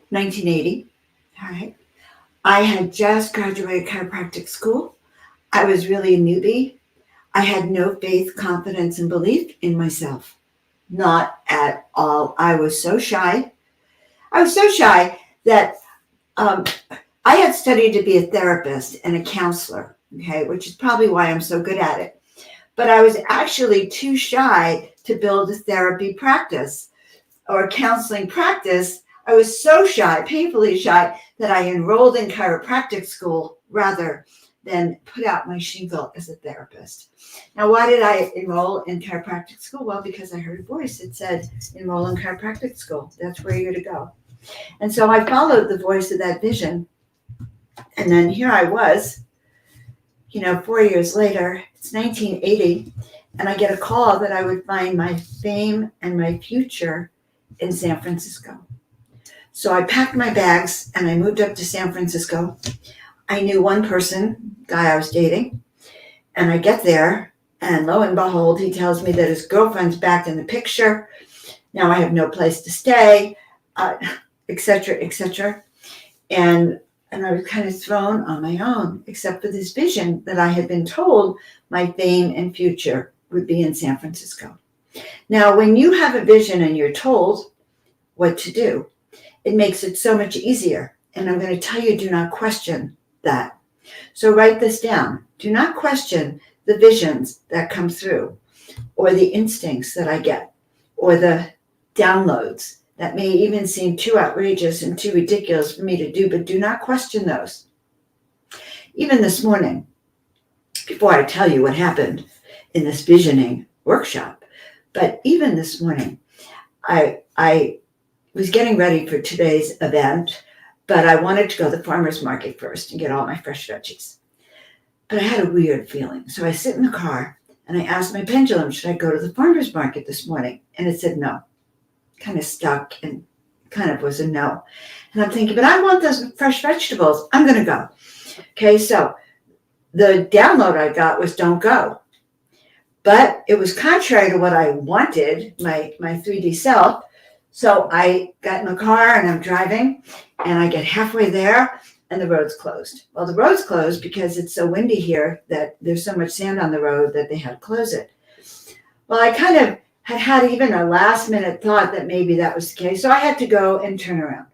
1980. All right. I had just graduated chiropractic school. I was really a newbie. I had no faith, confidence, and belief in myself. Not at all. I was so shy. I was so shy that um, I had studied to be a therapist and a counselor, okay, which is probably why I'm so good at it. But I was actually too shy to build a therapy practice or a counseling practice. I was so shy, painfully shy, that I enrolled in chiropractic school rather than put out my shingle as a therapist. Now, why did I enroll in chiropractic school? Well, because I heard a voice that said, enroll in chiropractic school. That's where you're to go. And so I followed the voice of that vision. And then here I was, 4 years later, it's 1980, and I get a call that I would find my fame and my future in San Francisco. So I packed my bags and I moved up to San Francisco. I knew one person, guy I was dating, and I get there, and lo and behold, he tells me that his girlfriend's back in the picture. Now I have no place to stay, et cetera, et cetera. And I was kind of thrown on my own, except for this vision that I had been told my fame and future would be in San Francisco. Now, when you have a vision and you're told what to do, it makes it so much easier. And I'm going to tell you, do not question that. So write this down. Do not question the visions that come through, or the instincts that I get, or the downloads that may even seem too outrageous and too ridiculous for me to do, but do not question those. Even this morning, before I tell you what happened in this visioning workshop, but even this morning, I was getting ready for today's event, but I wanted to go to the farmer's market first and get all my fresh veggies. But I had a weird feeling. So I sit in the car and I asked my pendulum, should I go to the farmer's market this morning? And it said no. Kind of stuck and kind of was a no. And I'm thinking, but I want those fresh vegetables. I'm going to go. Okay, so the download I got was don't go. But it was contrary to what I wanted, my 3D self. So I got in the car and I'm driving and I get halfway there and the road's closed. Well, the road's closed because it's so windy here that there's so much sand on the road that they had to close it. Well, I kind of had even a last minute thought that maybe that was the case. So I had to go and turn around.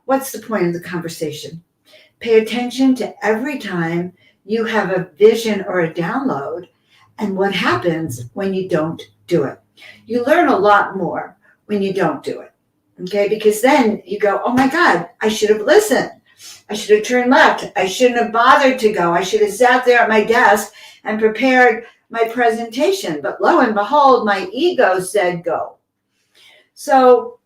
What's the point of the conversation? Pay attention to every time you have a vision or a download and what happens when you don't do it. You learn a lot more when you don't do it. Okay, because then you go, oh my God, I should have listened. I should have turned left. I shouldn't have bothered to go. I should have sat there at my desk and prepared my presentation. But lo and behold, my ego said go. So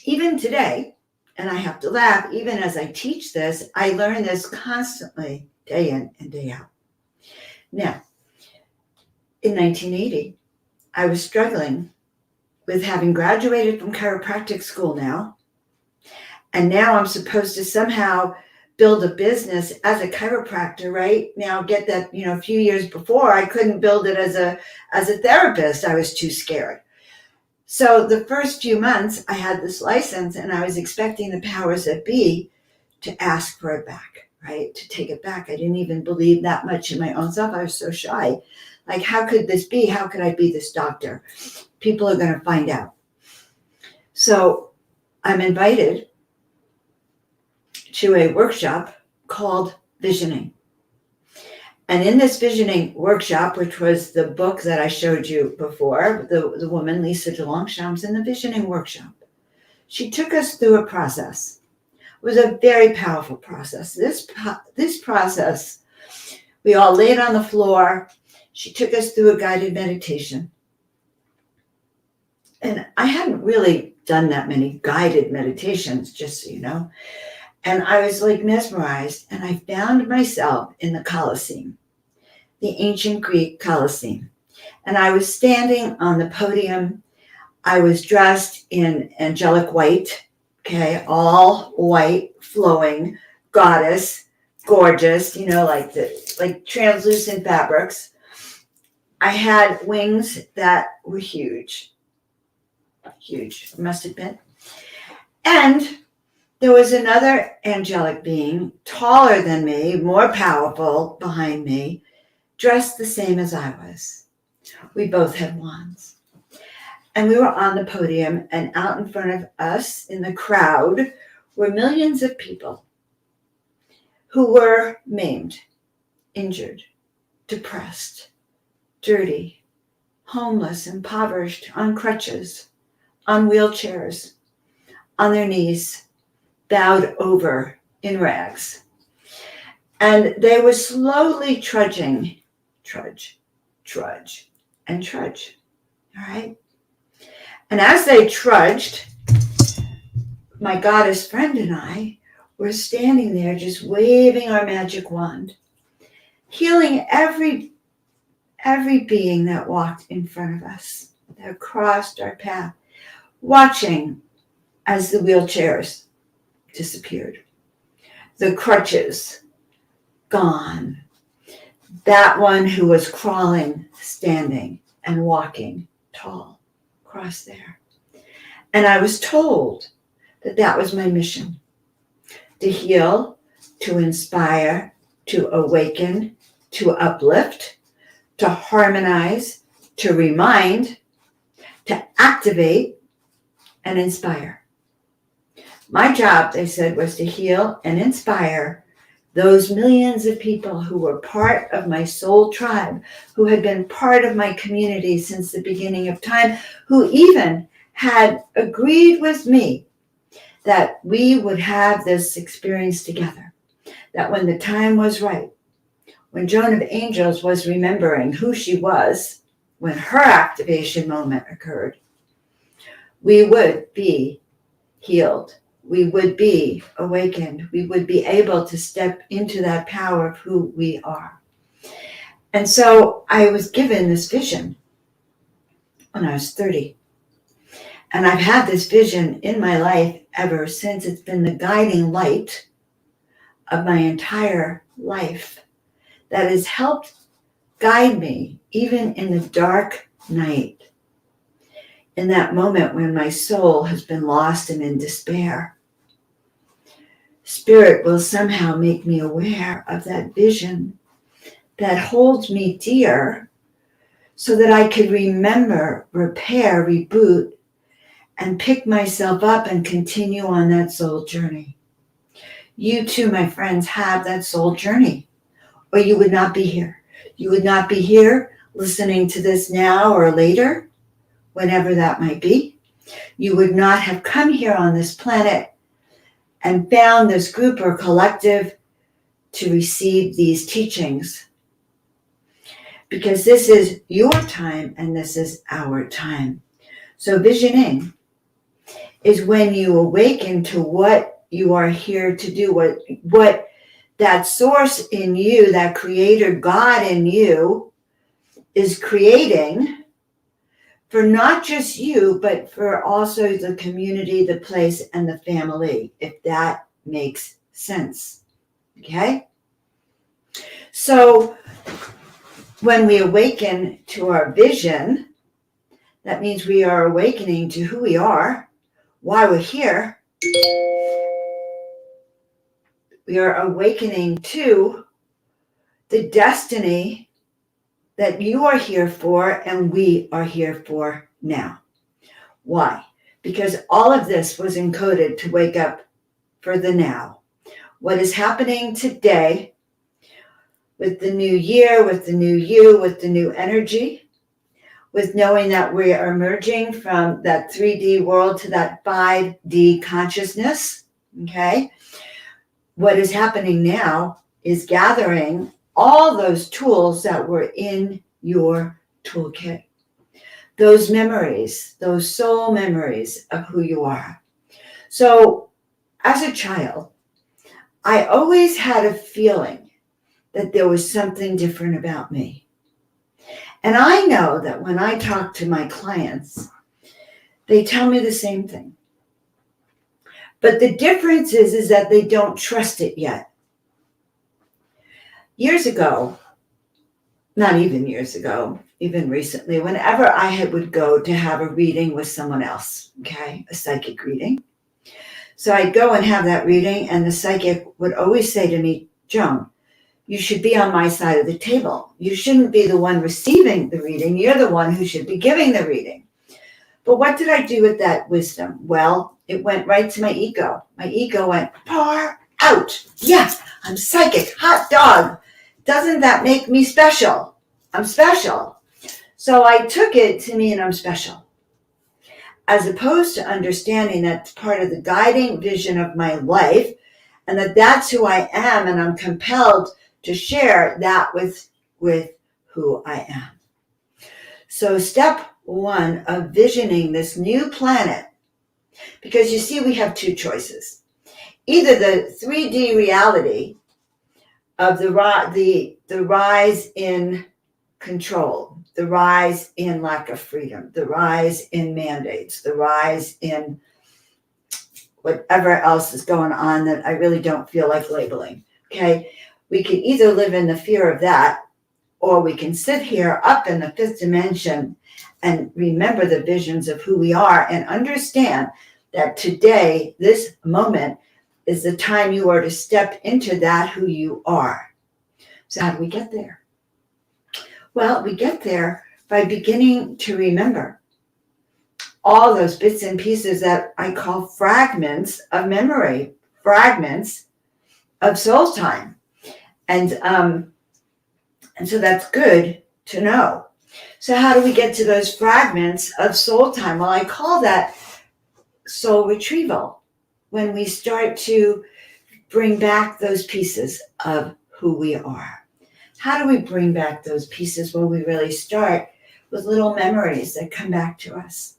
even today, and I have to laugh, even as I teach this, I learn this constantly, day in and day out. Now, in 1980, I was struggling with having graduated from chiropractic school now. And now I'm supposed to somehow build a business as a chiropractor, right? Now get that, a few years before I couldn't build it as a therapist. I was too scared. So the first few months I had this license and I was expecting the powers that be to ask for it back, right? To take it back. I didn't even believe that much in my own self. I was so shy. Like, how could this be? How could I be this doctor? People are going to find out. So I'm invited to a workshop called Visioning. And in this Visioning workshop, which was the book that I showed you before, the woman, Lisa DeLongchamps, in the Visioning workshop, she took us through a process. It was a very powerful process. This process, we all laid on the floor. She took us through a guided meditation. And I hadn't really done that many guided meditations, just so you know. And I was like mesmerized, and I found myself in the Colosseum, the ancient Greek Colosseum. And I was standing on the podium. I was dressed in angelic white, okay, all white, flowing, goddess, gorgeous, like translucent fabrics. I had wings that were huge, must admit. And There was another angelic being, taller than me, more powerful, behind me, dressed the same as I was. We both had wands. And we were on the podium, and out in front of us in the crowd were millions of people who were maimed, injured, depressed, dirty, homeless, impoverished, on crutches, on wheelchairs, on their knees, bowed over in rags. And they were slowly trudging, trudge, and trudge. All right? And as they trudged, my goddess friend and I were standing there just waving our magic wand, healing every being that walked in front of us, that crossed our path, watching as the wheelchairs disappeared, the crutches gone, that one who was crawling, standing, and walking tall across there. And I was told that that was my mission, to heal, to inspire, to awaken, to uplift, to harmonize, to remind, to activate, and inspire. My job, they said, was to heal and inspire those millions of people who were part of my soul tribe, who had been part of my community since the beginning of time, who even had agreed with me that we would have this experience together, that when the time was right, when Joan of Angels was remembering who she was, when her activation moment occurred, we would be healed. We would be awakened. We would be able to step into that power of who we are. And so I was given this vision when I was 30. And I've had this vision in my life ever since. It's been the guiding light of my entire life that has helped guide me even in the dark night, in that moment when my soul has been lost and in despair. Spirit will somehow make me aware of that vision that holds me dear so that I could remember, repair, reboot, and pick myself up and continue on that soul journey. You too, my friends, have that soul journey, or you would not be here. You would not be here listening to this now or later, whenever that might be. You would not have come here on this planet and found this group or collective to receive these teachings. Because this is your time and this is our time. So visioning is when you awaken to what you are here to do, what that source in you, that creator God in you is creating for not just you, but for also the community, the place, and the family, if that makes sense. Okay? So when we awaken to our vision, that means we are awakening to who we are, why we're here. We are awakening to the destiny that you are here for and we are here for now. Why? Because all of this was encoded to wake up for the now. What is happening today with the new year, with the new you, with the new energy, with knowing that we are emerging from that 3D world to that 5D consciousness, okay? What is happening now is gathering all those tools that were in your toolkit. Those memories, those soul memories of who you are. So as a child, I always had a feeling that there was something different about me. And I know that when I talk to my clients, they tell me the same thing. But the difference is that they don't trust it yet. Years ago, not even years ago, even recently, whenever I would go to have a reading with someone else, okay, a psychic reading, So I'd go and have that reading, and the psychic would always say to me, Joan, you should be on my side of the table. You shouldn't be the one receiving the reading. You're the one who should be giving the reading. But what did I do with that wisdom? Well, it went right to my ego. My ego went far out. Yes, I'm psychic. Hot dog. Doesn't that make me special? I'm special. So I took it to mean I'm special, as opposed to understanding that's part of the guiding vision of my life, and that's who I am, and I'm compelled to share that with who I am. So step one of visioning this new planet, because you see, we have two choices. Either the 3D reality of the rise in control, the rise in lack of freedom, the rise in mandates, the rise in whatever else is going on that I really don't feel like labeling. Okay, we can either live in the fear of that, or we can sit here up in the fifth dimension and remember the visions of who we are and understand that today, this moment, is the time you are to step into that who you are. So how do we get there? Well, we get there by beginning to remember all those bits and pieces that I call fragments of memory, fragments of soul time. And so that's good to know. So how do we get to those fragments of soul time? Well, I call that soul retrieval, when we start to bring back those pieces of who we are. How do we bring back those pieces? Well, we really start with little memories that come back to us.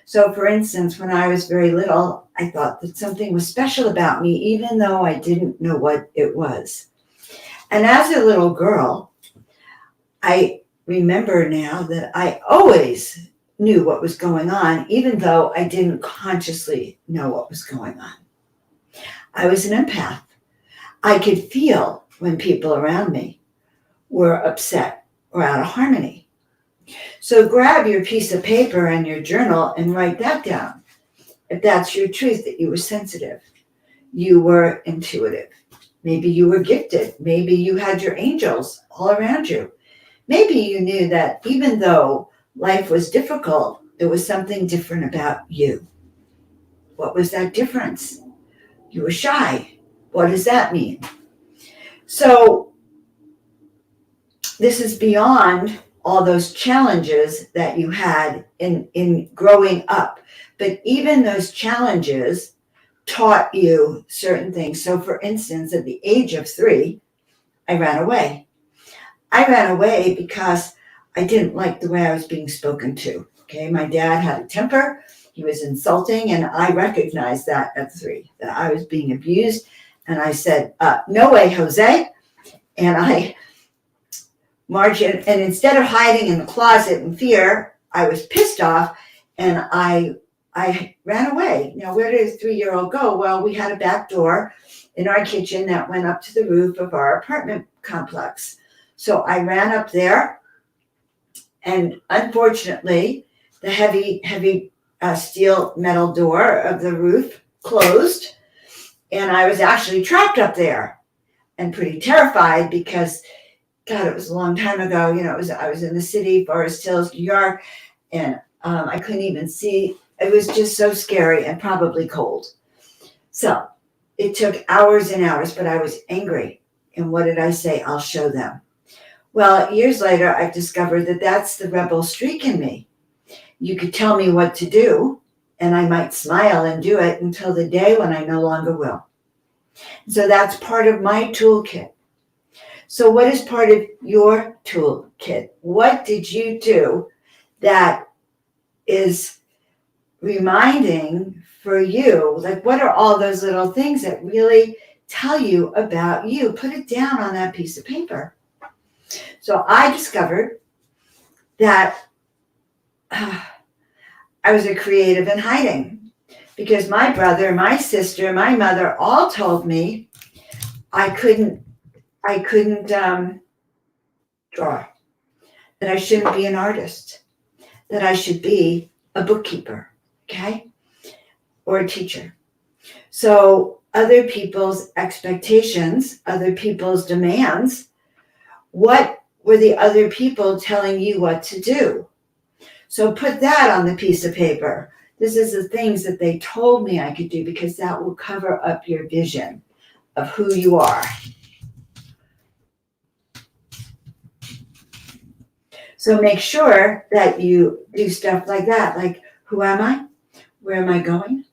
So, for instance, when I was very little, I thought that something was special about me, even though I didn't know what it was. And as a little girl, I remember now that I always knew what was going on, even though I didn't consciously know what was going on. I was an empath. I could feel when people around me were upset or out of harmony. So grab your piece of paper and your journal and write that down. If that's your truth, that you were sensitive, you were intuitive, maybe you were gifted, maybe you had your angels all around you. Maybe you knew that even though life was difficult, there was something different about you. What was that difference? You were shy. What does that mean? So this is beyond all those challenges that you had in growing up. But even those challenges taught you certain things. So for instance, at the age of 3, I ran away. I ran away because I didn't like the way I was being spoken to. Okay, my dad had a temper. He was insulting, and I recognized that at 3, that I was being abused. And I said, no way, Jose. And I marched in, and instead of hiding in the closet in fear, I was pissed off, and I ran away. Now, where did a 3-year-old go? Well, we had a back door in our kitchen that went up to the roof of our apartment complex. So I ran up there, and unfortunately, the heavy steel metal door of the roof closed, and I was actually trapped up there and pretty terrified because, God, it was a long time ago. You know, I was in the city, Forest Hills, New York, and I couldn't even see. It was just so scary and probably cold. So it took hours and hours, but I was angry. And what did I say? I'll show them. Well, years later, I discovered that that's the rebel streak in me. You could tell me what to do, and I might smile and do it until the day when I no longer will. So that's part of my toolkit. So what is part of your toolkit? What did you do that is reminding for you? Like, what are all those little things that really tell you about you? Put it down on that piece of paper. So I discovered that I was a creative in hiding, because my brother, my sister, my mother all told me I couldn't draw, that I shouldn't be an artist, that I should be a bookkeeper, okay, or a teacher. So other people's expectations, other people's demands, what were the other people telling you what to do? So put that on the piece of paper. This is the things that they told me I could do, because that will cover up your vision of who you are. So make sure that you do stuff like that, like, who am I? Where am I going?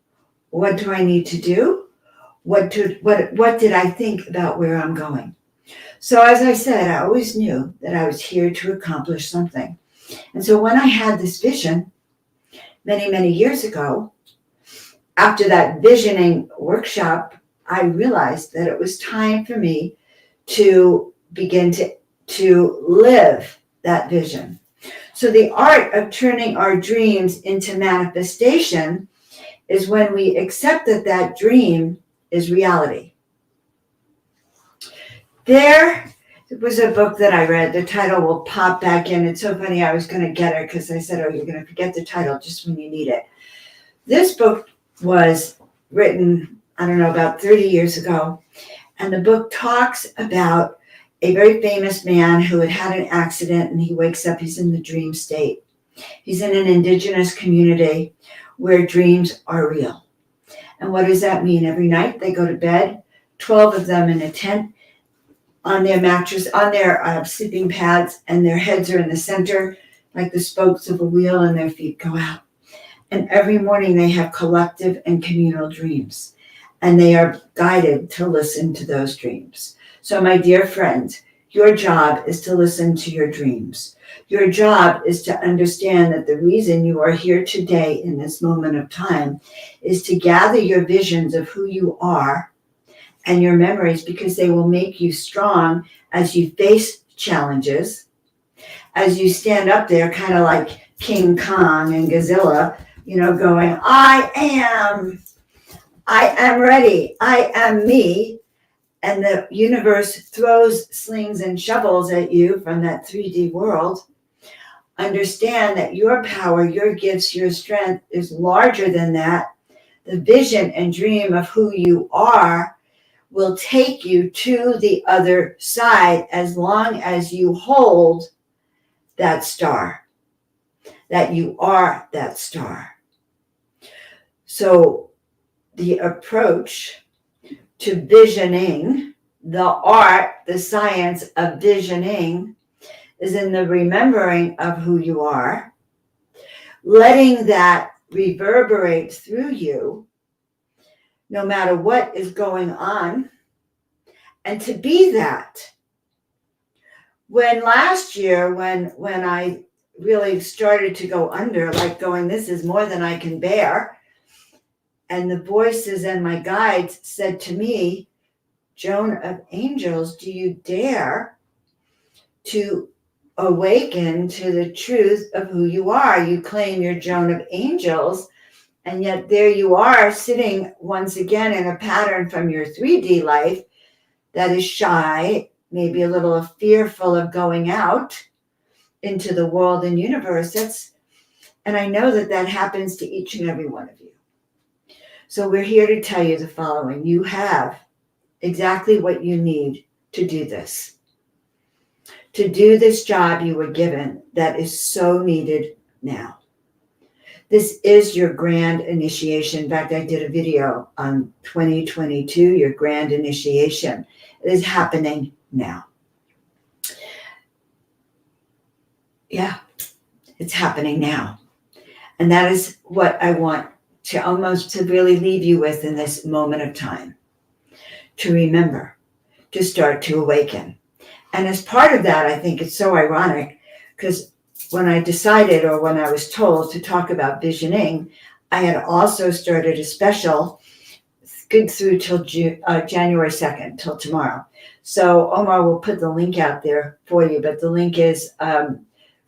What do I need to do? What did I think about where I'm going? So as I said, I always knew that I was here to accomplish something. And so when I had this vision many, many years ago, after that visioning workshop, I realized that it was time for me to begin to live that vision. So the art of turning our dreams into manifestation is when we accept that that dream is reality. There was a book that I read. The title will pop back in. It's so funny. I was going to get it because I said, oh, you're going to forget the title just when you need it. This book was written, I don't know, about 30 years ago. And the book talks about a very famous man who had had an accident, and he wakes up, he's in the dream state. He's in an indigenous community where dreams are real. And what does that mean? Every night they go to bed, 12 of them in a tent on their mattress, on their sleeping pads, and their heads are in the center like the spokes of a wheel, and their feet go out. And every morning they have collective and communal dreams, and they are guided to listen to those dreams. So my dear friend, your job is to listen to your dreams. Your job is to understand that the reason you are here today in this moment of time is to gather your visions of who you are and your memories, because they will make you strong as you face challenges, as you stand up there kind of like King Kong and Godzilla, going, I am ready, I am me. And the universe throws slings and shovels at you from that 3D world. Understand that your power, your gifts, your strength is larger than that. The vision and dream of who you are will take you to the other side as long as you hold that star, that you are that star. So the approach to visioning, the art, the science of visioning, is in the remembering of who you are, letting that reverberate through you no matter what is going on, and to be that. When last year, when I really started to go under, like going, this is more than I can bear, and the voices and my guides said to me, Joan of Angels, do you dare to awaken to the truth of who you are? You claim you're Joan of Angels, and yet there you are sitting once again in a pattern from your 3D life that is shy, maybe a little fearful of going out into the world and universe. And I know that happens to each and every one of you. So we're here to tell you the following. You have exactly what you need to do this. To do this job you were given that is so needed now. This is your grand initiation. In fact, I did a video on 2022, your grand initiation. It is happening now. Yeah, it's happening now. And that is what I want to really leave you with in this moment of time. To remember, to start to awaken. And as part of that, I think it's so ironic, because when I decided, or when I was told to talk about visioning, I had also started a special good through till January 2nd, till tomorrow. So Omar will put the link out there for you, but the link is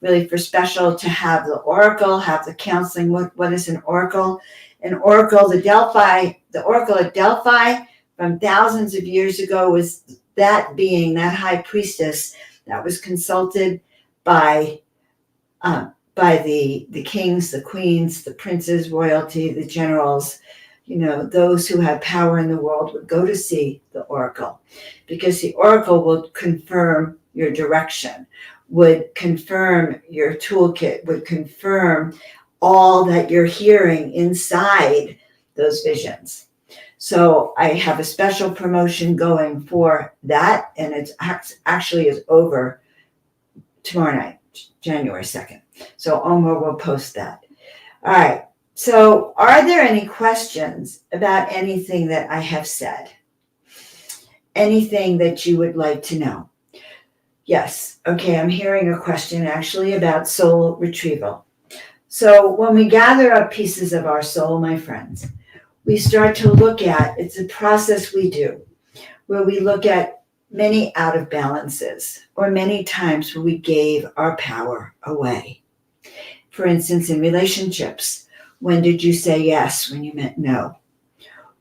really for special to have the oracle, have the counseling. What is an oracle? An oracle, the oracle at Delphi from thousands of years ago was that being, that high priestess that was consulted by the kings, the queens, the princes, royalty, the generals, those who have power in the world would go to see the oracle, because the oracle will confirm your direction, would confirm your toolkit, would confirm all that you're hearing inside those visions. So I have a special promotion going for that, and it actually is over tomorrow night, January 2nd. So Omar will post that. All right. So are there any questions about anything that I have said? Anything that you would like to know? Yes. Okay, I'm hearing a question actually about soul retrieval. So when we gather up pieces of our soul, my friends, we start to look at, it's a process we do, where we look at many out of balances, or many times where we gave our power away. For instance, in relationships, when did you say yes when you meant no?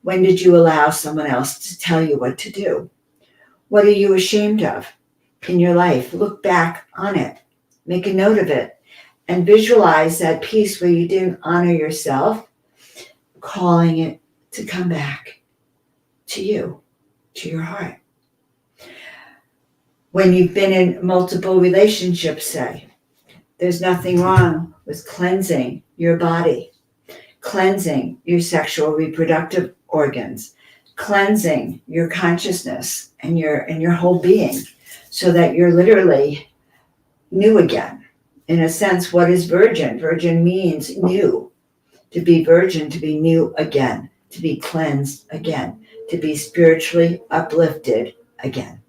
When did you allow someone else to tell you what to do? What are you ashamed of in your life? Look back on it, make a note of it, and visualize that piece where you didn't honor yourself, calling it to come back to you, to your heart. When you've been in multiple relationships, say, there's nothing wrong with cleansing your body, cleansing your sexual reproductive organs, cleansing your consciousness and your whole being, so that you're literally new again. In a sense, what is virgin? Virgin means new. To be virgin, to be new again, to be cleansed again, to be spiritually uplifted again.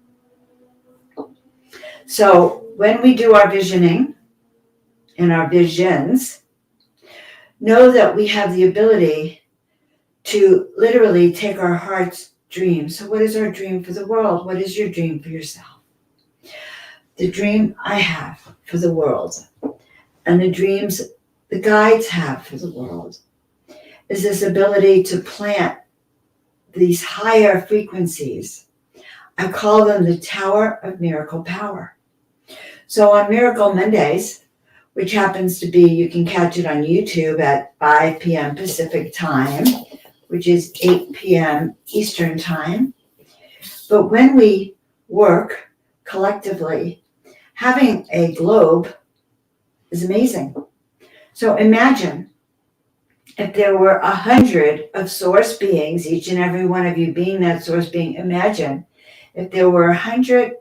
So when we do our visioning and our visions, know that we have the ability to literally take our heart's dream. So what is our dream for the world? What is your dream for yourself? The dream I have for the world, and the dreams the guides have for the world, is this ability to plant these higher frequencies. I call them the Tower of Miracle Power. So on Miracle Mondays, which happens to be, you can catch it on YouTube at 5 p.m. Pacific time, which is 8 p.m. Eastern time. But when we work collectively, having a globe is amazing. So imagine if there were 100 of source beings, each and every one of you being that source being. Imagine if there were 100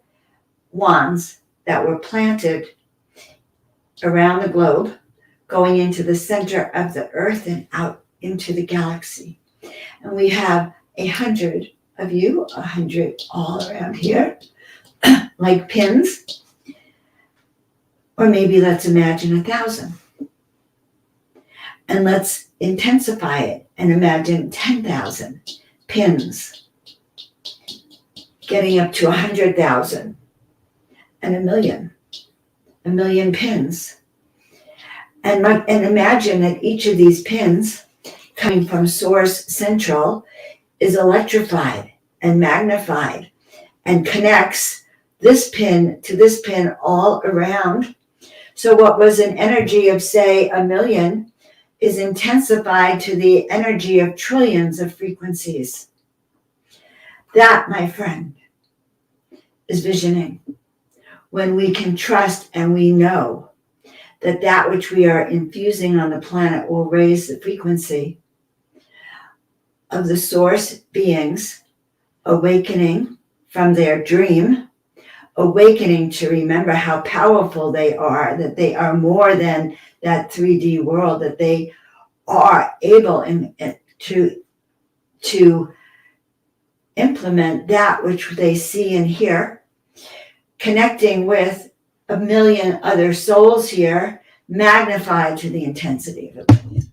wands that were planted around the globe, going into the center of the earth and out into the galaxy. And we have 100 of you, 100 all around here, like pins. Or maybe let's imagine 1,000. And let's intensify it and imagine 10,000 pins, getting up to 100,000 and 1,000,000 pins. And imagine that each of these pins coming from Source Central is electrified and magnified and connects this pin to this pin all around. So what was an energy of, say, 1,000,000 is intensified to the energy of trillions of frequencies. That, my friend, is visioning. When we can trust and we know that that which we are infusing on the planet will raise the frequency of the source beings awakening from their dream, awakening to remember how powerful they are, that they are more than that 3D world, that they are able to implement that which they see and hear, connecting with 1,000,000 other souls here, magnified to the intensity of 1,000,000.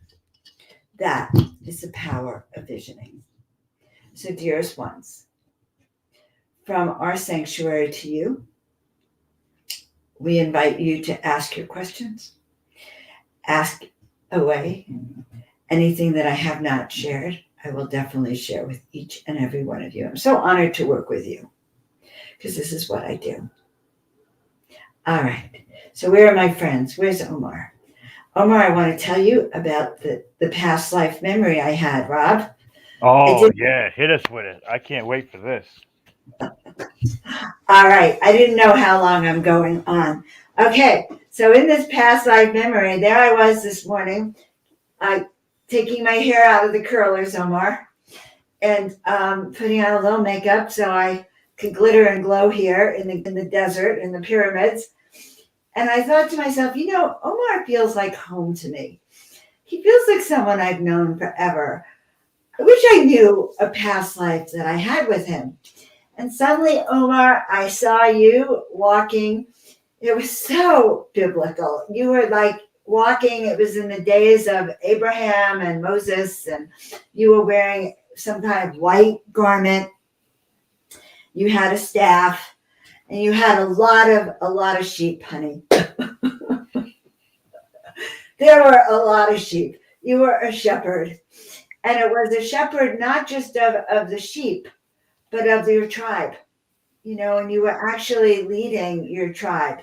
That is the power of visioning. So, dearest ones, from our sanctuary to you, we invite you to ask your questions, ask away. Anything that I have not shared, I will definitely share with each and every one of you. I'm so honored to work with you, because this is what I do. All right. So where are my friends? Where's Omar? Omar, I want to tell you about the past life memory I had, Rob. I Oh did. yeah, hit us with it. I can't wait for this. All right. I didn't know how long I'm going on. Okay. So in this past life memory, there I was this morning, I taking my hair out of the curlers, Omar, and putting on a little makeup so I could glitter and glow here in the desert, in the pyramids. And I thought to myself, Omar feels like home to me. He feels like someone I've known forever. I wish I knew a past life that I had with him. And suddenly, Omar, I saw you walking. It was so biblical. You were like walking, it was in the days of Abraham and Moses, and you were wearing some kind of white garment. You had a staff, and you had a lot of sheep, honey. There were a lot of sheep. You were a shepherd. And it was a shepherd not just of the sheep, but of your tribe, and you were actually leading your tribe.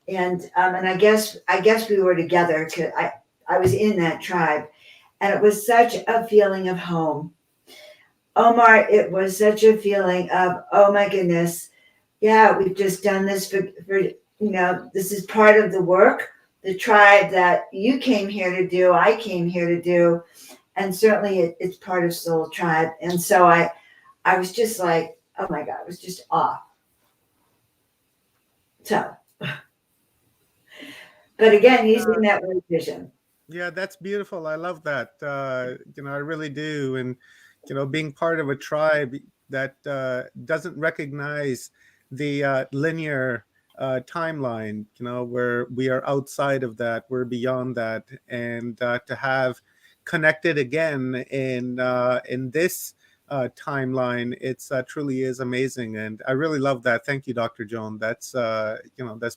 And I guess we were together because I was in that tribe, and it was such a feeling of home. Omar, it was such a feeling of, oh my goodness, yeah, we've just done this for this is part of the work, the tribe that you came here to do, I came here to do, and certainly it's part of Soul Tribe. And so I was just like, oh my God, it was just awe. So, but again, using that word vision. Yeah, that's beautiful. I love that. I really do. And, being part of a tribe that doesn't recognize the linear timeline, where we are outside of that, we're beyond that. And to have connected again in this timeline, it's truly is amazing. And I really love that. Thank you, Dr. Joan. That's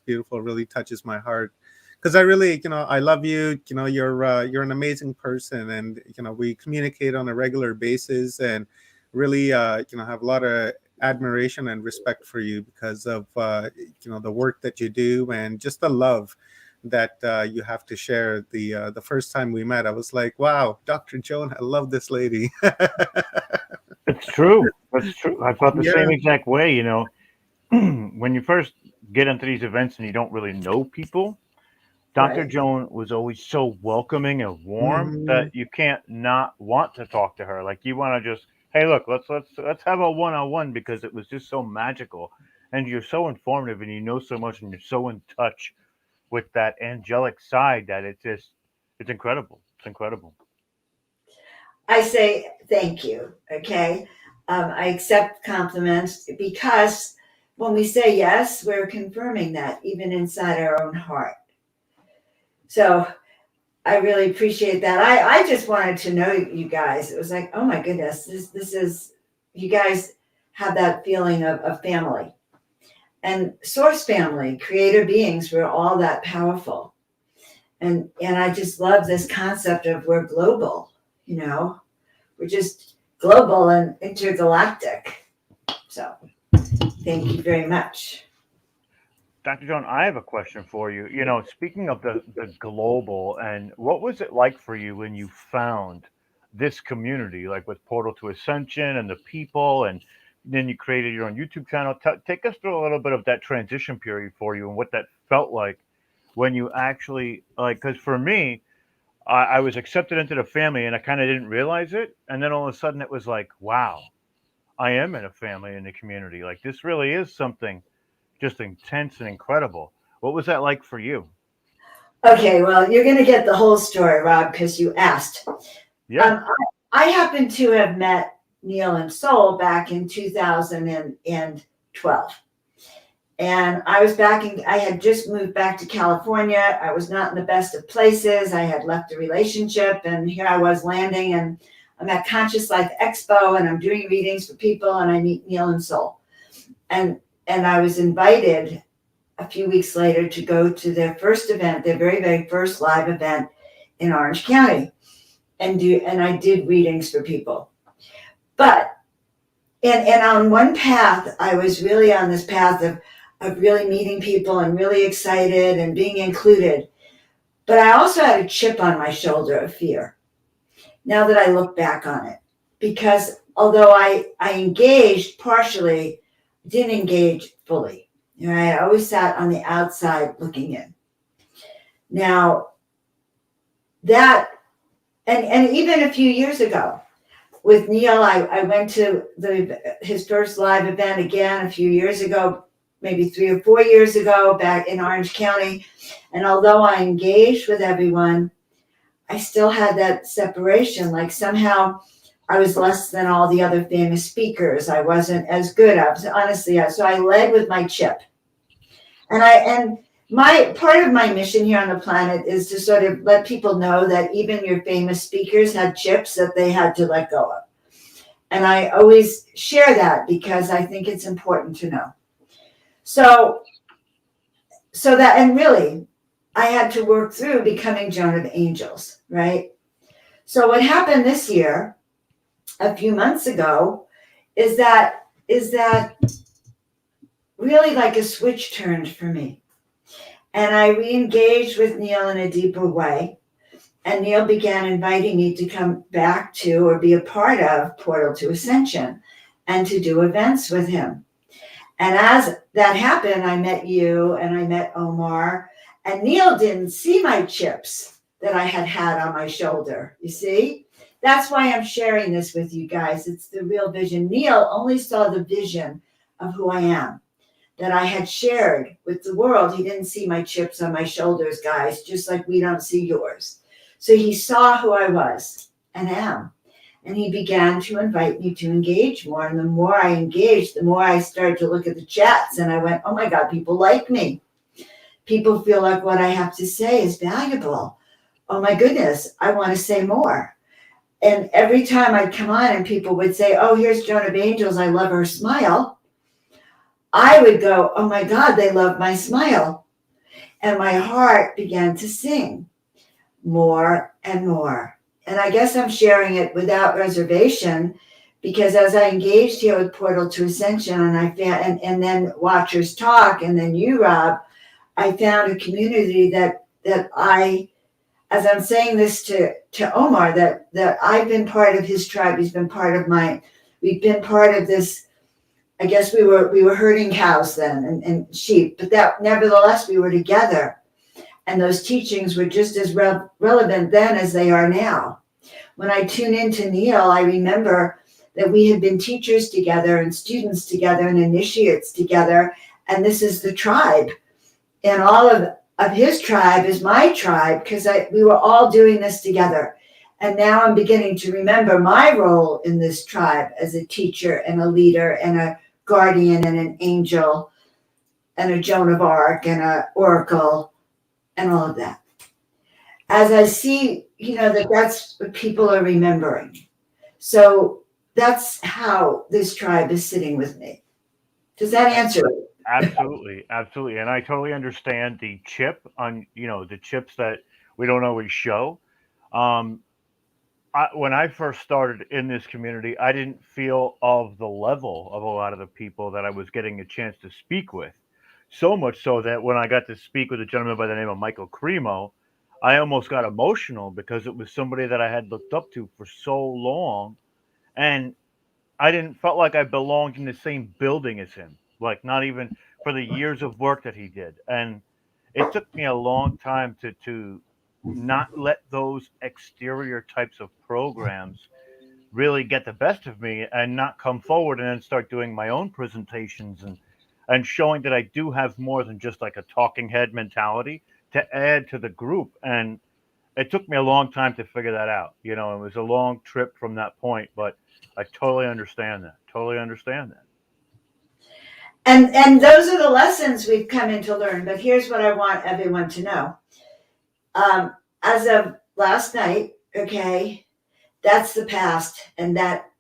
beautiful. Really touches my heart because I really, I love you. You're an amazing person, and we communicate on a regular basis, and really, have a lot of admiration and respect for you because of the work that you do and just the love that you have to share. The first time we met, I was like, wow, Dr. Joan, I love this lady. It's true. That's true. I felt the same Yeah. exact way. When you first get into these events and you don't really know people, Dr. Right. Joan was always so welcoming and warm Hmm. that you can't not want to talk to her. Like you want to just, hey, look, let's have a one-on-one because it was just so magical, and you're so informative, and you know so much, and you're so in touch with that angelic side that it's incredible. It's incredible. I say thank you. Okay. I accept compliments because when we say yes, we're confirming that even inside our own heart. So I really appreciate that. I just wanted to know you guys. It was like, oh my goodness, this is, you guys have that feeling of family and source family, creator beings. We're all that powerful. And I just love this concept of we're global, you know, we're just global and intergalactic. So thank you very much. Dr. Joan, I have a question for you. Speaking of the global, and what was it like for you when you found this community, like with Portal to Ascension and the people, and then you created your own YouTube channel? Take us through a little bit of that transition period for you and what that felt like when you actually, like, because for me, I was accepted into the family and I kind of didn't realize it. And then all of a sudden it was like, wow, I am in a family in the community. Like, this really is something just intense and incredible. What was that like for you? Okay, well, you're going to get the whole story, Rob, because you asked. Yeah. I happen to have met Neil and Soul back in 2012. And I had just moved back to California. I was not in the best of places. I had left a relationship, and here I was landing, and I'm at Conscious Life Expo, and I'm doing readings for people, and I meet Neil and Soul. And, and I was invited a few weeks later to go to their first event, their very, very first live event in Orange County, and I did readings for people. But and on one path, I was really on this path of really meeting people and really excited and being included. But I also had a chip on my shoulder of fear now that I look back on it. because although I engaged partially, didn't engage fully. I always sat on the outside looking in. Now that, and even a few years ago with Neil, I went to his first live event again a few years ago, maybe 3 or 4 years ago, back in Orange County. And although I engaged with everyone, I still had that separation. Like somehow I was less than all the other famous speakers. I wasn't as good. So I led with my chip. And my part of my mission here on the planet is to sort of let people know that even your famous speakers had chips that they had to let go of. And I always share that because I think it's important to know. So that, and really, I had to work through becoming Joan of Angels, right? So what happened this year, a few months ago, is that really like a switch turned for me. And I re-engaged with Neil in a deeper way. And Neil began inviting me to come back to or be a part of Portal to Ascension and to do events with him. And as that happened, I met you and I met Omar. And Neil didn't see my chips that I had on my shoulder. You see? That's why I'm sharing this with you guys. It's the real vision. Neil only saw the vision of who I am that I had shared with the world. He didn't see my chips on my shoulders, guys, just like we don't see yours. So he saw who I was and am. And he began to invite me to engage more. And the more I engaged, the more I started to look at the chats. And I went, oh my God, people like me. People feel like what I have to say is valuable. Oh my goodness, I want to say more. And every time I'd come on and people would say, oh, here's Joan of Angels, I love her smile, I would go, oh my God, they love my smile. And my heart began to sing more and more. And I guess I'm sharing it without reservation because as I engaged here with Portal to Ascension and then Watchers Talk and then you, Rob, I found a community that I, as I'm saying this to Omar, that I've been part of his tribe. He's been part of mine. We've been part of this. I guess we were herding cows then and sheep, but that nevertheless we were together. And those teachings were just as relevant then as they are now. When I tune into Neil, I remember that we had been teachers together and students together and initiates together. And this is the tribe. And all of his tribe is my tribe because we were all doing this together. And now I'm beginning to remember my role in this tribe as a teacher and a leader and a guardian and an angel and a Joan of Arc and an oracle and all of that. As I see, that's what people are remembering. So that's how this tribe is sitting with me. Does that answer it? Absolutely. And I totally understand the chip on, the chips that we don't always show. When I first started in this community, I didn't feel of the level of a lot of the people that I was getting a chance to speak with. So much so that when I got to speak with a gentleman by the name of Michael Cremo, I almost got emotional because it was somebody that I had looked up to for so long. And I didn't felt like I belonged in the same building as him, like not even for the years of work that he did. And it took me a long time to not let those exterior types of programs really get the best of me and not come forward and then start doing my own presentations and showing that I do have more than just like a talking head mentality to add to the group. And it took me a long time to figure that out. It was a long trip from that point, but I totally understand that. And those are the lessons we've come in to learn. But here's what I want everyone to know. As of last night, okay, that's the past, and that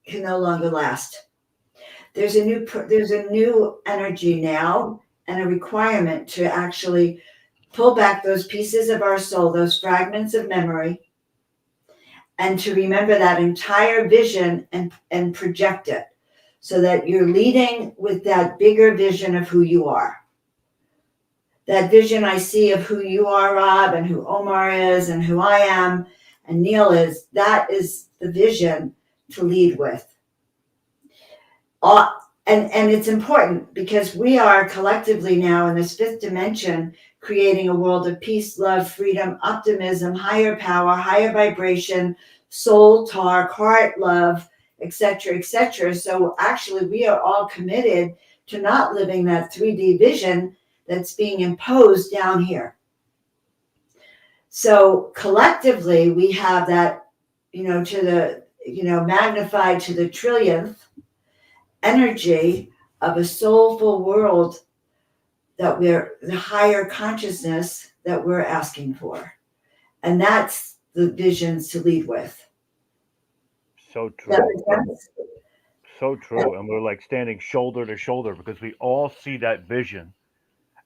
can no longer last. There's a new energy now and a requirement to actually pull back those pieces of our soul, those fragments of memory, and to remember that entire vision and project it so that you're leading with that bigger vision of who you are. That vision I see of who you are, Rob, and who Omar is, and who I am, and Neil is, that is the vision to lead with. And it's important because we are collectively now in this fifth dimension creating a world of peace, love, freedom, optimism, higher power, higher vibration, soul talk, heart love, etc., etc. So actually, we are all committed to not living that 3D vision that's being imposed down here. So collectively, we have that, to the, magnified to the trillionth energy of a soulful world that we're the higher consciousness that we're asking for. And that's the visions to lead with. So true. So true. And we're like standing shoulder to shoulder because we all see that vision.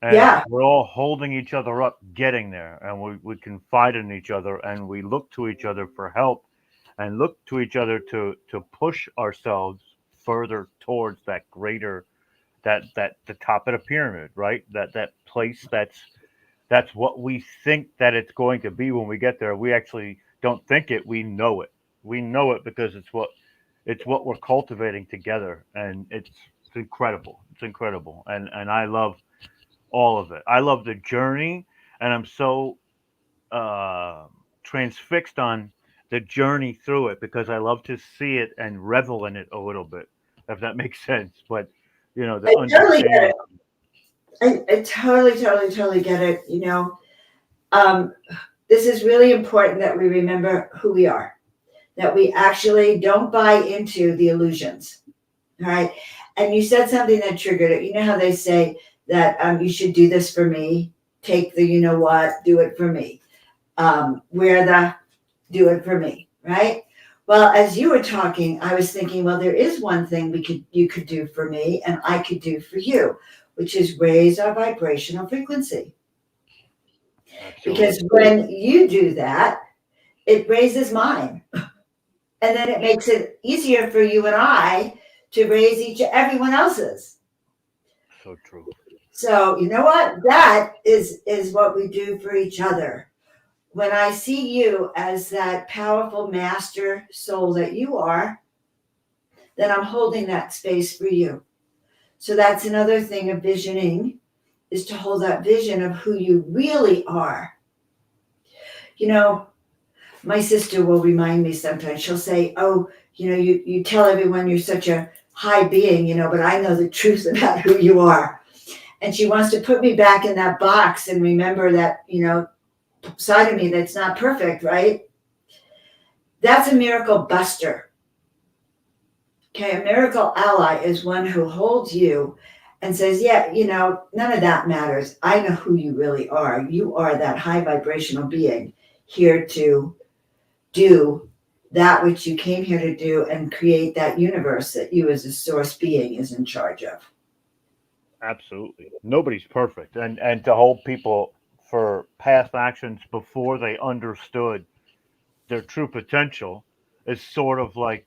And we're all holding each other up getting there. And we confide in each other and we look to each other for help and look to each other to push ourselves further towards that greater, that the top of the pyramid, right? That place that's what we think that it's going to be when we get there. We actually don't think it, we know it. We know it because it's what we're cultivating together, and it's incredible. It's incredible. And I love all of it. I love the journey, and I'm so transfixed on the journey through it because I love to see it and revel in it a little bit, if that makes sense. But the understanding. I totally get it. This is really important that we remember who we are, that we actually don't buy into the illusions. All right. And you said something that triggered it. You know how they say that you should do this for me, take the do it for me, wear the do it for me, right? Well, as you were talking, I was thinking, well, there is one thing you could do for me and I could do for you, which is raise our vibrational frequency. Absolutely. Because when you do that, it raises mine. And then it makes it easier for you and I to raise everyone else's. So true. So you know what? That is what we do for each other. When I see you as that powerful master soul that you are, then I'm holding that space for you. So that's another thing of visioning, is to hold that vision of who you really are. My sister will remind me sometimes. She'll say, oh, you tell everyone you're such a high being, but I know the truth about who you are. And she wants to put me back in that box and remember that, side of me that's not perfect, right? That's a miracle buster. Okay, a miracle ally is one who holds you and says, yeah, none of that matters. I know who you really are. You are that high vibrational being here to do that which you came here to do and create that universe that you as a source being is in charge of. Absolutely. Nobody's perfect. And to hold people for past actions before they understood their true potential is sort of like,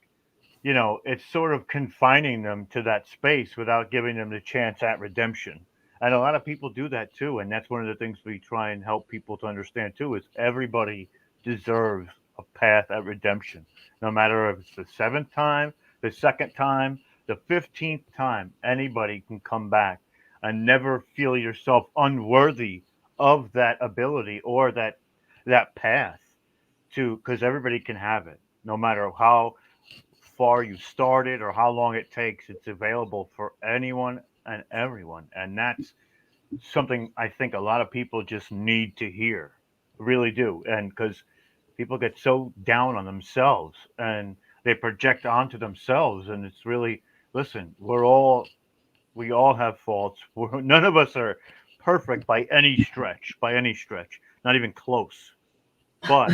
it's sort of confining them to that space without giving them the chance at redemption. And a lot of people do that too. And that's one of the things we try and help people to understand too, is everybody deserves a path at redemption. No matter if it's the 7th time, the 2nd time, the 15th time, anybody can come back and never feel yourself unworthy of that ability or that path because everybody can have it, no matter how far you started or how long it takes. It's available for anyone and everyone, and that's something I think a lot of people just need to hear, really do. And because people get so down on themselves and they project onto themselves, and it's really, listen, we all have faults. None of us are perfect by any stretch, not even close. But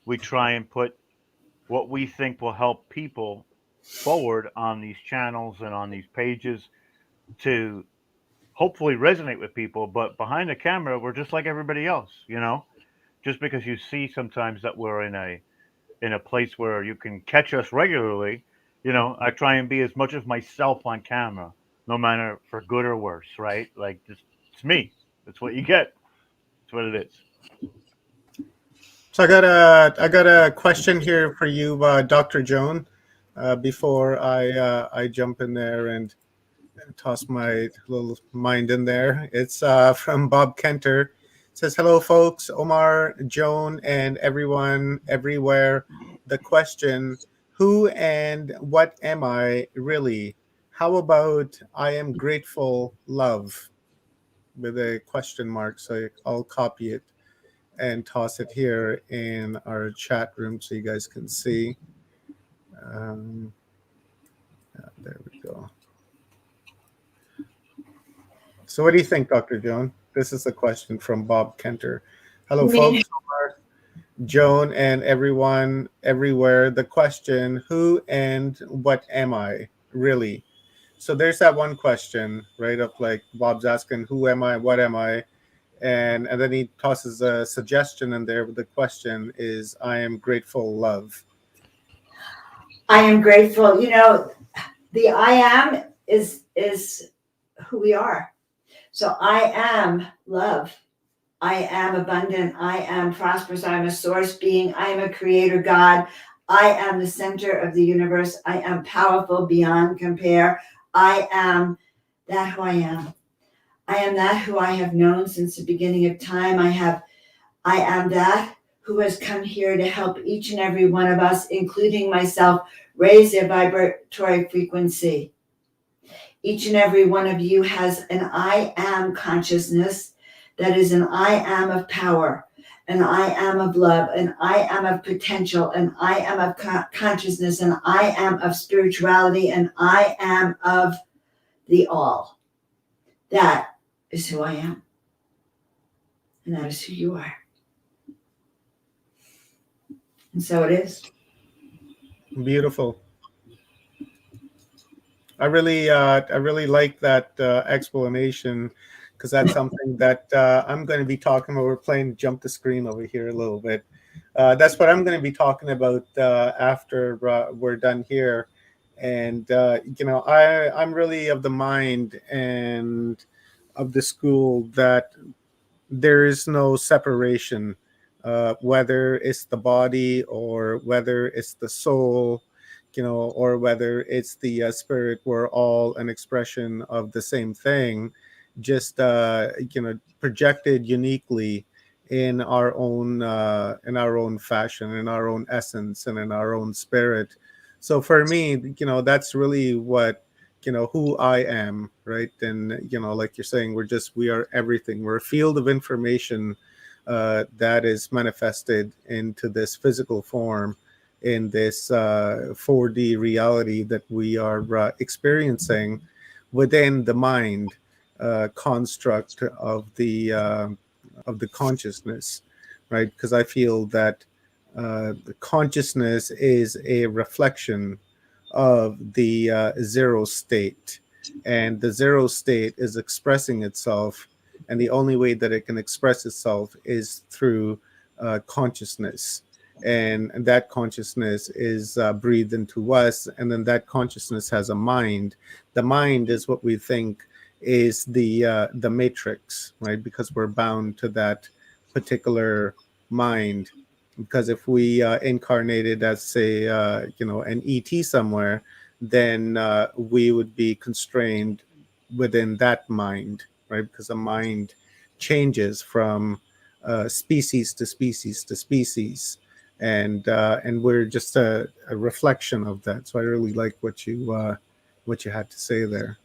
we try and put what we think will help people forward on these channels and on these pages to hopefully resonate with people. But behind the camera, we're just like everybody else, just because you see sometimes that we're in a place where you can catch us regularly. I try and be as much of myself on camera, no matter for good or worse, right? Like, just, it's me. That's what you get. That's what it is. So I got a question here for you, Dr. Joan. before I jump in there and toss my little mind in there. It's from Bob Kenter. It says, hello, folks, Omar, Joan, and everyone everywhere. The question, who and what am I really? How about I am grateful, love, with a question mark. So I'll copy it and toss it here in our chat room so you guys can see. There we go. So what do you think, Dr. Joan? This is a question from Bob Kenter. Hello, You mean, folks. Joan and everyone everywhere. The question, who and what am I really? So there's that one question, right? Up like Bob's asking, who am I? What am I? And then he tosses a suggestion in there. But the question is, I am grateful, love. I am grateful. You know, the I am is who we are. So I am love. I am abundant. I am prosperous. I'm a source being. I am a creator God. I am the center of the universe. I am powerful beyond compare. I am that who I am. I am that who I have known since the beginning of time. I am that who has come here to help each and every one of us, including myself, raise their vibratory frequency. Each and every one of you has an I am consciousness that is an I am of power, an I am of love, an I am of potential, an I am of consciousness, an I am of spirituality, and I am of the all. That is who I am. And that is who you are. And so it is. Beautiful. I really like that explanation, because that's something that I'm going to be talking about. We're playing jump the screen over here a little bit. That's what I'm going to be talking about after we're done here. And I'm really of the mind and of the school that there is no separation, whether it's the body or whether it's the soul, or whether it's the spirit. We're all an expression of the same thing, just projected uniquely in our own fashion, in our own essence, and in our own spirit. So for me, that's really what who I am, right? And like you're saying, we are everything. We're a field of information that is manifested into this physical form, in this 4D reality that we are experiencing within the mind construct of the consciousness, right? Because I feel that the consciousness is a reflection of the zero state, and the zero state is expressing itself, and the only way that it can express itself is through consciousness. And that consciousness is breathed into us, and then that consciousness has a mind. The mind is what we think is the matrix, right? Because we're bound to that particular mind. Because if we incarnated as, say, an ET somewhere, then we would be constrained within that mind, right? Because the mind changes from species to species to species, and we're just a reflection of that. So I really like what you had to say there.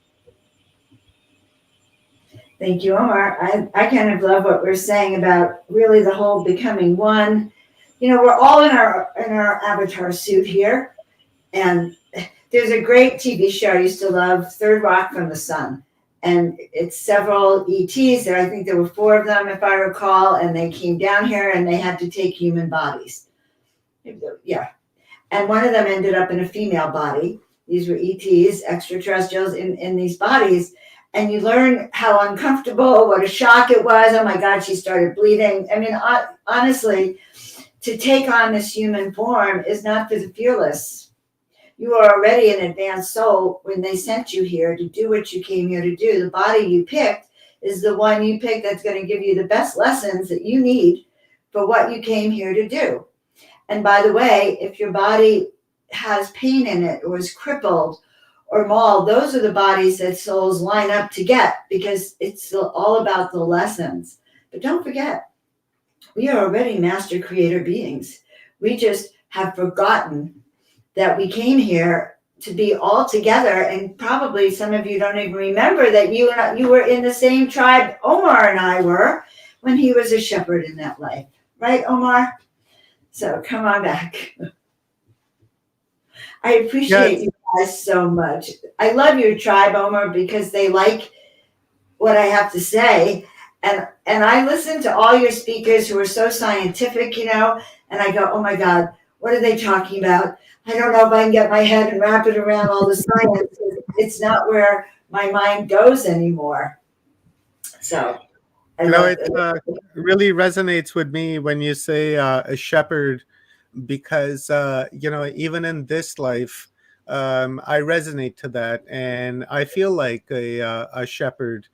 Thank you, Omar. I kind of love what we're saying about really the whole becoming one. We're all in our avatar suit here, and there's a great TV show I used to love, Third Rock from the Sun, and it's several ETs there. I think there were 4 of them, if I recall, and they came down here and they had to take human bodies. Yeah, and one of them ended up in a female body. These were ETs, extraterrestrials in these bodies. And you learn how uncomfortable, what a shock it was. Oh my God, she started bleeding. I mean, honestly, to take on this human form is not for the fearless. You are already an advanced soul when they sent you here to do what you came here to do. The body you picked is the one you picked that's going to give you the best lessons that you need for what you came here to do. And by the way, if your body has pain in it or is crippled or mauled, those are the bodies that souls line up to get, because it's all about the lessons. But don't forget, we are already master creator beings. We just have forgotten that we came here to be all together, and probably some of you don't even remember that you were in the same tribe Omar and I were when he was a shepherd in that life. Right, Omar? So come on back. I appreciate Yes. you guys so much. I love your tribe, Omar, because they like what I have to say. And I listen to all your speakers who are so scientific, and I go, oh my God, what are they talking about? I don't know if I can get my head and wrap it around all the science. It's not where my mind goes anymore. So I love It really resonates with me when you say a shepherd, because even in this life, I resonate to that, and I feel like a shepherd.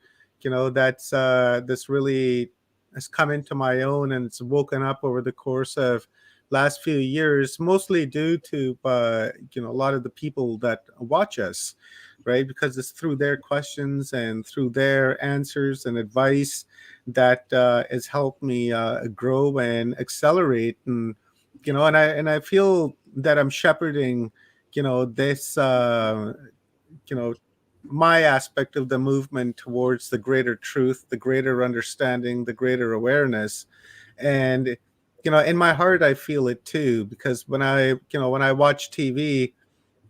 That's really has come into my own, and it's woken up over the course of last few years, mostly due to a lot of the people that watch us, right? Because it's through their questions and through their answers and advice that has helped me grow and accelerate. And I feel that I'm shepherding this you know my aspect of the movement towards the greater truth, the greater understanding, the greater awareness. And in my heart I feel it too, because when I watch TV,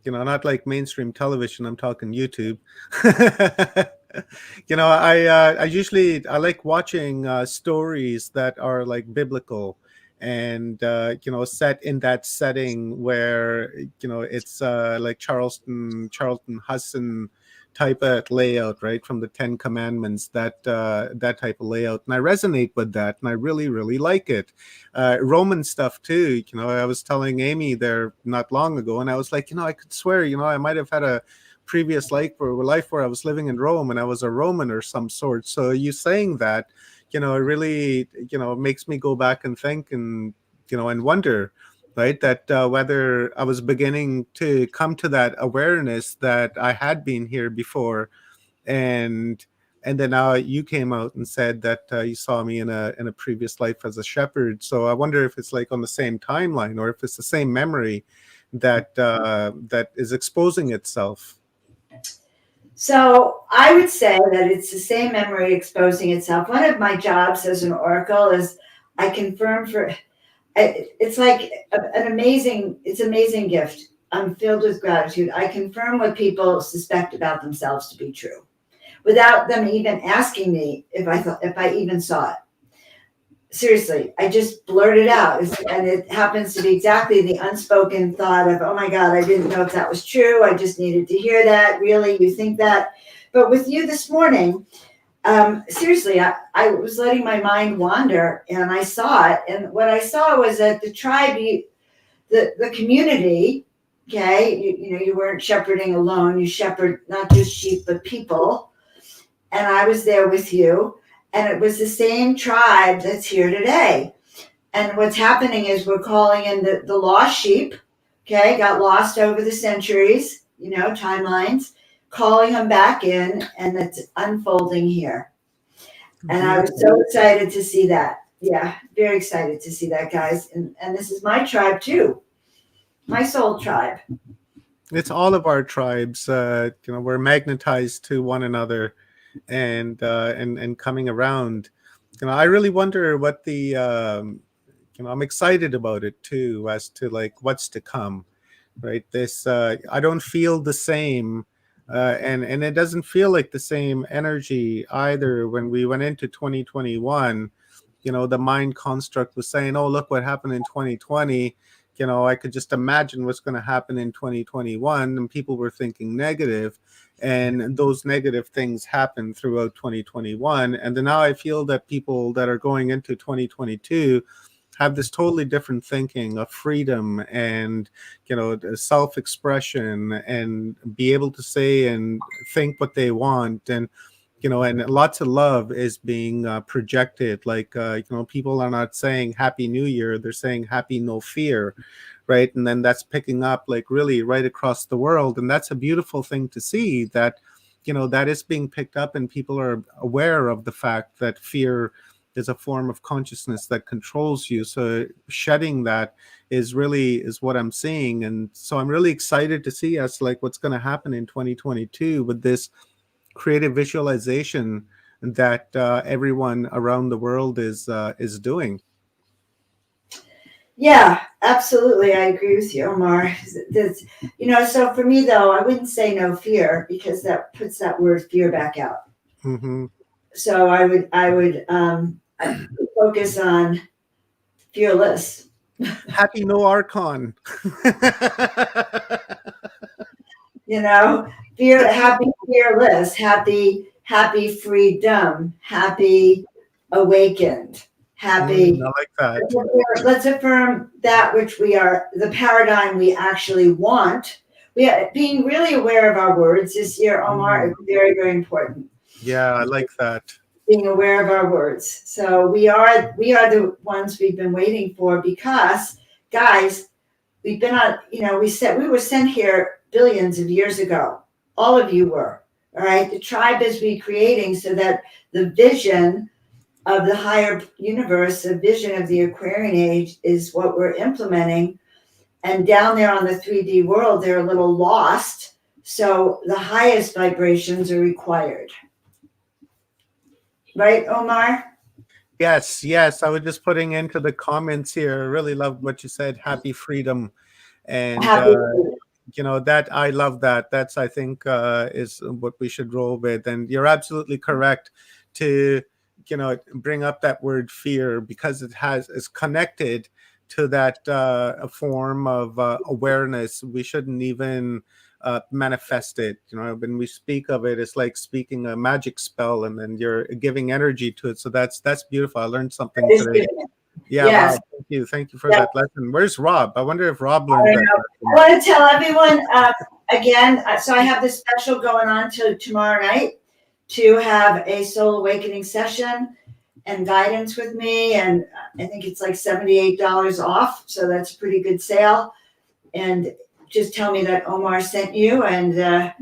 not like mainstream television, I'm talking YouTube. I like watching stories that are like biblical, and set in that setting where it's like Charlton Heston type of layout, right, from the Ten Commandments, that type of layout. And I resonate with that, and I really really like it. Roman stuff too. I was telling Amy there not long ago, and I was like, I could swear, I might have had a previous life where I was living in Rome and I was a Roman or some sort. So you saying that, it really, makes me go back and think, and wonder, right, that whether I was beginning to come to that awareness that I had been here before. And then now you came out and said that you saw me in a previous life as a shepherd. So I wonder if it's like on the same timeline, or if it's the same memory that is exposing itself. So I would say that it's the same memory exposing itself. One of my jobs as an oracle is I confirm for. It's like it's amazing gift. I'm filled with gratitude. I confirm what people suspect about themselves to be true, without them even asking me if I even saw it. Seriously, I just blurt it out, and it happens to be exactly the unspoken thought of, oh my God, I didn't know if that was true. I just needed to hear that. Really, you think that? But with you this morning, seriously, I was letting my mind wander, and I saw it. And what I saw was that the tribe, the community, okay, you weren't shepherding alone. You shepherd not just sheep, but people. And I was there with you. And it was the same tribe that's here today. And what's happening is we're calling in the lost sheep, okay, got lost over the centuries, timelines, calling them back in, and it's unfolding here. And I was so excited to see that. Yeah, very excited to see that, guys. And this is my tribe too, my soul tribe. It's all of our tribes. We're magnetized to one another, and coming around. I really wonder what I'm excited about it too, as to like what's to come, right? This I don't feel the same, and it doesn't feel like the same energy either. When we went into 2021, the mind construct was saying, oh, look what happened in 2020. I could just imagine what's going to happen in 2021, and people were thinking negative, and those negative things happened throughout 2021. And then now I feel that people that are going into 2022 have this totally different thinking of freedom and self-expression, and be able to say and think what they want. And lots of love is being projected. Like people are not saying happy new year, they're saying happy no fear, right? And then that's picking up like really right across the world. And that's a beautiful thing to see, that that is being picked up, and people are aware of the fact that fear is a form of consciousness that controls you. So shedding that is what I'm seeing. And so I'm really excited to see us, like, what's going to happen in 2022 with this creative visualization that everyone around the world is doing. Yeah, absolutely. I agree with you, Omar. So for me though, I wouldn't say no fear, because that puts that word fear back out. Mm-hmm. So I would focus on fearless. Happy No Archon. Happy fearless, happy freedom, happy awakened, happy. I like that. Let's affirm that which we are, the paradigm we actually want. Being really aware of our words this year, Omar, is very, very important. Yeah, I like that. Being aware of our words. So we are the ones we've been waiting for, because, guys, we've been on, we were sent here billions of years ago. All of you were. All right. The tribe is recreating so that the vision of the higher universe, the vision of the Aquarian age, is what we're implementing. And down there on the 3D world, they're a little lost. So the highest vibrations are required. Right, Omar? Yes. I was just putting into the comments here. I really loved what you said. Happy freedom. And, Happy. that I love that. That's, I think, is what we should roll with. And you're absolutely correct to, bring up that word fear, because is connected to that a form of awareness. We shouldn't even manifest it. When we speak of it, it's like speaking a magic spell, and then you're giving energy to it. So that's beautiful. I learned something today. Yeah, yes. Wow. Thank you for that lesson. Where's Rob? I wonder if Rob learned that lesson. I want to tell everyone again, so I have this special going on till tomorrow night, to have a soul awakening session and guidance with me. And I think it's like $78 off. So that's a pretty good sale. And just tell me that Omar sent you, and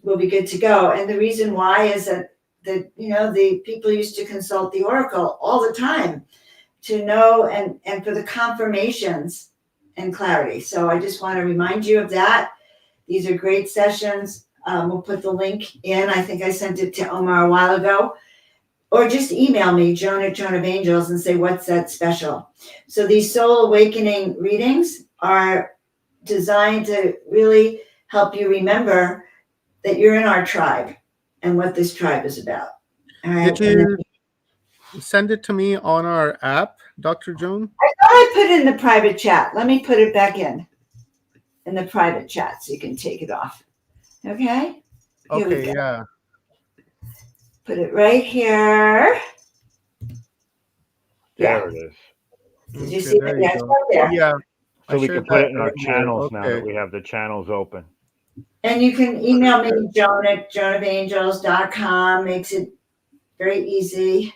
we'll be good to go. And the reason why is that the people used to consult the Oracle all the time to know and for the confirmations and clarity. So I just want to remind you of that. These are great sessions. We'll put the link in. I think I sent it to Omar a while ago. Or just email me, Joan of Angels, and say, what's that special? So these soul awakening readings are designed to really help you remember that you're in our tribe and what this tribe is about. All right. Did you send it to me on our app, Dr. Joan? I thought I put it in the private chat. Let me put it back in the private chat so you can take it off. Okay? Okay, yeah. Put it right here. There it is. Did you see it? Yeah, it's right there. Yeah. So we can put it in our channels now that we have the channels open. And you can email me, Joan at joanofangels.com. Makes it very easy.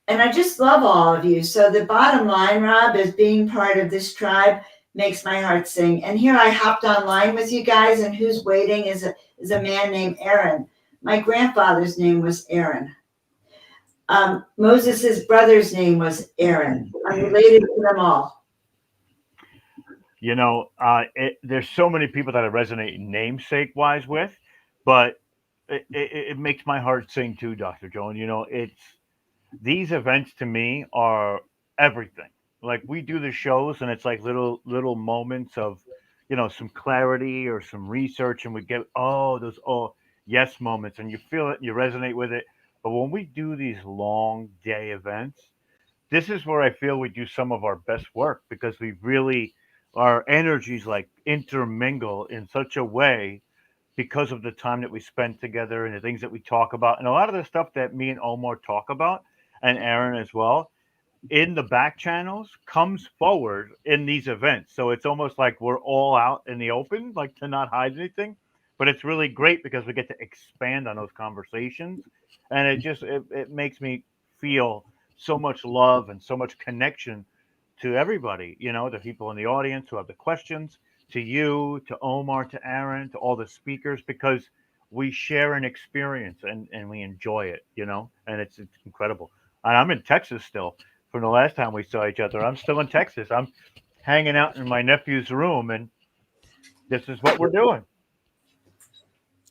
And I just love all of you. So the bottom line, Rob, is being part of this tribe makes my heart sing. And here I hopped online with you guys, and who's waiting is a man named Aaron. My grandfather's name was Aaron. Moses' brother's name was Aaron. I'm related to them all. There's so many people that I resonate namesake-wise with, but it makes my heart sing too, Dr. Joan. These events to me are everything. Like, we do the shows, and it's like little moments of, some clarity or some research, and we get those yes moments, and you feel it, and you resonate with it. But when we do these long day events, this is where I feel we do some of our best work, because we really, our energies like intermingle in such a way because of the time that we spend together and the things that we talk about. And a lot of the stuff that me and Omar talk about, and Aaron as well, in the back channels comes forward in these events. So it's almost like we're all out in the open, like, to not hide anything. But it's really great because we get to expand on those conversations. And it makes me feel so much love and so much connection to everybody, the people in the audience who have the questions, to you, to Omar, to Aaron, to all the speakers, because we share an experience and we enjoy it, and it's incredible. And I'm in Texas still from the last time we saw each other. I'm still in Texas. I'm hanging out in my nephew's room, and this is what we're doing.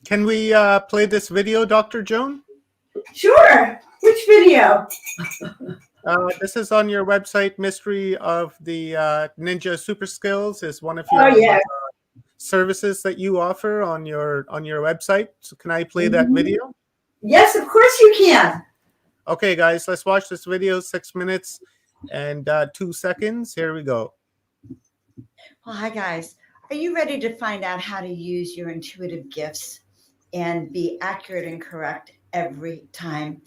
Can we play this video, Dr. Joan? Sure. Which video? This is on your website. Mystery of the Ninja Super Skills is one of Oh, your yeah. services that you offer on your website. So can I play that video? Yes, of course you can. Okay, guys, let's watch this video. 6 minutes and 2 seconds. Here we go. Well, hi, guys. Are you ready to find out how to use your intuitive gifts and be accurate and correct every time?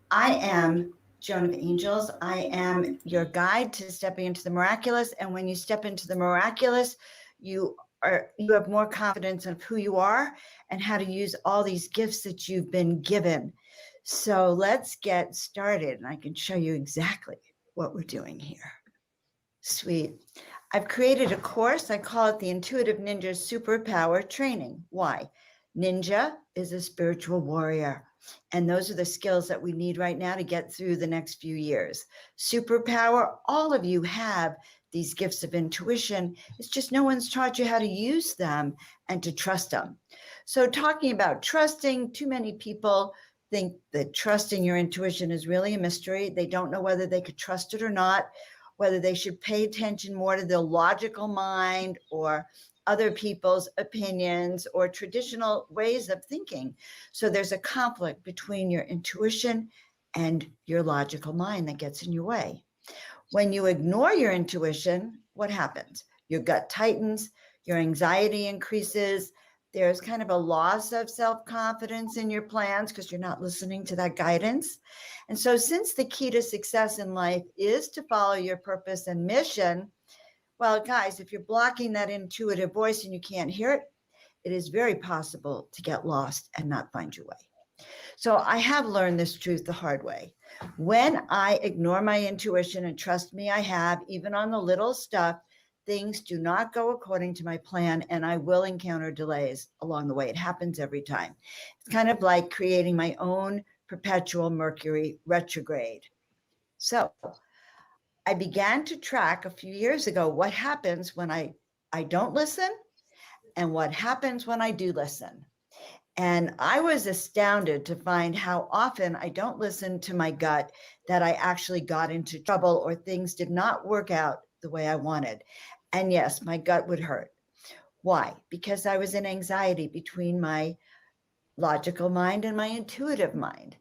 I am Joan of Angels. I am your guide to stepping into the miraculous. And when you step into the miraculous, you have more confidence of who you are and how to use all these gifts that you've been given. So let's get started. And I can show you exactly what we're doing here. Sweet. I've created a course. I call it the Intuitive Ninja Superpower Training. Why? Ninja is a spiritual warrior. And those are the skills that we need right now to get through the next few years. Superpower, all of you have these gifts of intuition. It's just no one's taught you how to use them and to trust them. So talking about trusting, too many people think that trusting your intuition is really a mystery. They don't know whether they could trust it or not, whether they should pay attention more to the logical mind or other people's opinions or traditional ways of thinking. So there's a conflict between your intuition and your logical mind that gets in your way. When you ignore your intuition, what happens? Your gut tightens, your anxiety increases. There's kind of a loss of self-confidence in your plans because you're not listening to that guidance. And so since the key to success in life is to follow your purpose and mission, well, guys, if you're blocking that intuitive voice and you can't hear it, it is very possible to get lost and not find your way. So I have learned this truth the hard way. When I ignore my intuition, and trust me, I have, even on the little stuff, things do not go according to my plan, and I will encounter delays along the way. It happens every time. It's kind of like creating my own perpetual Mercury retrograde. So I began to track a few years ago what happens when I don't listen and what happens when I do listen. And I was astounded to find how often I don't listen to my gut, that I actually got into trouble or things did not work out the way I wanted. And yes, my gut would hurt. Why? Because I was in anxiety between my logical mind and my intuitive mind.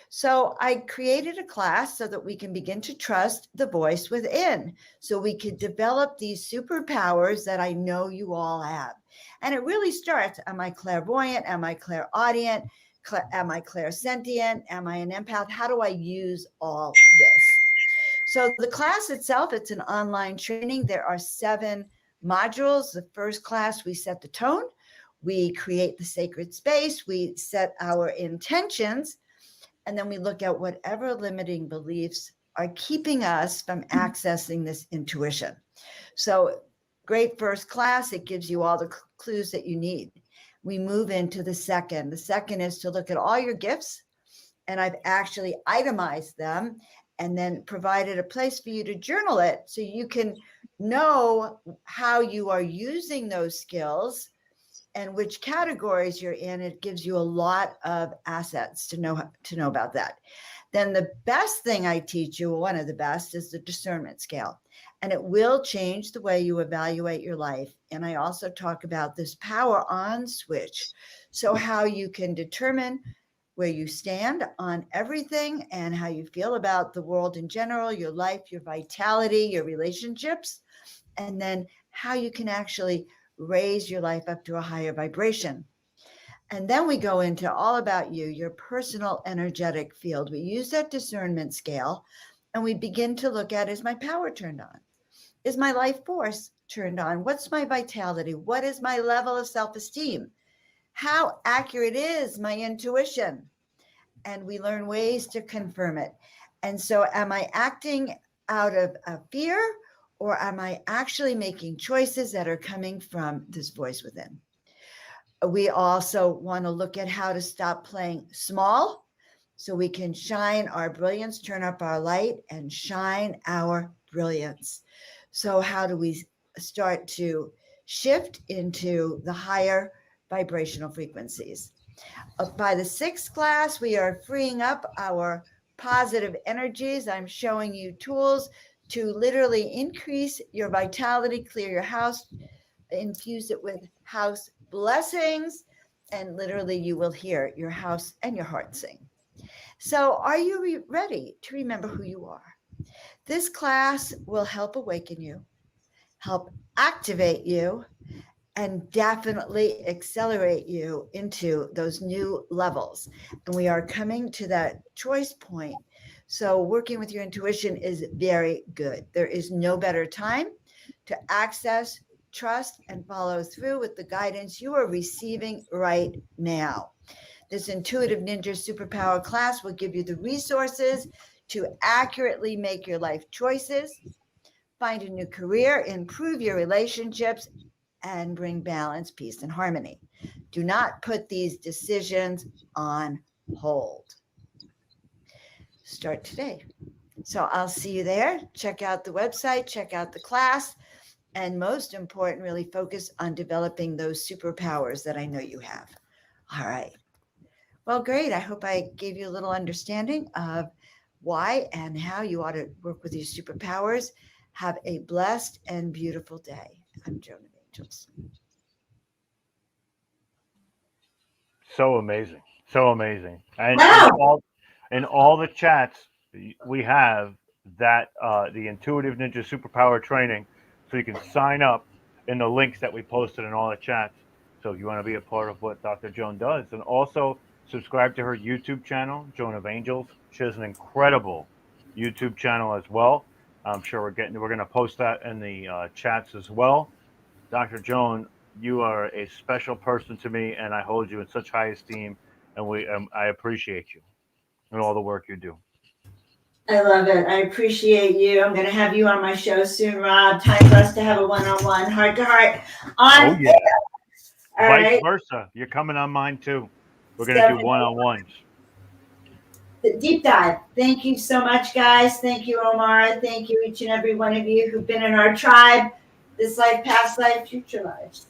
So I created a class so that we can begin to trust the voice within, so we could develop these superpowers that I know you all have. And it really starts, am I clairvoyant? Am I clairaudient? Am I clairsentient? Am I an empath? How do I use all this? So the class itself, it's an online training. There are 7 modules. The first class, we set the tone. We create the sacred space. We set our intentions. And then we look at whatever limiting beliefs are keeping us from accessing this intuition. So great first class. It gives you all the clues that you need. We move into the second. The second is to look at all your gifts. And I've actually itemized them and then provided a place for you to journal it so you can know how you are using those skills and which categories you're in. It gives you a lot of assets to know about that. Then the best thing I teach you, one of the best, is the discernment scale. And it will change the way you evaluate your life. And I also talk about this power on switch. So how you can determine where you stand on everything and how you feel about the world in general, your life, your vitality, your relationships, and then how you can actually raise your life up to a higher vibration. And then we go into all about you, your personal energetic field. We use that discernment scale and we begin to look at, is my power turned on? Is my life force turned on? What's my vitality? What is my level of self-esteem? How accurate is my intuition? And we learn ways to confirm it. And so am I acting out of fear, or am I actually making choices that are coming from this voice within? We also want to look at how to stop playing small so we can shine our brilliance, turn up our light, and shine our brilliance. So, how do we start to shift into the higher vibrational frequencies? By the sixth class, we are freeing up our positive energies. I'm showing you tools to literally increase your vitality, clear your house, infuse it with house blessings, and literally you will hear your house and your heart sing. So, are you ready to remember who you are? This class will help awaken you, help activate you, and definitely accelerate you into those new levels. And we are coming to that choice point. So, working with your intuition is very good. There is no better time to access, trust, and follow through with the guidance you are receiving right now. This intuitive ninja superpower class will give you the resources to accurately make your life choices, find a new career, improve your relationships, and bring balance, peace, and harmony. Do not put these decisions on hold. Start today. So I'll see you there. Check out the website, check out the class, and most important, really focus on developing those superpowers that I know you have. All right. Well, great. I hope I gave you a little understanding of why and how you ought to work with your superpowers. Have a blessed and beautiful day. I'm Joan of Angels. So amazing. So amazing. And Wow. in all the chats we have that the intuitive ninja superpower training, so you can sign up in the links that we posted in all the chats. So if you want to be a part of what Dr. Joan does, and also subscribe to her YouTube channel, Joan of Angels. She has an incredible YouTube channel as well. I'm sure we're going to post that in the chats as well. Dr. Joan, you are a special person to me, and I hold you in such high esteem, and I appreciate you and all the work you do. I love it. I appreciate you. I'm going to have you on my show soon, Rob. Time for us to have a one-on-one, heart-to-heart on Oh yeah. All Vice right. versa. You're coming on mine too. We're gonna So do one-on-ones. the deep dive. Thank you so much, guys. Thank you, Omar. Thank you, each and every one of you who've been in our tribe, this life, past life, future lives.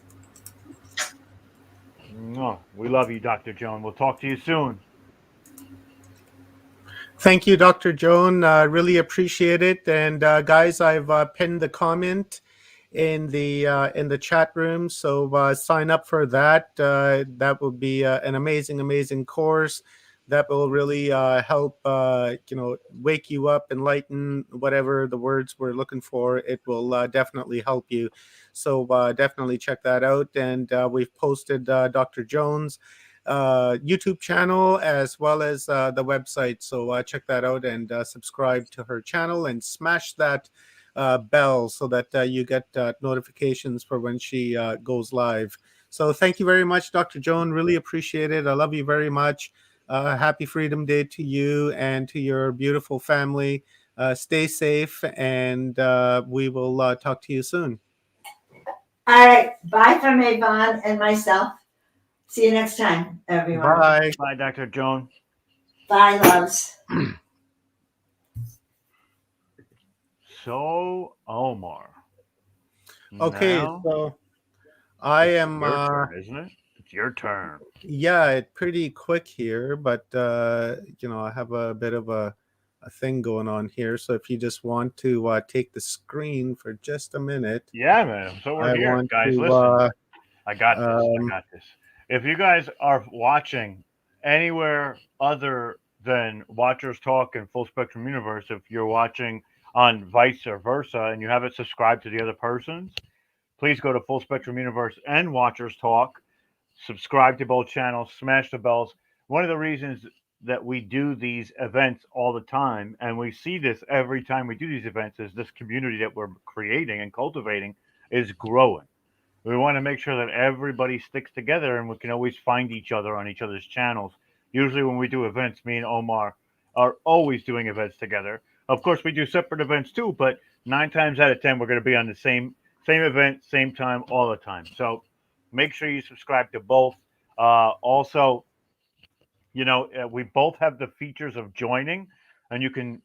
We love you, Dr. Joan. We'll talk to you soon. Thank you, Dr. Joan. Really appreciate it. And guys, I've pinned the comment in the chat room, so sign up for that. That will be an amazing course that will really help wake you up, enlighten, whatever the words we're looking for. It will definitely help you. So definitely check that out. And we've posted Dr. Joan's YouTube channel as well as the website. So check that out and subscribe to her channel and smash that bell so that you get notifications for when she goes live. So thank you very much, Dr. Joan. Really appreciate it. I love you very much. Happy Freedom Day to you and to your beautiful family. Stay safe, and we will talk to you soon. All right. Bye from Avon and myself. See you next time, everyone. Bye. Bye, Dr. Joan. Bye, loves. So, Omar. Okay, Now, so I it's am. your turn, isn't it? It's your turn. Yeah, it's pretty quick here, but I have a bit of a thing going on here. So if you just want to take the screen for just a minute, Yeah, man. So we're I here, want guys. to. Listen, I got this. I Um, got this. If you guys are watching anywhere other than Watchers Talk and Full Spectrum Universe, if you're watching on vice versa and you haven't subscribed to the other persons, please go to Full Spectrum Universe and Watchers Talk. Subscribe to both channels, smash the bells. One of the reasons that we do these events all the time, and we see this every time we do these events, is this community that we're creating and cultivating is growing. We want to make sure that everybody sticks together and we can always find each other on each other's channels. Usually when we do events, me and Omar are always doing events together. Of course, we do separate events too, but 9 times out of 10, we're going to be on the same event, same time, all the time. So make sure you subscribe to both. Also, we both have the features of joining, and you can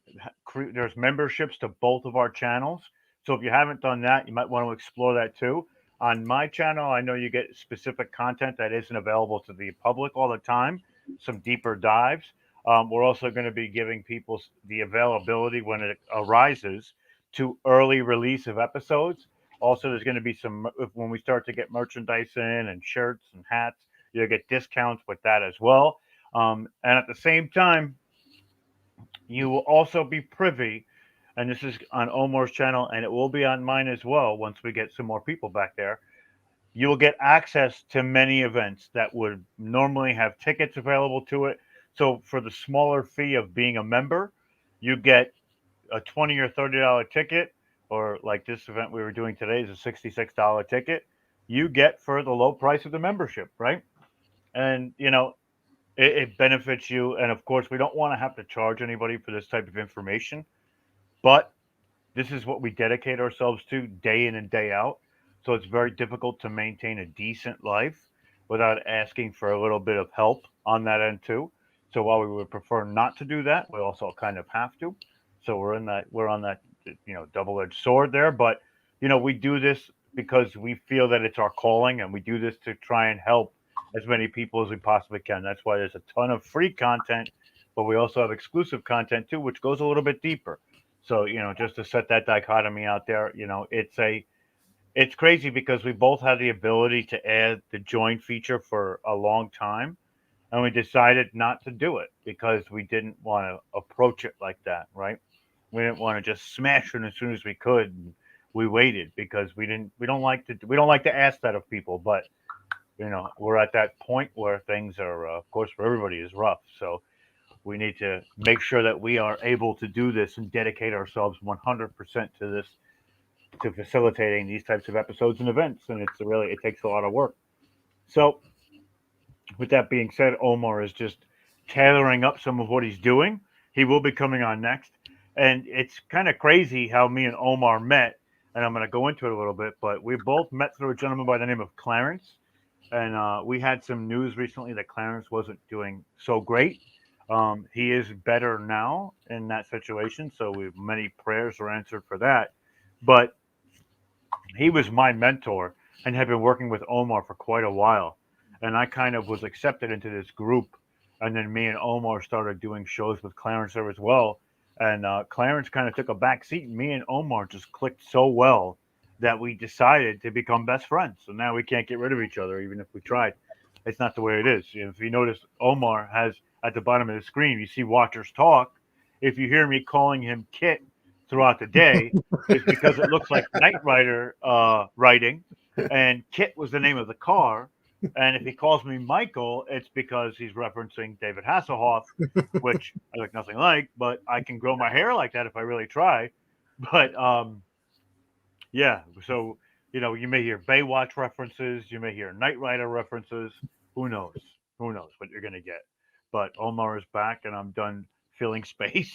there's memberships to both of our channels. So if you haven't done that, you might want to explore that too. On my channel, I know you get specific content that isn't available to the public all the time, some deeper dives. We're also going to be giving people the availability when it arises to early release of episodes. Also, there's going to be some when we start to get merchandise in and shirts and hats, you'll get discounts with that as well. And at the same time, you will also be privy, and this is on Omar's channel, and it will be on mine as well once we get some more people back there. You will get access to many events that would normally have tickets available to it. So for the smaller fee of being a member, you get a $20 or $30 ticket, or like this event we were doing today is a $66 ticket. You get for the low price of the membership, right? And it benefits you. And of course, we don't want to have to charge anybody for this type of information, but this is what we dedicate ourselves to day in and day out. So it's very difficult to maintain a decent life without asking for a little bit of help on that end too. So while we would prefer not to do that, we also kind of have to. So we're on that double-edged sword there. But we do this because we feel that it's our calling, and we do this to try and help as many people as we possibly can. That's why there's a ton of free content, but we also have exclusive content too, which goes a little bit deeper. So, just to set that dichotomy out there, it's crazy because we both had the ability to add the join feature for a long time, and we decided not to do it because we didn't want to approach it like that, right? We didn't want to just smash it as soon as we could. And we waited because we don't like to ask that of people, but we're at that point where things are, of course, for everybody is rough. So we need to make sure that we are able to do this and dedicate ourselves 100% to this, to facilitating these types of episodes and events. And it takes a lot of work. So with that being said, Omar is just tailoring up some of what he's doing. He will be coming on next. And it's kind of crazy how me and Omar met. And I'm going to go into it a little bit, but we both met through a gentleman by the name of Clarence. And we had some news recently that Clarence wasn't doing so great. He is better now in that situation, so many prayers were answered for that. But he was my mentor and had been working with Omar for quite a while. And I kind of was accepted into this group. And then me and Omar started doing shows with Clarence there as well. And Clarence kind of took a back seat, and me and Omar just clicked so well that we decided to become best friends. So now we can't get rid of each other, even if we tried. It's not the way it is. If you notice, Omar has at the bottom of the screen, you see Watchers Talk. If you hear me calling him Kit throughout the day, it's because it looks like Knight Rider writing, and Kit was the name of the car. And if he calls me Michael, it's because he's referencing David Hasselhoff, which I look nothing like, but I can grow my hair like that if I really try. But yeah, so you may hear Baywatch references, you may hear Knight Rider references. Who knows? Who knows what you're gonna get? But Omar is back, and I'm done filling space.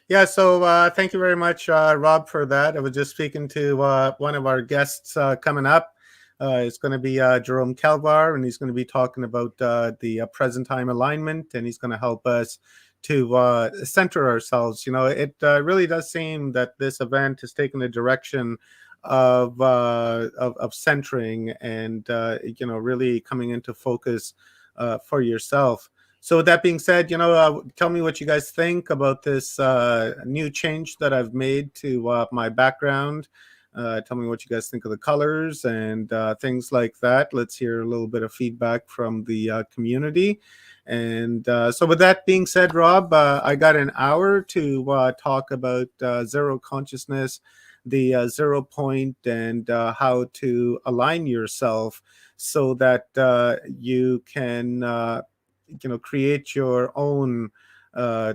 Yeah, so thank you very much, Rob, for that. I was just speaking to one of our guests coming up. It's going to be Jerome Kelvar, and he's going to be talking about the present time alignment, and he's going to help us to center ourselves. It really does seem that this event has taken a direction of centering and really coming into focus for yourself. So with that being said, tell me what you guys think about this new change that I've made to my background. Tell me what you guys think of the colors and things like that. Let's hear a little bit of feedback from the community. And so with that being said, Rob, I got an hour to talk about zero consciousness, the 0 point, and how to align yourself so that you can create your own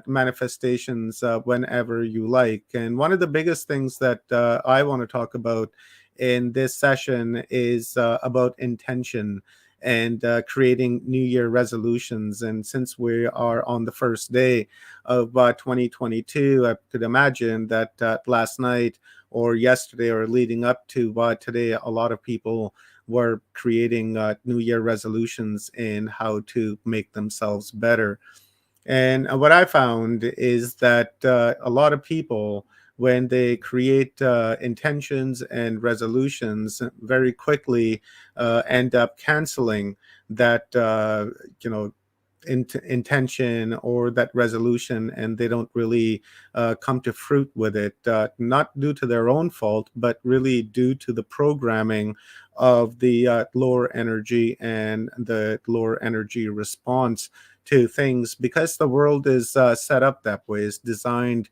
manifestations whenever you like. And one of the biggest things that I want to talk about in this session is about intention and creating New Year resolutions. And since we are on the first day of 2022, I could imagine that last night or yesterday or leading up to today, a lot of people were creating New Year resolutions in how to make themselves better. And what I found is that a lot of people, when they create intentions and resolutions, very quickly end up canceling that, intention or that resolution, and they don't really come to fruit with it, not due to their own fault, but really due to the programming of the lower energy and the lower energy response to things, because the world is set up that way. It's designed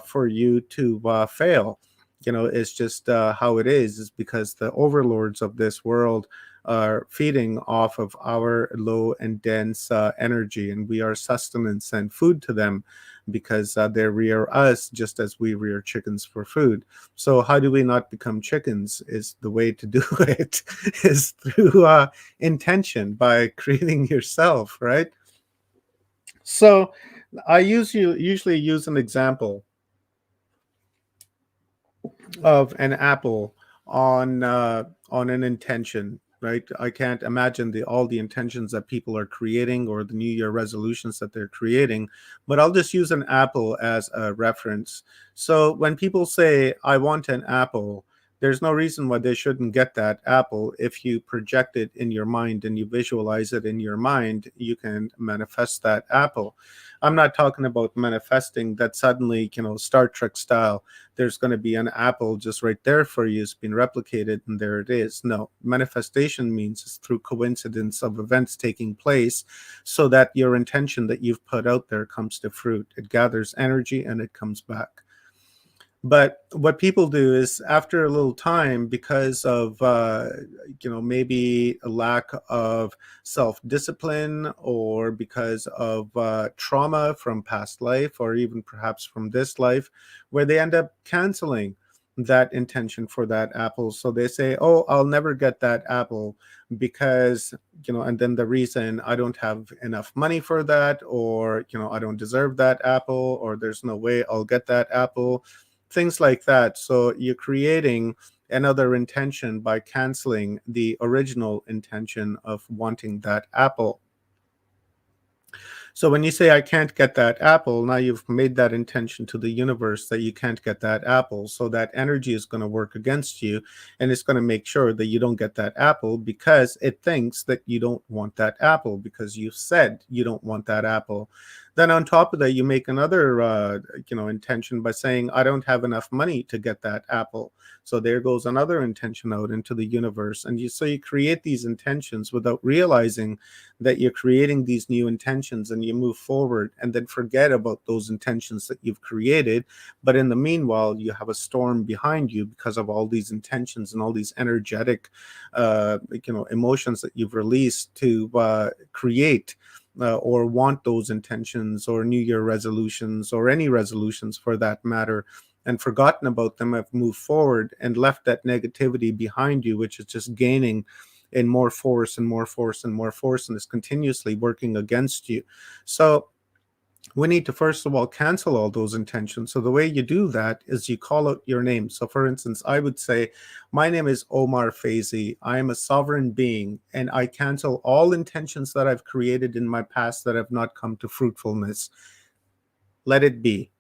for you to fail. It's just how it is because the overlords of this world are feeding off of our low and dense energy, and we are sustenance and food to them, because they rear us just as we rear chickens for food. So how do we not become chickens? Is the way to do it is through intention, by creating yourself, right? So I usually use an example of an apple on an intention, right? I can't imagine all the intentions that people are creating or the New Year resolutions that they're creating, but I'll just use an apple as a reference. So when people say, I want an apple, there's no reason why they shouldn't get that apple. If you project it in your mind and you visualize it in your mind, you can manifest that apple. I'm not talking about manifesting that suddenly, Star Trek style, there's going to be an apple just right there for you. It's been replicated and there it is. No, manifestation means it's through coincidence of events taking place, so that your intention that you've put out there comes to fruit. It gathers energy and it comes back. But what people do is, after a little time, because of maybe a lack of self-discipline, or because of trauma from past life, or even perhaps from this life, where they end up canceling that intention for that apple. So they say, oh, I'll never get that apple because, and then the reason, I don't have enough money for that, or, I don't deserve that apple, or there's no way I'll get that apple, things like that. So you're creating another intention by canceling the original intention of wanting that apple. So when you say, I can't get that apple, now you've made that intention to the universe that you can't get that apple. So that energy is going to work against you, and it's going to make sure that you don't get that apple, because it thinks that you don't want that apple, because you said you don't want that apple. Then on top of that, you make another intention by saying, I don't have enough money to get that apple. So there goes another intention out into the universe. And so you create these intentions without realizing that you're creating these new intentions, and you move forward and then forget about those intentions that you've created. But in the meanwhile, you have a storm behind you because of all these intentions and all these energetic emotions that you've released to create or want those intentions, or New Year resolutions, or any resolutions for that matter, and forgotten about them, have moved forward and left that negativity behind you, which is just gaining in more force and more force and more force, and is continuously working against you. So we need to, first of all, cancel all those intentions. So the way you do that is you call out your name. So for instance, I would say, my name is Omar Faizi. I am a sovereign being, and I cancel all intentions that I've created in my past that have not come to fruitfulness. Let it be.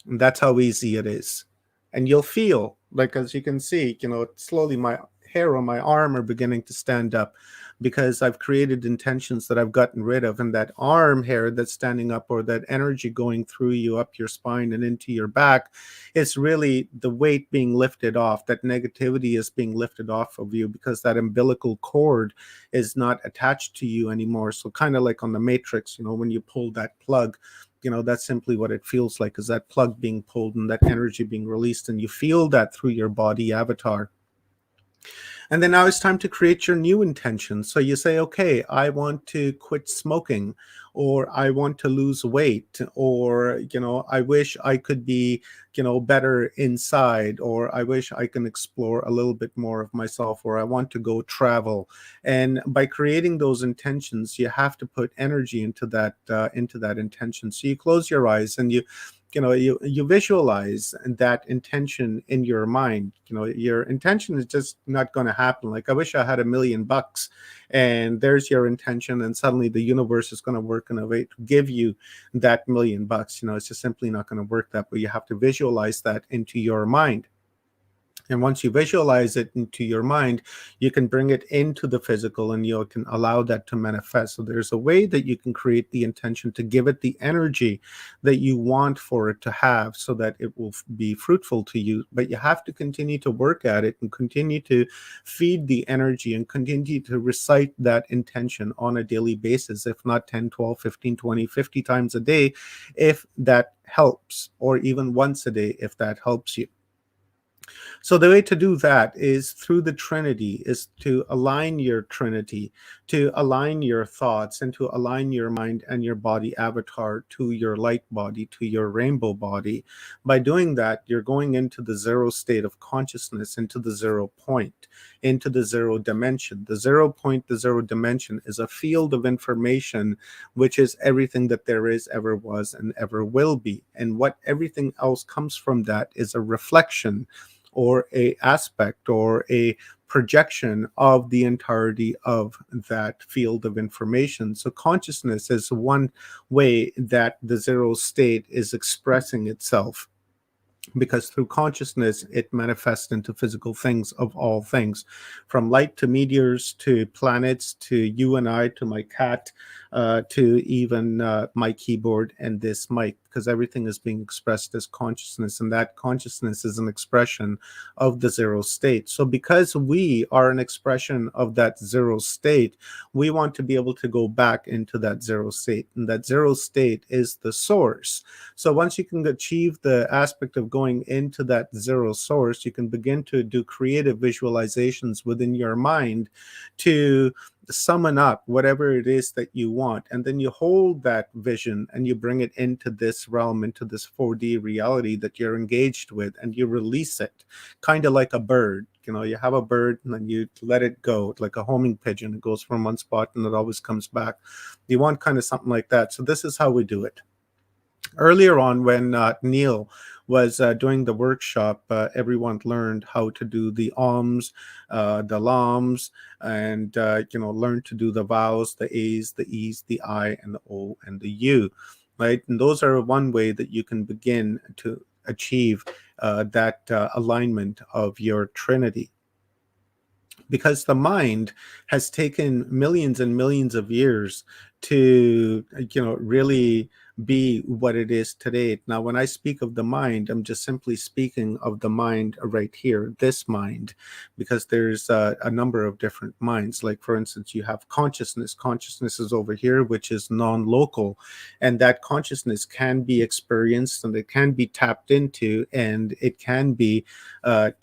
And that's how easy it is. And you'll feel, like, as you can see, slowly my hair on my arm are beginning to stand up, because I've created intentions that I've gotten rid of. And that arm hair that's standing up, or that energy going through you up your spine and into your back, it's really the weight being lifted off. That negativity is being lifted off of you, because that umbilical cord is not attached to you anymore. So kind of like on the Matrix, when you pull that plug, that's simply what it feels like, is that plug being pulled and that energy being released. And you feel that through your body avatar. And then now it's time to create your new intention. So you say, okay, I want to quit smoking, or I want to lose weight, or, I wish I could be, better inside, or I wish I can explore a little bit more of myself, or I want to go travel. And by creating those intentions, you have to put energy into that intention. So you close your eyes and you you visualize that intention in your mind. Your intention is just not going to happen. Like, I wish I had $1,000,000, and there's your intention, and suddenly the universe is going to work in a way to give you that $1,000,000. It's just simply not going to work that way. You have to visualize that into your mind. And once you visualize it into your mind, you can bring it into the physical, and you can allow that to manifest. So there's a way that you can create the intention to give it the energy that you want for it to have, so that it will be fruitful to you. But you have to continue to work at it and continue to feed the energy and continue to recite that intention on a daily basis, if not 10, 12, 15, 20, 50 times a day, if that helps, or even once a day, if that helps you. So the way to do that is through the Trinity, is to align your Trinity, to align your thoughts, and to align your mind and your body avatar to your light body, to your rainbow body. By doing that, you're going into the zero state of consciousness, into the 0 point, into the 0 dimension. The 0 point, the 0 dimension is a field of information, which is everything that there is, ever was, and ever will be. And what everything else comes from that is a reflection, or a aspect, or a projection of the entirety of that field of information. So consciousness is one way that the 0 state is expressing itself, because through consciousness it manifests into physical things of all things, from light to meteors to planets to you and I, to my cat, to even my keyboard and this mic, because everything is being expressed as consciousness, and that consciousness is an expression of the 0 state. So because we are an expression of that 0 state, we want to be able to go back into that 0 state, and that 0 state is the source. So once you can achieve the aspect of going into that 0 source, you can begin to do creative visualizations within your mind to summon up whatever it is that you want. And then you hold that vision and you bring it into this realm, into this 4D reality that you're engaged with, and you release it, kind of like a bird. You have a bird and then you let it go, like a homing pigeon. It goes from one spot and it always comes back. You want kind of something like that. So this is how we do it. Earlier on, when Neil was doing the workshop, everyone learned how to do the ohms, the lams, and learn to do the vowels, the A's, the E's, the I, and the O, and the U, right? And those are one way that you can begin to achieve that alignment of your Trinity. Because the mind has taken millions and millions of years to really be what it is today. Now, when I speak of the mind, I'm just simply speaking of the mind right here, this mind, because there's a number of different minds. Like, for instance, you have consciousness. Consciousness is over here, which is non-local, and that consciousness can be experienced, and it can be tapped into, and it can be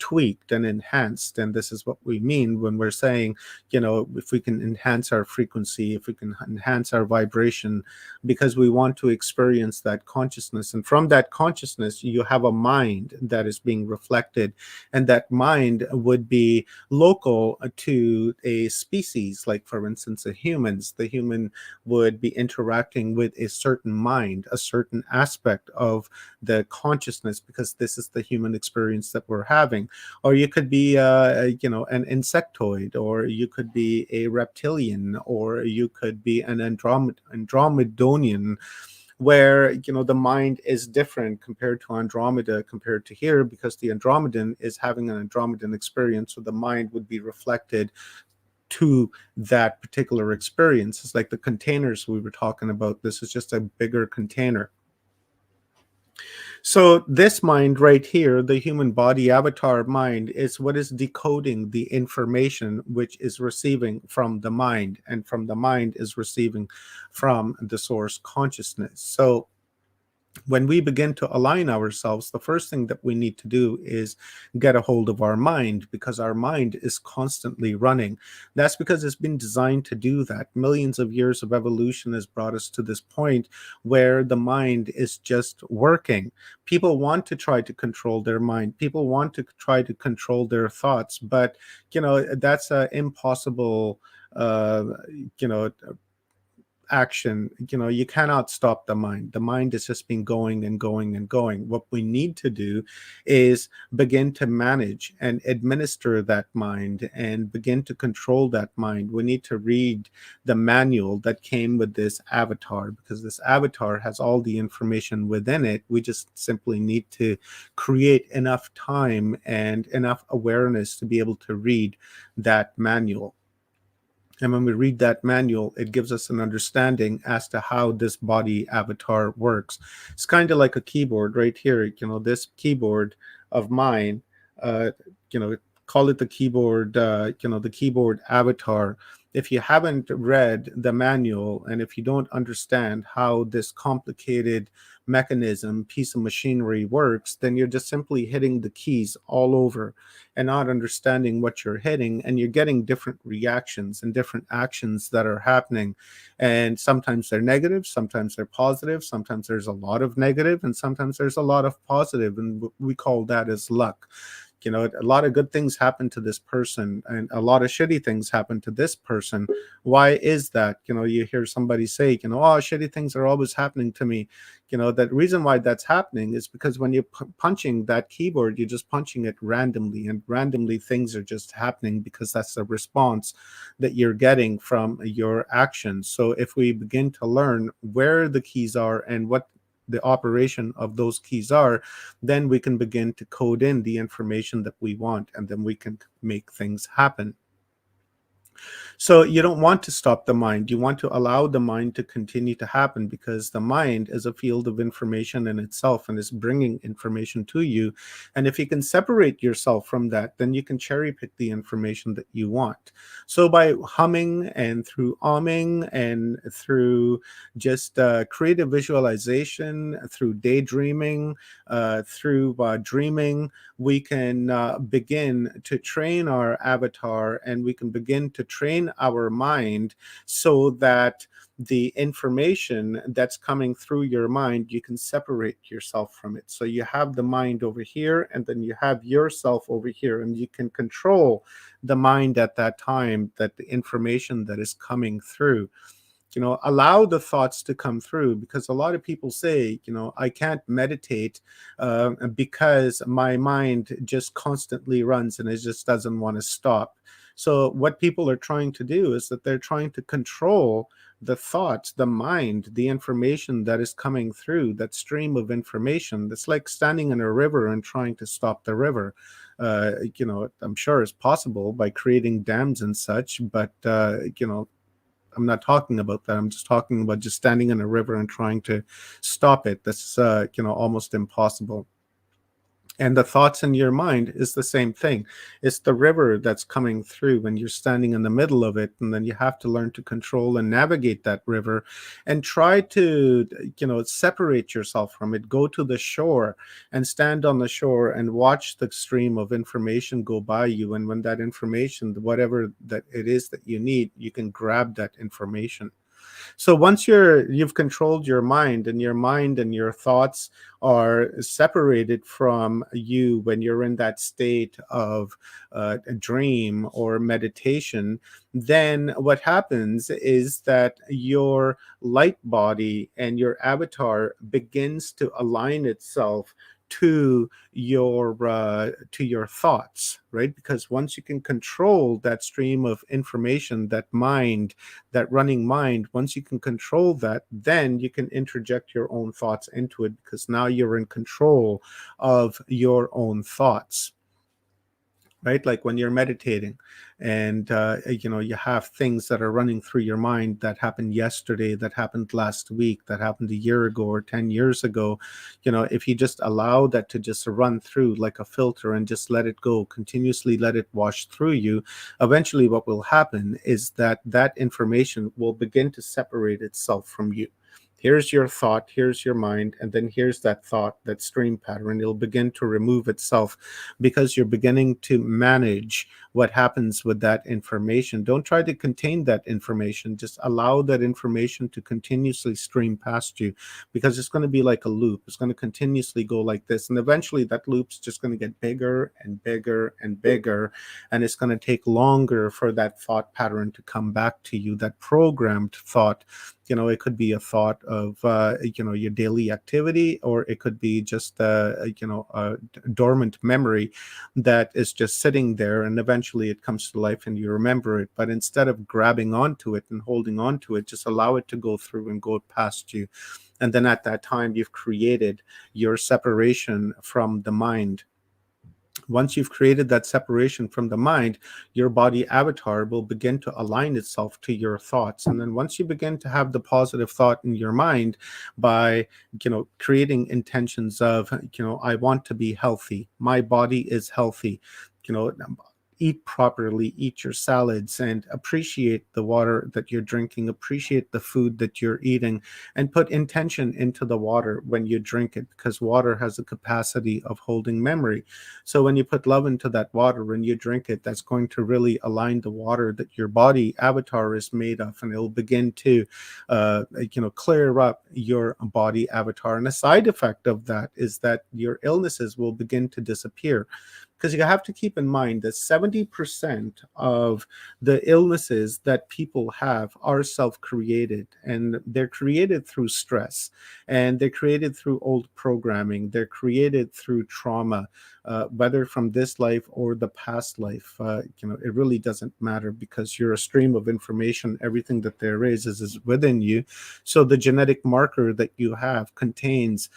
tweaked and enhanced. And this is what we mean when we're saying, if we can enhance our frequency, if we can enhance our vibration, because we want to experience that consciousness. And from that consciousness, you have a mind that is being reflected, and that mind would be local to a species. Like, for instance, the human would be interacting with a certain mind, a certain aspect of the consciousness, because this is the human experience that we're having. Or you could be an insectoid, or you could be a reptilian, or you could be an Andromedonian, where the mind is different compared to Andromeda, compared to here, because the Andromedan is having an Andromedan experience, so the mind would be reflected to that particular experience. It's like the containers we were talking about. This is just a bigger container. So this mind right here, the human body avatar mind, is what is decoding the information which is receiving from the mind, and from the mind is receiving from the source consciousness. So when we begin to align ourselves, the first thing that we need to do is get a hold of our mind, because our mind is constantly running. That's because it's been designed to do that. Millions of years of evolution has brought us to this point where the mind is just working. People want to try to control their mind. People want to try to control their thoughts, but that's an impossible action. You cannot stop the mind. The mind has just been going and going and going. What we need to do is begin to manage and administer that mind and begin to control that mind. We need to read the manual that came with this avatar, because this avatar has all the information within it. We just simply need to create enough time and enough awareness to be able to read that manual. And when we read that manual, it gives us an understanding as to how this body avatar works. It's kind of like a keyboard right here. This keyboard of mine, uh, call it the keyboard, the keyboard avatar. If you haven't read the manual and if you don't understand how this complicated mechanism, piece of machinery works, then you're just simply hitting the keys all over and not understanding what you're hitting, and you're getting different reactions and different actions that are happening. And sometimes they're negative, sometimes they're positive, sometimes there's a lot of negative, and sometimes there's a lot of positive, and we call that as luck. A lot of good things happen to this person and a lot of shitty things happen to this person. Why is that? You hear somebody say, oh, shitty things are always happening to me. The reason why that's happening is because when you're punching that keyboard, you're just punching it randomly, and randomly things are just happening because that's the response that you're getting from your actions. So if we begin to learn where the keys are and what the operation of those keys are, then we can begin to code in the information that we want, and then we can make things happen. So you don't want to stop the mind. You want to allow the mind to continue to happen, because the mind is a field of information in itself and is bringing information to you. And if you can separate yourself from that, then you can cherry pick the information that you want. So by humming and through umming and through just creative visualization, through daydreaming, through dreaming, we can begin to train our avatar, and we can begin to train our mind so that the information that's coming through your mind, you can separate yourself from it. So you have the mind over here, and then you have yourself over here, and you can control the mind at that time, that the information that is coming through. Allow the thoughts to come through, because a lot of people say, I can't meditate because my mind just constantly runs and it just doesn't want to stop. So what people are trying to do is that they're trying to control the thoughts, the mind, the information that is coming through, that stream of information. That's like standing in a river and trying to stop the river. I'm sure it's possible by creating dams and such, but I'm not talking about that. I'm just talking about just standing in a river and trying to stop it. That's almost impossible. And the thoughts in your mind is the same thing. It's the river that's coming through when you're standing in the middle of it, and then you have to learn to control and navigate that river and try to separate yourself from it. Go to the shore and stand on the shore and watch the stream of information go by you. And when that information, whatever that it is that you need, you can grab that information. So once you've controlled your mind and your thoughts are separated from you when you're in that state of a dream or meditation, then what happens is that your light body and your avatar begins to align itself to your thoughts, right? Because once you can control that stream of information, that mind, that running mind, once you can control that, then you can interject your own thoughts into it, because now you're in control of your own thoughts. Right? Like when you're meditating and, you have things that are running through your mind that happened yesterday, that happened last week, that happened a year ago or 10 years ago. If you just allow that to just run through like a filter and just let it go, continuously let it wash through you, eventually what will happen is that information will begin to separate itself from you. Here's your thought, here's your mind, and then here's that thought, that stream pattern. It'll begin to remove itself because you're beginning to manage what happens with that information. Don't try to contain that information. Just allow that information to continuously stream past you, because it's going to be like a loop. It's going to continuously go like this. And eventually that loop's just going to get bigger and bigger and bigger. And it's going to take longer for that thought pattern to come back to you, that programmed thought, It could be a thought of your daily activity, or it could be just a dormant memory that is just sitting there, and eventually it comes to life and you remember it. But instead of grabbing onto it and holding on to it, just allow it to go through and go past you. And then at that time, you've created your separation from the mind. Once you've created that separation from the mind, your body avatar will begin to align itself to your thoughts. And then once you begin to have the positive thought in your mind by, creating intentions of, I want to be healthy. My body is healthy. You know, Eat properly, eat your salads, and appreciate the water that you're drinking, appreciate the food that you're eating, and put intention into the water when you drink it, because water has a capacity of holding memory. So when you put love into that water, when you drink it, that's going to really align the water that your body avatar is made of, and it'll begin to clear up your body avatar. And a side effect of that is that your illnesses will begin to disappear, because you have to keep in mind that 70% of the illnesses that people have are self-created, and they're created through stress, and they're created through old programming. They're created through trauma, whether from this life or the past life. It really doesn't matter, because you're a stream of information. Everything that there is within you. So the genetic marker that you have contains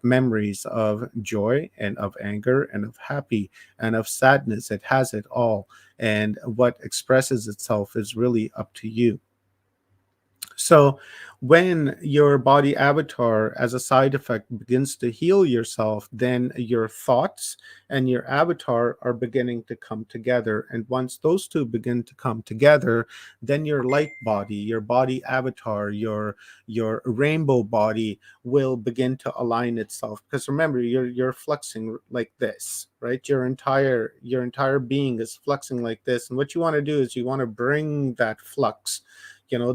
memories of joy and of anger and of happy and of sadness. It has it all. And what expresses itself is really up to you. So when your body avatar as a side effect begins to heal yourself, then your thoughts and your avatar are beginning to come together. And once those two begin to come together, then your light body, your body avatar, your rainbow body will begin to align itself. Because remember, you're flexing like this, right? Your entire being is flexing like this. And what you want to do is you want to bring that flux,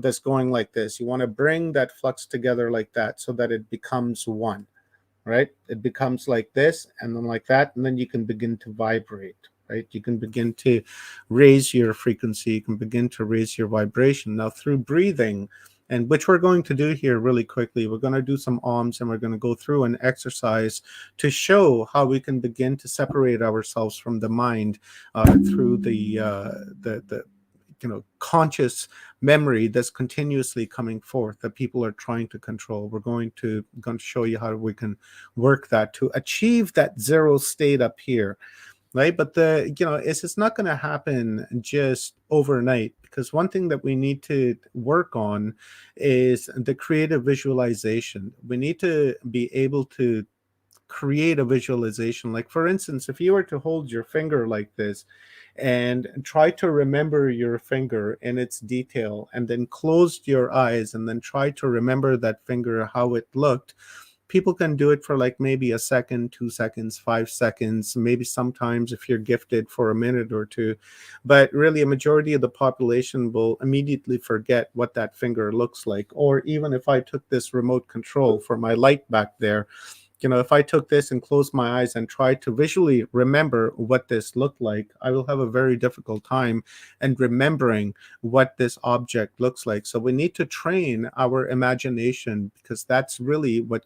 that's going like this. You want to bring that flux together like that, so that it becomes one, right? It becomes like this, and then like that, and then you can begin to vibrate, right? You can begin to raise your frequency. You can begin to raise your vibration. Now, through breathing, and which we're going to do here really quickly, we're going to do some ohms, and we're going to go through an exercise to show how we can begin to separate ourselves from the mind through the conscious memory that's continuously coming forth that people are trying to control. We're going to show you how we can work that to achieve that zero state up here, right? But it's not going to happen just overnight, because one thing that we need to work on is the creative visualization. We need to be able to create a visualization. Like, for instance, if you were to hold your finger like this and try to remember your finger in its detail, and then closed your eyes and then try to remember that finger, how it looked. People can do it for like maybe a second, 2 seconds, 5 seconds, maybe sometimes if you're gifted for a minute or two. But really, a majority of the population will immediately forget what that finger looks like. Or even if I took this remote control for my light back there, if I took this and closed my eyes and tried to visually remember what this looked like, I will have a very difficult time and remembering what this object looks like. So we need to train our imagination, because that's really what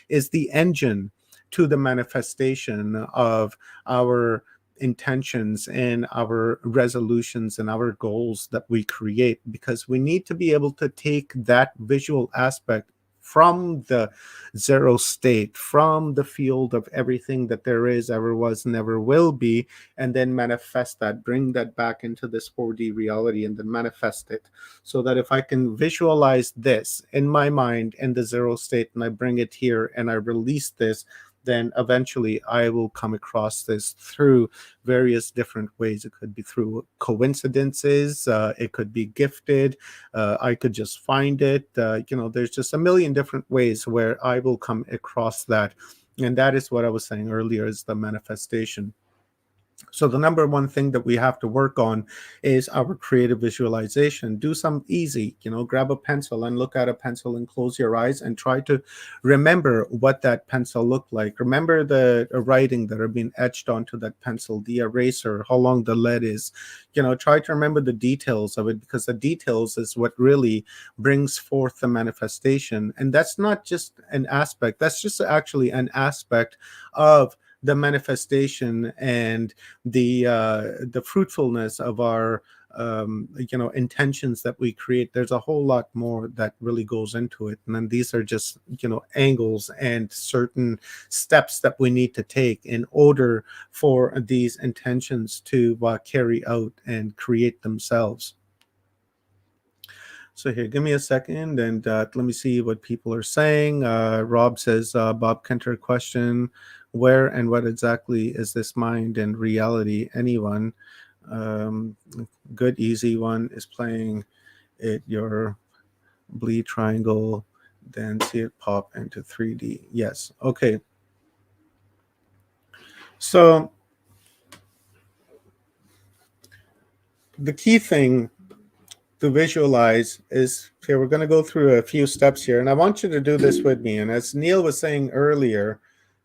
is the engine to the manifestation of our intentions and our resolutions and our goals that we create, because we need to be able to take that visual aspect from the zero state, from the field of everything that there is, ever was, never will be, and then manifest that, bring that back into this 4D reality, and then manifest it. So that if I can visualize this in my mind in the zero state, and I bring it here and I release this, then eventually I will come across this through various different ways. It could be through coincidences. It could be gifted. I could just find it. There's just a million different ways where I will come across that. And that is what I was saying earlier, is the manifestation. So the number one thing that we have to work on is our creative visualization. Do some easy, grab a pencil and look at a pencil and close your eyes and try to remember what that pencil looked like. Remember the writing that are being etched onto that pencil, the eraser, how long the lead is. Try to remember the details of it, because the details is what really brings forth the manifestation. And that's not just an aspect, that's just actually an aspect of the manifestation and the fruitfulness of our intentions that we create. There's a whole lot more that really goes into it, and then these are just angles and certain steps that we need to take in order for these intentions to carry out and create themselves. So here, give me a second, and let me see what people are saying. Rob says, Bob Kenter question, where and what exactly is this mind and reality? Anyone? Good, easy one is playing it, your bleed triangle, then see it pop into 3D. Yes. Okay. So the key thing to visualize is, okay, we're going to go through a few steps here, and I want you to do this with me. And as Neil was saying earlier,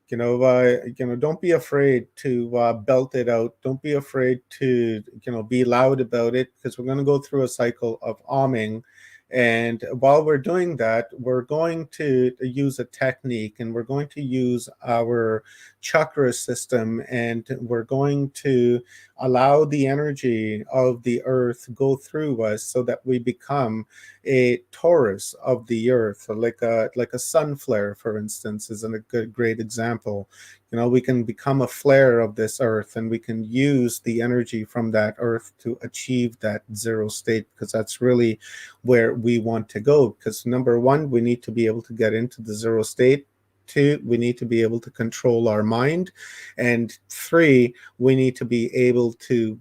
don't be afraid to belt it out. Don't be afraid to be loud about it, because we're going to go through a cycle of ahming. And while we're doing that, we're going to use a technique, and we're going to use our chakra system, and we're going to allow the energy of the earth go through us so that we become a torus of the earth, like a sun flare, for instance, is a great example. We can become a flare of this earth, and we can use the energy from that earth to achieve that zero state, because that's really where we want to go. Because number one, we need to be able to get into the zero state. Two, we need to be able to control our mind. And three, we need to be able to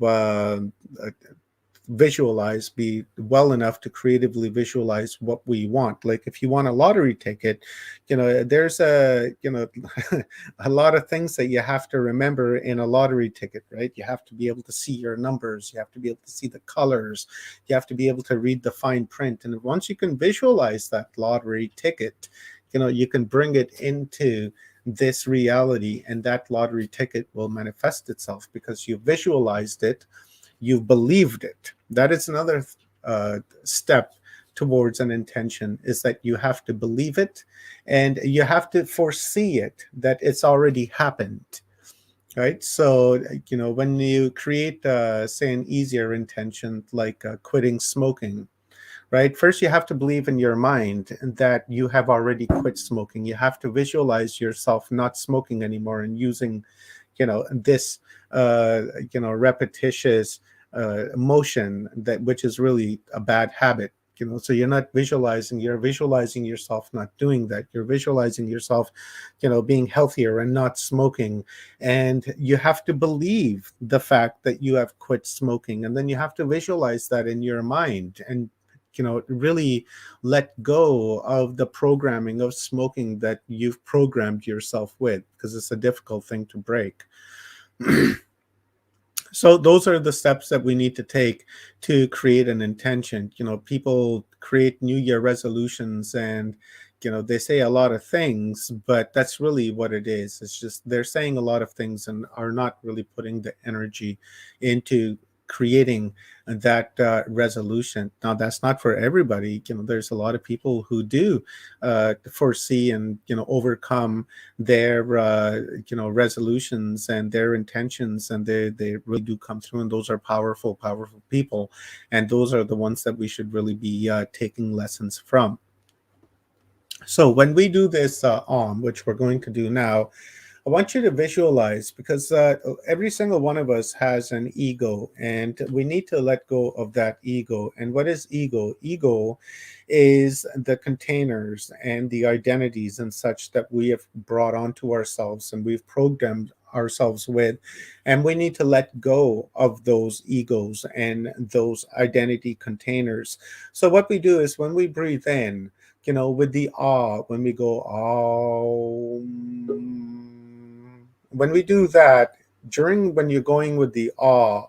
be well enough to creatively visualize what we want. Like if you want a lottery ticket, there's a a lot of things that you have to remember in a lottery ticket, right? You have to be able to see your numbers, you have to be able to see the colors, you have to be able to read the fine print. And once you can visualize that lottery ticket, you can bring it into this reality, and that lottery ticket will manifest itself because you visualized it, you believed it. That is another step towards an intention, is that you have to believe it, and you have to foresee it, that it's already happened, right? So when you create say an easier intention like quitting smoking, right? First, you have to believe in your mind that you have already quit smoking. You have to visualize yourself not smoking anymore and using, this, repetitious motion, that which is really a bad habit. So you're not visualizing, you're visualizing yourself not doing that. You're visualizing yourself, being healthier and not smoking. And you have to believe the fact that you have quit smoking. And then you have to visualize that in your mind, and really let go of the programming of smoking that you've programmed yourself with, because it's a difficult thing to break. So those are the steps that we need to take to create an intention. People create New Year resolutions, and they say a lot of things, but that's really what it is. It's just they're saying a lot of things and are not really putting the energy into creating that resolution. Now, that's not for everybody. There's a lot of people who do foresee and overcome their resolutions and their intentions, and they really do come through, and those are powerful people, and those are the ones that we should really be taking lessons from. So when we do this which we're going to do now, I want you to visualize, because every single one of us has an ego, and we need to let go of that ego. And what is ego? Ego is the containers and the identities and such that we have brought onto ourselves and we've programmed ourselves with. And we need to let go of those egos and those identity containers. So what we do is, when we breathe in, with the when we go, when we do that, during when you're going with the awe,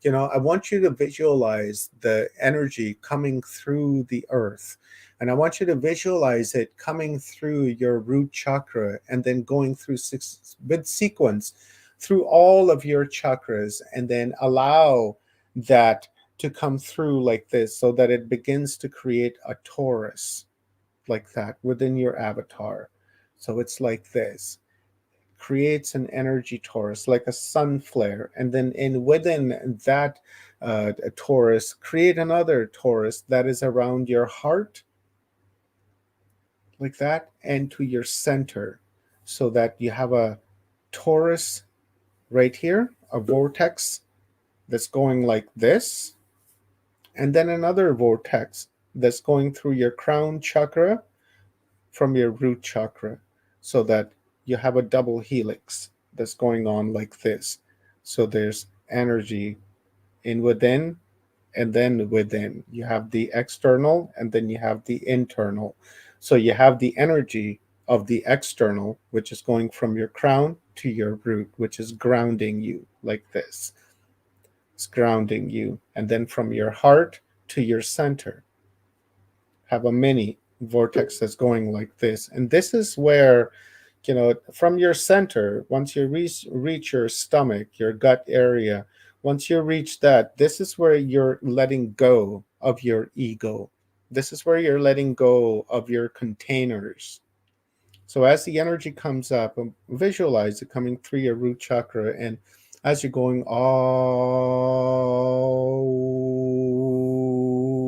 I want you to visualize the energy coming through the earth. And I want you to visualize it coming through your root chakra and then going through with sequence through all of your chakras, and then allow that to come through like this so that it begins to create a torus like that within your avatar. So it's like this, creates an energy torus like a sun flare, and then within that a torus, create another torus that is around your heart like that, and to your center, so that you have a torus right here, a vortex that's going like this, and then another vortex that's going through your crown chakra from your root chakra, so that you have a double helix that's going on like this. So there's energy in within, and then within you have the external, and then you have the internal. So you have the energy of the external, which is going from your crown to your root, which is grounding you like this. It's grounding you. And then from your heart to your center, have a mini vortex that's going like this. And this is where, from your center, once you reach your stomach, your gut area, once you reach that, this is where you're letting go of your ego. This is where you're letting go of your containers. So as the energy comes up, visualize it coming through your root chakra, and as you're going, oh,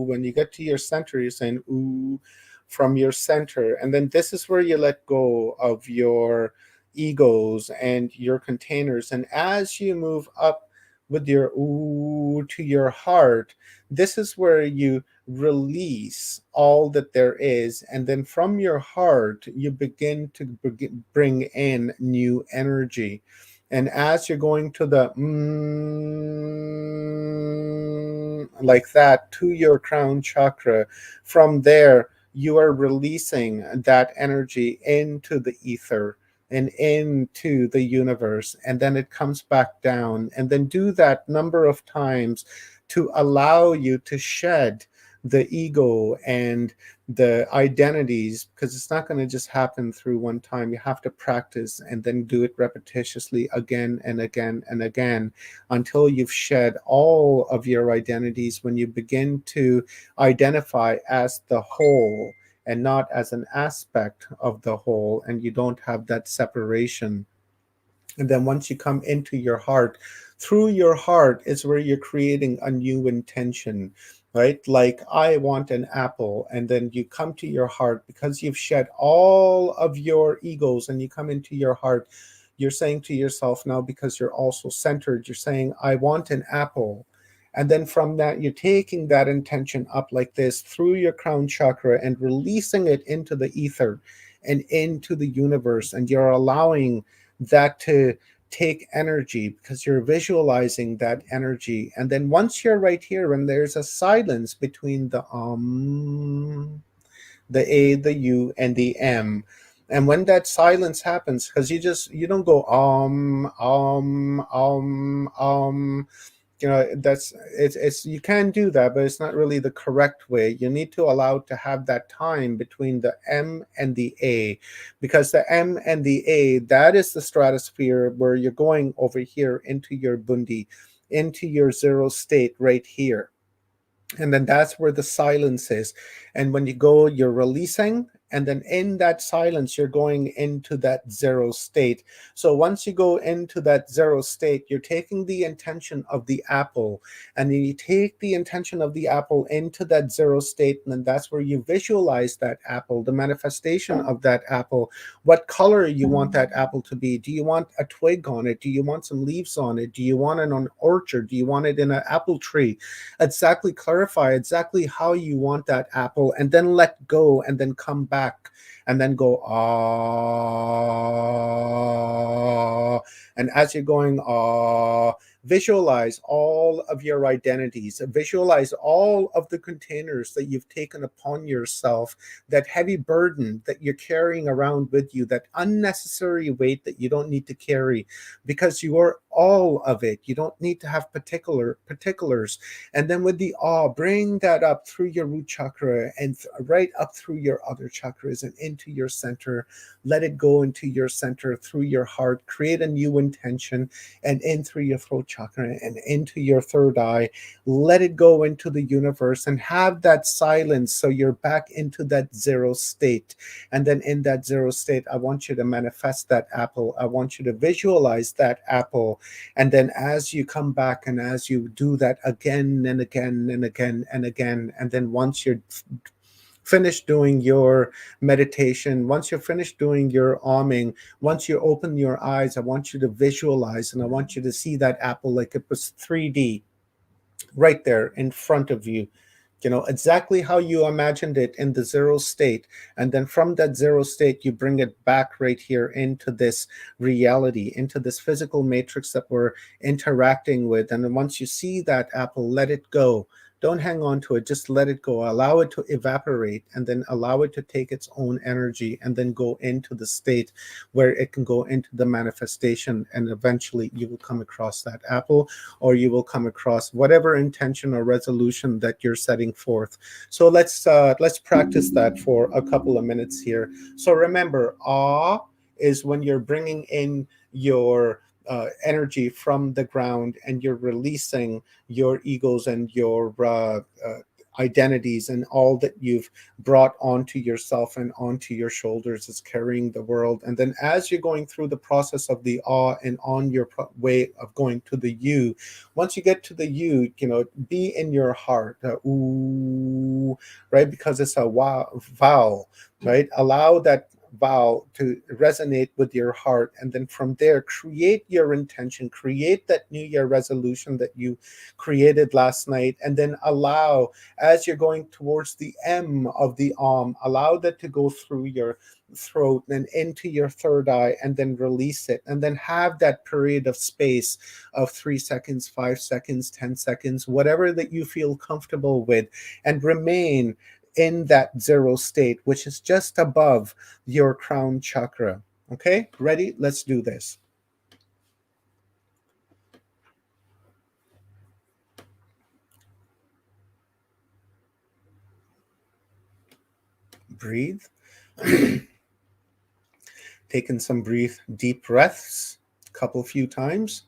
when you get to your center, you're saying, ooh, from your center. And then this is where you let go of your egos and your containers. And as you move up with your ooh to your heart, this is where you release all that there is. And then from your heart, you begin to bring in new energy. And as you're going to the like that to your crown chakra, from there, you are releasing that energy into the ether and into the universe. And then it comes back down. And then do that number of times to allow you to shed the ego and the identities, because it's not going to just happen through one time. You have to practice and then do it repetitiously again and again and again until you've shed all of your identities, when you begin to identify as the whole and not as an aspect of the whole, and you don't have that separation. And then once you come into your heart, through your heart is where you're creating a new intention, right? Like, I want an apple. And then you come to your heart because you've shed all of your egos, and you come into your heart. You're saying to yourself now, because you're also centered, you're saying, I want an apple. And then from that, you're taking that intention up like this through your crown chakra and releasing it into the ether and into the universe. And you're allowing that to take energy because you're visualizing that energy. And then once you're right here, and there's a silence between the the A, the U, and the M. And when that silence happens, because you don't go that's it's you can do that, but it's not really the correct way. You need to allow to have that time between the M and the A, because the M and the A, that is the stratosphere where you're going over here into your bundi, into your zero state right here. And then that's where the silence is. And when you go, you're releasing. And then in that silence, you're going into that zero state. So once you go into that zero state, you're taking the intention of the apple, and then you take the intention of the apple into that zero state. And then that's where you visualize that apple, the manifestation of that apple, what color you want that apple to be. Do you want a twig on it? Do you want some leaves on it? Do you want it on an orchard? Do you want it in an apple tree? Exactly, clarify exactly how you want that apple, and then let go, and then come back, and then go and as you're going visualize all of your identities, visualize all of the containers that you've taken upon yourself, that heavy burden that you're carrying around with you, that unnecessary weight that you don't need to carry, because you are all of it. You don't need to have particulars. And then with the awe, bring that up through your root chakra and right up through your other chakras and into your center. Let it go into your center through your heart. Create a new intention and in through your throat chakra and into your third eye. Let it go into the universe and have that silence so you're back into that zero state. And then in that zero state, I want you to manifest that apple. I want you to visualize that apple. And then as you come back and as you do that again and again and again and again, and then once you're finished doing your meditation, once you're finished doing your arming, once you open your eyes, I want you to visualize and I want you to see that apple like it was 3D right there in front of you. You know, exactly how you imagined it in the zero state. And then from that zero state, you bring it back right here into this reality, into this physical matrix that we're interacting with. And then once you see that apple, let it go. Don't hang on to it. Just let it go. Allow it to evaporate and then allow it to take its own energy and then go into the state where it can go into the manifestation. And eventually you will come across that apple, or you will come across whatever intention or resolution that you're setting forth. So let's practice that for a couple of minutes here. So remember, awe is when you're bringing in your energy from the ground and you're releasing your egos and your identities and all that you've brought onto yourself and onto your shoulders is carrying the world. And then as you're going through the process of the awe and on your way of going to the you, once you get to the you, you know, be in your heart, ooh, right? Because it's a vowel, right? Allow that vow to resonate with your heart, and then from there create your intention, create that new year resolution that you created last night, and then allow, as you're going towards the M of the allow that to go through your throat and into your third eye, and then release it, and then have that period of space of 3 seconds, 5 seconds, 10 seconds, whatever that you feel comfortable with, and remain in that zero state, which is just above your crown chakra. Okay, ready? Let's do this. Breathe. Taking some deep breaths, a few times.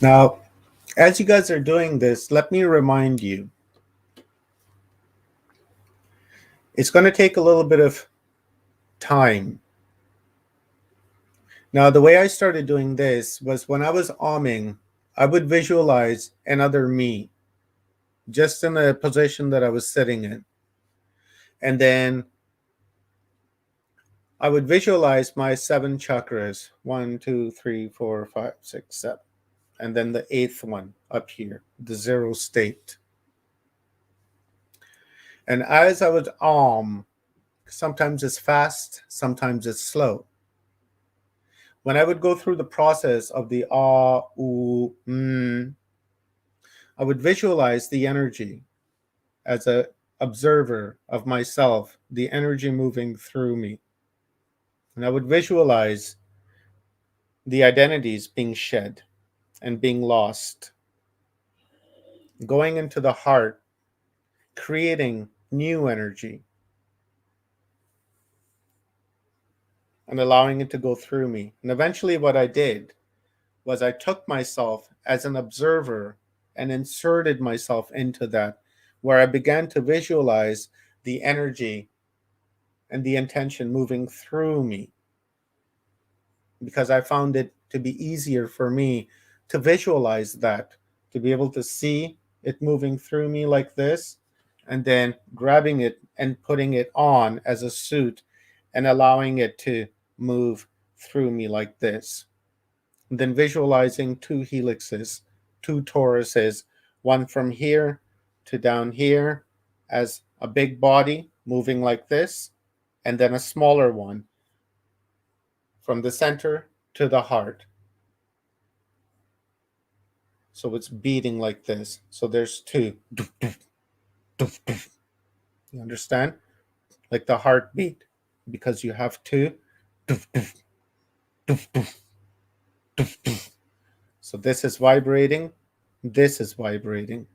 Now, as you guys are doing this, let me remind you It's going to take a little bit of time. Now, the way I started doing this was when I was arming, I would visualize another me just in the position that I was sitting in. And then I would visualize my 7 chakras 1, 2, 3, 4, 5, 6, 7. And then the 8th one up here, the 0 state. And as I would sometimes it's fast, sometimes it's slow. When I would go through the process of the I would visualize the energy as a observer of myself, the energy moving through me. And I would visualize the identities being shed and being lost, going into the heart, creating new energy, and allowing it to go through me. And eventually what I did was I took myself as an observer and inserted myself into that, where I began to visualize the energy and the intention moving through me, because I found it to be easier for me to visualize that, to be able to see it moving through me like this, and then grabbing it and putting it on as a suit and allowing it to move through me like this. And then visualizing 2 helixes, 2 toruses, one from here to down here as a big body moving like this, and then a smaller one from the center to the heart. So it's beating like this. So there's 2. You understand? Like the heartbeat, because you have 2. So this is vibrating, this is vibrating.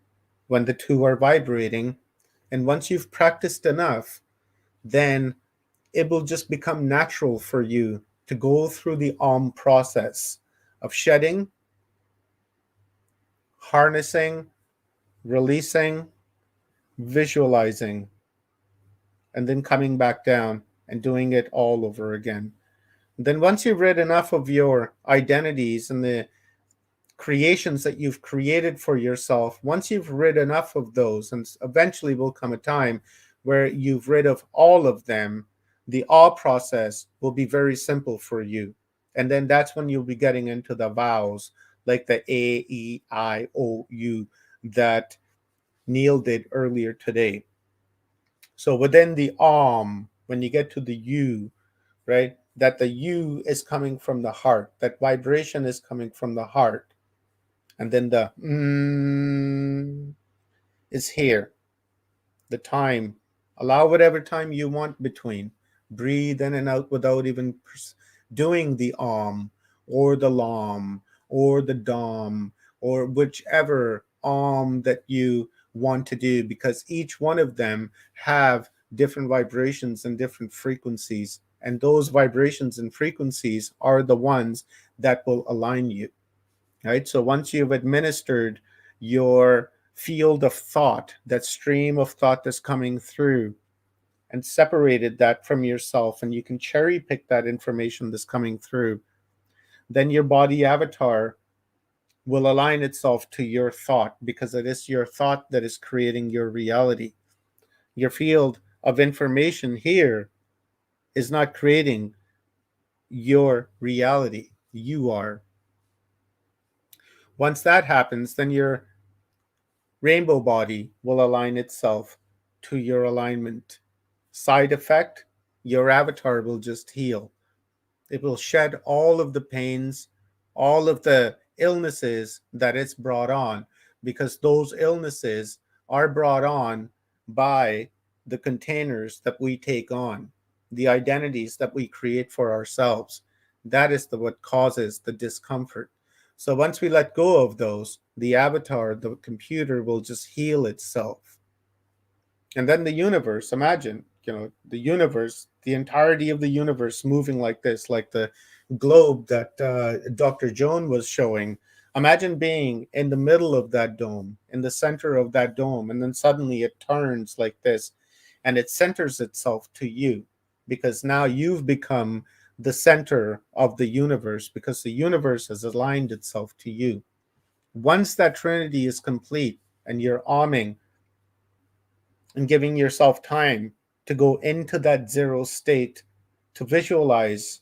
When the 2 are vibrating, and once you've practiced enough, then it will just become natural for you to go through the process of shedding, harnessing, releasing, visualizing, and then coming back down and doing it all over again. Then once you've read enough of your identities and the creations that you've created for yourself, once you've read enough of those, and eventually will come a time where you've read of all of them, the all process will be very simple for you. And then that's when you'll be getting into the vowels, like the A, E, I, O, U that Neil did earlier today. So within the when you get to the U, right, that the U is coming from the heart, that vibration is coming from the heart. And then the is here. The time. Allow whatever time you want between. Breathe in and out without even doing the or the lam or the dom or whichever that you want to do, because each one of them have different vibrations and different frequencies. And those vibrations and frequencies are the ones that will align you. Right? So once you've administered your field of thought, that stream of thought that's coming through, and separated that from yourself, and you can cherry pick that information that's coming through, then your body avatar will align itself to your thought, because it is your thought that is creating your reality. Your field of information here is not creating your reality. You are. Once that happens, then your rainbow body will align itself to your alignment. Side effect, your avatar will just heal. It will shed all of the pains, all of the illnesses that it's brought on, because those illnesses are brought on by the containers that we take on, the identities that we create for ourselves. That is what causes the discomfort. So once we let go of those, the avatar, the computer, will just heal itself. And then the universe, imagine, the universe, the entirety of the universe moving like this, like the globe that Dr. Joan was showing. Imagine being in the middle of that dome, in the center of that dome, and then suddenly it turns like this. and it centers itself to you, because now you've become the center of the universe, because the universe has aligned itself to you. Once that trinity is complete and you're arming and giving yourself time to go into that zero state, to visualize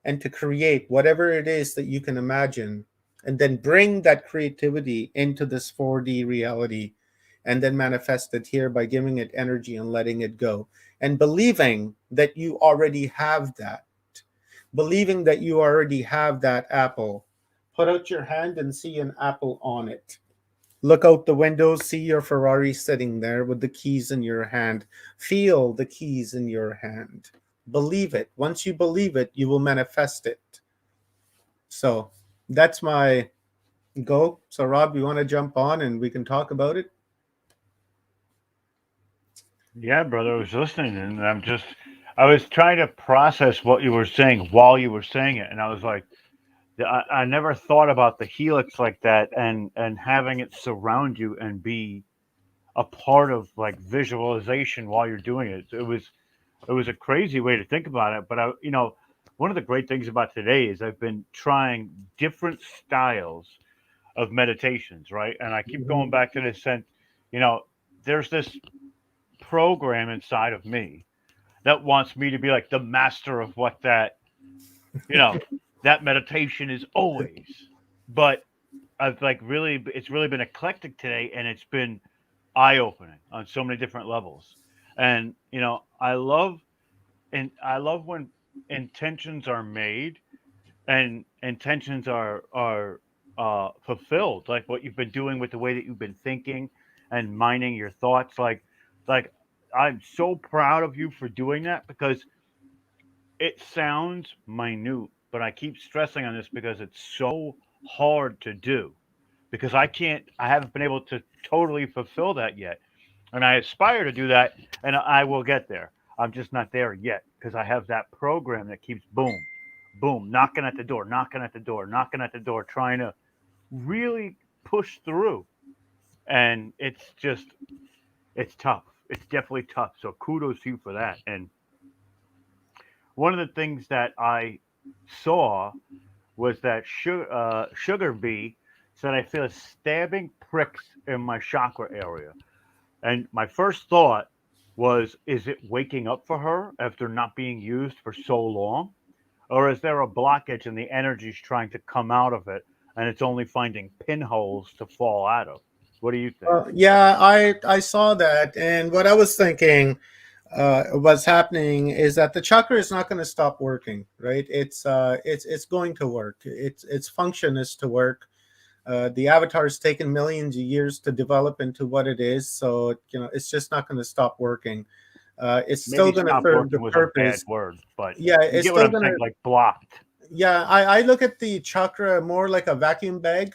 and to create whatever it is that you can imagine, and then bring that creativity into this 4D reality, and then manifest it here by giving it energy and letting it go, and believing that you already have that. Believing that you already have that apple. Put out your hand and see an apple on it. Look out the window, see your Ferrari sitting there with the keys in your hand. Feel the keys in your hand. Believe it. Once you believe it, you will manifest it. So that's my go. So Rob, you want to jump on and we can talk about it? Yeah, brother, I was listening, and I was trying to process what you were saying while you were saying it, and I was like, I never thought about the helix like that, and having it surround you and be a part of like visualization while you're doing it. It was a crazy way to think about it, but one of the great things about today is I've been trying different styles of meditations, right? And I keep going back to this sense, there's this program inside of me that wants me to be like the master of what you know, that meditation is always. But it's really been eclectic today, and it's been eye opening on so many different levels. And, I love when intentions are made and intentions are fulfilled, like what you've been doing with the way that you've been thinking and mining your thoughts. Like I'm so proud of you for doing that, because it sounds minute, but I keep stressing on this because it's so hard to do, because I haven't been able to totally fulfill that yet. And I aspire to do that, and I will get there. I'm just not there yet, because I have that program that keeps boom, boom, knocking at the door, knocking at the door, knocking at the door, trying to really push through. And it's tough. It's definitely tough. So kudos to you for that. And one of the things that I saw was that Sugar Bee said, I feel stabbing pricks in my chakra area. And my first thought was, is it waking up for her after not being used for so long? Or is there a blockage and the energy's trying to come out of it and it's only finding pinholes to fall out of? What do you think? Yeah, I saw that, and what I was thinking what's happening is that the chakra is not going to stop working, right? It's going to work. Its function is to work. The avatar has taken millions of years to develop into what it is, so it's just not going to stop working. It's still Maybe going to stop serve the working was a bad purpose. word, but Yeah, you it's get what still I'm going saying, to. like blocked. Yeah, I look at the chakra more like a vacuum bag.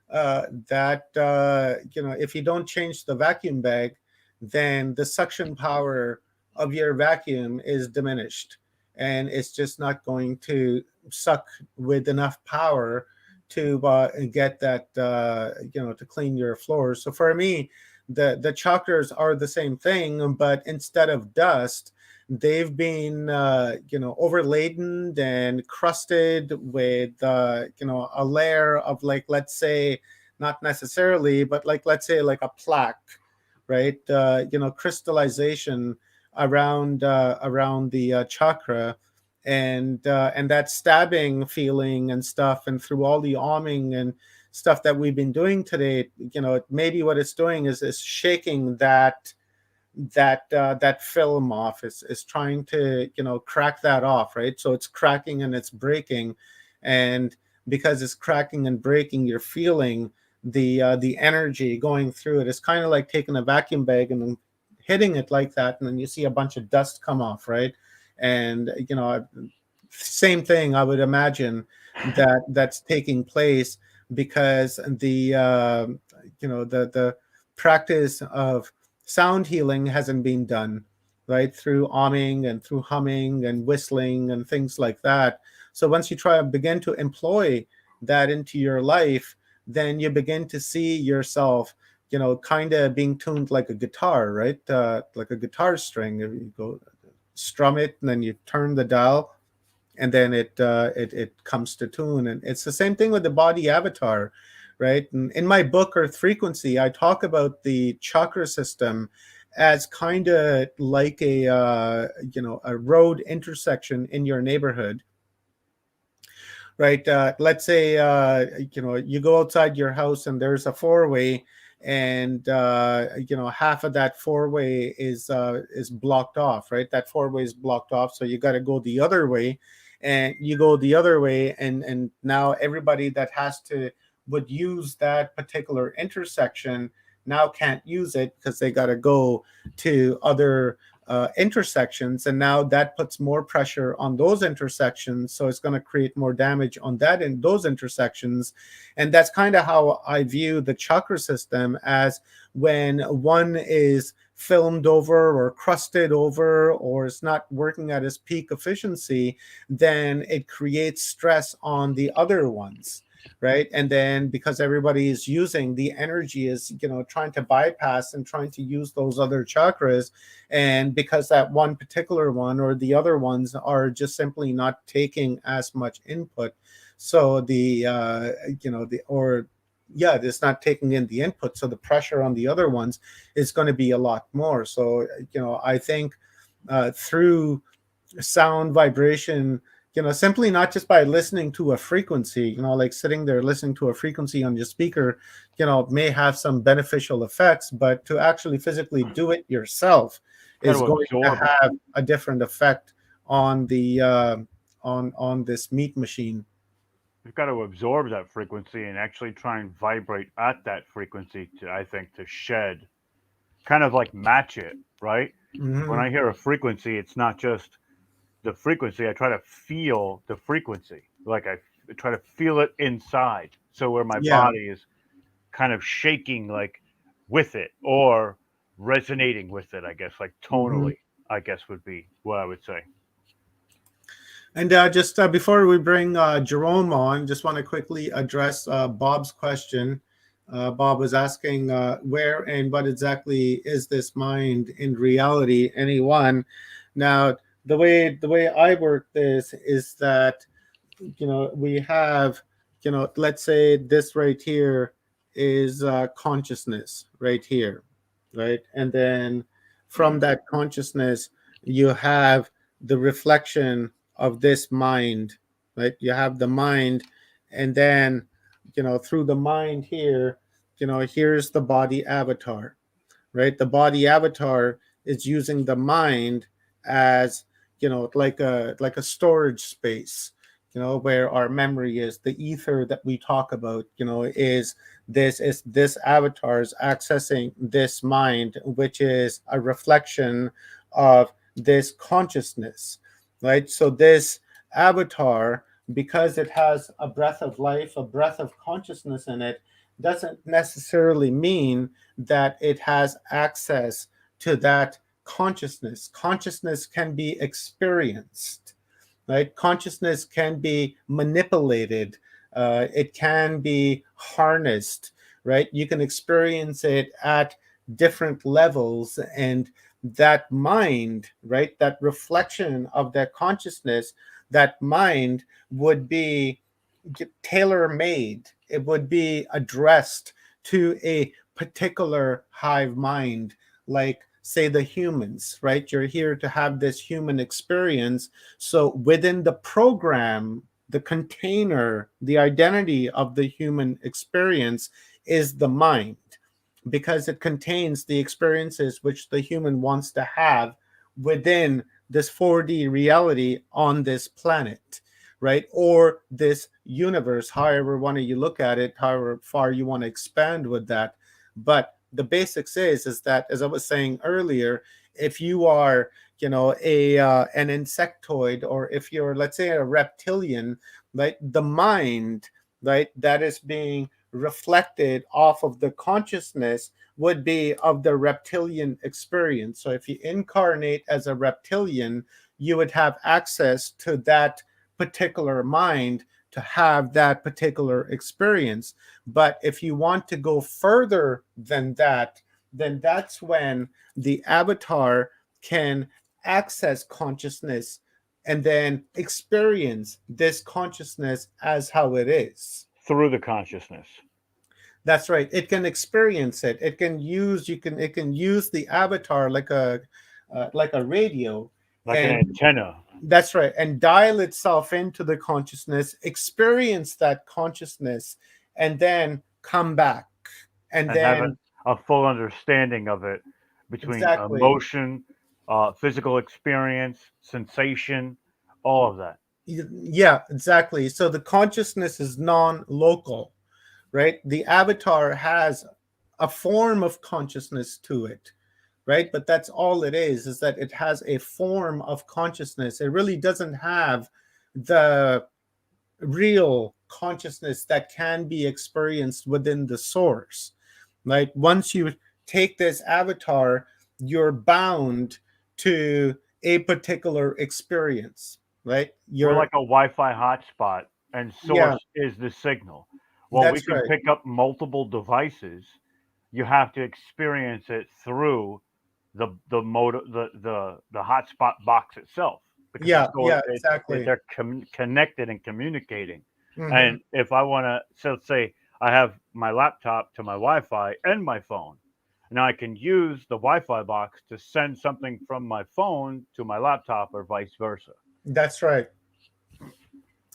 That if you don't change the vacuum bag, then the suction power of your vacuum is diminished, and it's just not going to suck with enough power to get that to clean your floors. So for me, the chakras are the same thing, but instead of dust, they've been overladen and crusted with a layer of, like, let's say, not necessarily, but like, let's say, like a plaque, right? Crystallization around the chakra, and that stabbing feeling and stuff, and through all the arming and stuff that we've been doing today, maybe what it's doing is shaking that film off. Is trying to crack that off, right? So it's cracking and it's breaking, and because it's cracking and breaking, you're feeling the energy going through it. It's kind of like taking a vacuum bag and then hitting it like that, and then you see a bunch of dust come off, right? And same thing, I would imagine that's taking place, because the practice of sound healing hasn't been done, right? Through arming and through humming and whistling and things like that. So once you try to begin to employ that into your life, then you begin to see yourself, kind of being tuned like a guitar, right? Like a guitar string. You go strum it, and then you turn the dial, and then it comes to tune. And it's the same thing with the body avatar, right? And in my book Earth Frequency, I talk about the chakra system as kind of like a road intersection in your neighborhood, right? Let's say you go outside your house and there's a four-way, and half of that four-way is blocked off, right? That four-way is blocked off, so you got to go the other way, and you go the other way, and now everybody that would use that particular intersection now can't use it because they got to go to other intersections, and now that puts more pressure on those intersections, so it's going to create more damage on that in those intersections. And that's kind of how I view the chakra system, as when one is filmed over or crusted over, or it's not working at its peak efficiency, then it creates stress on the other ones, right? And then because everybody is using the energy, is trying to bypass and trying to use those other chakras, and because that one particular one or the other ones are just simply not taking as much input, so it's not taking in the input, so the pressure on the other ones is going to be a lot more. So I think through sound vibration, simply not just by listening to a frequency, like sitting there listening to a frequency on your speaker, may have some beneficial effects, but to actually physically do it yourself is going to have a different effect on the on this meat machine. You've got to absorb that frequency and actually try and vibrate at that frequency to shed, kind of like match it, right? Mm-hmm. When I hear a frequency, it's not just the frequency. I try to feel the frequency. Like I try to feel it inside. So where my body is kind of shaking like with it, or resonating with it, I guess, like tonally, I guess would be what I would say. And just before we bring Jerome on, just want to quickly address Bob's question. Bob was asking where and what exactly is this mind in reality, anyone? Now, the way I work this is that we have let's say this right here is consciousness right here, right? And then from that consciousness you have the reflection of this mind, right? You have the mind, and then through the mind here, here's the body avatar, right? The body avatar is using the mind as like a storage space, where our memory is. The ether that we talk about, is this avatar is accessing this mind, which is a reflection of this consciousness, right? So this avatar, because it has a breath of life, a breath of consciousness in it, doesn't necessarily mean that it has access to that consciousness. Consciousness can be experienced, right? Consciousness can be manipulated. It can be harnessed, right? You can experience it at different levels, and that mind, right, that reflection of that consciousness, that mind would be tailor-made. It would be addressed to a particular hive mind, like say the humans, right? You're here to have this human experience. So within the program, the container, the identity of the human experience is the mind, because it contains the experiences which the human wants to have within this 4D reality on this planet, right? Or this universe, however one of you look at it, however far you want to expand with that. But the basics is that, as I was saying earlier, if you are an insectoid, or if you're, let's say, a reptilian, right, the mind, right, that is being reflected off of the consciousness would be of the reptilian experience. So if you incarnate as a reptilian, you would have access to that particular mind to have that particular experience. But if you want to go further than that, then that's when the avatar can access consciousness and then experience this consciousness as how it is. Through the consciousness. That's right. It can experience it. It can use the avatar like a radio, Like an and antenna. that's right, and dial itself into the consciousness, experience that consciousness, and then come back, and And have then a full understanding of it between exactly. emotion, physical experience, sensation, all of that. Yeah, exactly. So the consciousness is non-local, right? The avatar has a form of consciousness to it, right? But that's all it is that it has a form of consciousness. It really doesn't have the real consciousness that can be experienced within the source, right? Once you take this avatar, you're bound to a particular experience, right? We're You're like a Wi-Fi hotspot, and Yeah, source is the signal. Well, we that's can right. pick up multiple devices. You have to experience it through the hotspot box itself, because Yeah, yeah, exactly. they're connected and communicating. Hmm. And if I want to, so say I have my laptop to my Wi-Fi and my phone. Now I can use the Wi-Fi box to send something from my phone to my laptop or vice versa. That's right.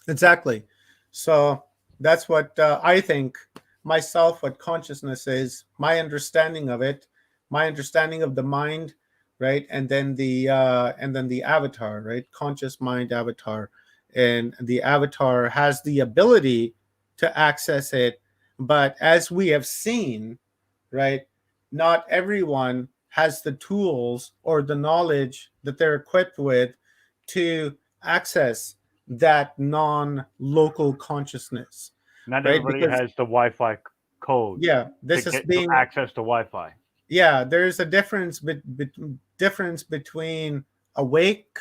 Exactly. So that's what I think myself, what consciousness is, my understanding of it, my understanding of the mind, right? And then the avatar, right? Conscious mind avatar. And the avatar has the ability to access it. But as we have seen, right, not everyone has the tools or the knowledge that they're equipped with to access that non-local consciousness, Not right? everybody Because has the Wi-Fi code yeah, to this is get to being access to Wi-Fi. yeah, there's a difference between awake,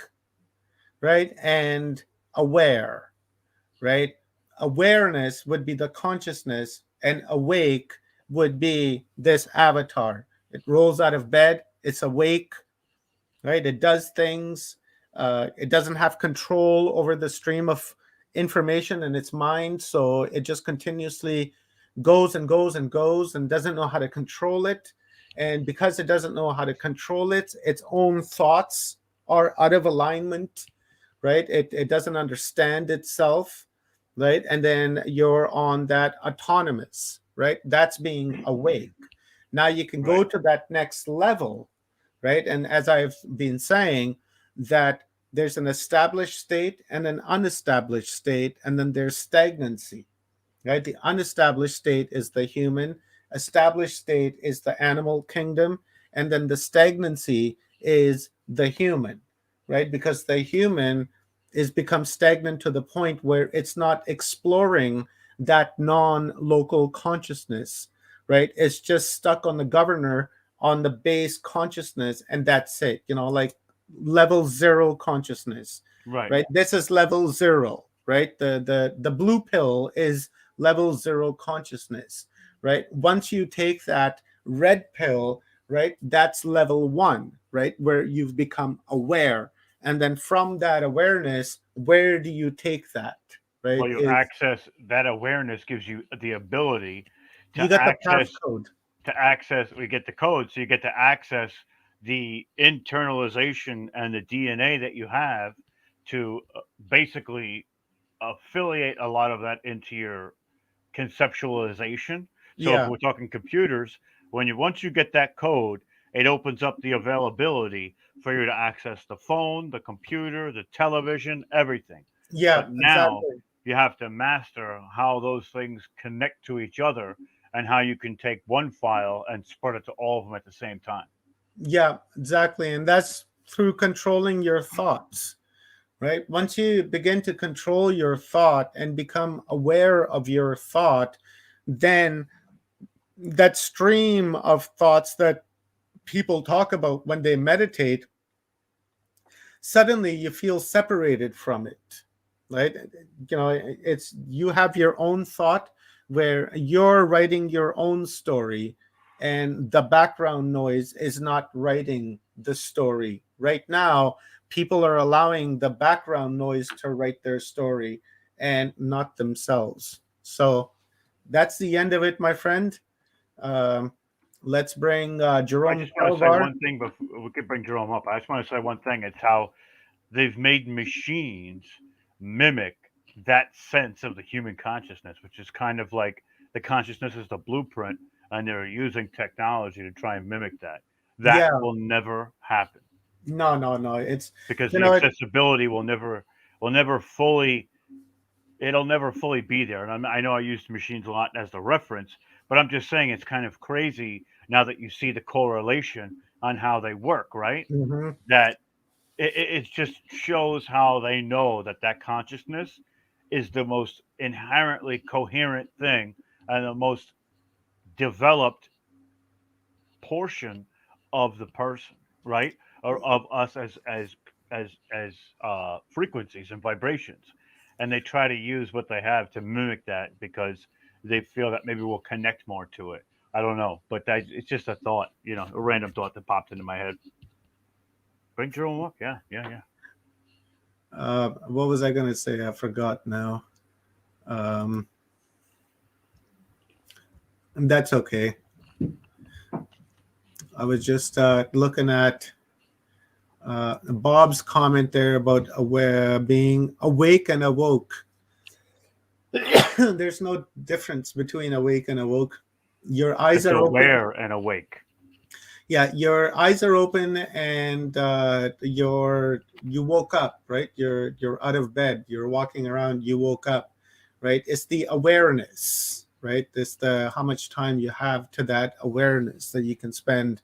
right, and aware, right? Awareness would be the consciousness, and awake would be this avatar. It rolls out of bed, it's awake, right? It does things. It doesn't have control over the stream of information in its mind, so it just continuously goes and goes and goes and doesn't know how to control it. And because it doesn't know how to control it, its own thoughts are out of alignment, right? It doesn't understand itself, right? And then you're on that autonomous, right? That's being awake. Now you can go Right. to that next level, right? And as I've been saying, that there's an established state and an unestablished state, and then there's stagnancy, right? The unestablished state is the human, established state is the animal kingdom, and then the stagnancy is the human, right? Because the human is become stagnant to the point where it's not exploring that non-local consciousness, right? It's just stuck on the governor, on the base consciousness, and that's it, like level zero consciousness, Right. right? This is level zero, right? The blue pill is level zero consciousness, right? Once you take that red pill, right, that's level one, right, where you've become aware. And then from that awareness, where do you take that, right? Well, you Is access that awareness gives you the ability you to got the path access code. we get the code, so you get to access the internalization and the DNA that you have to basically affiliate a lot of that into your conceptualization. So if Yeah, we're talking computers, once you get that code, it opens up the availability for you to access the phone, the computer, the television, everything. yeah, But now exactly. you have to master how those things connect to each other, and how you can take one file and spread it to all of them at the same time. Yeah, exactly. And that's through controlling your thoughts, right? Once you begin to control your thought and become aware of your thought, then that stream of thoughts that people talk about when they meditate, suddenly you feel separated from it, right? It's you have your own thought where you're writing your own story, and the background noise is not writing the story. Right now, people are allowing the background noise to write their story and not themselves. So that's the end of it, my friend. Um, let's bring I Jerome just want to say Talvar. one thing before we could bring Jerome up. I just want to say one thing. It's how they've made machines mimic that sense of the human consciousness, which is kind of like the consciousness is the blueprint, and they're using technology to try and mimic that. That Yeah, will never happen no. It's because you the know it, accessibility will never fully it'll never fully be there. And I know I use machines a lot as the reference, but I'm just saying it's kind of crazy now that you see the correlation on how they work, right? mhm. That it just shows how they know that that consciousness is the most inherently coherent thing and the most developed portion of the person, right? Or of us as frequencies and vibrations, and they try to use what they have to mimic that because they feel that maybe we'll connect more to it. I don't know, but it's just a thought, a random thought that popped into my head. Bring Jerome up, yeah, yeah, yeah. What was I going to say? I forgot now. Um, that's okay. I was just looking at Bob's comment there about aware, being awake and awoke. There's no difference between awake and awoke. Your eyes It's are open. aware and awake. Yeah, your eyes are open, and you woke up, right? You're out of bed. You're walking around. You woke up, right? It's the awareness, right? It's the how much time you have to that awareness that you can spend,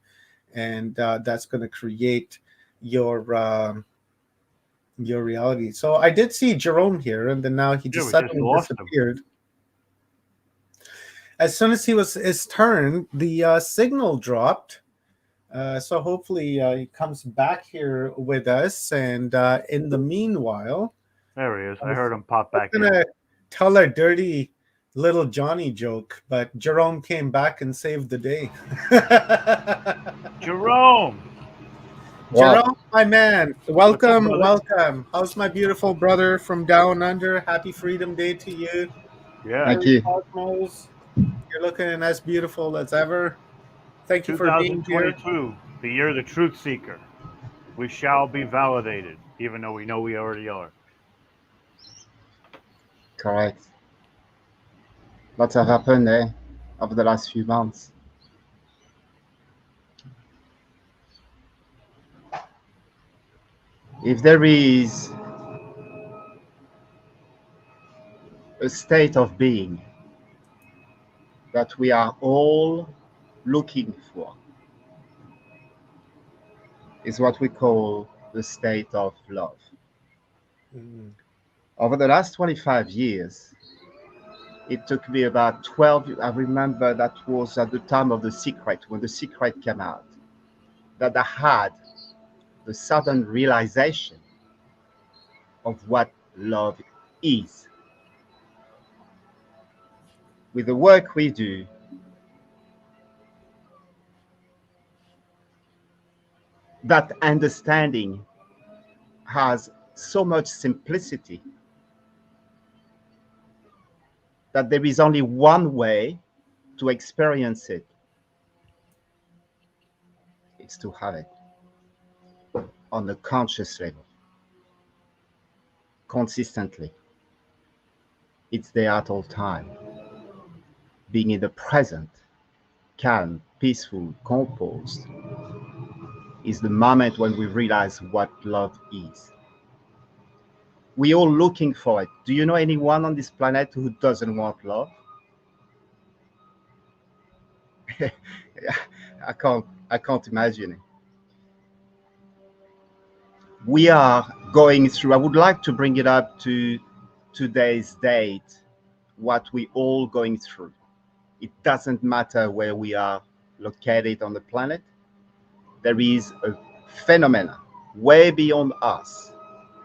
and that's going to create your reality. So I did see Jerome here, and then now he Yeah, just we just suddenly lost him. disappeared. As soon as he was his turn, the signal dropped. So hopefully he comes back here with us. And in the meanwhile, There he is. I I was, heard him pop I was back in. gonna tell a dirty little Johnny joke, but Jerome came back and saved the day. Jerome, Wow. Jerome, my man, what's up, welcome, brother? welcome. How's my beautiful brother from down under? Happy Freedom Day to you. Yeah, Thank Harry you. Cosmos, you're looking as beautiful as ever. Thank you for being here. 2022, the year of the truth seeker. We shall be validated, even though we know we already are. Correct. Lots have happened over the last few months. If there is a state of being that we are all looking for, is what we call the state of love. Mm. Over the last 25 years, it took me about 12. I remember that was at the time of The Secret, when The Secret came out, that I had the sudden realization of what love is. With the work we do, that understanding has so much simplicity that there is only one way to experience it. It's to have it on a conscious level, consistently. It's there at all time. Being in the present, calm, peaceful, composed, is the moment when we realize what love is. We're all looking for it. Do you know anyone on this planet who doesn't want love? I can't imagine it. We are going through, I would like to bring it up to today's date, what we all going through. It doesn't matter where we are located on the planet. There is a phenomenon way beyond us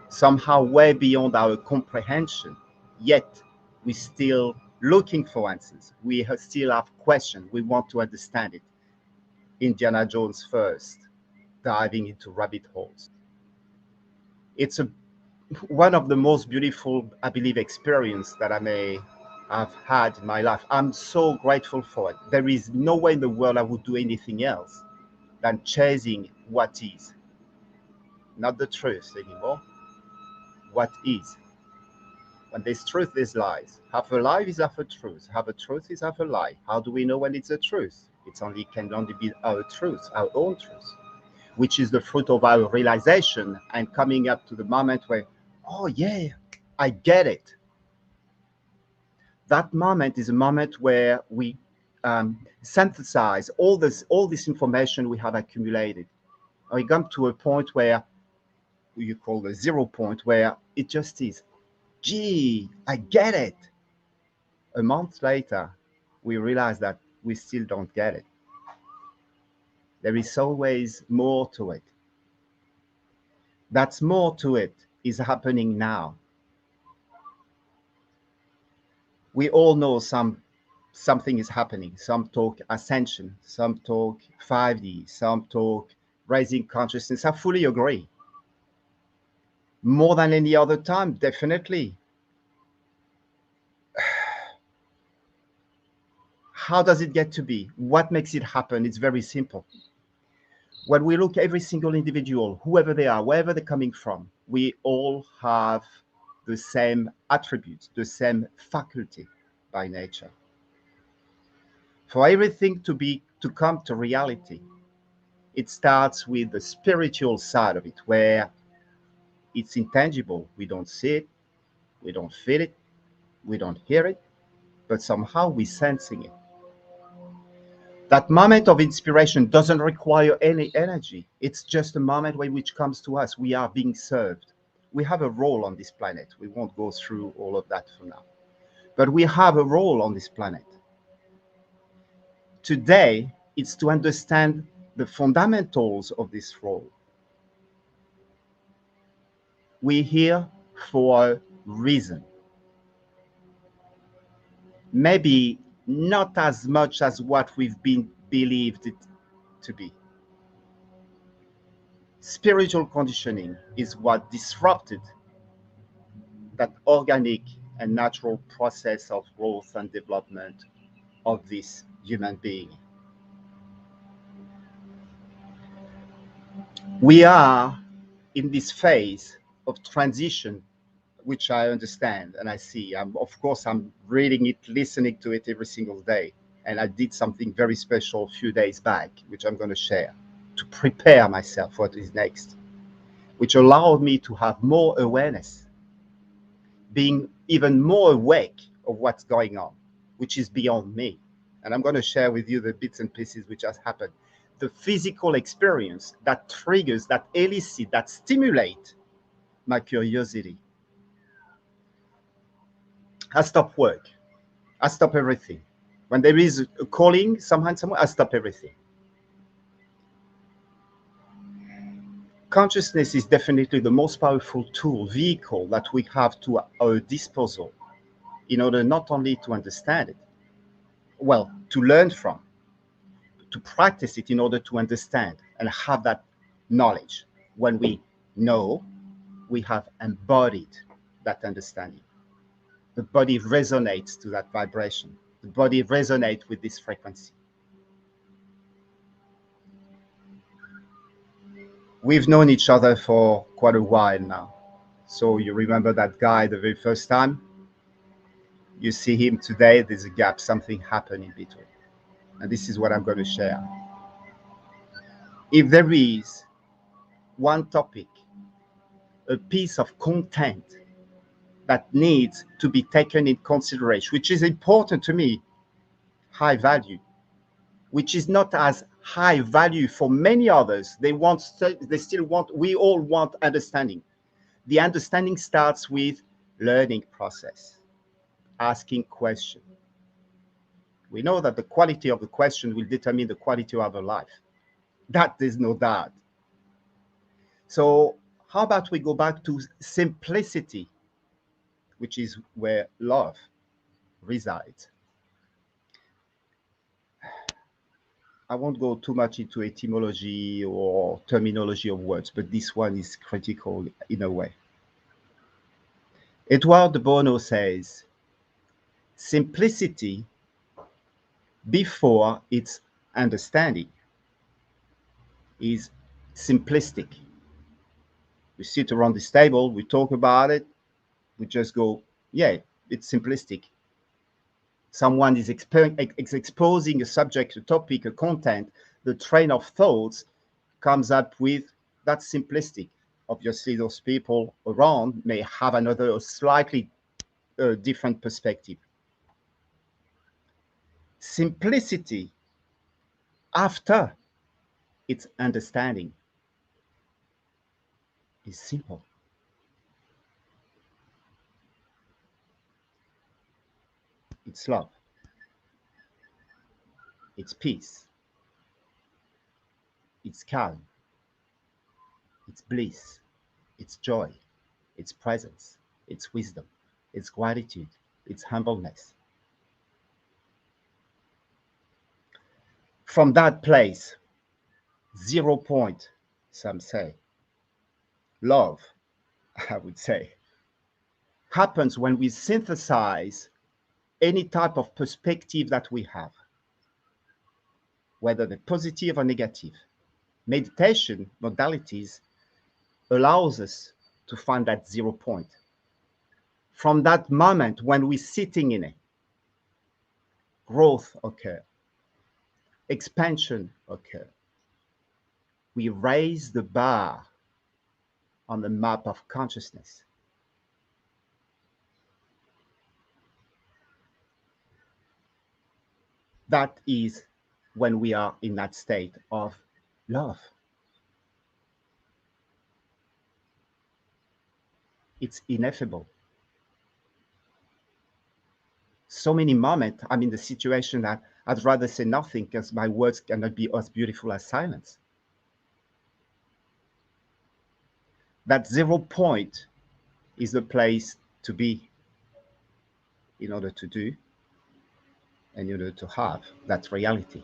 somehow way beyond our comprehension, yet we're still looking for answers. We still have questions. We want to understand it. Indiana Jones first, diving into rabbit holes. It's one of the most beautiful, I believe, experience that I may have had in my life. I'm so grateful for it. There is no way in the world I would do anything else than chasing what is, not the truth anymore. What is? When there's truth, there's lies. Half a lie is half a truth. Half a truth is half a lie. How do we know when it's a truth? Can only be our truth, our own truth, which is the fruit of our realization and coming up to the moment where, oh yeah, I get it. That moment is a moment where we synthesize all this information we have accumulated. We come to a point where you call the 0 point, where it just is. Gee, I get it. A month later, we realize that we still don't get it. There is always more to it. That's more to it is happening now. We all know something is happening. Some talk ascension, some talk 5D, some talk raising consciousness. I fully agree. More than any other time, definitely. How does it get to be? What makes it happen? It's very simple. When we look at every single individual, whoever they are, wherever they're coming from, we all have the same attributes, the same faculty by nature. For everything to come to reality, it starts with the spiritual side of it, where it's intangible. We don't see it, we don't feel it, we don't hear it, but somehow we're sensing it. That moment of inspiration doesn't require any energy. It's just a moment which comes to us. We are being served. We have a role on this planet. We won't go through all of that for now. But we have a role on this planet. Today, it's to understand the fundamentals of this role. We're here for a reason. Maybe not as much as what we've been believed it to be. Spiritual conditioning is what disrupted that organic and natural process of growth and development of this human being. We are in this phase of transition, which I understand and I see. Of course, I'm reading it, listening to it every single day. And I did something very special a few days back, which I'm going to share to prepare myself for what is next, which allowed me to have more awareness, being even more awake of what's going on, which is beyond me. And I'm going to share with you the bits and pieces which has happened. The physical experience that triggers, that elicit, that stimulate my curiosity. I stop work. I stop everything. When there is a calling somehow, somewhere, I stop everything. Consciousness is definitely the most powerful tool, vehicle that we have to our disposal in order not only to understand it, well, to learn from, to practice it in order to understand and have that knowledge. When we know, we have embodied that understanding. The body resonates to that vibration. The body resonates with this frequency. We've known each other for quite a while now. So you remember that guy the very first time? You see him today, there's a gap, something happened in between. And this is what I'm going to share. If there is one topic, a piece of content that needs to be taken in consideration, which is important to me, high value, which is not as high value for many others. They still want, we all want understanding. The understanding starts with learning process, asking questions. We know that the quality of the question will determine the quality of our life. That there's no doubt. So How about we go back to simplicity, which is where love resides? I won't go too much into etymology or terminology of words, but this one is critical in a way. Edouard de Bono says, simplicity before its understanding is simplistic. We sit around this table, we talk about it, we just go, yeah, it's simplistic. Someone is exposing a subject, a topic, a content, the train of thoughts comes up with, that's simplistic. Obviously, those people around may have another slightly different perspective. Simplicity after its understanding is simple. It's love. It's peace. It's calm. It's bliss. It's joy. It's presence. It's wisdom. It's gratitude. It's humbleness. From that place, 0 point, some say, love, I would say, happens when we synthesize any type of perspective that we have, whether they're positive or negative. Meditation modalities allows us to find that 0 point. From that moment when we're sitting in it, growth occurs, expansion occurs. We raise the bar on the map of consciousness. That is when we are in that state of love. It's ineffable. So many moments I'm in the situation that I'd rather say nothing because my words cannot be as beautiful as silence. That 0 point is the place to be in order to do and in order to have that reality.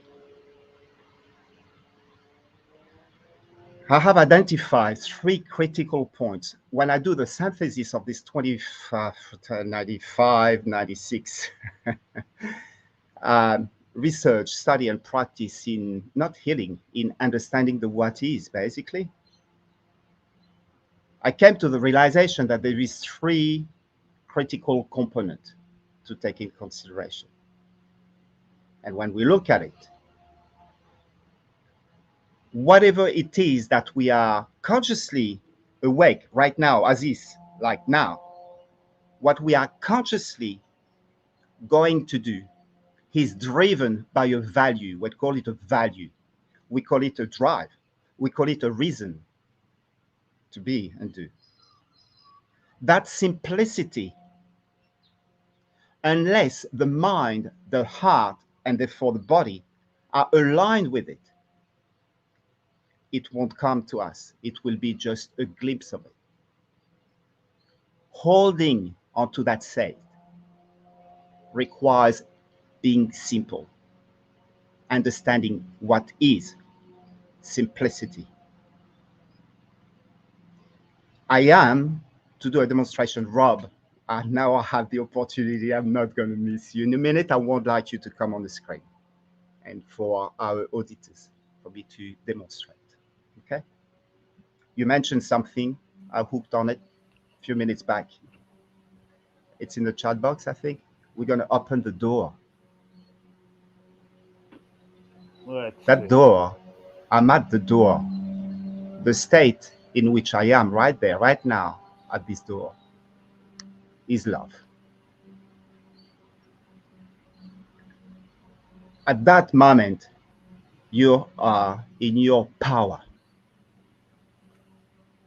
I have identified 3 critical points. When I do the synthesis of this 95, 96 research, study, and practice in not healing, in understanding the what is, basically, I came to the realization that there is 3 critical components to take in consideration. And when we look at it, whatever it is that we are consciously awake right now, as is like now, what we are consciously going to do is driven by a value. We call it a value. We call it a drive. We call it a reason to be and do. That simplicity, unless the mind, the heart, and therefore the body are aligned with it, it won't come to us. It will be just a glimpse of it. Holding onto that state requires being simple, understanding what is simplicity. I am, to do a demonstration, Rob, now I have the opportunity. I'm not going to miss you. In a minute, I would like you to come on the screen and for our auditors, for me to demonstrate. Okay? You mentioned something. I hooked on it a few minutes back. It's in the chat box, I think. We're going to open the door. That door, I'm at the door. The state in which I am right there, right now, at this door, is love. At that moment, you are in your power.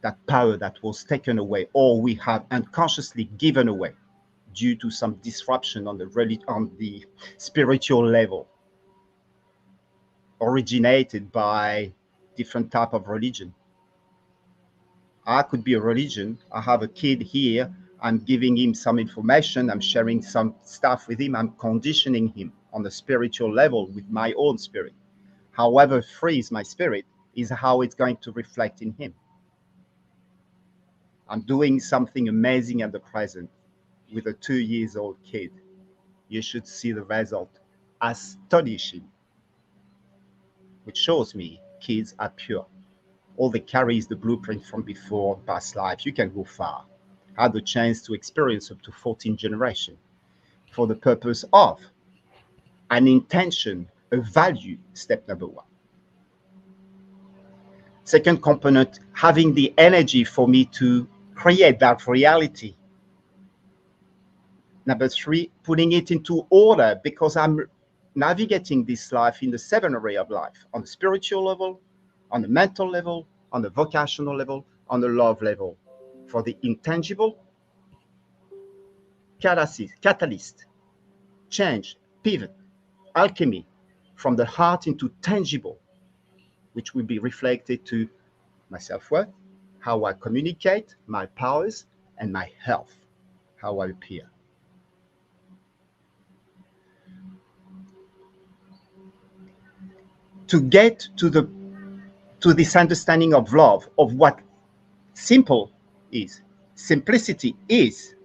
That power that was taken away, or we have unconsciously given away due to some disruption on the spiritual level, originated by different type of religion. I could be a religion. I have a kid here. I'm giving him some information. I'm sharing some stuff with him. I'm conditioning him on the spiritual level with my own spirit. However free is my spirit is how it's going to reflect in him. I'm doing something amazing at the present with a 2-year-old kid. You should see the result. Astonishing. Which shows me kids are pure. All they carry is the blueprint from before, past life. You can go far. I had the chance to experience up to 14 generations for the purpose of an intention, a value, step number 1. Second component, having the energy for me to create that reality. Number 3, putting it into order, because I'm navigating this life in the 7 area of life, on the spiritual level, on the mental level, on the vocational level, on the love level. For the intangible, catalyst, change, pivot, alchemy, from the heart into tangible, which will be reflected to my self-worth, how I communicate, my powers, and my health, how I appear. To get to this understanding of love, of what simple is, simplicity is,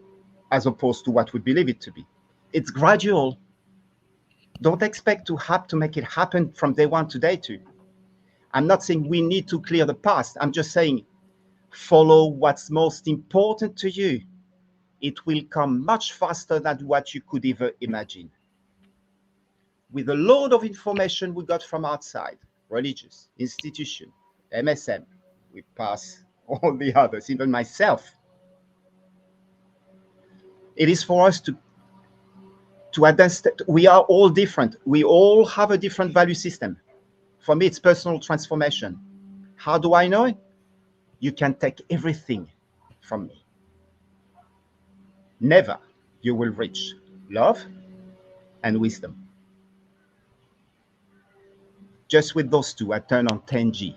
as opposed to what we believe it to be. It's gradual. Don't expect to have to make it happen from day 1 to day 2. I'm not saying we need to clear the past. I'm just saying follow what's most important to you. It will come much faster than what you could ever imagine. With a load of information we got from outside, religious, institution, MSM, we pass all the others, even myself. It is for us to understand we are all different. We all have a different value system. For me, it's personal transformation. How do I know it? You can take everything from me. Never you will reach love and wisdom. Just with those two, I turn on 10G.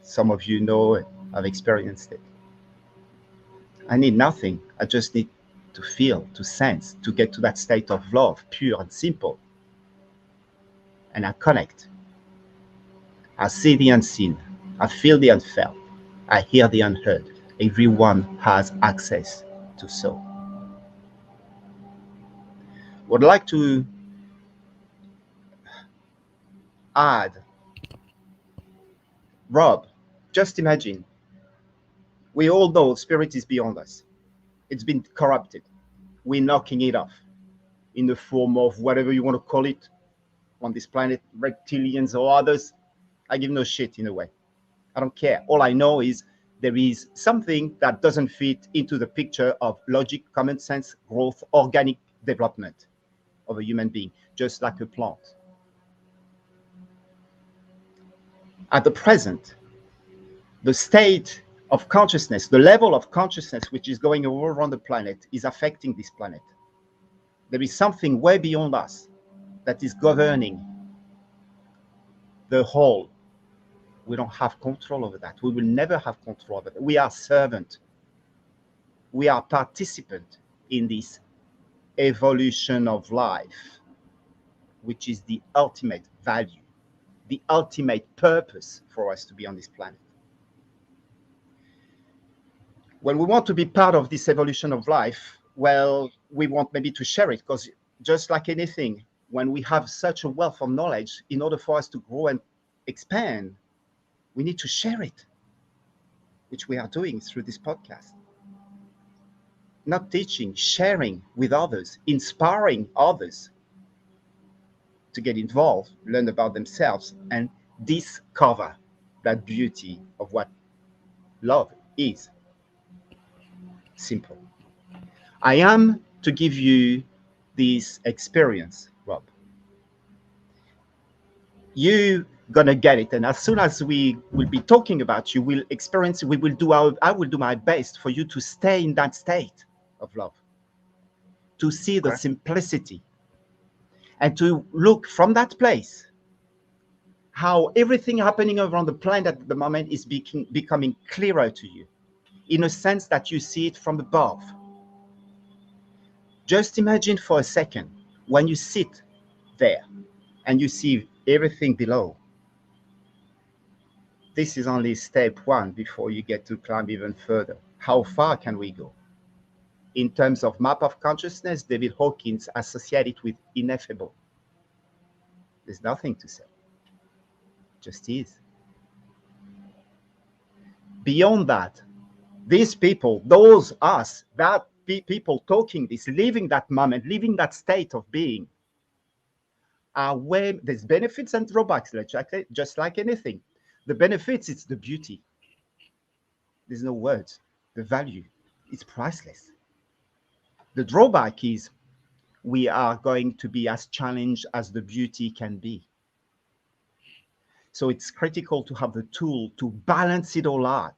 Some of you know it. I've experienced it. I need nothing. I just need to feel, to sense, to get to that state of love, pure and simple. And I connect. I see the unseen. I feel the unfelt. I hear the unheard. Everyone has access to soul. Would like to add, Rob, just imagine. We all know spirit is beyond us. It's been corrupted. We're knocking it off in the form of whatever you want to call it on this planet, reptilians or others. I give no shit in a way. I don't care. All I know is there is something that doesn't fit into the picture of logic, common sense, growth, organic development of a human being, just like a plant. At the present, the state of consciousness, the level of consciousness which is going all around the planet is affecting this planet. There is something way beyond us that is governing the whole. We don't have control over that. We will never have control over that. We are servant. We are participant in this evolution of life, which is the ultimate value, the ultimate purpose for us to be on this planet. When we want to be part of this evolution of life, well, we want maybe to share it, because just like anything, when we have such a wealth of knowledge, in order for us to grow and expand, we need to share it, which we are doing through this podcast. Not teaching, sharing with others, inspiring others to get involved, learn about themselves, and discover that beauty of what love is. Simple. I am to give you this experience, Rob. You're gonna get it, and as soon as we will be talking about, you will experience. I will do my best for you to stay in that state of love, to see the simplicity, and to look from that place how everything happening around the planet at the moment is becoming clearer to you, in a sense that you see it from above. Just imagine for a second when you sit there and you see everything below. This is only step one before you get to climb even further. How far can we go? In terms of map of consciousness, David Hawkins associated it with ineffable. There's nothing to say. Just is. Beyond that, these people, those us, that people talking this, living that moment, living that state of being, are where there's benefits and drawbacks, just like anything. The benefits, it's the beauty. There's no words. The value, it's priceless. The drawback is we are going to be as challenged as the beauty can be. So it's critical to have the tool to balance it all out.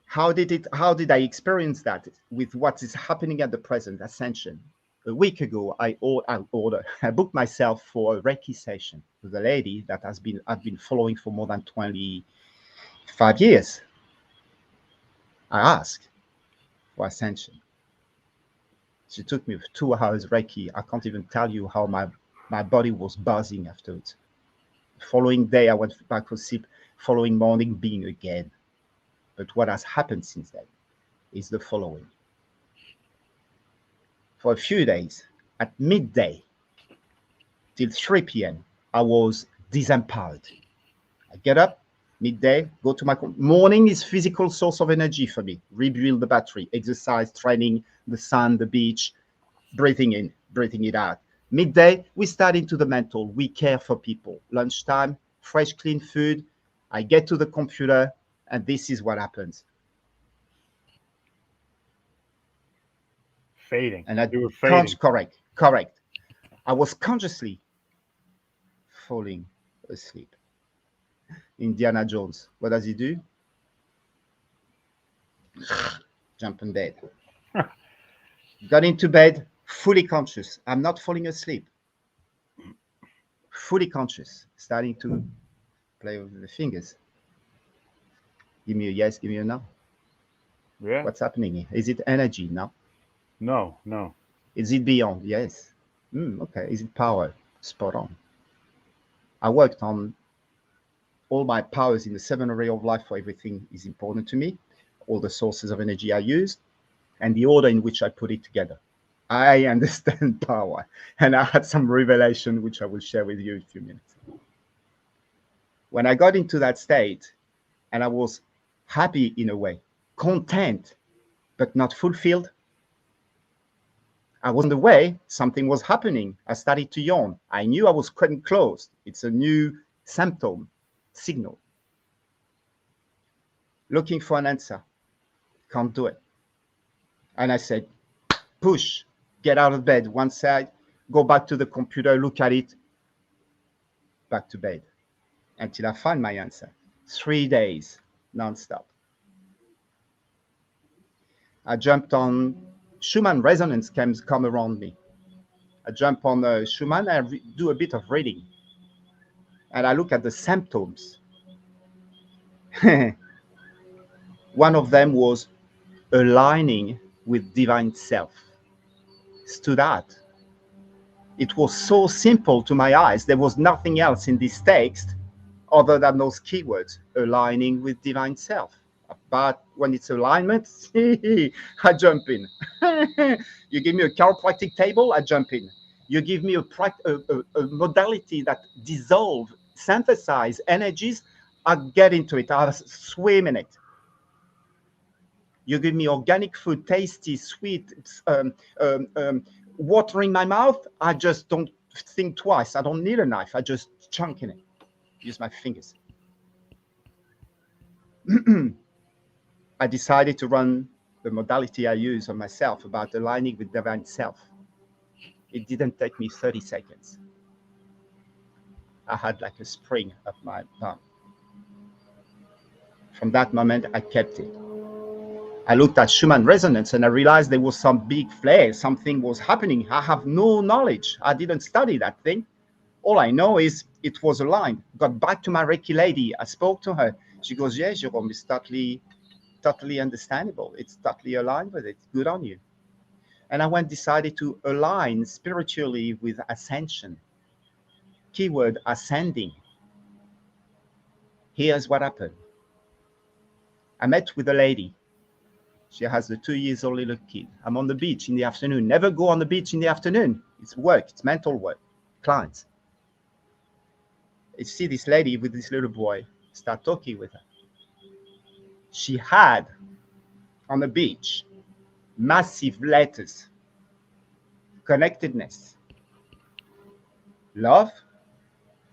How did I experience that with what is happening at the present ascension? A week ago, I booked myself for a Reiki session with a lady that I've been following for more than 25 years. I asked for ascension. She took me 2 hours Reiki. I can't even tell you how my body was buzzing afterwards. The following day, I went back for sleep. Following morning, being again. But what has happened since then is the following. For a few days, at midday till 3 p.m., I was disempowered. I get up, midday, go to my morning is physical source of energy for me. Rebuild the battery, exercise, training, the sun, the beach, breathing in, breathing it out. Midday, we start into the mental. We care for people. Lunchtime, fresh, clean food. I get to the computer, and this is what happens. Fading. And You were fading. Correct. I was consciously falling asleep. Indiana Jones, what does he do? Jump in bed. Got into bed, fully conscious. I'm not falling asleep. Fully conscious, starting to play with the fingers. Give me a yes, give me a no. Yeah. What's happening here? Is it energy? No. No. Is it beyond? Yes. Okay. Is it power? Spot on. I worked on all my powers in the 7 area of life, for everything is important to me. All the sources of energy I used and the order in which I put it together. I understand power, and I had some revelation which I will share with you in a few minutes. When I got into that state, and I was happy in a way, content, but not fulfilled. I was on the way, something was happening. I started to yawn. I knew I was getting close. It's a new symptom, signal. Looking for an answer. Can't do it. And I said, push, get out of bed. One side, go back to the computer, look at it, back to bed until I find my answer. 3 days, non-stop. I jumped on Schumann resonance come around me. I jump on Schumann, I do a bit of reading. And I look at the symptoms. One of them was aligning with divine self. Stood out. It was so simple to my eyes. There was nothing else in this text other than those keywords, aligning with divine self. But when it's alignment, I jump in. You give me a chiropractic table, I jump in. You give me a modality that dissolve, synthesize energies, I get into it. I swim in it. You give me organic food, tasty, sweet, watering my mouth, I just don't think twice. I don't need a knife. I just chunk in it. Use my fingers. I decided to run the modality I use on myself about aligning with divine self. It didn't take me 30 seconds. I had like a spring up my thumb. From that moment, I kept it. I looked at Schumann resonance and I realized there was some big flare. Something was happening. I have no knowledge. I didn't study that thing. All I know is it was aligned. Got back to my Reiki lady. I spoke to her. She goes, yeah, Jerome, it's totally understandable. It's totally aligned with it. Good on you. And I decided to align spiritually with ascension. Keyword ascending. Here's what happened. I met with a lady. She has a 2-year-old little kid. I'm on the beach in the afternoon. Never go on the beach in the afternoon. It's work. It's mental work. Clients. You see this lady with this little boy. Start talking with her. She had on the beach massive letters. Connectedness. Love.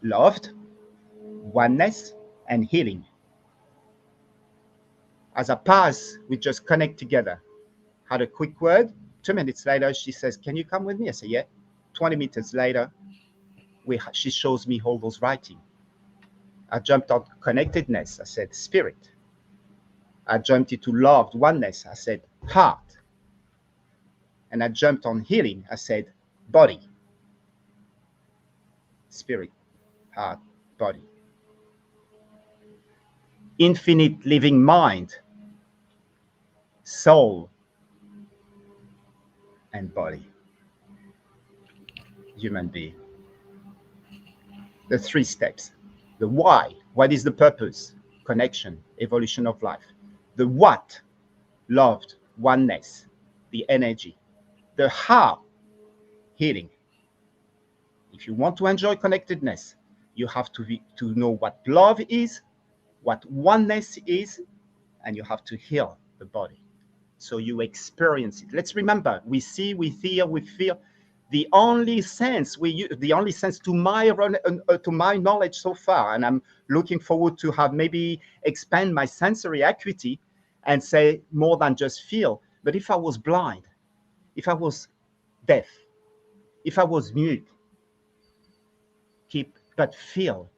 Loved. Oneness. And healing. As I pass, we just connect together. Had a quick word. 2 minutes later, she says, can you come with me? I say, yeah. 20 minutes later, she shows me all those writing. I jumped on connectedness. I said, spirit. I jumped into loved oneness. I said, heart. And I jumped on healing. I said, body. Spirit, heart, body. Infinite living mind, soul, and body. Human being. The 3 steps. The why. What is the purpose? Connection, evolution of life. The what? Loved, oneness, the energy. The how? Healing. If you want to enjoy connectedness, you have to know what love is, what oneness is, and you have to heal the body. So you experience it. Let's remember, we see, we hear, we feel. The only sense to my knowledge so far, and I'm looking forward to have maybe expand my sensory acuity and say more than just feel. But if I was blind, if I was deaf, if I was mute, keep but feel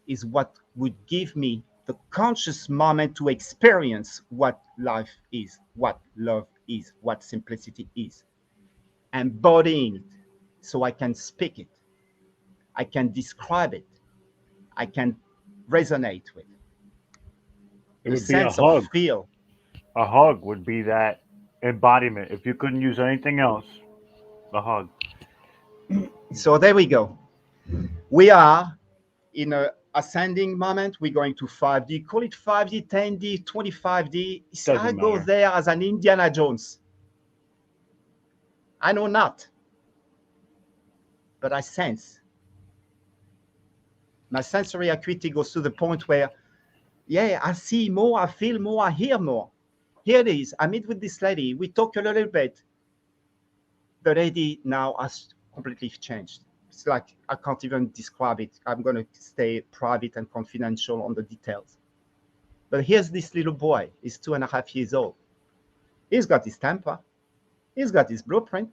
is what would give me the conscious moment to experience what life is, what love is, what simplicity is. Embodying it so I can speak it, I can describe it, I can resonate with. It The would be a sense of hug. feel. A hug would be that embodiment. If you couldn't use anything else, the hug. So there we go. We are in an ascending moment. We're going to 5D. Call it 5D, 10D, 25D. I go matter. there as an Indiana Jones. I know not, but I sense. My sensory acuity goes to the point where, yeah, I see more, I feel more, I hear more. Here it is. I meet with this lady. We talk a little bit. The lady now has completely changed. It's like I can't even describe it. I'm going to stay private and confidential on the details. But here's this little boy. He's 2.5 years old. He's got his temper. He's got his blueprint.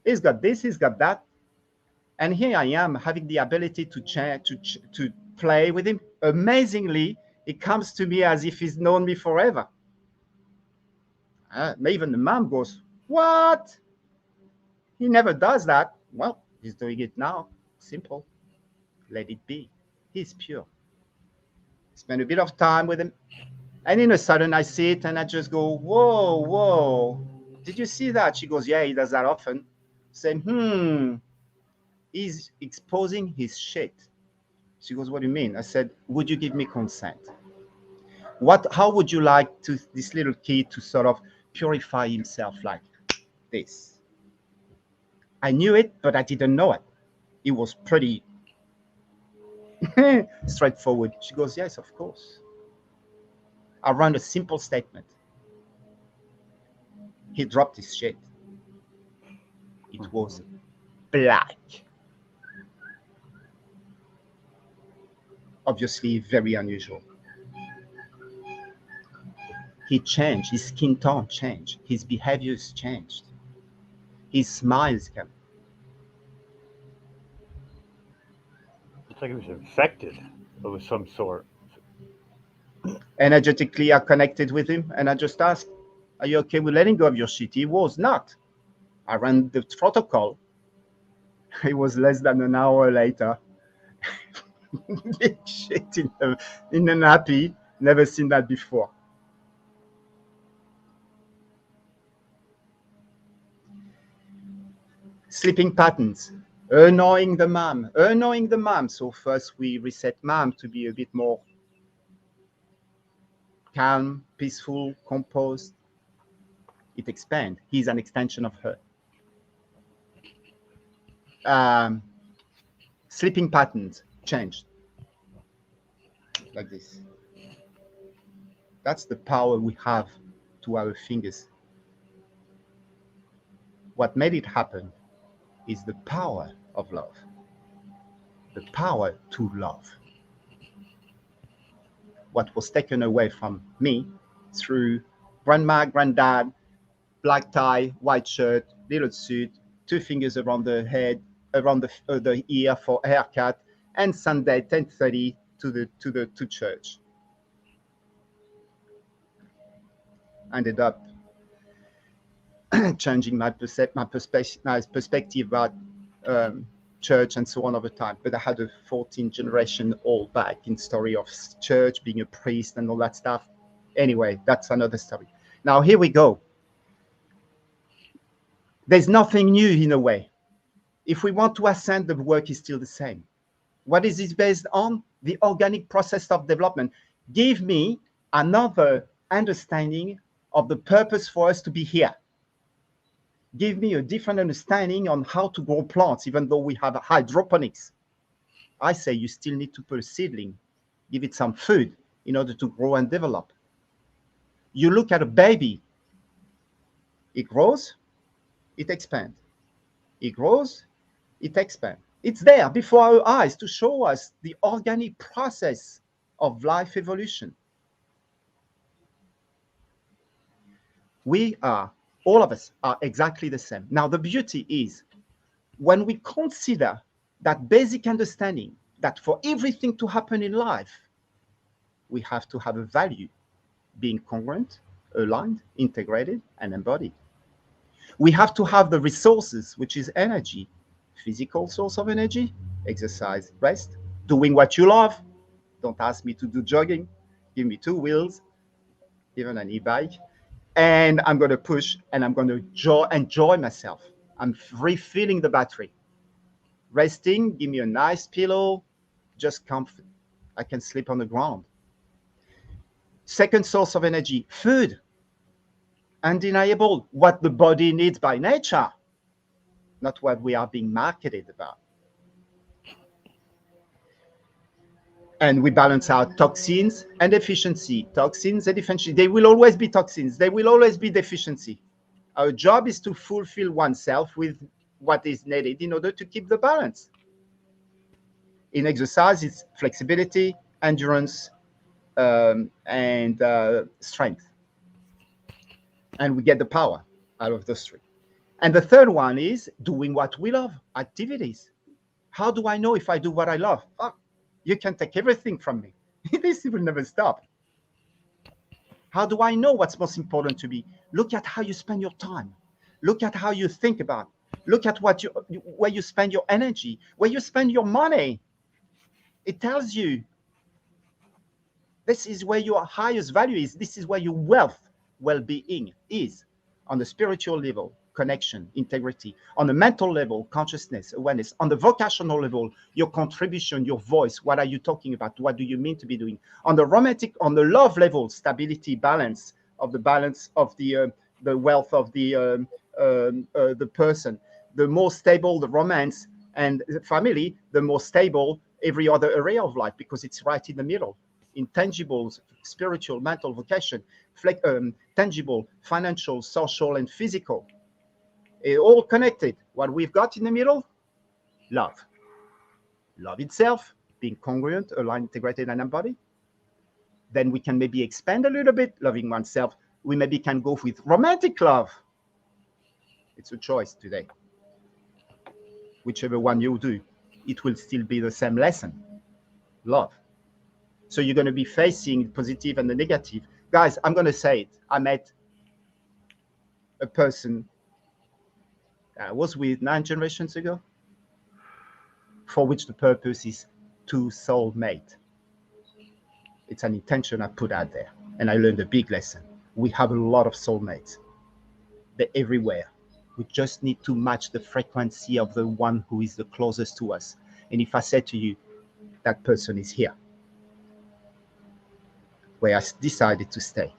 He's got this, he's got that. And here I am having the ability to play with him. Amazingly, it comes to me as if he's known me forever. Even the mom goes, what? He never does that. Well, he's doing it now. Simple. Let it be. He's pure. Spend a bit of time with him. And in a sudden, I see it and I just go, whoa, whoa. Did you see that? She goes, yeah, he does that often. Saying, he's exposing his shit. She goes, what do you mean? I said, would you give me consent? How would you like this little kid to sort of purify himself like this? I knew it, but I didn't know it. It was pretty straightforward. She goes, yes, of course. I ran a simple statement. He dropped his shit. It was black. Obviously, very unusual. He changed. His skin tone changed. His behaviors changed. His smiles came. It's like he was infected of some sort. Energetically, I connected with him and I just asked, are you okay with letting go of your shit? He was not. I ran the protocol. It was less than an hour later. Big shit in a nappy. Never seen that before. Sleeping patterns. Annoying the mom. Annoying the mom. So first we reset mom to be a bit more calm, peaceful, composed. It expands. He's an extension of her. Sleeping patterns changed. Like this. That's the power we have to our fingers. What made it happen is the power of love. The power to love. What was taken away from me through grandma, granddad, black tie, white shirt, little suit, 2 fingers around the head, around the ear for a haircut, and Sunday 10:30 to church. Ended up changing my perspective about church and so on over time. But I had a 14 generation all back in story of church, being a priest and all that stuff. Anyway, that's another story. Now here we go. There's nothing new in a way. If we want to ascend, the work is still the same. What is it based on? The organic process of development. Give me another understanding of the purpose for us to be here. Give me a different understanding on how to grow plants, even though we have hydroponics. I say you still need to put a seedling, give it some food in order to grow and develop. You look at a baby, it grows, it expands. It grows, it expands. It's there before our eyes to show us the organic process of life evolution. All of us are exactly the same. Now, the beauty is when we consider that basic understanding that for everything to happen in life, we have to have a value, being congruent, aligned, integrated, and embodied. We have to have the resources, which is energy, physical source of energy, exercise, rest, doing what you love. Don't ask me to do jogging. Give me 2 wheels, even an e-bike. And I'm going to push and I'm going to enjoy myself. I'm refilling the battery. Resting, give me a nice pillow, just comfort. I can sleep on the ground. Second source of energy, food. Undeniable, what the body needs by nature, not what we are being marketed about. And we balance out toxins and efficiency. Toxins and efficiency, they will always be toxins. They will always be deficiency. Our job is to fulfill oneself with what is needed in order to keep the balance. In exercise, it's flexibility, endurance, and strength. And we get the power out of those 3. And the third one is doing what we love, activities. How do I know if I do what I love? Oh, you can take everything from me. This will never stop. How do I know what's most important to me? Look at how you spend your time. Look at how you think about. Look at where you spend your energy, where you spend your money. It tells you this is where your highest value is. This is where your wealth, well-being is. On the spiritual level, connection, integrity. On the mental level, consciousness, awareness. On the vocational level, your contribution, your voice. What are you talking about? What do you mean to be doing? On the love level, stability, balance of the wealth of the person. The more stable the romance and the family, the more stable every other area of life, because it's right in the middle. Intangibles, spiritual, mental, vocation, tangible, financial, social, and physical. It's all connected. What we've got in the middle, love. Love itself, being congruent, aligned, integrated, and embodied. Then we can maybe expand a little bit, loving oneself. We maybe can go with romantic love. It's a choice today. Whichever one you do, it will still be the same lesson. Love. So you're going to be facing the positive and the negative. Guys, I'm going to say it. I met a person I was with 9 generations ago. for which the purpose is to soulmate. It's an intention I put out there, and I learned a big lesson. We have a lot of soulmates. They're everywhere. We just need to match the frequency of the one who is the closest to us. And if I said to you, that person is here, where I decided to stay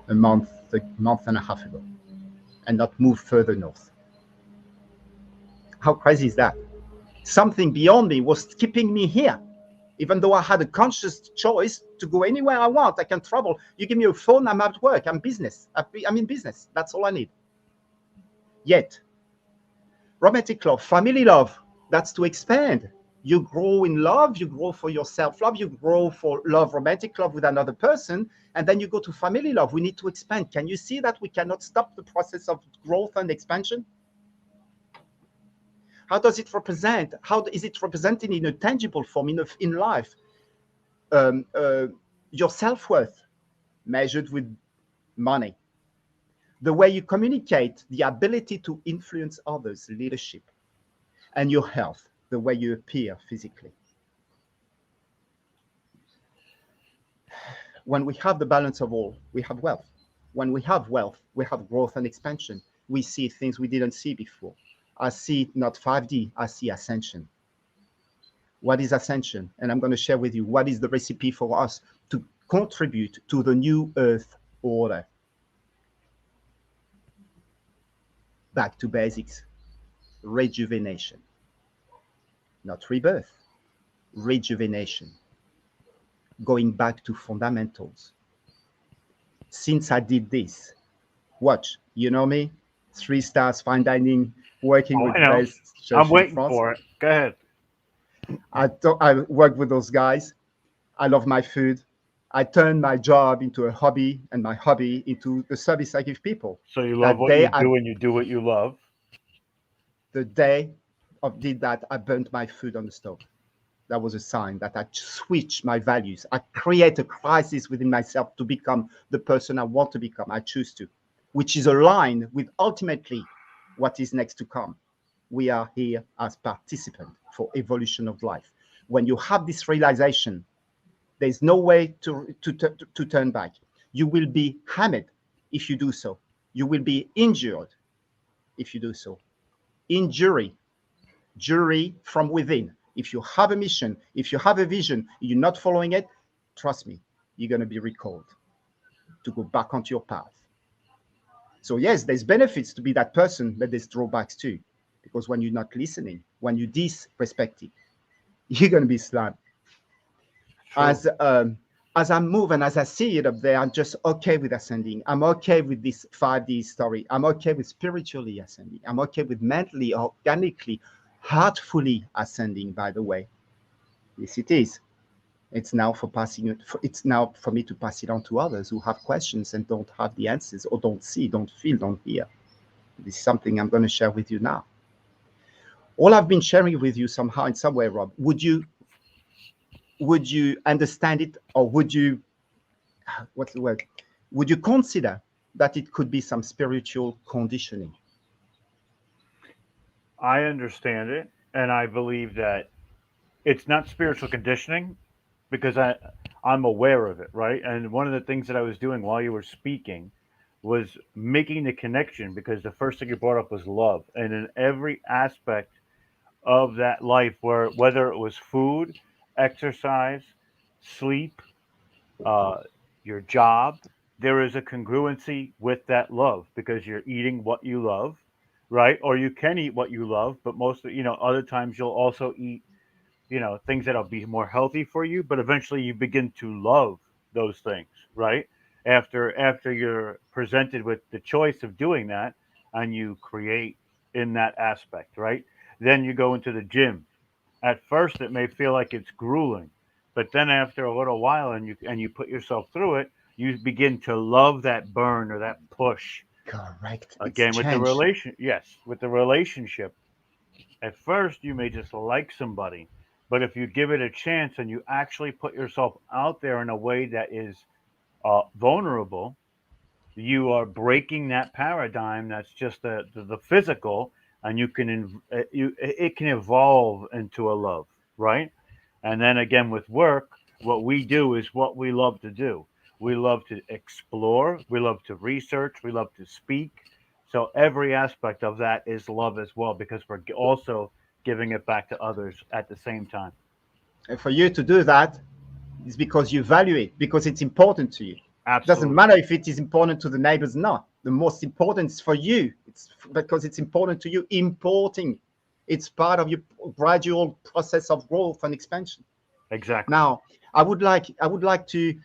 a month and a half ago, and not move further north. How crazy is that? Something beyond me was keeping me here. Even though I had a conscious choice to go anywhere I want, I can travel. You give me a phone, I'm at work, I'm in business. That's all I need. Yet, romantic love, family love, that's to expand. You grow in love, you grow for your self-love, you grow for love, romantic love with another person, and then you go to family love. We need to expand. Can you see that we cannot stop the process of growth and expansion? How does it represent? How is it represented in a tangible form in life? Your self-worth measured with money. The way you communicate, the ability to influence others, leadership, and your health, the way you appear physically. When we have the balance of all, we have wealth. When we have wealth, we have growth and expansion. We see things we didn't see before. I see not 5D, I see ascension. What is ascension? And I'm going to share with you what is the recipe for us to contribute to the new earth order. Back to basics. Rejuvenation. Not rebirth. Rejuvenation. Going back to fundamentals. Since I did this, watch, you know me, 3 stars, fine dining, working with the best chefs I'm in waiting France. for it. Go ahead. I work with those guys. I love my food. I turn my job into a hobby and my hobby into the service I give people. So you love what you do and you do what you love. The day of did that, I burnt my food on the stove. That was a sign that I switched my values. I create a crisis within myself to become the person I want to become. I choose to, which is aligned with ultimately what is next to come. We are here as participants for evolution of life. When you have this realization, there's no way to turn back. You will be hammered if you do so. You will be injured if you do so. Injury from within. If you have a mission, if you have a vision, you're not following it, trust me, you're going to be recalled to go back onto your path. So yes, there's benefits to be that person, but there's drawbacks too. Because when you're not listening, when you disrespect it, you're going to be slammed. As I move and as I see it up there, I'm just okay with ascending. I'm okay with this 5D story. I'm okay with spiritually ascending. I'm okay with mentally, organically, heartfully ascending, by the way. Yes, it is. It's now it's now for me to pass it on to others who have questions and don't have the answers or don't see, don't feel, don't hear. This is something I'm going to share with you now. All I've been sharing with you somehow in some way, Rob, would you understand it, or would you, what's the word? Would you consider that it could be some spiritual conditioning? I understand it, and I believe that it's not spiritual conditioning because I'm aware of it, right? And one of the things that I was doing while you were speaking was making the connection, because the first thing you brought up was love, and in every aspect of that life, whether it was food, exercise, sleep, uh, your job, there is a congruency with that love because you're eating what you love, right? Or you can eat what you love, but other times you'll also eat, things that'll be more healthy for you, but eventually you begin to love those things, right? After you're presented with the choice of doing that and you create in that aspect, right? Then you go into the gym. At first it may feel like it's grueling, but then after a little while and you put yourself through it, you begin to love that burn or that push. Correct. Again, with the relationship. At first you may just like somebody, but if you give it a chance and you actually put yourself out there in a way that is vulnerable, you are breaking that paradigm that's just the physical, and it can evolve into a love, right? And then again with work, what we do is what we love to do. We love to explore, we love to research, we love to speak. So every aspect of that is love as well, because we're also giving it back to others at the same time. And for you to do that is because you value it, because it's important to you. It doesn't Absolutely. matter if it is important to the neighbors or not. The most important is for you. It's because it's important to you. Importing, it's part of your gradual process of growth and expansion. Exactly. Now, I would like to.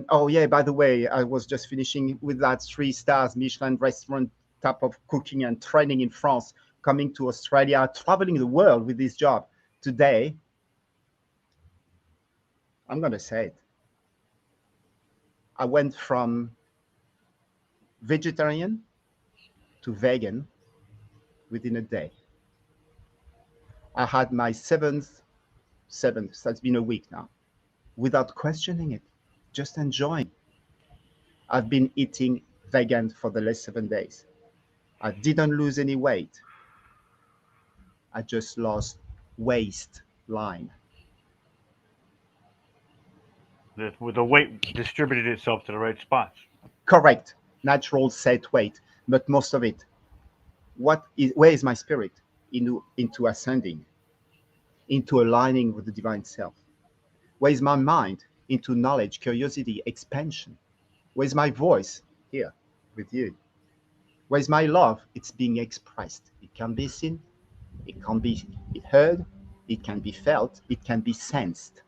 Oh yeah, by the way, I was just finishing with that 3 stars Michelin restaurant type of cooking and training in France. Coming to Australia, traveling the world with this job. Today, I'm gonna say it. I went from vegetarian to vegan within a day. I had my seventh. That's been a week now, without questioning it, just enjoying. I've been eating vegan for the last 7 days. I didn't lose any weight. I just lost waistline. The weight distributed itself to the right spots. Correct, natural set weight, but most of it. Where is my spirit? Into ascending, into aligning with the divine self. Where is my mind? Into knowledge, curiosity, expansion. Where's my voice? Here, with you. Where's my love? It's being expressed. It can be seen, it can be heard, it can be felt, it can be sensed.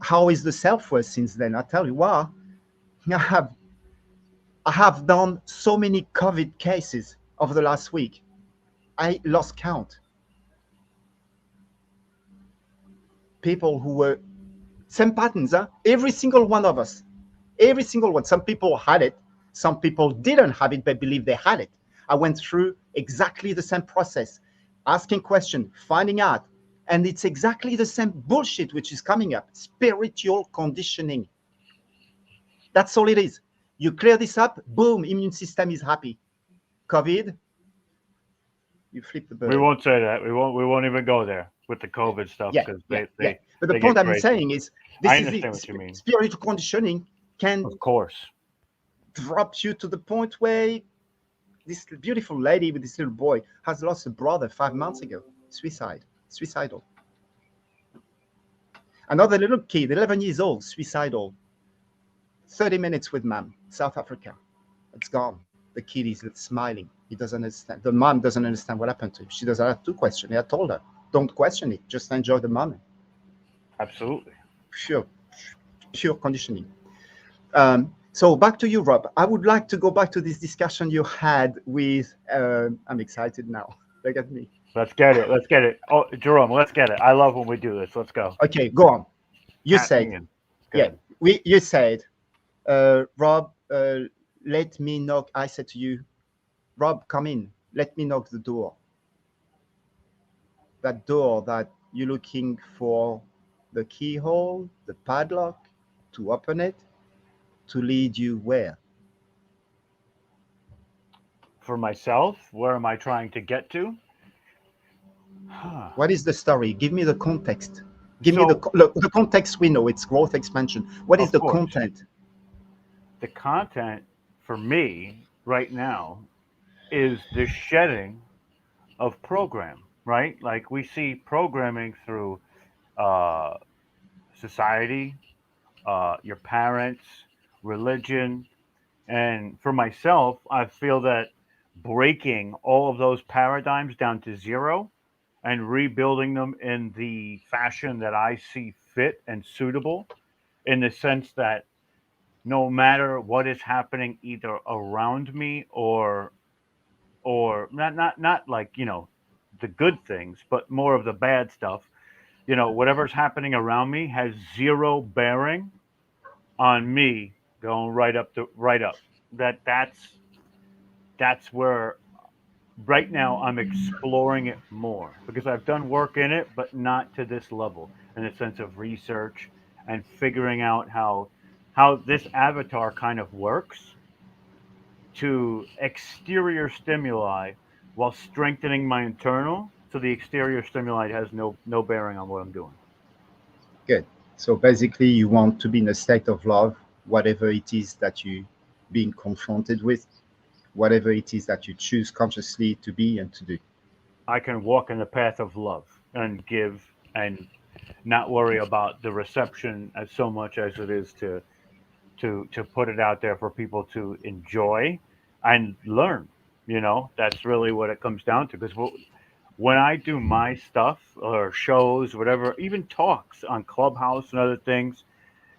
How is the self-worth since then? I tell you what, I have I have done so many COVID cases over the last week. I lost count. People who were same patterns, huh? Every single one of us. Every single one. Some people had it, some people didn't have it but believe they had it. I went through exactly the same process, asking questions, finding out, and it's exactly the same bullshit which is coming up. Spiritual conditioning. That's all it is. You clear this up, boom, immune system is happy. COVID, you flip the We bird. won't say that. We won't even go there with the COVID stuff Yeah, because yeah, they yeah. they But the they point get I'm crazy. saying is, I this is understand it. what you mean. Spiritual conditioning can Of course. drop you to the point where this beautiful lady with this little boy has lost a brother 5 months ago. Suicidal. Another little kid, 11 years old, suicidal. 30 minutes with mom, South Africa. It's gone. The kid is smiling. He doesn't understand. The mom doesn't understand what happened to him. She doesn't have to question it. I told her, don't question it. Just enjoy the moment. Absolutely. Pure conditioning. So back to you, Rob. I would like to go back to this discussion you had with. I'm excited now. Look at me. Let's get it. Let's get it. Oh, Jerome, let's get it. I love when we do this. Let's go. Okay, go on. You Tap said, me in. yeah. Good. You said, Rob, let me knock. I said to you, Rob, come in. Let me knock the door. That door that you're looking for the keyhole, the padlock, to open it, to lead you where? For myself, where am I trying to get to? Huh. What is the story? Give me the context. Give me So, the context. We know it's growth expansion. What is of the course, content? the content for me right now is the shedding of program, right? Like we see programming through uh, society, your parents, religion. And for myself, I feel that breaking all of those paradigms down to zero and rebuilding them in the fashion that I see fit and suitable, in the sense that no matter what is happening either around me or not like, the good things, but more of the bad stuff, whatever's happening around me has zero bearing on me going right up. That's where right now I'm exploring it more because I've done work in it, but not to this level in a sense of research and figuring out how this avatar kind of works to exterior stimuli while strengthening my internal, so the exterior stimuli has no bearing on what I'm doing. Good. So basically, you want to be in a state of love, whatever it is that you being confronted with, whatever it is that you choose consciously to be and to do. I can walk in the path of love and give and not worry about the reception as so much as it is to put it out there for people to enjoy and learn. That's really what it comes down to. Because when I do my stuff or shows, whatever, even talks on Clubhouse and other things,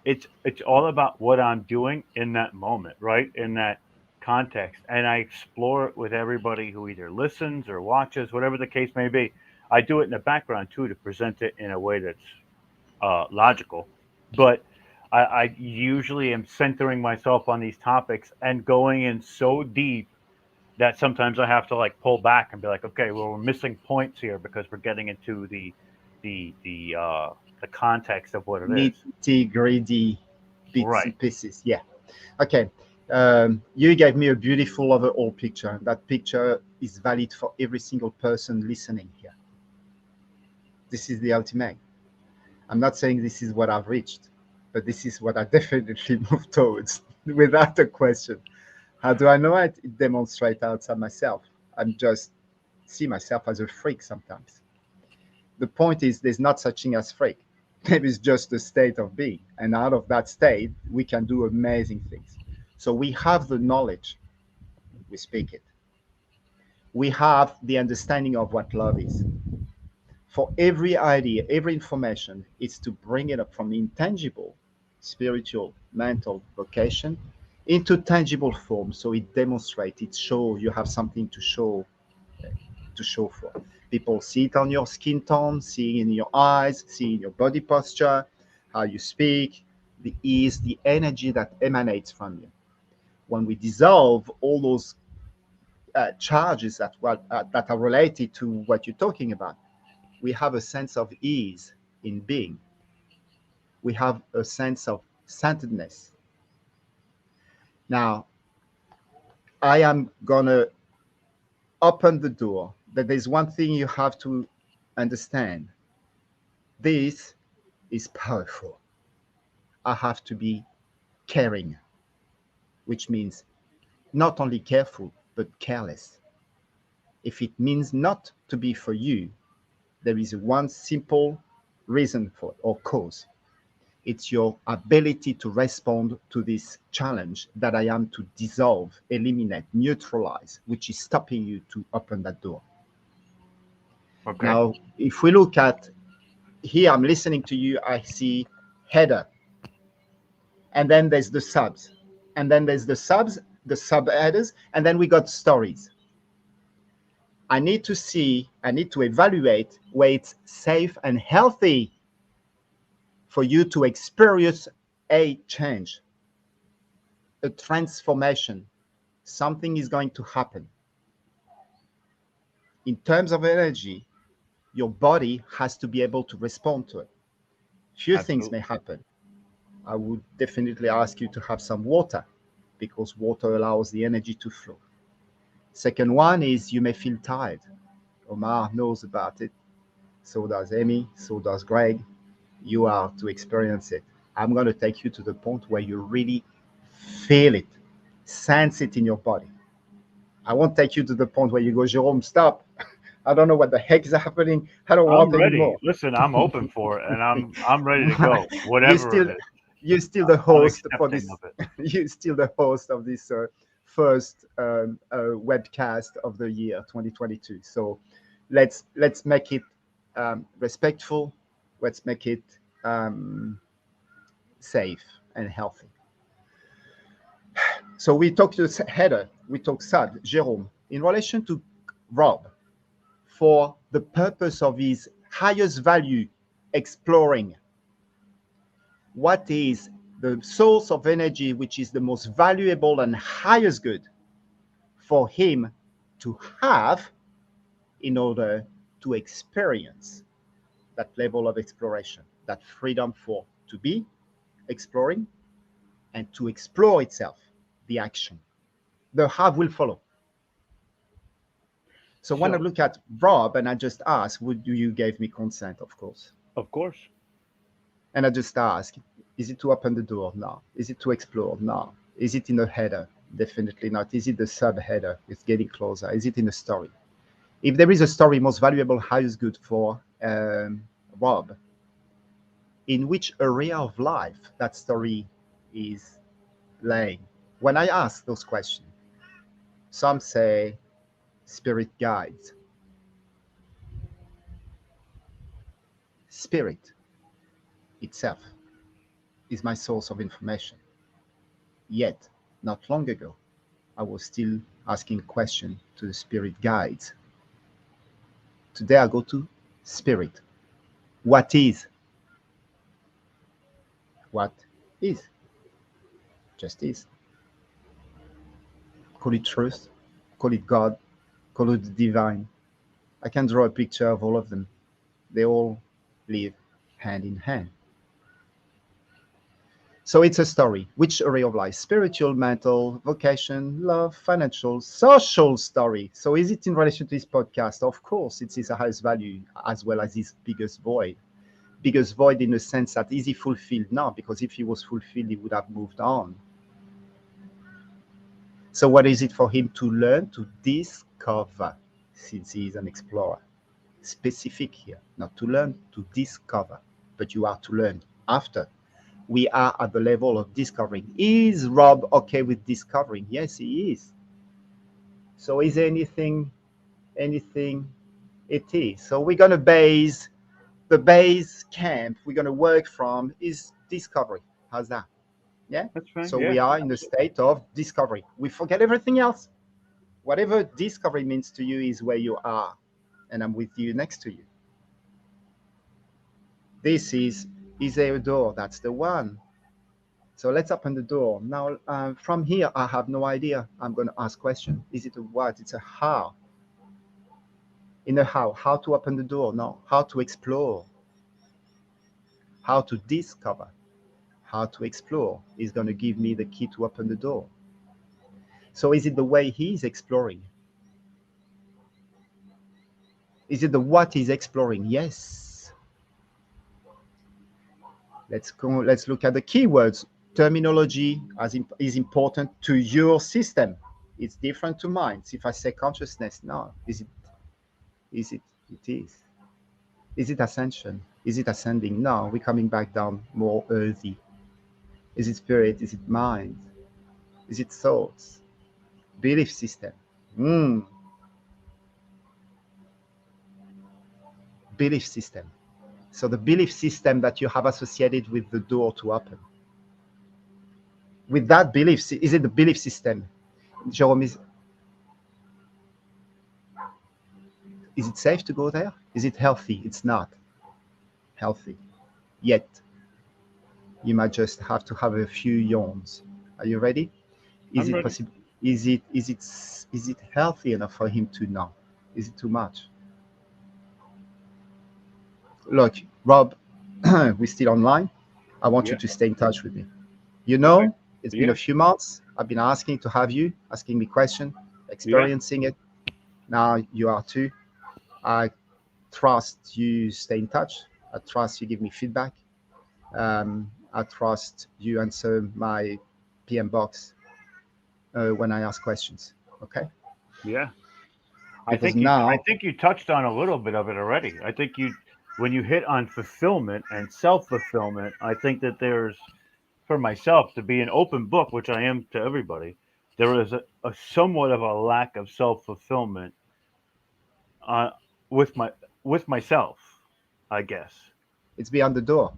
it's all about what I'm doing in that moment, right? In that context, and I explore it with everybody who either listens or watches, whatever the case may be. I do it in the background too to present it in a way that's logical, but I usually am centering myself on these topics and going in so deep that sometimes I have to like pull back and be like, okay, well, we're missing points here because we're getting into the context of what it is. Nitty gritty bits Right. and pieces. Yeah. Okay. You gave me a beautiful overall picture. That picture is valid for every single person listening here. This is the ultimate. I'm not saying this is what I've reached, but this is what I definitely move towards without a question. How do I know it? It demonstrates outside myself. I'm just see myself as a freak sometimes. The point is there's not such thing as freak. There is just a state of being. And out of that state, we can do amazing things. So we have the knowledge, we speak it. We have the understanding of what love is. For every idea, every information, it's to bring it up from the intangible, spiritual, mental vocation into tangible form. So it demonstrates, it shows you have something to show for. People see it on your skin tone, see it in your eyes, see in your body posture, how you speak, the ease, the energy that emanates from you. When we dissolve all those charges that are related to what you're talking about, we have a sense of ease in being. We have a sense of centeredness. Now, I am going to open the door that there's one thing you have to understand. This is powerful. I have to be caring, which means not only careful, but careless. If it means not to be for you, there is one simple reason for it, or cause. It's your ability to respond to this challenge that I am to dissolve, eliminate, neutralize, which is stopping you to open that door. Okay. Now, if we look at here, I'm listening to you, I see header. And then there's the subs. And then there's the subs, the subheaders, and then we got stories. I need to evaluate where it's safe and healthy for you to experience a change, a transformation. Something is going to happen. In terms of energy, your body has to be able to respond to it. Few things may happen. I would definitely ask you to have some water because water allows the energy to flow. Second one is you may feel tired. Omar knows about it. So does Amy. So does Greg. You are to experience it. I'm going to take you to the point where you really feel it, sense it in your body. I won't take you to the point where you go, Jerome, stop. I don't know what the heck is happening. I don't want I'm ready. anymore. Listen, I'm open for it, and I'm ready to go. Whatever it is. You're still the I'm host for accepting this. of it. You're still the host of this first webcast of the year 2022. So let's make it respectful. Let's make it safe and healthy. So we talked to Heather, we talked Sad, Jerome, in relation to Rob, for the purpose of his highest value exploring what is the source of energy which is the most valuable and highest good for him to have in order to experience that level of exploration, that freedom for to be exploring and to explore itself, the action. The how will follow. So when I So, look at Rob and I just ask, would you give me consent? Of course. of course. And I just ask, is it to open the door? No. Is it to explore? No. Is it in the header? Definitely not. Is it the subheader? It's getting closer. Is it in the story? If there is a story, most valuable, how is good for Rob, in which area of life that story is laying? When I ask those questions, some say spirit guides. Spirit itself is my source of information. Yet, not long ago, I was still asking questions to the spirit guides. Today I go to spirit. What is? What is? Just is. Call it truth, call it God, call it the divine. I can draw a picture of all of them. They all live hand in hand. So it's a story. Which area of life? Spiritual, mental, vocation, love, financial, social story. So is it in relation to this podcast? Of course, it's his highest value as well as his biggest void. Biggest void in the sense that is he fulfilled? No, because if he was fulfilled, he would have moved on. So what is it for him to learn? To discover, since he is an explorer. Specific here, not to learn, to discover. But you are to learn after. We are at the level of discovering. Is Rob okay with discovering? Yes, he is. So is there anything it is. So we're going to base the base camp we're going to work from is discovery. How's that? Yeah. That's fine. So Yeah. we are in the state of discovery. We forget everything else. Whatever discovery means to you is where you are, and I'm with you next to you. This is there a door? That's the one. So let's open the door. Now, from here, I have no idea. I'm going to ask question. Is it a what? It's a how. In a how to open the door? No, how to explore, how to discover, how to explore is going to give me the key to open the door. So is it the way he's exploring? Is it the what he's exploring? Yes. Let's go. Let's look at the keywords. Terminology is important to your system. It's different to mine. So if I say consciousness, no. Is it? It is. Is it ascension? Is it ascending? No, we're coming back down more earthy. Is it spirit? Is it mind? Is it thoughts? Belief system. Belief system. So the belief system that you have associated with the door to open. With that belief, is it the belief system? Jerome, is it safe to go there? Is it healthy? It's not healthy yet. You might just have to have a few yawns. Are you ready? Is I'm it ready. possible? Is it healthy enough for him to know? Is it too much? Look, Rob, we're still online. I want you Yeah. to stay in touch with me. You Okay. know, it's been Yeah. a few months. I've been asking to have you, asking me questions, experiencing it. Now you are too. I trust you stay in touch. I trust you give me feedback. I trust you answer my PM box when I ask questions. Okay? Yeah. Because I now think you touched on a little bit of it already. I think you when you hit on fulfillment and self-fulfillment, I think that there's for myself to be an open book, which I am to everybody, there is a somewhat of a lack of self-fulfillment uh, with myself, I guess. it's beyond the door.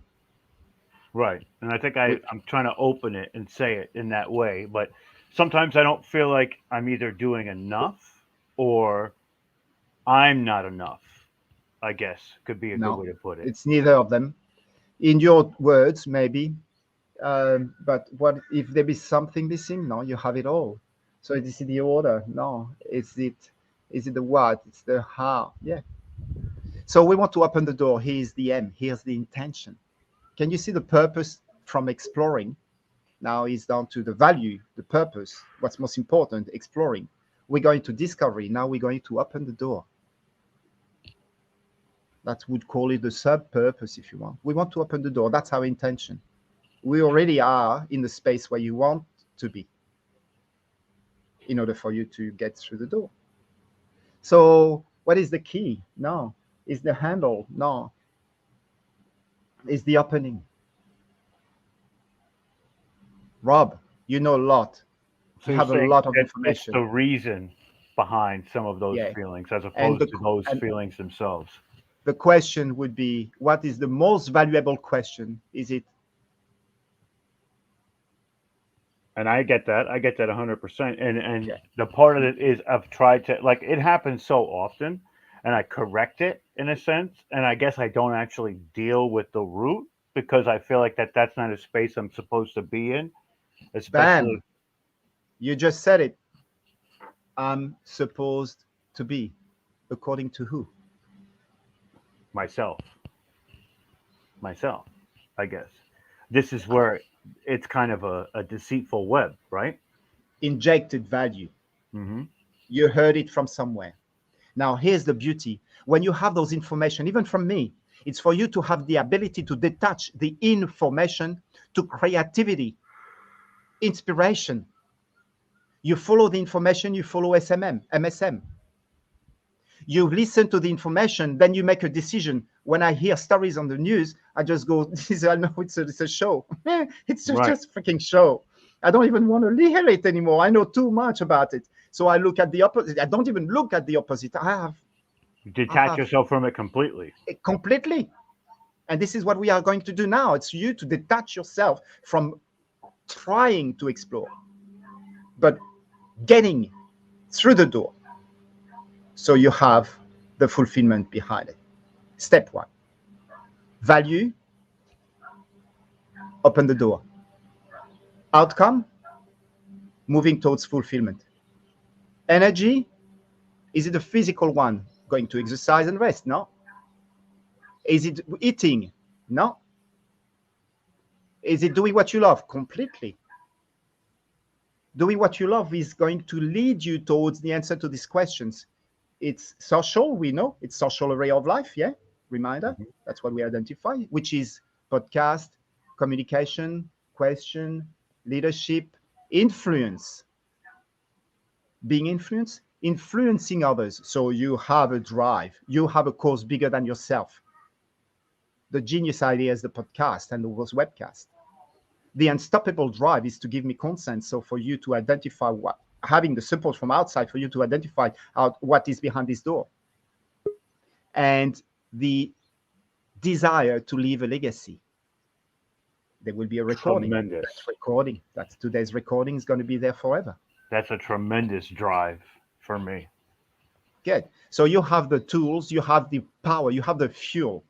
Right. And I think We, I'm trying to open it and say it in that way, but sometimes I don't feel like I'm either doing enough or I'm not enough, I guess could be a good no, way to put it. it's neither of them. In your words, maybe. But what if there is something missing? No, you have it all. So is it the order? No. Is it the what? It's the how. Yeah. So we want to open the door. Here's the M. Here's the intention. Can you see the purpose from exploring? Now it's down to the value, the purpose, what's most important, exploring. We're going to discovery. Now we're going to open the door. That would call it the sub-purpose if you want. We want to open the door. That's our intention. We already are in the space where you want to be in order for you to get through the door. So what is the key? No. Is the handle? No. Is the opening. Rob, you know a lot. So You you're have a saying lot of that information. it's the reason behind some of those Yeah. feelings as And opposed to those feelings themselves. the question would be, what is the most valuable question? Is it? And I get that. I get that 100%. And Yeah. the part of it is I've tried to, like, it happens so often and I correct it in a sense. And I guess I don't actually deal with the root because I feel like that's not a space I'm supposed to be in, especially. Bam. You just said it. I'm supposed to be. According to who? Myself, I guess. This is where it's kind of a deceitful web, right? Injected value. Mm-hmm. You heard it from somewhere. Now, here's the beauty. When you have those information, even from me, it's for you to have the ability to detach the information to creativity, inspiration. You follow the information, you follow MSM. You listen to the information, then you make a decision. When I hear stories on the news, I just go, I know it's a show. It's Right. just a freaking show. I don't even want to hear it anymore. I know too much about it. So I look at the opposite. I don't even look at the opposite. You detach yourself from it completely. Completely. And this is what we are going to do now. It's you to detach yourself from trying to explore, but getting through the door. So you have the fulfillment behind it. Step one. Value, open the door. Outcome, moving towards fulfillment. Energy, is it a physical one? Going to exercise and rest? No. Is it eating? No. Is it doing what you love? Completely. Doing what you love is going to lead you towards the answer to these questions. It's social, we know. It's social array of life, yeah? Reminder, that's what we identify, which is podcast, communication, question, leadership, influence. Being influencing others. So you have a drive. You have a cause bigger than yourself. The genius idea is the podcast and those webcasts. The unstoppable drive is to give me consent. So for you to identify what, having the support from outside, for you to identify out what is behind this door. And the desire to leave a legacy. There will be a recording. Tremendous. That's today's recording is going to be there forever. That's a tremendous drive for me. Good. So you have the tools, you have the power, you have the fuel.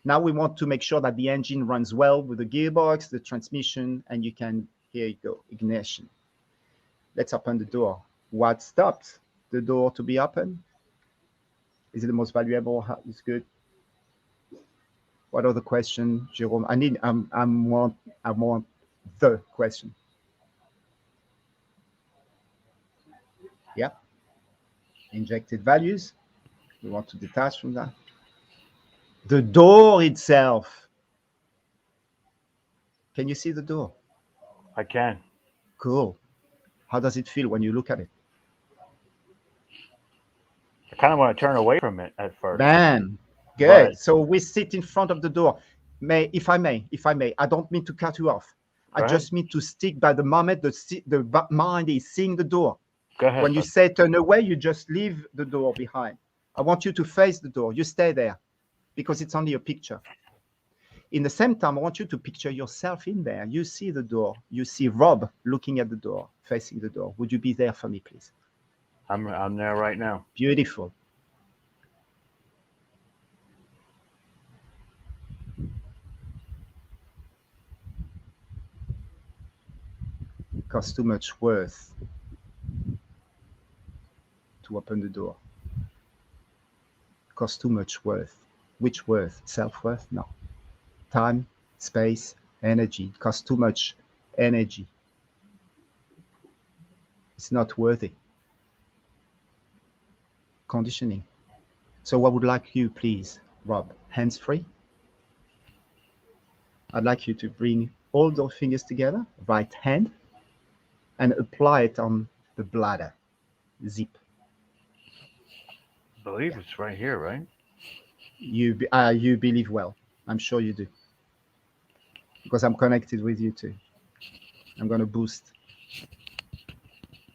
Now we want to make sure that the engine runs well with the gearbox, the transmission, and you can, here you go, ignition. Let's open the door. What stops the door to be open? Is it the most valuable? It's good. What other question, Jerome? I want the question. Yeah. Injected values. We want to detach from that. The door itself. Can you see the door? I can. Cool. How does it feel when you look at it? I kind of want to turn away from it at first. Bam. Good. But, So we sit in front of the door. If I may, I don't mean to cut you off. I just mean to stick by the moment the mind is seeing the door. Go ahead. When you say turn away, you just leave the door behind. I want you to face the door. You stay there because it's only a picture. In the same time, I want you to picture yourself in there. You see the door. You see Rob looking at the door, facing the door. Would you be there for me, please? I'm there right now. Beautiful. It costs too much worth to open the door. It costs too much worth. Which worth? Self-worth? No. Time, space, energy. It costs too much energy. It's not worthy. Conditioning. So I would like you, please, Rob, hands free. I'd like you to bring all those fingers together, right hand, and apply it on the bladder. Zip. I believe it's right here, right? You believe well. I'm sure you do. Because I'm connected with you too. I'm going to boost.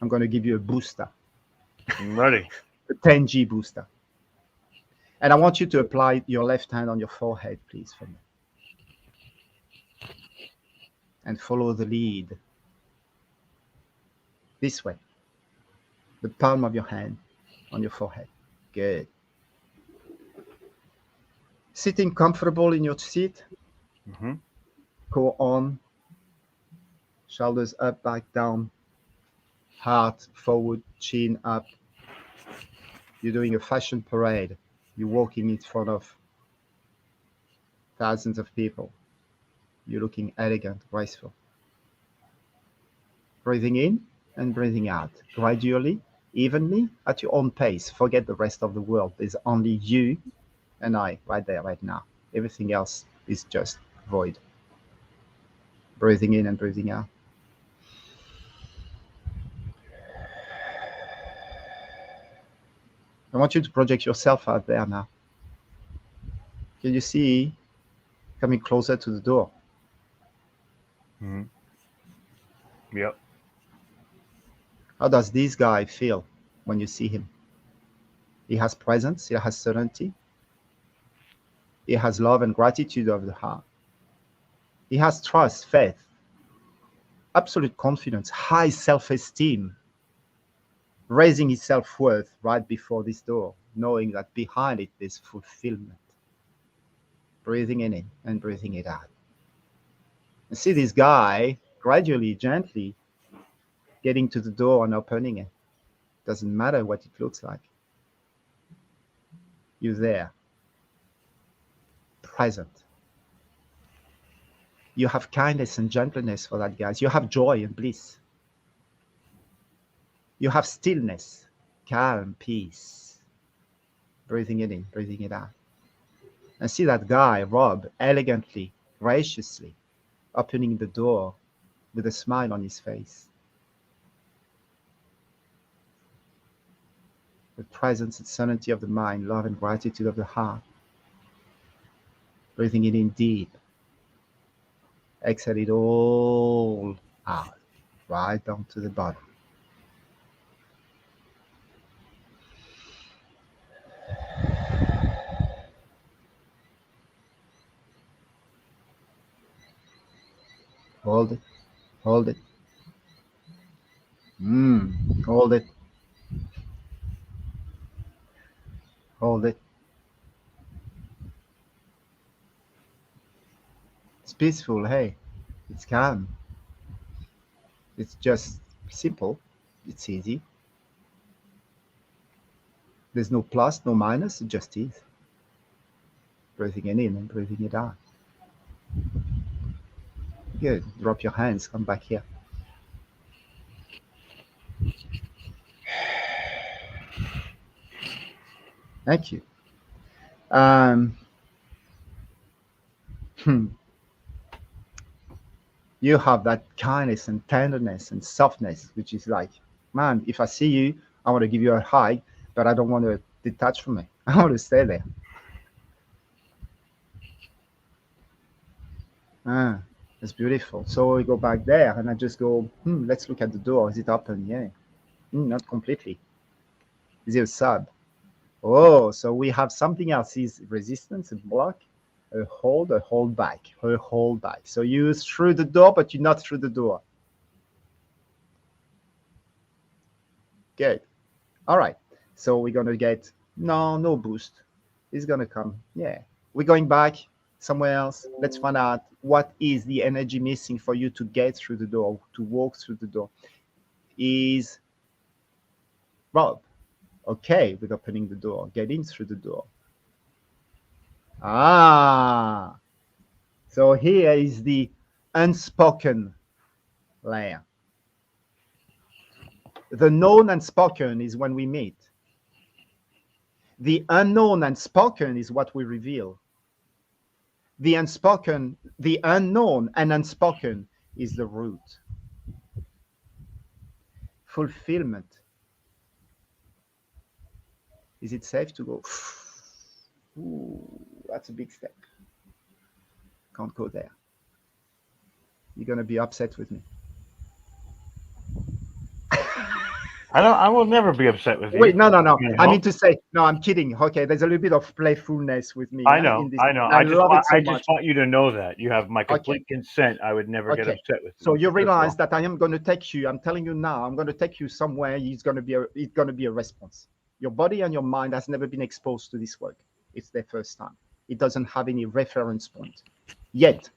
I'm going to give you a booster, I'm ready. a 10G booster. And I want you to apply your left hand on your forehead, please, for me. And follow the lead. This way. The palm of your hand on your forehead. Good. Sitting comfortable in your seat. Mm-hmm. Go on. Shoulders up, back down. Heart forward, chin up. You're doing a fashion parade. You're walking in front of thousands of people. You're looking elegant, graceful. Breathing in and breathing out. Gradually, evenly, at your own pace. Forget the rest of the world. There's only you and I right there, right now. Everything else is just void. Breathing in and breathing out. I want you to project yourself out there now. Can you see coming closer to the door? Mm-hmm. Yep. How does this guy feel when you see him? He has presence, he has certainty, he has love and gratitude of the heart. He has trust, faith, absolute confidence, high self-esteem, raising his self-worth right before this door, knowing that behind it there's fulfillment. Breathing in it and breathing it out. And see this guy gradually, gently getting to the door and opening it. Doesn't matter what it looks like. You're there, present. You have kindness and gentleness for that guy. You have joy and bliss. You have stillness, calm, peace. Breathing it in, breathing it out. And see that guy, Rob, elegantly, graciously opening the door with a smile on his face. The presence and serenity of the mind, love and gratitude of the heart. Breathing it in deep. Exhale it all out, right down to the bottom. Hold it, hold it. Hold it. Hold it. It's peaceful, hey. It's calm. It's just simple. It's easy. There's no plus, no minus, it just is. Breathing it in and breathing it out. Good. Drop your hands, come back here. Thank you. You have that kindness and tenderness and softness, which is like, man, if I see you, I want to give you a hug, but I don't want to detach from it. I want to stay there. It's beautiful. So we go back there and I just go, let's look at the door. Is it open? Yeah. Not completely. Is it a sub? Oh, so we have something else. Is resistance, a block, a hold back, a hold back. So you're through the door, but you're not through the door. Good. All right. So we're going to get, no boost. It's going to come. Yeah. We're going back somewhere else. Let's find out what is the energy missing for you to get through the door, to walk through the door. Is Rob okay with opening the door, getting through the door? So here is the unspoken layer. The known and spoken is when we meet. The unknown and spoken is what we reveal. The unspoken, the unknown and unspoken is the root. Fulfillment. Is it safe to go? Ooh, that's a big step. Can't go there. You're going to be upset with me. I will never be upset with you. Wait, no. You know? I mean to say, no, I'm kidding. Okay, there's a little bit of playfulness with me. I know. In this. I know. I love it so I much. just want you to know that you have my complete consent. I would never get Okay. upset with you. So you That's realize all. that I am going to take you. I'm telling you now. I'm going to take you somewhere. It's going to be a response. Your body and your mind has never been exposed to this work. It's their first time. It doesn't have any reference point yet.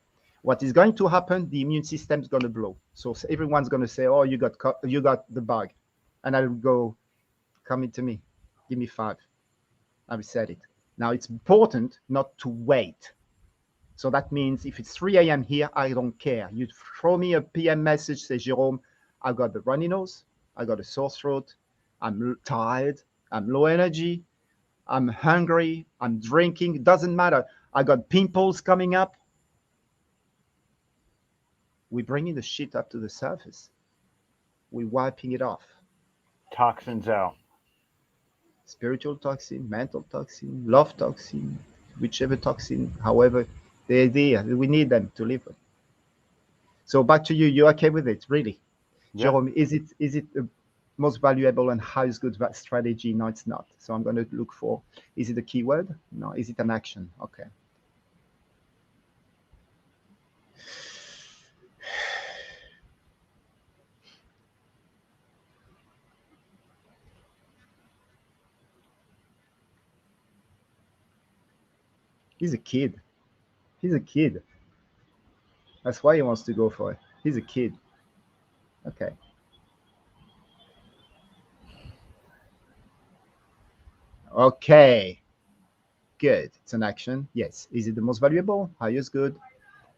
What is going to happen? The immune system is going to blow. So everyone's going to say, "Oh, you got the bug," and I will go, "Come into me. Give me 5." I've said it. Now it's important not to wait. So that means if it's 3 a.m. here, I don't care. You throw me a PM message, say, Jerome, I got the runny nose, I got a sore throat, I'm tired, I'm low energy, I'm hungry, I'm drinking, it doesn't matter. I got pimples coming up. We're bringing the shit up to the surface. We're wiping it off. Toxins out. Spiritual toxin, mental toxin, love toxin, whichever toxin, however, the idea, we need them to live with. So back to you. You're okay with it, really? Yeah. Jerome, is it the most valuable and highest good strategy? No, it's not. So I'm going to look for, is it a keyword? No. Is it an action? Okay. He's a kid. He's a kid. That's why he wants to go for it. He's a kid. Okay. Okay. Good. It's an action. Yes. Is it the most valuable? Highest good?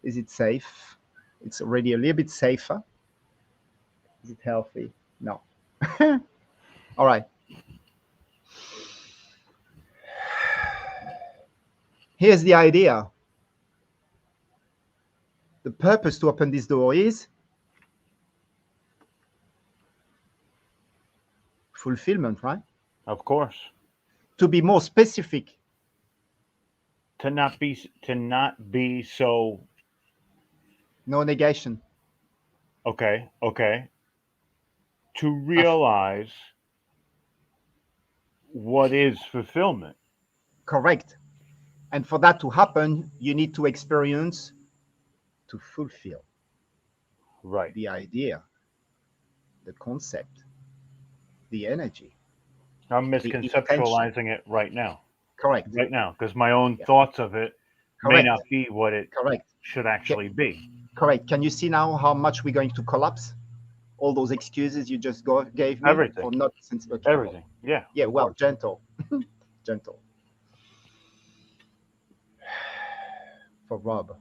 Is it safe? It's already a little bit safer. Is it healthy? No. All right. Here's the idea. The purpose to open this door is fulfillment, right? Of course. To be more specific, To not be so no negation. okay. To realize what is fulfillment. Correct. And for that to happen, you need to experience to fulfill Right. the idea, the concept, the energy. I'm intention. misconceptualizing it right now. Correct. Right now, because my own Yeah. thoughts of it may Correct. not be what it Correct. should actually be. Correct. Can you see now how much we're going to collapse? All those excuses you just gave me Everything. for not sensible. Everything. Yeah. Yeah, of well, course. gentle. Gentle. For Rob.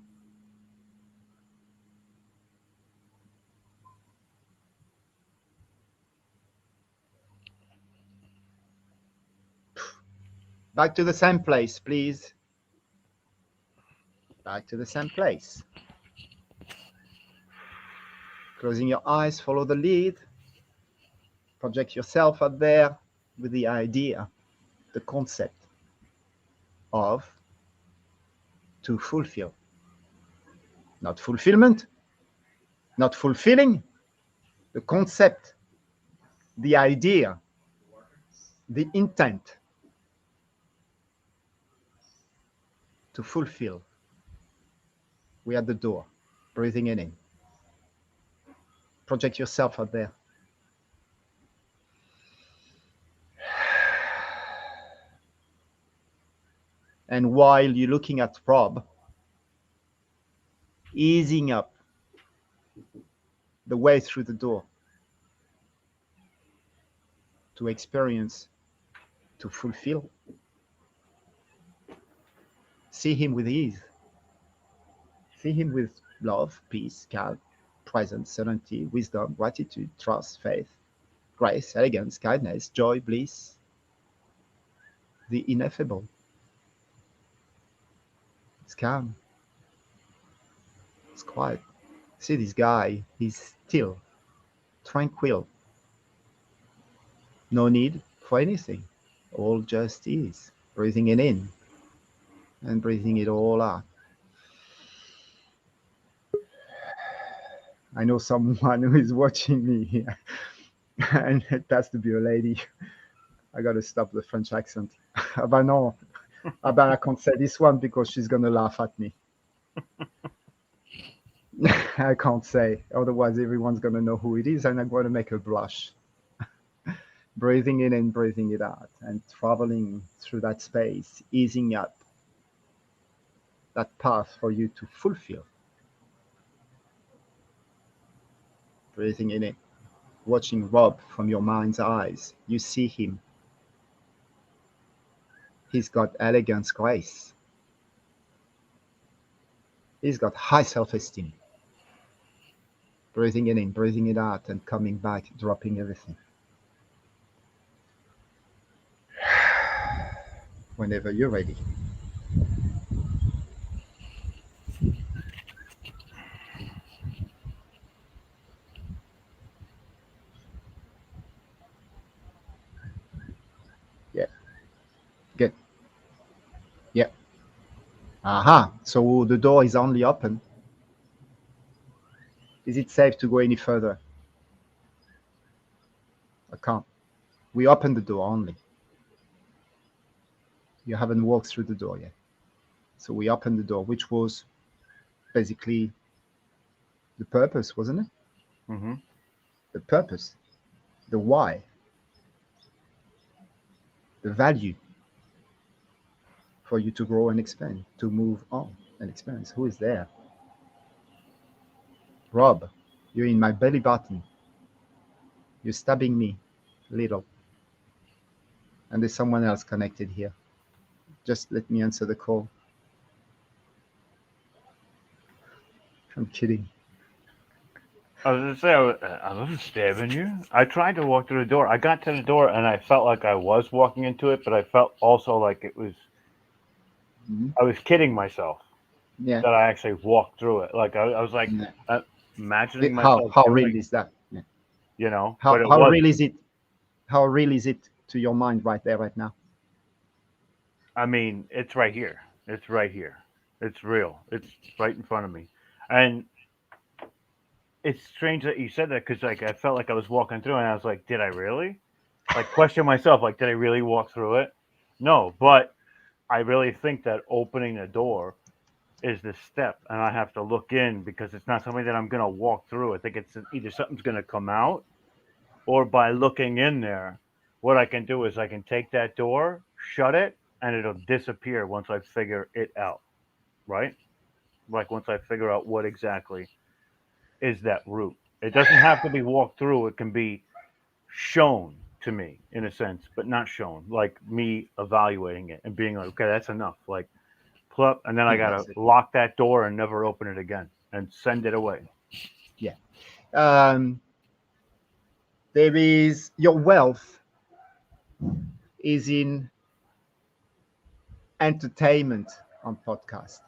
Back to the same place, please. Back to the same place. Closing your eyes, follow the lead. Project yourself out there with the idea, the concept of to fulfill. Not fulfillment, not fulfilling, the concept, the idea, the intent to fulfill. We're at the door, breathing in. Project yourself out there. And while you're looking at Rob, easing up the way through the door to experience, to fulfill. See him with ease. See him with love, peace, calm, presence, serenity, wisdom, gratitude, trust, faith, grace, elegance, kindness, joy, bliss, the ineffable. It's calm. It's quiet. See this guy, he's still, tranquil. No need for anything. All just is. Breathing it in and breathing it all out. I know someone who is watching me here, and it has to be a lady. I gotta stop the French accent. But no, but I can't say this one because she's gonna laugh at me. I can't say, otherwise everyone's gonna know who it is, and I'm gonna make her blush. Breathing in and breathing it out, and traveling through that space, easing up that path for you to fulfill. Breathing in it, watching Rob from your mind's eyes. You see him. He's got elegance, grace. He's got high self-esteem. Breathing it in, breathing it out, and coming back, dropping everything. Whenever you're ready. Yeah. Good. Yeah. Aha. So the door is only open. Is it safe to go any further? I can't. We opened the door only. You haven't walked through the door yet. So we opened the door, which was basically the purpose, wasn't it? Mm-hmm. The purpose, the why, the value for you to grow and expand, to move on and expand. Who is there? Rob, you're in my belly button. You're stabbing me a little. And there's someone else connected here. Just let me answer the call. I'm kidding. I was gonna say I wasn't stabbing you. I tried to walk through the door. I got to the door and I felt like I was walking into it, but I felt also like it was. Mhm. I was kidding myself Yeah. that I actually walked through it. Like I was like Yeah. imagining How myself real doing, is that? Yeah. you know, How but it how was. real is it? How real is it to your mind right there, right now? I mean, it's right here. It's right here. It's real. It's right in front of me, and it's strange that you said that because like I felt like I was walking through, and I was like, did I really? Like question myself, like, did I really walk through it? No, but I really think that opening the door is the step, and I have to look in because it's not something that I'm gonna walk through. I think it's either something's gonna come out, or by looking in there, what I can do is I can take that door, shut it, and it'll disappear once I figure it out. Right? Like once I figure out what exactly is that route. It doesn't have to be walked through. It can be shown to me in a sense, but not shown. Like me evaluating it and being like, okay, that's enough. Like plop, and then I gotta That's it. lock that door and never open it again and send it away. Yeah. There is your wealth is in entertainment on podcast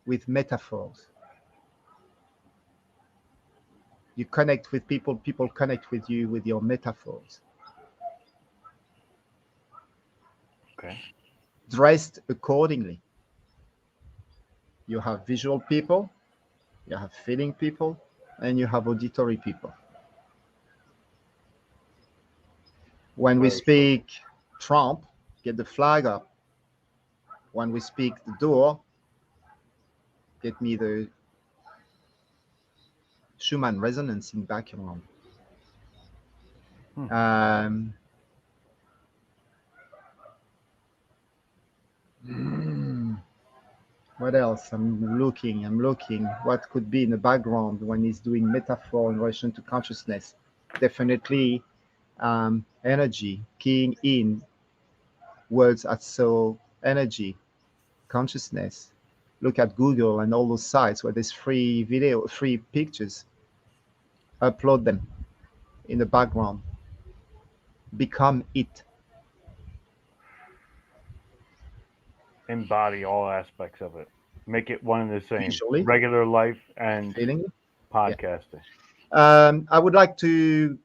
with metaphors. You connect with people, people connect with you with your metaphors. Okay. Dressed accordingly. You have visual people, you have feeling people, and you have auditory people. When we Very true. speak Trump, get the flag up. When we speak the door, get me the Schumann resonance in background. Hmm. Um, what else? I'm looking. What could be in the background when he's doing metaphor in relation to consciousness? Definitely energy, keying in words at so energy, consciousness, Look at Google and all those sites where there's free video, free pictures. Upload them in the background. Become it. Embody all aspects of it. Make it one and the same. Visually. Regular life and Feeling it. podcasting. I would like to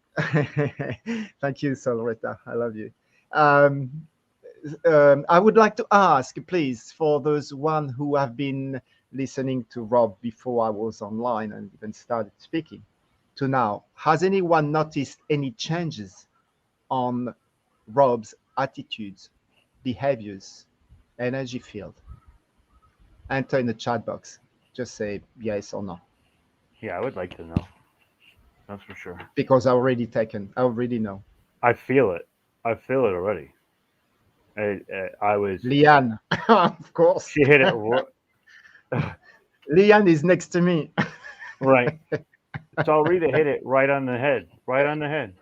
thank you, Solreta. I love you. I would like to ask, please, for those one who have been listening to Rob before I was online and even started speaking to now, has anyone noticed any changes on Rob's attitudes, behaviors, energy field? Enter in the chat box. Just say yes or no. Yeah, I would like to know. That's for sure. Because I already know. I feel it. I feel it already. I was. Leanne, of course. She hit it Leanne is next to me. right. So Rita hit it right on the head. Right on the head.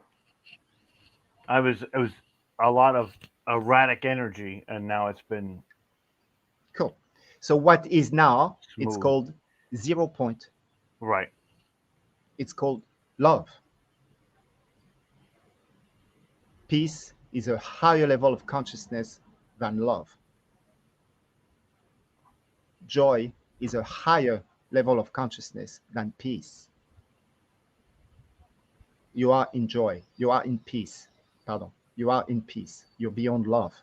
It was a lot of erratic energy, and now it's been Cool. So what is now? It's smooth. called 0 point. Right. It's called love. Peace is a higher level of consciousness than love. Joy is a higher level of consciousness than peace. You are in joy. You are in peace. Pardon. You are in peace. You're beyond love.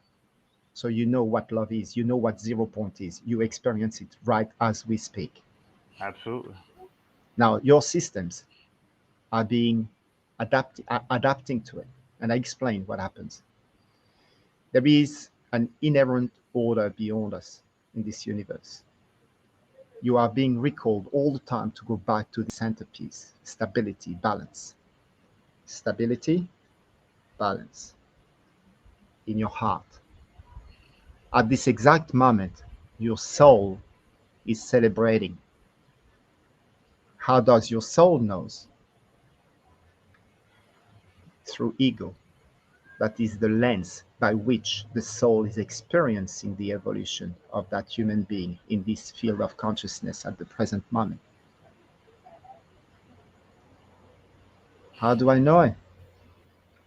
So you know what love is. You know what 0 point is. You experience it right as we speak. Absolutely. Now, your systems are being adapting to it. And I explain what happens. There is an inherent order beyond us in this universe. You are being recalled all the time to go back to the centerpiece, stability, balance. Stability, balance in your heart. At this exact moment, your soul is celebrating. How does your soul knows? Through ego. That is the lens by which the soul is experiencing the evolution of that human being in this field of consciousness at the present moment. How do I know it?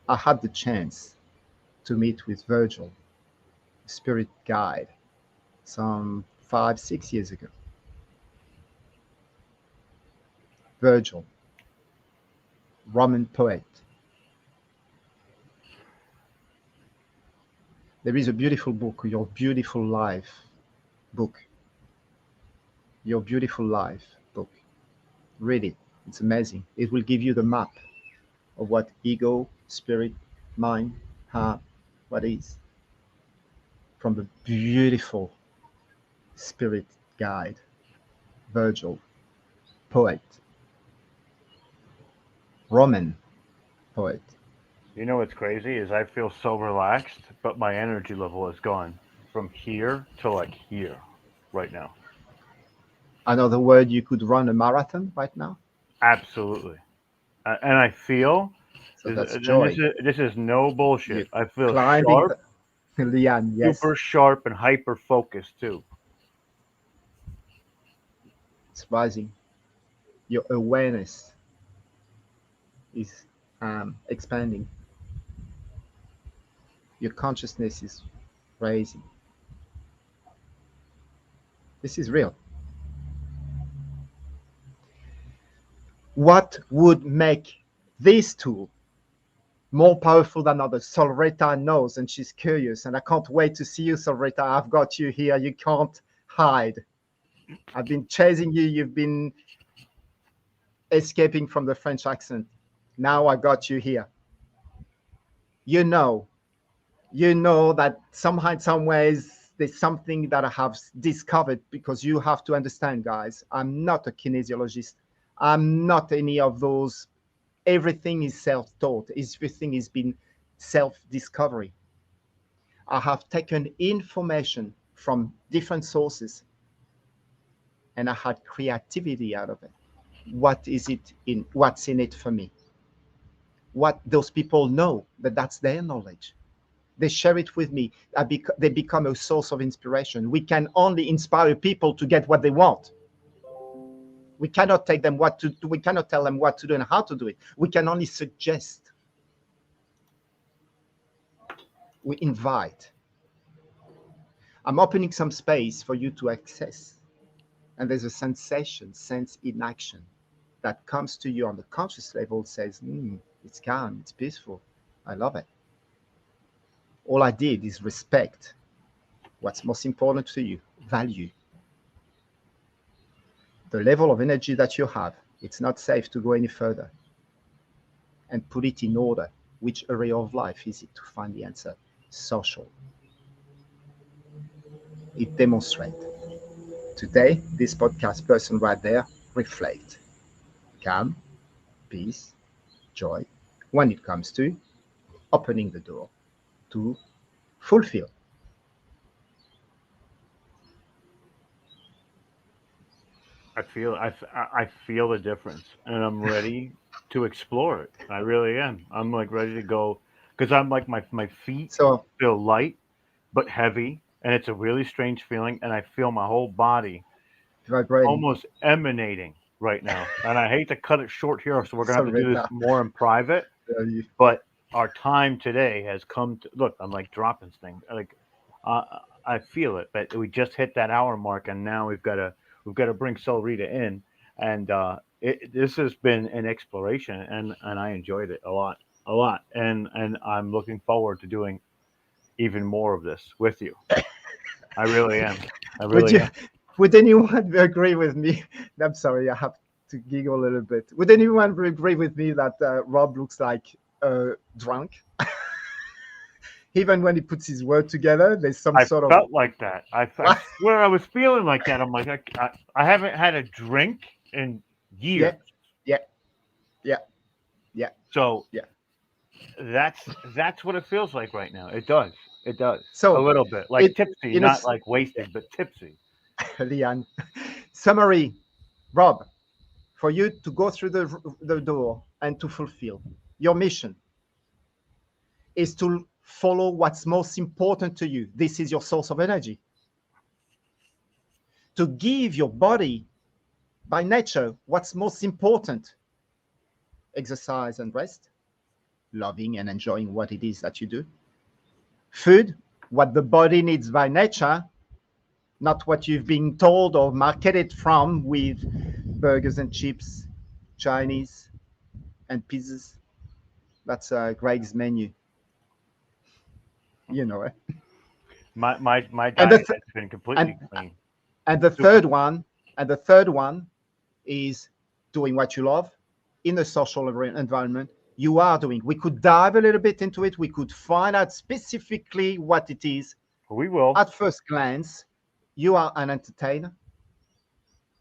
I had the chance to meet with Virgil, spirit guide, some 5-6 years ago. Virgil, Roman poet. There is a beautiful book, Your Beautiful Life book. Your Beautiful Life book. Read it. It's amazing. It will give you the map of what ego, spirit, mind, heart, what is. From the beautiful spirit guide, Virgil, poet, Roman poet. You know what's crazy is I feel so relaxed, but my energy level has gone from here to like here right now. Another word, you could run a marathon right now. Absolutely. And I feel, So that's and joy. this is no bullshit. You're I feel climbing sharp, the liane, yes. super sharp and hyper focused too. It's rising. Your awareness is expanding. Your consciousness is raising. This is real. What would make this tool more powerful than others? Solreta knows, and she's curious, and I can't wait to see you, Solreta. I've got you here. You can't hide. I've been chasing you. You've been escaping from the French accent. Now I got you here. You know that somehow, in some ways, there's something that I have discovered, because you have to understand, guys, I'm not a kinesiologist. I'm not any of those. Everything is self-taught. Everything has been self-discovery. I have taken information from different sources, and I had creativity out of it. What's in it for me? What those people know, that's their knowledge. They share it with me. They become a source of inspiration. We can only inspire people to get what they want. We cannot take them what to do. We cannot tell them what to do and how to do it. We can only suggest. We invite. I'm opening some space for you to access. And there's a sensation, sense in action, that comes to you on the conscious level, says, it's calm, it's peaceful. I love it. All I did is respect what's most important to you, value. The level of energy that you have, it's not safe to go any further. And put it in order. Which area of life is it to find the answer? Social. It demonstrates. Today, this podcast person right there, reflect. Calm, peace, joy, when it comes to opening the door to fulfill. I feel the difference, and I'm ready to explore it. I really am. I'm like ready to go, because I'm like my feet So feel light but heavy, and it's a really strange feeling, and I feel my whole body vibrating. almost emanating right now. And I hate to cut it short here, so we're gonna have to do this more in private. But our time today has come to look. I'm like dropping things. Like I feel it, but we just hit that hour mark, and now we've got to bring Soul Rita in, and this has been an exploration, and I enjoyed it a lot, and I'm looking forward to doing even more of this with you. I really am. I really am. Would anyone agree with me? I'm sorry, I have to giggle a little bit. Would anyone agree with me that Rob looks like drunk? Even when he puts his word together, there's some sort of... I felt like that. I swear I was feeling like that. I'm like, I haven't had a drink in years. Yeah. So yeah, that's what it feels like right now. It does. So a little bit like tipsy, not like wasted, but tipsy. Leanne, summary, Rob, for you to go through the door and to fulfill your mission is to follow what's most important to you. This is your source of energy. To give your body, by nature, what's most important. Exercise and rest, loving and enjoying what it is that you do. Food, what the body needs by nature, not what you've been told or marketed from with burgers and chips, Chinese, and pizzas. That's Greg's menu. You know it. My diet has been completely clean. And the third one is doing what you love in a social environment. You are doing. We could dive a little bit into it. We could find out specifically what it is. We will. At first glance, you are an entertainer.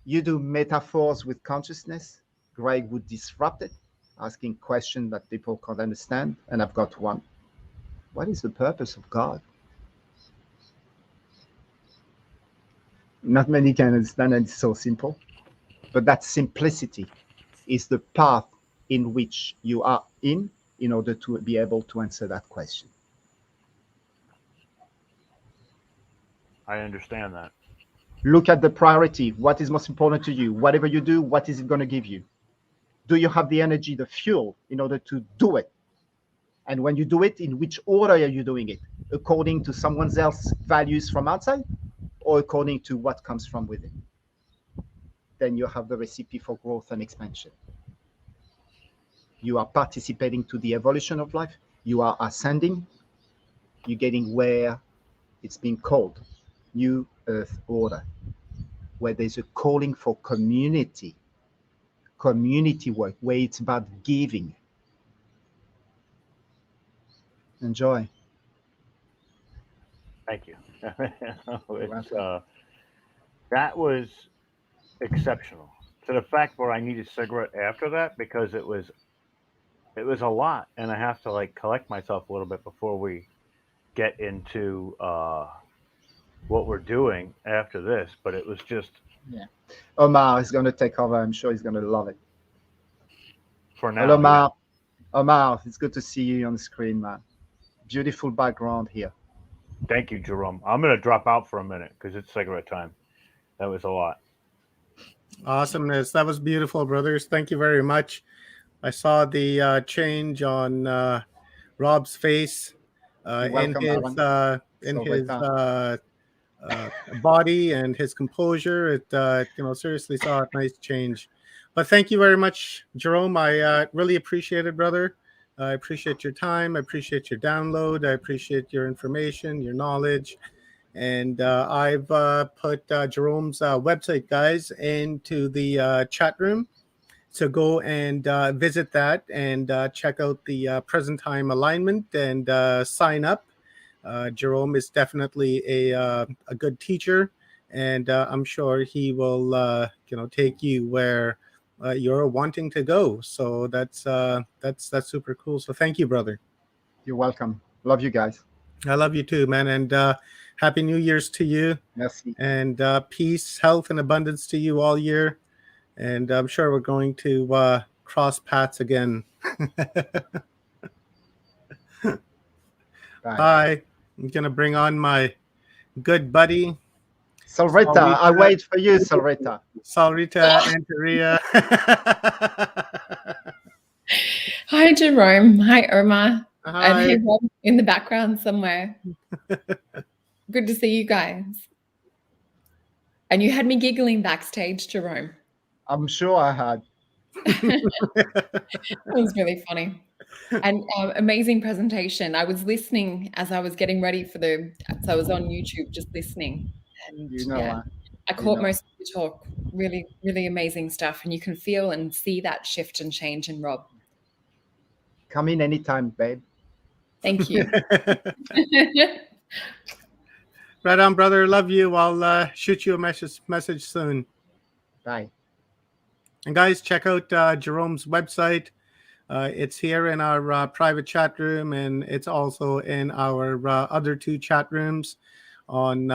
You do metaphors with consciousness. Greg would disrupt it, asking questions that people can't understand. And I've got one. What is the purpose of God? Not many can understand, and it's so simple. But that simplicity is the path in which you are in order to be able to answer that question. I understand that. Look at the priority. What is most important to you? Whatever you do, what is it going to give you? Do you have the energy, the fuel in order to do it? And when you do it, in which order are you doing it? According to someone else's values from outside or according to what comes from within? Then you have the recipe for growth and expansion. You are participating to the evolution of life. You are ascending. You're getting where it's being called New Earth Order, where there's a calling for community work, where it's about giving. Enjoy. Thank you. That was exceptional. To the fact where I need a cigarette after that, because it was a lot, and I have to like collect myself a little bit before we get into what we're doing after this. But it was just Omar is going to take over. I'm sure he's going to love it. For now. Hello, Omar. Omar, it's good to see you on the screen, man. Beautiful background here. Thank you, Jerome. I'm going to drop out for a minute because it's cigarette time. That was a lot. Awesomeness. That was beautiful, brothers. Thank you very much. I saw the change on Rob's face, You're in welcome, his Alan. body and his composure. It seriously saw a nice change. But thank you very much, Jerome. I really appreciate it, brother. I appreciate your time. I appreciate your download. I appreciate your information, your knowledge. And I've put Jerome's website, guys, into the chat room. So go and visit that and check out the present time alignment and sign up. Jerome is definitely a good teacher, and I'm sure he will take you where you're wanting to go. So that's super cool. So thank you, brother. You're welcome. Love you guys. I love you too, man, and happy New Year's to you. Merci. And peace, health, and abundance to you all year. And I'm sure we're going to cross paths again. Bye. Bye. I'm going to bring on my good buddy, Salreta, I wait for you, Salreta. Salrita Antaria. Hi, Jerome. Hi, Omar. Hi. And hey, Rob in the background somewhere. Good to see you guys. And you had me giggling backstage, Jerome. I'm sure I had. It was really funny. And amazing presentation. I was listening as I was getting ready so I was on YouTube just listening. And I caught most of the talk. Really, really amazing stuff. And you can feel and see that shift and change in Rob. Come in anytime, babe. Thank you. Right on, brother. Love you. I'll shoot you a message soon. Bye. And guys, check out Jerome's website. It's here in our private chat room, and it's also in our other two chat rooms on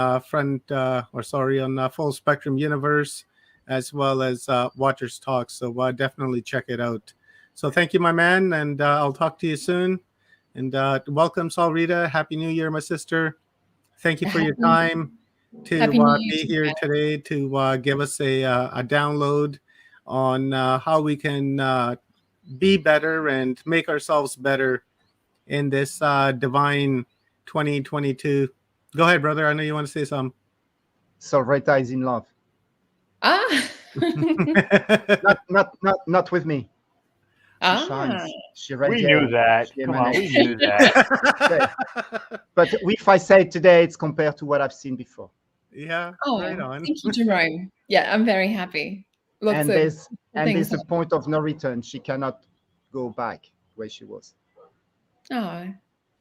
Full Spectrum Universe, as well as Watchers Talk. So definitely check it out. So thank you, my man, and I'll talk to you soon. And welcome, Salrita. Happy New Year, my sister. Thank you for your time to be here today to give us a download on how we can be better and make ourselves better in this divine 2022. Go ahead, brother. I know you want to say something. Salreta is in love. Ah. not with me. She shines. She we knew that. Come on, we knew that. But if I say it today, it's compared to what I've seen before. Yeah. Oh, right on. Thank you, Jerome. Yeah, I'm very happy. There's a point of no return. She cannot go back where she was. Oh,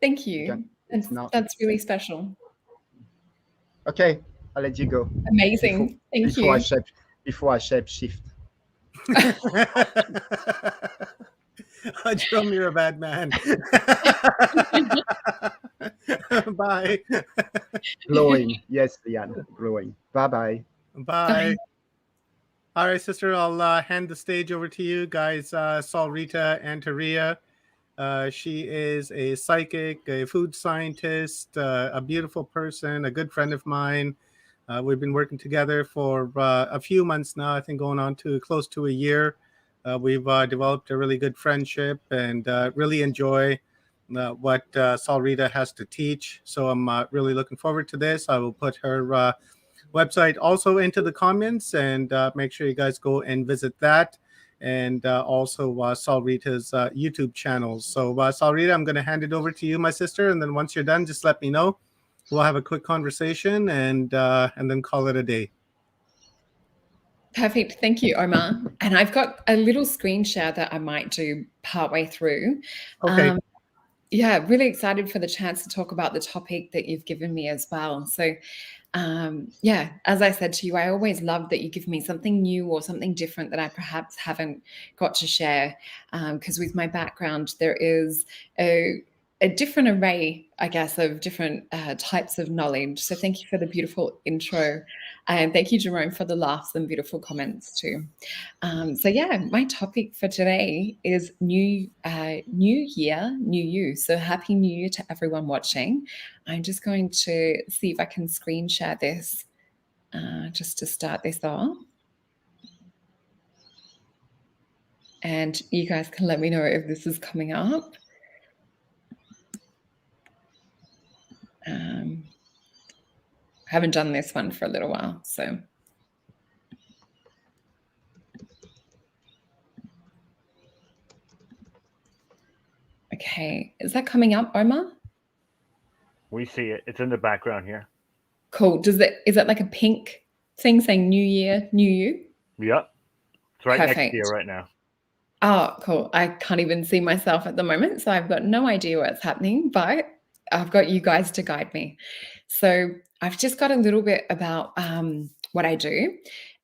thank you. That's really special. Okay, I'll let you go. Amazing. Thank you. Before I shape shift. Jerome, you're a bad man. Bye. Glowing. Yes, Leanne. Glowing. Bye-bye. Bye. All right, sister, I'll hand the stage over to you guys. Salrita Antaria. She is a psychic, a food scientist, a beautiful person, a good friend of mine. We've been working together for a few months now, I think going on to close to a year. We've developed a really good friendship and really enjoy what Salrita has to teach. So I'm really looking forward to this. I will put her website also into the comments, and make sure you guys go and visit that. And also Salrita's YouTube channels. So Salrita, I'm going to hand it over to you, my sister. And then once you're done, just let me know. We'll have a quick conversation and then call it a day. Perfect. Thank you, Omar. And I've got a little screen share that I might do partway through. Okay. Yeah, really excited for the chance to talk about the topic that you've given me as well. So yeah, as I said to you, I always love that you give me something new or something different that I perhaps haven't got to share. Because with my background, there is a a different array, I guess, of different types of knowledge. So thank you for the beautiful intro. And thank you, Jerome, for the laughs and beautiful comments too. So yeah, my topic for today is new year, new you. So happy new year to everyone watching. I'm just going to see if I can screen share this just to start this off. And you guys can let me know if this is coming up. I haven't done this one for a little while, so. Okay, is that coming up, Omar? We see it. It's in the background here. Cool. Is it like a pink thing saying new year, new you? Yep. It's right next Perfect. to you right now. Oh, cool. I can't even see myself at the moment, so I've got no idea what's happening, but I've got you guys to guide me. So I've just got a little bit about what I do.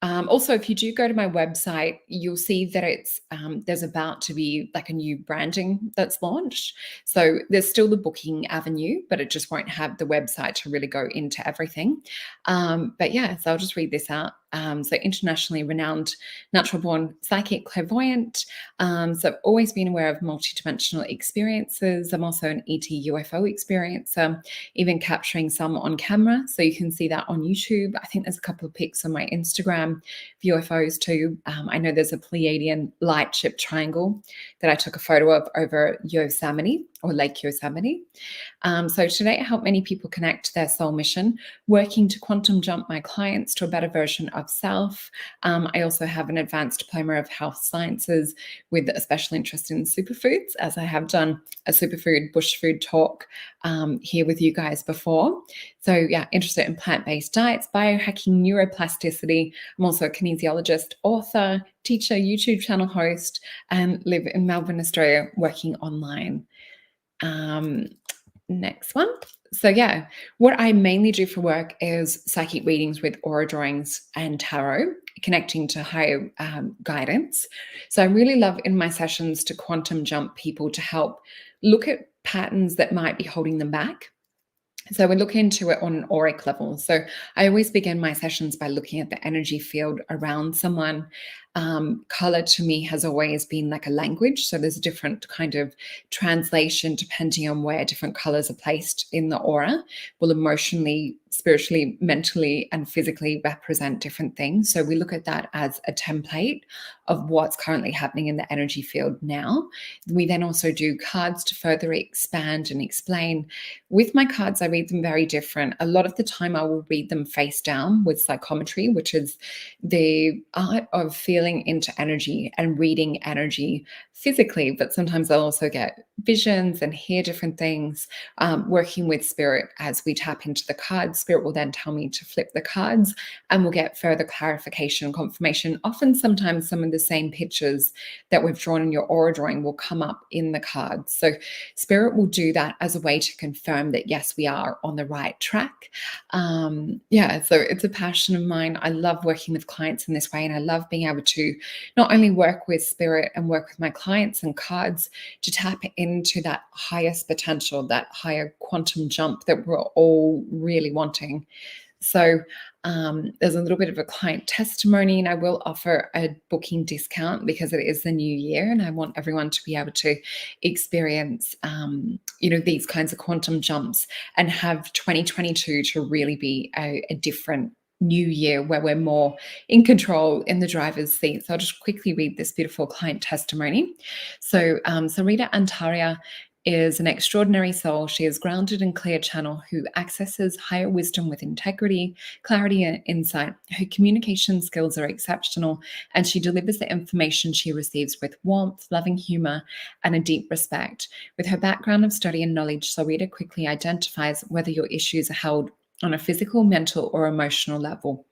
Also, if you do go to my website, you'll see that it's there's about to be like a new branding that's launched. So there's still the booking avenue, but it just won't have the website to really go into everything. But yeah, so I'll just read this out. So internationally renowned natural born psychic clairvoyant. So I've always been aware of multidimensional experiences. I'm also an ET UFO experiencer, even capturing some on camera. So you can see that on YouTube. I think there's a couple of pics on my Instagram of UFOs too. I know there's a Pleiadian light ship triangle that I took a photo of over Yosemite or Lake Yosemite. So today I help many people connect to their soul mission, working to quantum jump my clients to a better version of self. I also have an advanced diploma of health sciences with a special interest in superfoods, as I have done a superfood bush food talk here with you guys before. So yeah, interested in plant-based diets, biohacking, neuroplasticity. I'm also a kinesiologist, author, teacher, YouTube channel host, and live in Melbourne, Australia, working online. Next one. So yeah, what I mainly do for work is psychic readings with aura drawings and tarot, connecting to higher guidance. So I really love in my sessions to quantum jump people to help look at patterns that might be holding them back. So we look into it on an auric level. So I always begin my sessions by looking at the energy field around someone. Color to me has always been like a language. So there's a different kind of translation depending on where different colors are placed in the aura, will emotionally, spiritually, mentally, and physically represent different things. So we look at that as a template of what's currently happening in the energy field now. We then also do cards to further expand and explain. With my cards, I read them very different. A lot of the time I will read them face down with psychometry, which is the art of feeling into energy and reading energy physically, but sometimes I'll also get visions and hear different things, working with spirit as we tap into the cards. Spirit will then tell me to flip the cards and we'll get further clarification and confirmation. Often, sometimes some of the same pictures that we've drawn in your aura drawing will come up in the cards. So spirit will do that as a way to confirm that, yes, we are on the right track. Yeah, so it's a passion of mine. I love working with clients in this way, and I love being able to not only work with spirit and work with my clients and cards to tap into that highest potential, that higher quantum jump that we're all really wanting. So there's a little bit of a client testimony, and I will offer a booking discount because it is the new year and I want everyone to be able to experience, these kinds of quantum jumps and have 2022 to really be a different new year where we're more in control in the driver's seat. So I'll just quickly read this beautiful client testimony. So Sarita Antaria is an extraordinary soul. She is grounded and clear channel who accesses higher wisdom with integrity, clarity, and insight. Her communication skills are exceptional, and she delivers the information she receives with warmth, loving humor, and a deep respect. With her background of study and knowledge, Sarita quickly identifies whether your issues are held on a physical, mental, or emotional level,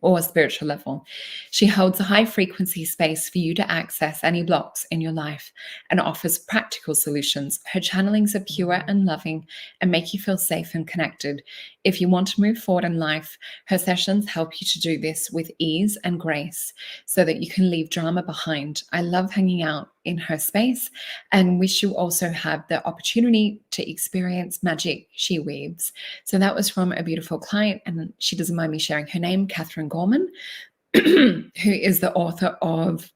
or a spiritual level. She holds a high frequency space for you to access any blocks in your life and offers practical solutions. Her channelings are pure and loving and make you feel safe and connected. If you want to move forward in life, her sessions help you to do this with ease and grace so that you can leave drama behind. I love hanging out in her space, and wish you also have the opportunity to experience magic she weaves. So that was from a beautiful client, and she doesn't mind me sharing her name, Catherine Gorman, who is the author of,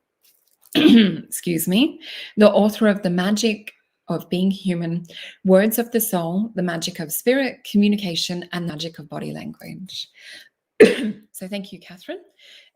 excuse me, the author of The Magic of Being Human, Words of the Soul, The Magic of Spirit, Communication, and Magic of Body Language. So thank you, Catherine,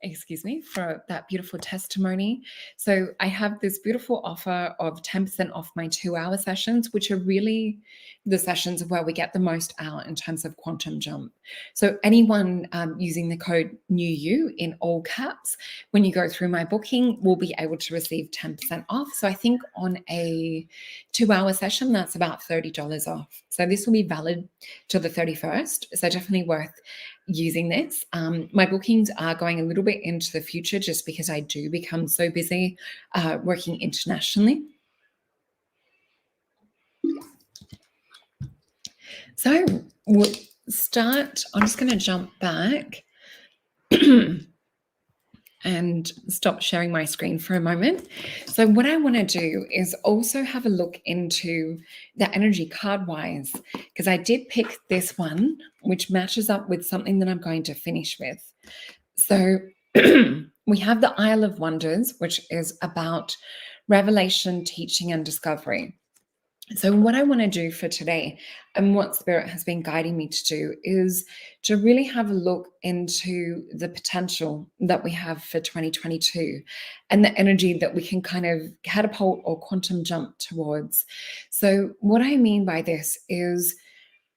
excuse me, for that beautiful testimony. So I have this beautiful offer of 10% off my 2-hour sessions, which are really the sessions where we get the most out in terms of quantum jump. So anyone using the code NEWYOU in all caps, when you go through my booking, will be able to receive 10% off. So I think on a 2-hour session, that's about $30 off. So this will be valid till the 31st. So definitely worth using this. My bookings are going a little bit into the future just because I do become so busy working internationally. So we'll start. I'm just going to jump back and stop sharing my screen for a moment. So what I want to do is also have a look into the energy card-wise, because I did pick this one, which matches up with something that I'm going to finish with. So we have the Isle of Wonders, which is about revelation, teaching, and discovery. So what I want to do for today, and what Spirit has been guiding me to do, is to really have a look into the potential that we have for 2022 and the energy that we can kind of catapult or quantum jump towards. So what I mean by this is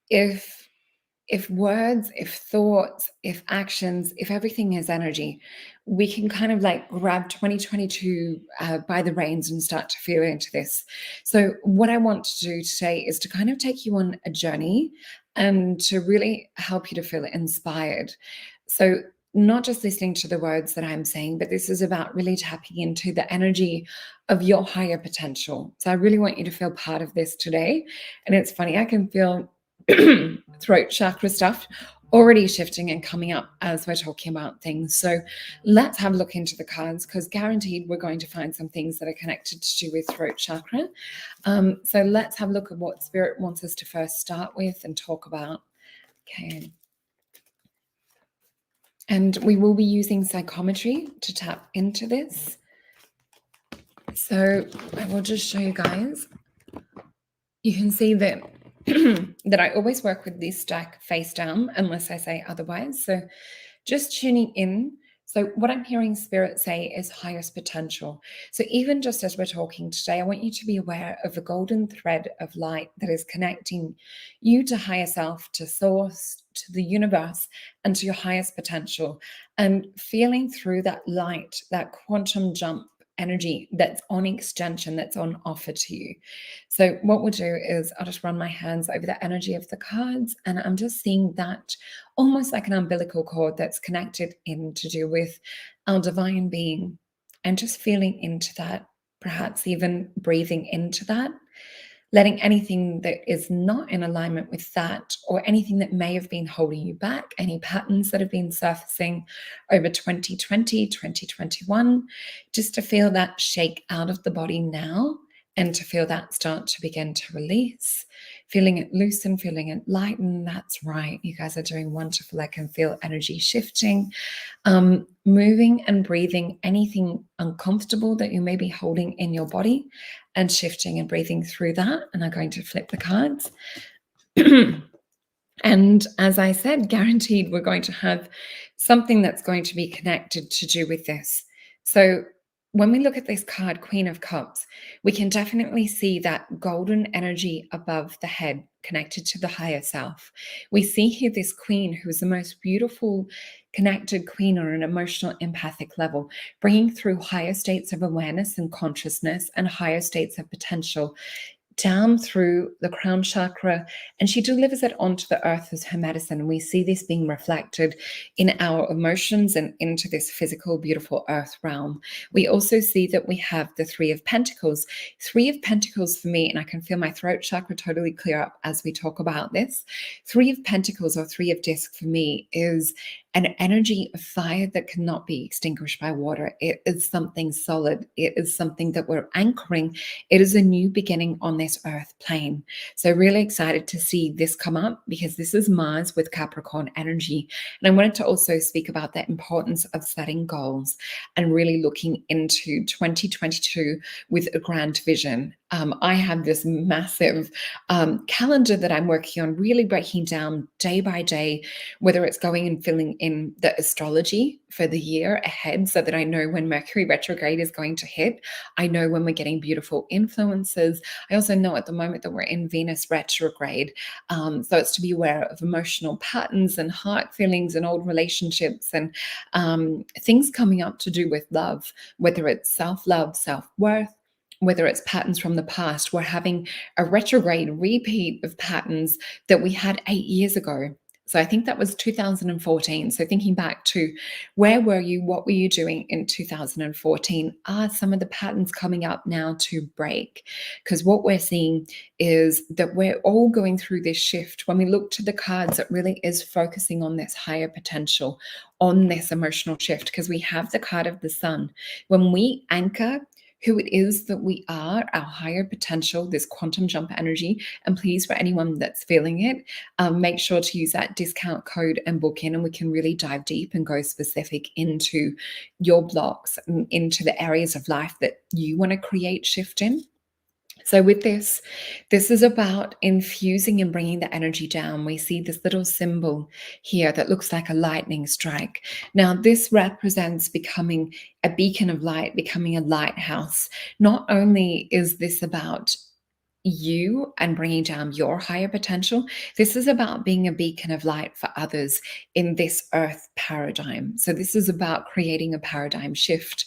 if words, if thoughts, if actions, if everything is energy, we can kind of like grab 2022 by the reins and start to feel into this. So what I want to do today is to kind of take you on a journey and to really help you to feel inspired. So not just listening to the words that I'm saying, but this is about really tapping into the energy of your higher potential. So I really want you to feel part of this today. And it's funny, I can feel throat chakra stuff already shifting and coming up as we're talking about things. So let's have a look into the cards, because guaranteed we're going to find some things that are connected to do with throat chakra. So let's have a look at what Spirit wants us to first start with and talk about. Okay. And we will be using psychometry to tap into this. So I will just show you guys. You can see that that I always work with this deck face down unless I say otherwise. So just tuning in. So what I'm hearing Spirit say is highest potential. So even just as we're talking today, I want you to be aware of a golden thread of light that is connecting you to higher self, to source, to the universe, and to your highest potential. And feeling through that light, that quantum jump energy that's on extension, that's on offer to you. So what we'll do is I'll just run my hands over the energy of the cards, and I'm just seeing that almost like an umbilical cord that's connected in to do with our divine being, and just feeling into that, perhaps even breathing into that, letting anything that is not in alignment with that, or anything that may have been holding you back, any patterns that have been surfacing over 2020, 2021, just to feel that shake out of the body now, and to feel that start to begin to release, feeling it loosen, feeling it lighten. That's right. You guys are doing wonderful. I can feel energy shifting, moving and breathing anything uncomfortable that you may be holding in your body, and shifting and breathing through that. And I'm going to flip the cards. And as I said, guaranteed we're going to have something that's going to be connected to do with this. So when we look at this card, Queen of Cups, we can definitely see that golden energy above the head connected to the higher self. We see here this queen who is the most beautiful connected queen on an emotional empathic level, bringing through higher states of awareness and consciousness and higher states of potential down through the crown chakra, and she delivers it onto the earth as her medicine. We see this being reflected in our emotions and into this physical, beautiful earth realm. We also see that we have the Three of Pentacles. Three of Pentacles for me, and I can feel my throat chakra totally clear up as we talk about this. Three of Pentacles, or Three of Disc, for me is an energy of fire that cannot be extinguished by water. It is something solid. It is something that we're anchoring. It is a new beginning on this earth plane. So really excited to see this come up, because this is Mars with Capricorn energy. And I wanted to also speak about the importance of setting goals and really looking into 2022 with a grand vision. I have this massive calendar that I'm working on, really breaking down day by day, whether it's going and filling in the astrology for the year ahead, so that I know when Mercury retrograde is going to hit. I know when we're getting beautiful influences. I also know at the moment that we're in Venus retrograde. So it's to be aware of emotional patterns and heart feelings and old relationships and things coming up to do with love, whether it's self-love, self-worth, whether it's patterns from the past. We're having a retrograde repeat of patterns that we had 8 years ago. So I think that was 2014. So thinking back to where were you, what were you doing in 2014? Are some of the patterns coming up now to break? Because what we're seeing is that we're all going through this shift. When we look to the cards, it really is focusing on this higher potential, on this emotional shift, because we have the card of the sun. When we anchor who it is that we are, our higher potential, this quantum jump energy. And please, for anyone that's feeling it, make sure to use that discount code and book in, and we can really dive deep and go specific into your blocks and into the areas of life that you want to create shift in. So with this is about infusing and bringing the energy down. We see this little symbol here that looks like a lightning strike. Now, this represents becoming a beacon of light, becoming a lighthouse. Not only is this about you and bringing down your higher potential, this is about being a beacon of light for others in this earth paradigm. So this is about creating a paradigm shift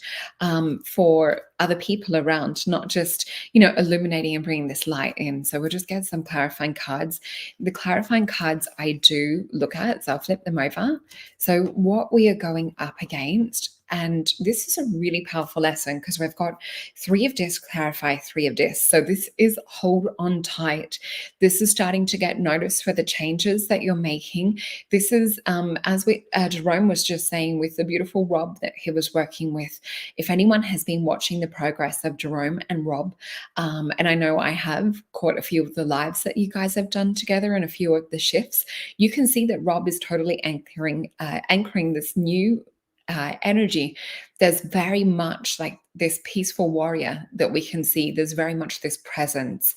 for other people around, not just, illuminating and bringing this light in. So we'll just get some clarifying cards. The clarifying cards I do look at, so I'll flip them over. So what we are going up against, and this is a really powerful lesson because we've got 3 of disc clarify, 3 of disc. So this is hold on tight. This is starting to get noticed for the changes that you're making. This is, as Jerome was just saying, with the beautiful Rob that he was working with. If anyone has been watching the progress of Jerome and Rob, and I know I have caught a few of the lives that you guys have done together and a few of the shifts, you can see that Rob is totally anchoring this new energy. There's very much like this peaceful warrior that we can see. There's very much this presence.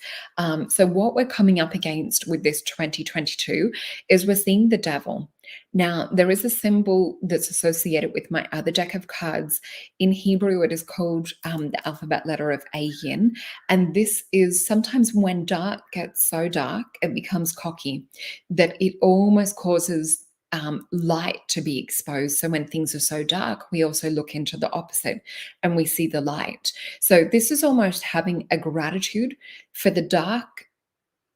So what we're coming up against with this 2022 is we're seeing the devil. Now, there is a symbol that's associated with my other deck of cards. In Hebrew, it is called the alphabet letter of Ayin. And this is sometimes when dark gets so dark, it becomes cocky, that it almost causes light to be exposed. So when things are so dark, we also look into the opposite and we see the light. So this is almost having a gratitude for the dark,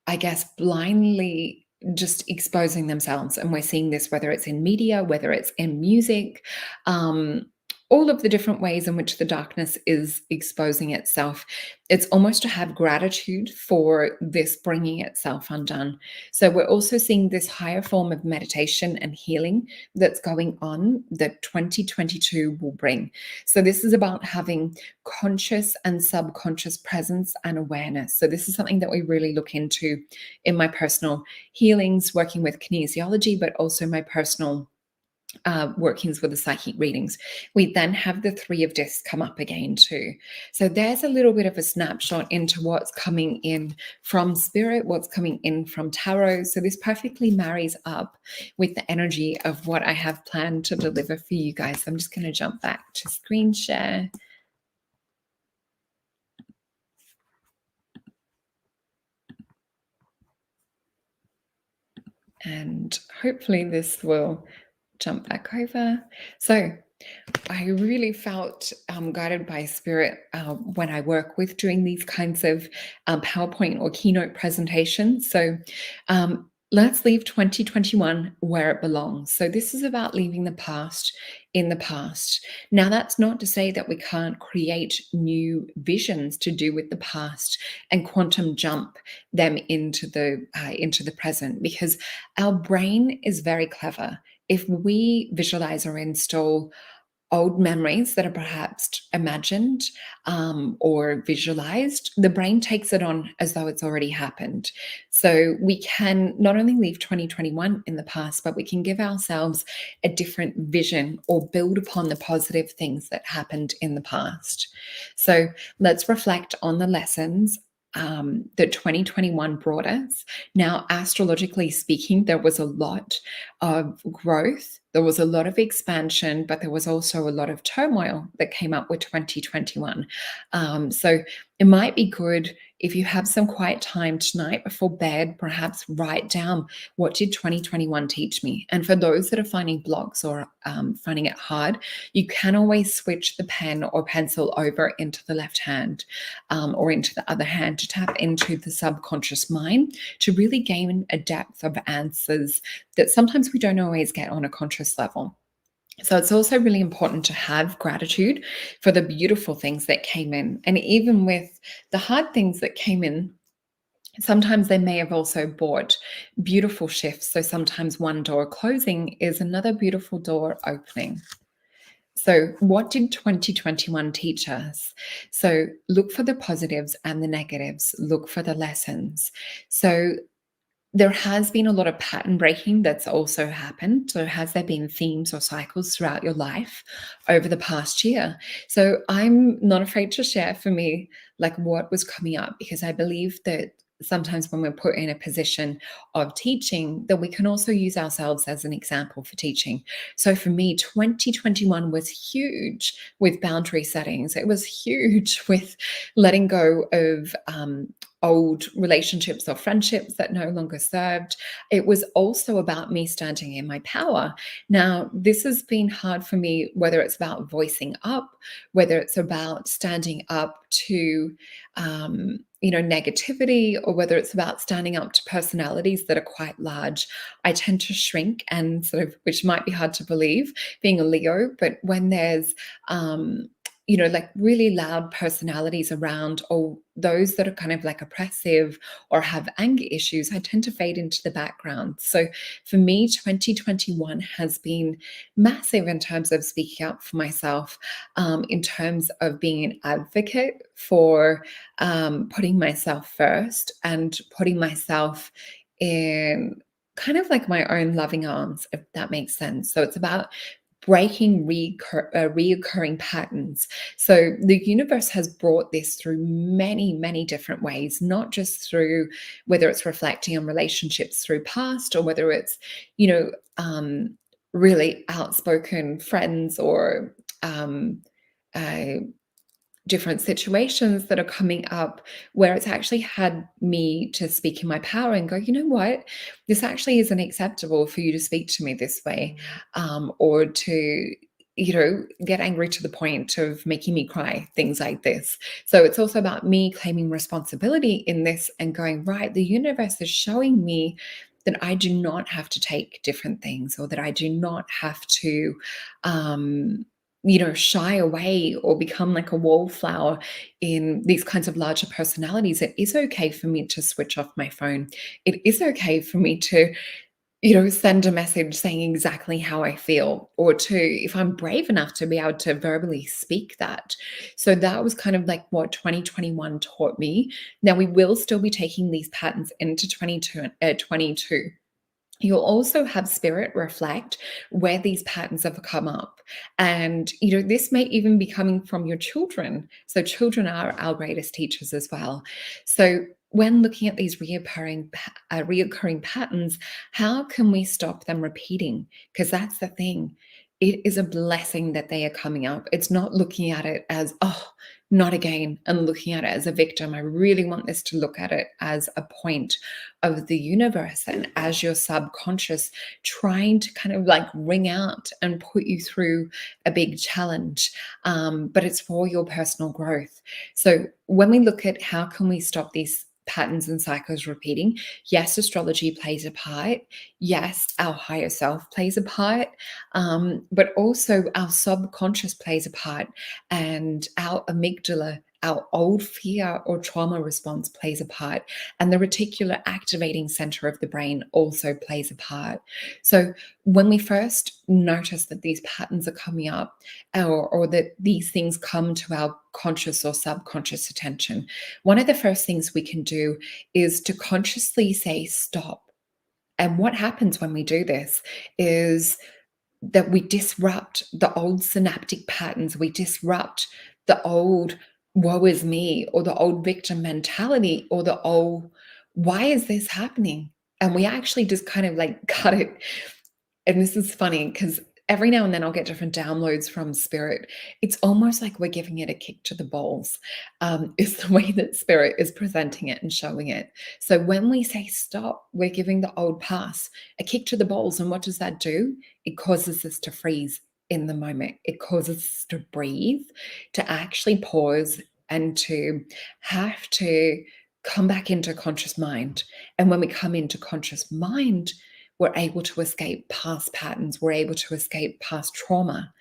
I guess, blindly just exposing themselves. And we're seeing this, whether it's in media, whether it's in music, all of the different ways in which the darkness is exposing itself. It's almost to have gratitude for this bringing itself undone. So we're also seeing this higher form of meditation and healing that's going on that 2022 will bring. So this is about having conscious and subconscious presence and awareness. So this is something that we really look into in my personal healings, working with kinesiology, but also my personal workings with the psychic readings. We then have the 3 of discs come up again too. So there's a little bit of a snapshot into what's coming in from spirit, what's coming in from tarot. So this perfectly marries up with the energy of what I have planned to deliver for you guys. I'm just going to jump back to screen share. And hopefully this will jump back over. So I really felt guided by spirit when I work with doing these kinds of PowerPoint or keynote presentations. So let's leave 2021 where it belongs. So this is about leaving the past in the past. Now, that's not to say that we can't create new visions to do with the past and quantum jump them into the present, because our brain is very clever. if we visualize or install old memories that are perhaps imagined or visualized, the brain takes it on as though it's already happened. So we can not only leave 2021 in the past, but we can give ourselves a different vision or build upon the positive things that happened in the past. So let's reflect on the lessons that 2021 brought us. Now, astrologically speaking, there was a lot of growth, there was a lot of expansion, but there was also a lot of turmoil that came up with 2021. So it might be good if you have some quiet time tonight before bed, perhaps write down, what did 2021 teach me? And for those that are finding blocks or finding it hard, you can always switch the pen or pencil over into the left hand or into the other hand to tap into the subconscious mind to really gain a depth of answers that sometimes we don't always get on a conscious level. So it's also really important to have gratitude for the beautiful things that came in. And even with the hard things that came in, sometimes they may have also brought beautiful shifts. So sometimes one door closing is another beautiful door opening. So what did 2021 teach us? So look for the positives and the negatives, look for the lessons. So there has been a lot of pattern breaking that's also happened. So has there been themes or cycles throughout your life over the past year? So I'm not afraid to share for me like what was coming up, because I believe that sometimes when we're put in a position of teaching, that we can also use ourselves as an example for teaching. So for me, 2021 was huge with boundary settings. It was huge with letting go of old relationships or friendships that no longer served. It was also about me standing in my power. Now, this has been hard for me, whether it's about voicing up, whether it's about standing up to negativity, or whether it's about standing up to personalities that are quite large. I tend to shrink, and sort of, which might be hard to believe being a Leo, but when there's like really loud personalities around, or those that are kind of like oppressive or have anger issues, I tend to fade into the background. So for me, 2021 has been massive in terms of speaking up for myself, in terms of being an advocate for putting myself first and putting myself in kind of like my own loving arms, if that makes sense. So it's about breaking reoccurring patterns. So the universe has brought this through many, many different ways, not just through whether it's reflecting on relationships through past, or whether it's, really outspoken friends, or different situations that are coming up where it's actually had me to speak in my power and go, you know what, this actually isn't acceptable for you to speak to me this way, or to get angry to the point of making me cry, things like this. So it's also about me claiming responsibility in this and going, right, the universe is showing me that I do not have to take different things, or that I do not have to shy away or become like a wallflower in these kinds of larger personalities. It is okay for me to switch off my phone. It is okay for me to, send a message saying exactly how I feel, or to, if I'm brave enough to be able to verbally speak that. So that was kind of like what 2021 taught me. Now we will still be taking these patterns into 22. You'll also have spirit reflect where these patterns have come up. And, this may even be coming from your children. So children are our greatest teachers as well. So when looking at these reoccurring patterns, how can we stop them repeating? Because that's the thing. It is a blessing that they are coming up. It's not looking at it as, oh, not again, and looking at it as a victim. I really want this to look at it as a point of the universe, and as your subconscious trying to kind of like ring out and put you through a big challenge, but it's for your personal growth. So when we look at how can we stop these patterns and cycles repeating, yes, astrology plays a part. Yes, our higher self plays a part, but also our subconscious plays a part, and our amygdala our old fear or trauma response plays a part, and the reticular activating center of the brain also plays a part. So when we first notice that these patterns are coming up, or that these things come to our conscious or subconscious attention, one of the first things we can do is to consciously say stop. And what happens when we do this is that we disrupt the old synaptic patterns, we disrupt the old woe is me, or the old victim mentality, or the old why is this happening? And we actually just kind of like cut it. And this is funny because every now and then I'll get different downloads from spirit. It's almost like we're giving it a kick to the balls, is the way that spirit is presenting it and showing it. So when we say stop, we're giving the old past a kick to the balls. And what does that do? It causes us to freeze in the moment. It causes us to breathe, to actually pause, and to have to come back into conscious mind. And when we come into conscious mind, we're able to escape past patterns. We're able to escape past trauma.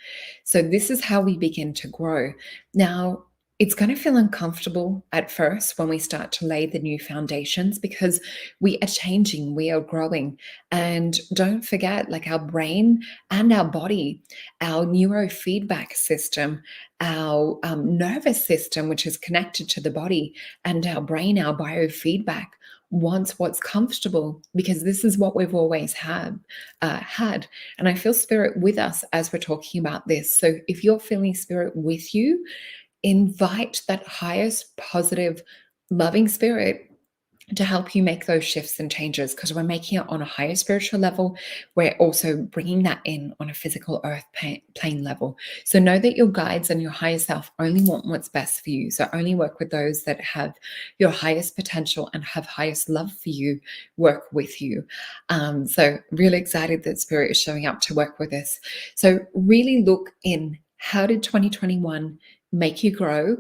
So this is how we begin to grow. Now, it's going to feel uncomfortable at first when we start to lay the new foundations, because we are changing, we are growing. And don't forget, like our brain and our body, our neurofeedback system, our nervous system, which is connected to the body, and our brain, our biofeedback, wants what's comfortable, because this is what we've always had. And I feel spirit with us as we're talking about this. So if you're feeling spirit with you, invite that highest positive, loving spirit to help you make those shifts and changes, because we're making it on a higher spiritual level. We're also bringing that in on a physical earth plane level. So know that your guides and your higher self only want what's best for you. So only work with those that have your highest potential and have highest love for you, work with you. So really excited that spirit is showing up to work with us. So really look in, how did 2021 make you grow?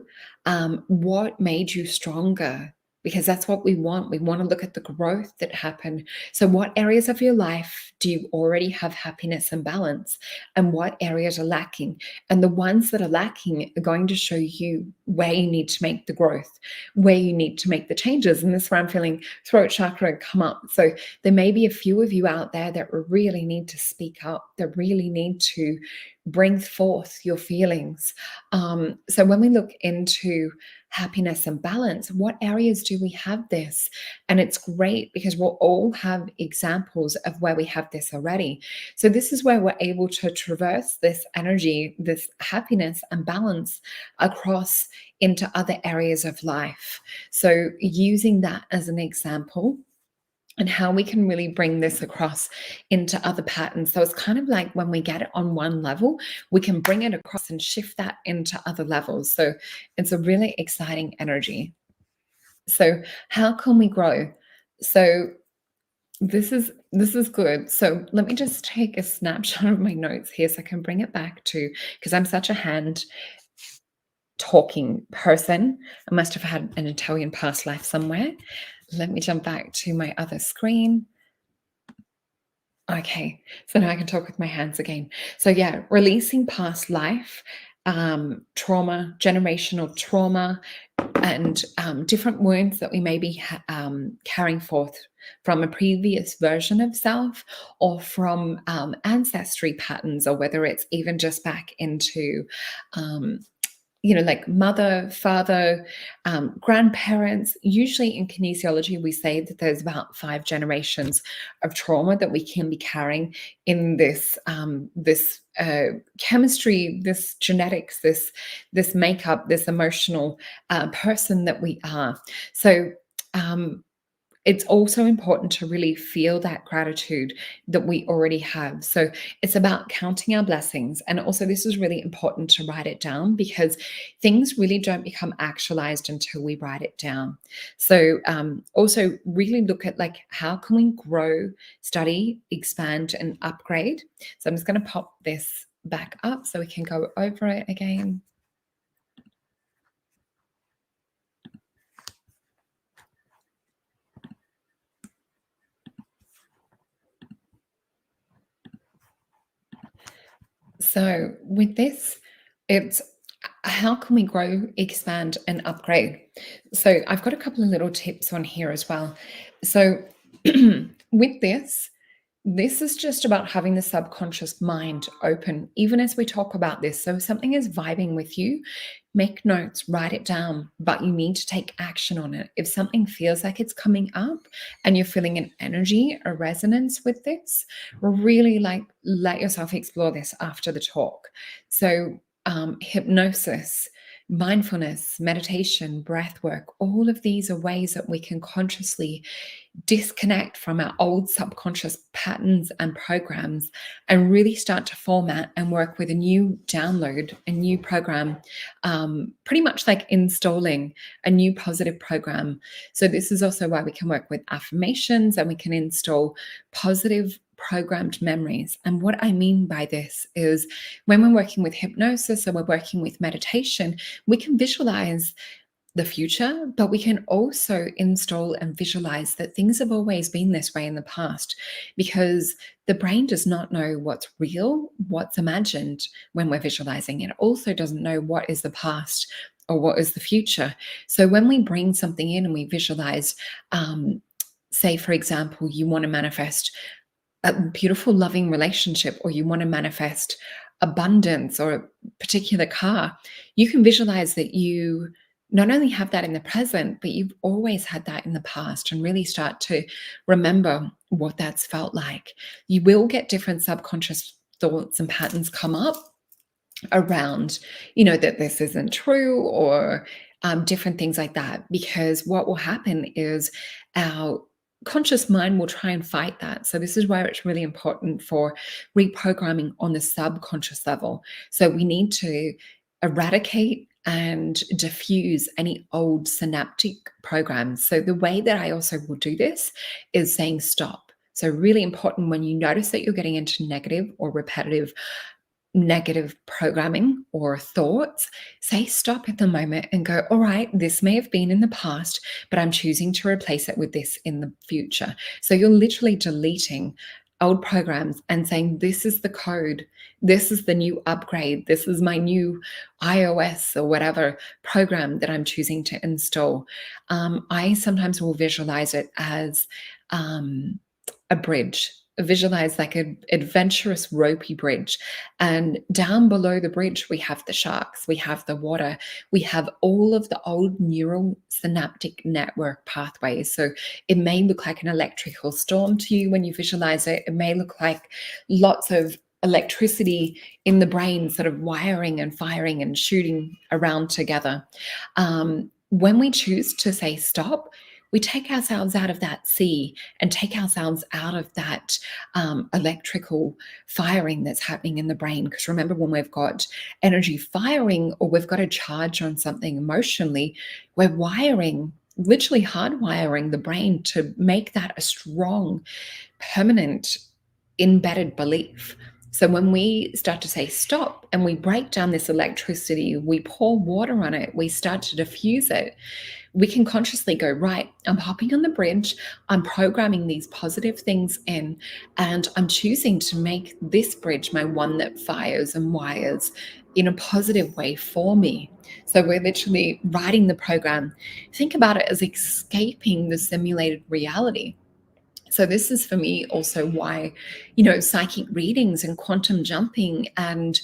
What made you stronger? Because that's what we want. We want to look at the growth that happened. So what areas of your life do you already have happiness and balance? And what areas are lacking? And the ones that are lacking are going to show you where you need to make the growth, where you need to make the changes. And this is where I'm feeling throat chakra come up. So there may be a few of you out there that really need to speak up, that really need to bring forth your feelings. So when we look into happiness and balance, what areas do we have this? And it's great because we'll all have examples of where we have this already. So this is where we're able to traverse this energy, this happiness and balance across into other areas of life. So using that as an example, and how we can really bring this across into other patterns. So it's kind of like when we get it on one level, we can bring it across and shift that into other levels. So it's a really exciting energy. So how can we grow? So this is good. So let me just take a snapshot of my notes here so I can bring it back to, because I'm such a hand talking person. I must have had an Italian past life somewhere. Let me jump back to my other screen. Okay, so now I can talk with my hands again. So yeah, releasing past life, trauma, generational trauma, and different wounds that we may be carrying forth from a previous version of self, or from ancestry patterns, or whether it's even just back into like mother, father, grandparents. Usually in kinesiology, we say that there's about 5 generations of trauma that we can be carrying in this chemistry, this genetics, this makeup, this emotional person that we are. So it's also important to really feel that gratitude that we already have. So it's about counting our blessings. And also this is really important to write it down, because things really don't become actualized until we write it down. So also really look at like, how can we grow, study, expand, and upgrade? So I'm just going to pop this back up so we can go over it again. So with this, it's how can we grow, expand, and upgrade? So I've got a couple of little tips on here as well. So with this is just about having the subconscious mind open, even as we talk about this. So if something is vibing with you, make notes, write it down, but you need to take action on it. If something feels like it's coming up and you're feeling an energy, a resonance with this, really like let yourself explore this after the talk. So hypnosis, mindfulness, meditation, breath work, all of these are ways that we can consciously disconnect from our old subconscious patterns and programs and really start to format and work with a new download, a new program, pretty much like installing a new positive program. So this is also why we can work with affirmations and we can install positive programmed memories. And what I mean by this is when we're working with hypnosis or we're working with meditation, we can visualize the future, but we can also install and visualize that things have always been this way in the past, because the brain does not know what's real, what's imagined when we're visualizing. It also doesn't know what is the past or what is the future. So when we bring something in and we visualize, say, for example, you want to manifest a beautiful, loving relationship, or you want to manifest abundance or a particular car, you can visualize that you not only have that in the present, but you've always had that in the past, and really start to remember what that's felt like. You will get different subconscious thoughts and patterns come up around, that this isn't true, or different things like that, because what will happen is our conscious mind will try and fight that. So this is where it's really important for reprogramming on the subconscious level. So we need to eradicate and diffuse any old synaptic programs. So the way that I also will do this is saying stop. So really important, when you notice that you're getting into negative or repetitive negative programming or thoughts, say stop at the moment and go, all right, this may have been in the past, but I'm choosing to replace it with this in the future. So you're literally deleting old programs and saying, this is the code, this is the new upgrade, this is my new iOS or whatever program that I'm choosing to install. I sometimes will visualize it as a bridge. Visualize like an adventurous ropey bridge, and down below the bridge we have the sharks, we have the water, we have all of the old neural synaptic network pathways. So it may look like an electrical storm to you when you visualize it. It may look like lots of electricity in the brain sort of wiring and firing and shooting around together. When we choose to say stop, we take ourselves out of that sea and take ourselves out of that electrical firing that's happening in the brain. Because remember, when we've got energy firing or we've got a charge on something emotionally, we're wiring, literally hardwiring the brain to make that a strong, permanent, embedded belief. So when we start to say stop and we break down this electricity, we pour water on it, we start to diffuse it, we can consciously go, right, I'm hopping on the bridge, I'm programming these positive things in, and I'm choosing to make this bridge my one that fires and wires in a positive way for me. So we're literally writing the program. Think about it as escaping the simulated reality. So this is for me also why, psychic readings and quantum jumping and,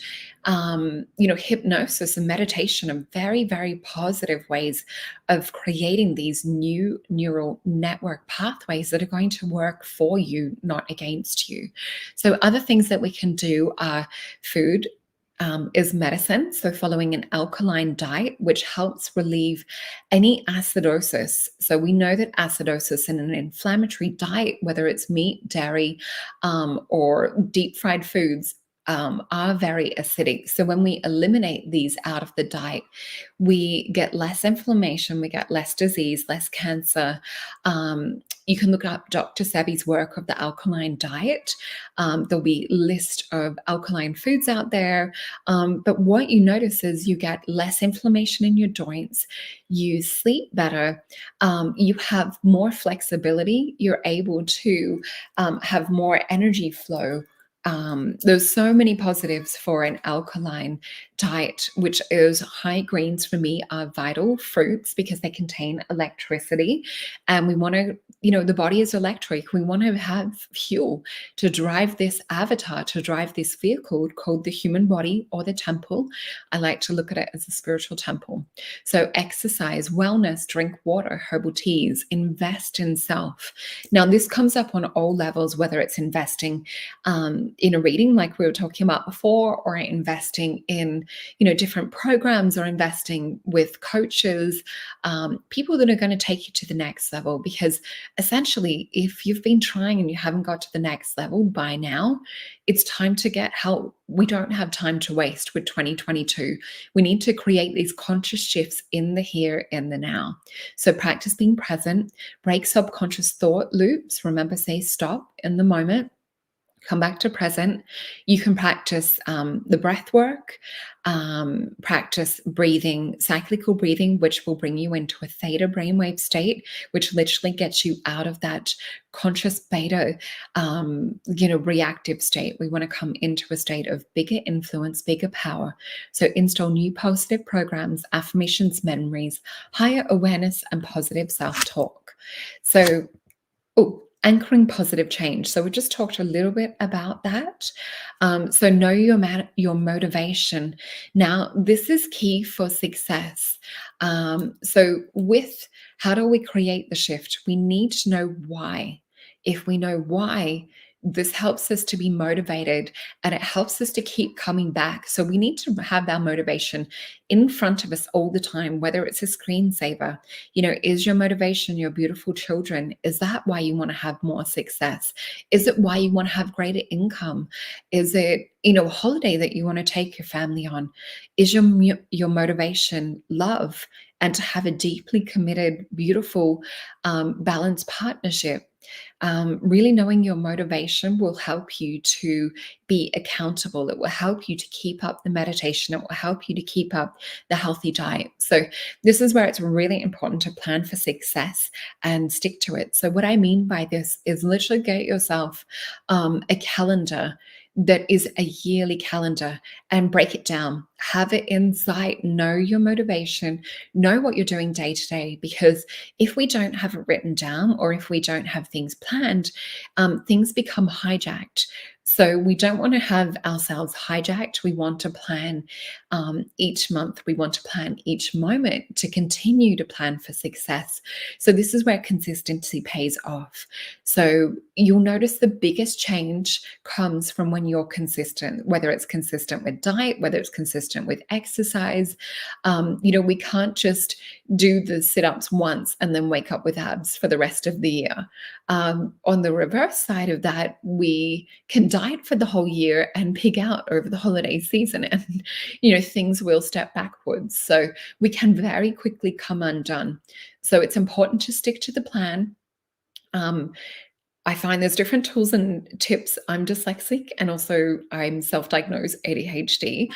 hypnosis and meditation are very, very positive ways of creating these new neural network pathways that are going to work for you, not against you. So other things that we can do are food. Is medicine. So following an alkaline diet, which helps relieve any acidosis. So we know that acidosis in an inflammatory diet, whether it's meat, dairy, or deep fried foods, are very acidic. So when we eliminate these out of the diet, we get less inflammation, we get less disease, less cancer. You can look up Dr. Sebi's work of the alkaline diet. There'll be a list of alkaline foods out there. But what you notice is you get less inflammation in your joints, you sleep better, you have more flexibility, you're able to have more energy flow. There's so many positives for an alkaline diet, which is high greens for me are vital. Fruits, because they contain electricity, and we want to, the body is electric. We want to have fuel to drive this avatar, to drive this vehicle called the human body or the temple. I like to look at it as a spiritual temple. So exercise, wellness, drink water, herbal teas, invest in self. Now, this comes up on all levels, whether it's investing in a reading like we were talking about before, or investing in, different programs, or investing with coaches, people that are going to take you to the next level. Because essentially, if you've been trying and you haven't got to the next level by now, it's time to get help. We don't have time to waste with 2022. We need to create these conscious shifts in the here and the now. So practice being present, break subconscious thought loops. Remember, say stop in the moment. Come back to present. You can practice the breath work, practice breathing, cyclical breathing, which will bring you into a theta brainwave state, which literally gets you out of that conscious beta, reactive state. We want to come into a state of bigger influence, bigger power. So install new positive programs, affirmations, memories, higher awareness, and positive self-talk. So, anchoring positive change. So we just talked a little bit about that. So know your motivation. Now, this is key for success. So with how do we create the shift? We need to know why. If we know why, this helps us to be motivated, and it helps us to keep coming back. So we need to have our motivation in front of us all the time, whether it's a screensaver. Is your motivation your beautiful children? Is that why you want to have more success? Is it why you want to have greater income? Is it, a holiday that you want to take your family on? Is your motivation love, and to have a deeply committed, beautiful, balanced partnership? Really knowing your motivation will help you to be accountable. It will help you to keep up the meditation. It will help you to keep up the healthy diet. So this is where it's really important to plan for success and stick to it. So what I mean by this is literally get yourself a calendar that is a yearly calendar, and break it down. Have it in sight. Know your motivation. Know what you're doing day to day. Because if we don't have it written down, or if we don't have things planned, things become hijacked. So we don't want to have ourselves hijacked. We want to plan each month. We want to plan each moment to continue to plan for success. So this is where consistency pays off. So you'll notice the biggest change comes from when you're consistent, whether it's consistent with diet, whether it's consistent with exercise. We can't just do the sit-ups once and then wake up with abs for the rest of the year. On the reverse side of that, we can diet for the whole year and pig out over the holiday season, and things will step backwards. So we can very quickly come undone. So it's important to stick to the plan. I find there's different tools and tips. I'm dyslexic, and also I'm self-diagnosed ADHD.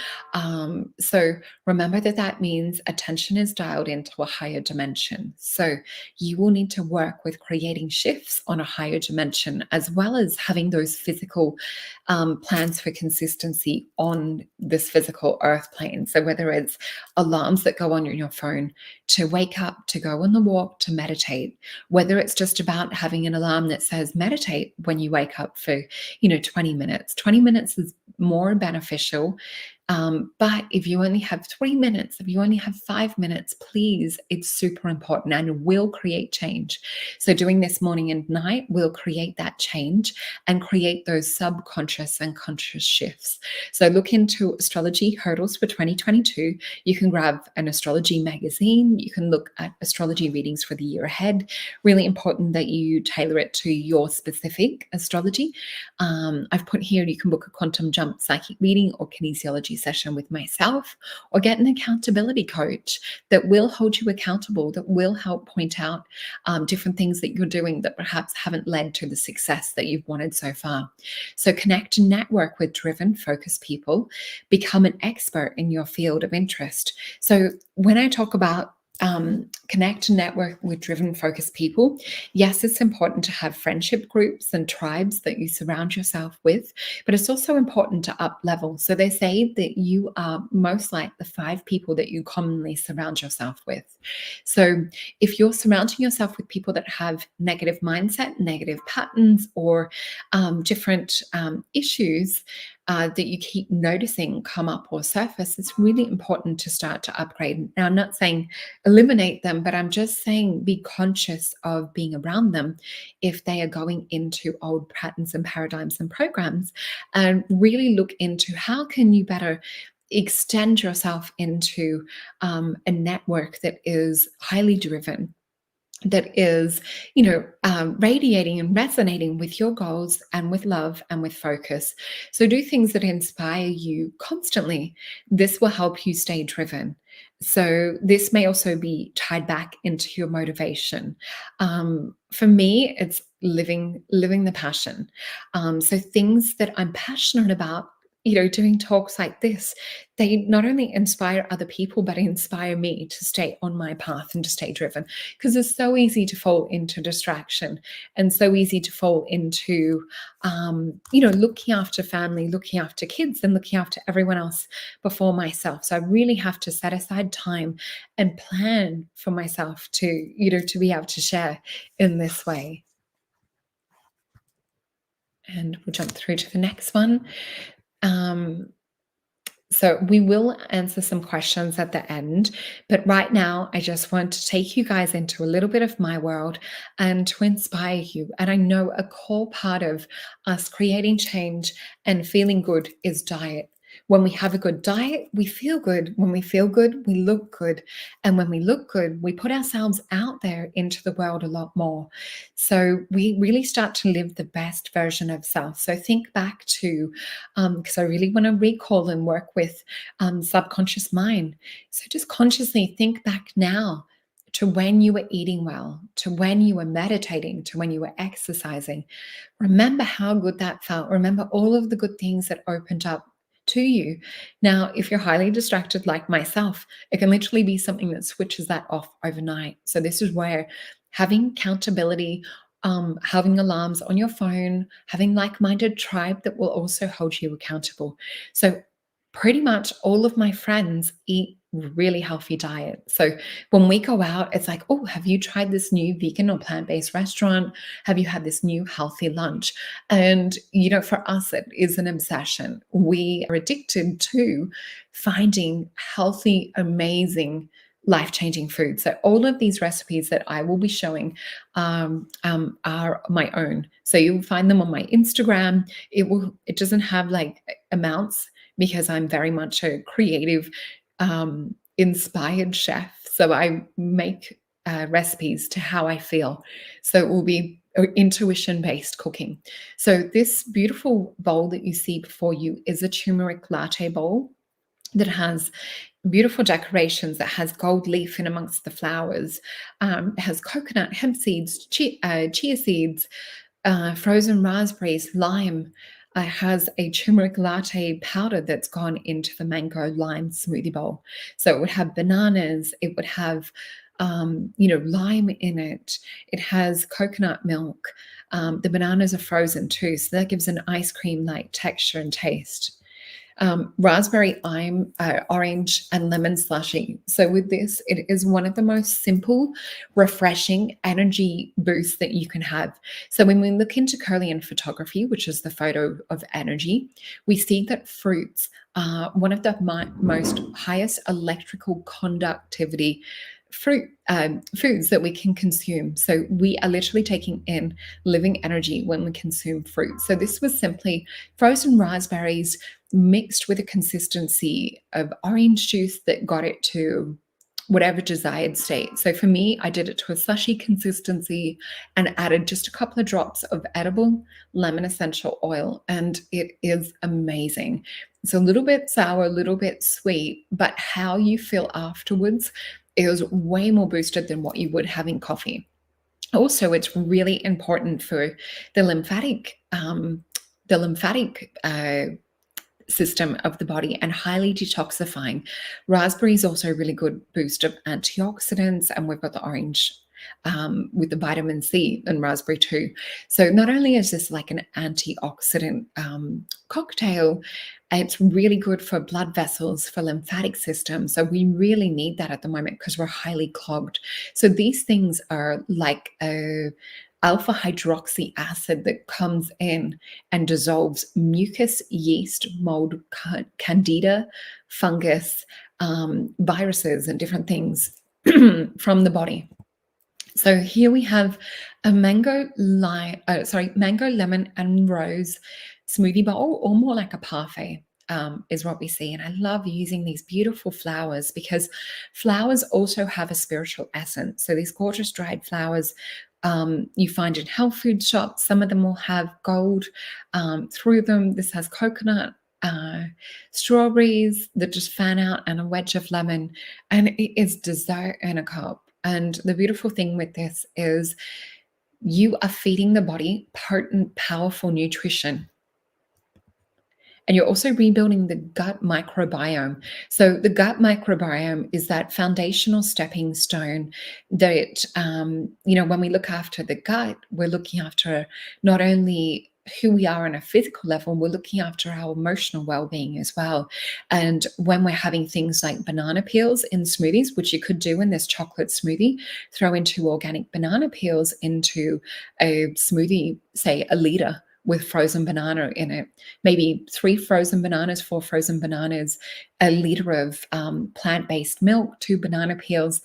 So remember that means attention is dialed into a higher dimension. So you will need to work with creating shifts on a higher dimension, as well as having those physical plans for consistency on this physical earth plane. So whether it's alarms that go on in your phone to wake up, to go on the walk, to meditate, whether it's just about having an alarm that says meditate when you wake up for 20 minutes. 20 minutes is more beneficial. But if you only have 3 minutes, if you only have 5 minutes, please, it's super important and will create change. So doing this morning and night will create that change and create those subconscious and conscious shifts. So look into astrology hurdles for 2022. You can grab an astrology magazine. You can look at astrology readings for the year ahead. Really important that you tailor it to your specific astrology. I've put here, you can book a quantum jump psychic reading or kinesiology session with myself, or get an accountability coach that will hold you accountable, that will help point out different things that you're doing that perhaps haven't led to the success that you've wanted so far. So connect and network with driven, focused people. Become an expert in your field of interest. So when I talk about connect and network with driven, focused people. Yes, it's important to have friendship groups and tribes that you surround yourself with, but it's also important to up level. So they say that you are most like the 5 people that you commonly surround yourself with. So if you're surrounding yourself with people that have negative mindset, negative patterns, or different issues that you keep noticing come up or surface, it's really important to start to upgrade. Now, I'm not saying eliminate them, but I'm just saying be conscious of being around them if they are going into old patterns and paradigms and programs, and really look into how can you better extend yourself into a network that is highly driven, that is, radiating and resonating with your goals and with love and with focus. So do things that inspire you constantly. This will help you stay driven. So this may also be tied back into your motivation. For me, it's living the passion. So things that I'm passionate about, doing talks like this, they not only inspire other people, but inspire me to stay on my path and to stay driven. Because it's so easy to fall into distraction and so easy to fall into, looking after family, looking after kids, and looking after everyone else before myself. So I really have to set aside time and plan for myself to be able to share in this way. And we'll jump through to the next one. So we will answer some questions at the end, but right now I just want to take you guys into a little bit of my world and to inspire you. And I know a core part of us creating change and feeling good is diet. When we have a good diet, we feel good. When we feel good, we look good. And when we look good, we put ourselves out there into the world a lot more. So we really start to live the best version of self. So think back to, because I really want to recall and work with subconscious mind. So just consciously think back now to when you were eating well, to when you were meditating, to when you were exercising. Remember how good that felt. Remember all of the good things that opened up to you. Now, if you're highly distracted like myself, it can literally be something that switches that off overnight. So this is where having accountability, having alarms on your phone, having like-minded tribe that will also hold you accountable. So pretty much all of my friends eat really healthy diet. So when we go out, it's like, oh, have you tried this new vegan or plant-based restaurant? Have you had this new healthy lunch? And, for us, it is an obsession. We are addicted to finding healthy, amazing, life-changing food. So all of these recipes that I will be showing are my own. So you'll find them on my Instagram. It doesn't have like amounts, because I'm very much a creative, inspired chef. So I make recipes to how I feel. So it will be intuition-based cooking. So this beautiful bowl that you see before you is a turmeric latte bowl that has beautiful decorations, that has gold leaf in amongst the flowers. It has coconut, hemp seeds, chia seeds, frozen raspberries, lime. Has a turmeric latte powder that's gone into the mango lime smoothie bowl. So it would have bananas, it would have lime in it. It has coconut milk. The bananas are frozen too, so that gives an ice cream-like texture and taste. Raspberry, orange, and lemon slushy. So with this, it is one of the most simple, refreshing energy boosts that you can have. So when we look into Kirlian photography, which is the photo of energy, we see that fruits are one of the most highest electrical conductivity foods that we can consume. So we are literally taking in living energy when we consume fruit. So this was simply frozen raspberries mixed with a consistency of orange juice that got it to whatever desired state. So for me, I did it to a slushy consistency and added just a couple of drops of edible lemon essential oil, and it is amazing. It's a little bit sour, a little bit sweet, but how you feel afterwards is way more boosted than what you would have in coffee. Also, it's really important for the lymphatic system of the body and highly detoxifying. Raspberry is also a really good boost of antioxidants, and we've got the orange with the vitamin C and raspberry too. So not only is this like an antioxidant cocktail, it's really good for blood vessels, for lymphatic system. So we really need that at the moment because we're highly clogged. So these things are like a alpha hydroxy acid that comes in and dissolves mucus, yeast, mold, candida, fungus, viruses, and different things from the body. So here we have a mango, lemon, and rose smoothie bowl, or more like a parfait. Is what we see. And I love using these beautiful flowers because flowers also have a spiritual essence. So these gorgeous dried flowers you find in health food shops. Some of them will have gold through them. This has coconut, strawberries that just fan out, and a wedge of lemon. And it is dessert in a cup. And the beautiful thing with this is you are feeding the body potent, powerful nutrition. And you're also rebuilding the gut microbiome. So the gut microbiome is that foundational stepping stone that, when we look after the gut, we're looking after not only who we are on a physical level, we're looking after our emotional well-being as well. And when we're having things like banana peels in smoothies, which you could do in this chocolate smoothie, throw into organic banana peels into a smoothie, say a liter, with frozen banana in it, maybe 3 frozen bananas, 4 frozen bananas, a liter of plant-based milk, 2 banana peels,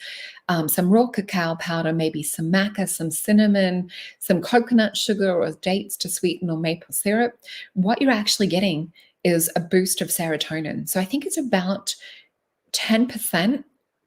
some raw cacao powder, maybe some maca, some cinnamon, some coconut sugar or dates to sweeten, or maple syrup. What you're actually getting is a boost of serotonin. So I think it's about 10%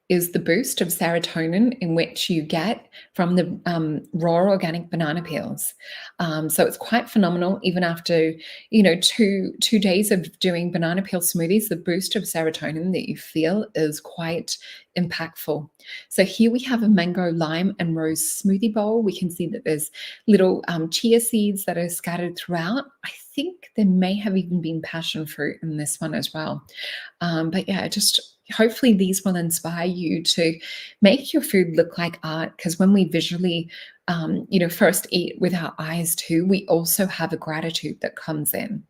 is the boost of serotonin in which you get from the raw organic banana peels. So it's quite phenomenal. Even after, 2 days of doing banana peel smoothies, the boost of serotonin that you feel is quite impactful. So here we have a mango, lime, and rose smoothie bowl. We can see that there's little chia seeds that are scattered throughout. I think there may have even been passion fruit in this one as well. But yeah, hopefully these will inspire you to make your food look like art, because when we visually, first eat with our eyes too, we also have a gratitude that comes in.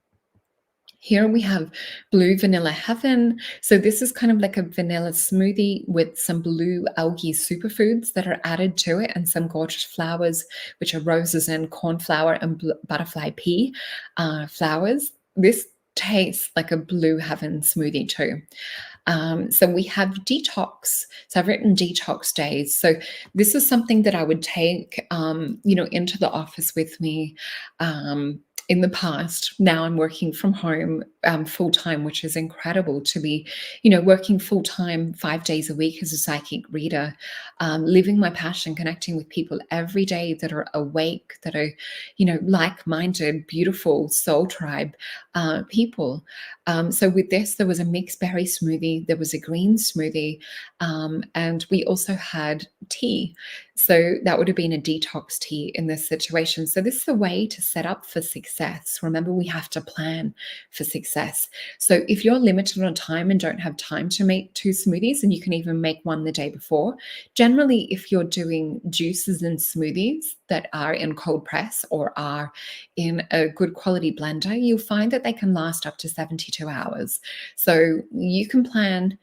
Here we have blue vanilla heaven. So this is kind of like a vanilla smoothie with some blue algae superfoods that are added to it, and some gorgeous flowers, which are roses and cornflower and butterfly pea flowers. This tastes like a blue heaven smoothie too. So we have detox. So I've written detox days. So this is something that I would take, into the office with me. In the past, now I'm working from home full time, which is incredible to be, working full time 5 days a week as a psychic reader, living my passion, connecting with people every day that are awake, that are, like-minded, beautiful soul tribe people. So with this, there was a mixed berry smoothie, there was a green smoothie, and we also had tea. So that would have been a detox tea in this situation. So this is a way to set up for success. Remember, we have to plan for success. So if you're limited on time and don't have time to make 2 smoothies, and you can even make one the day before, generally, if you're doing juices and smoothies that are in cold press or are in a good quality blender, you'll find that they can last up to 72 hours. So you can plan,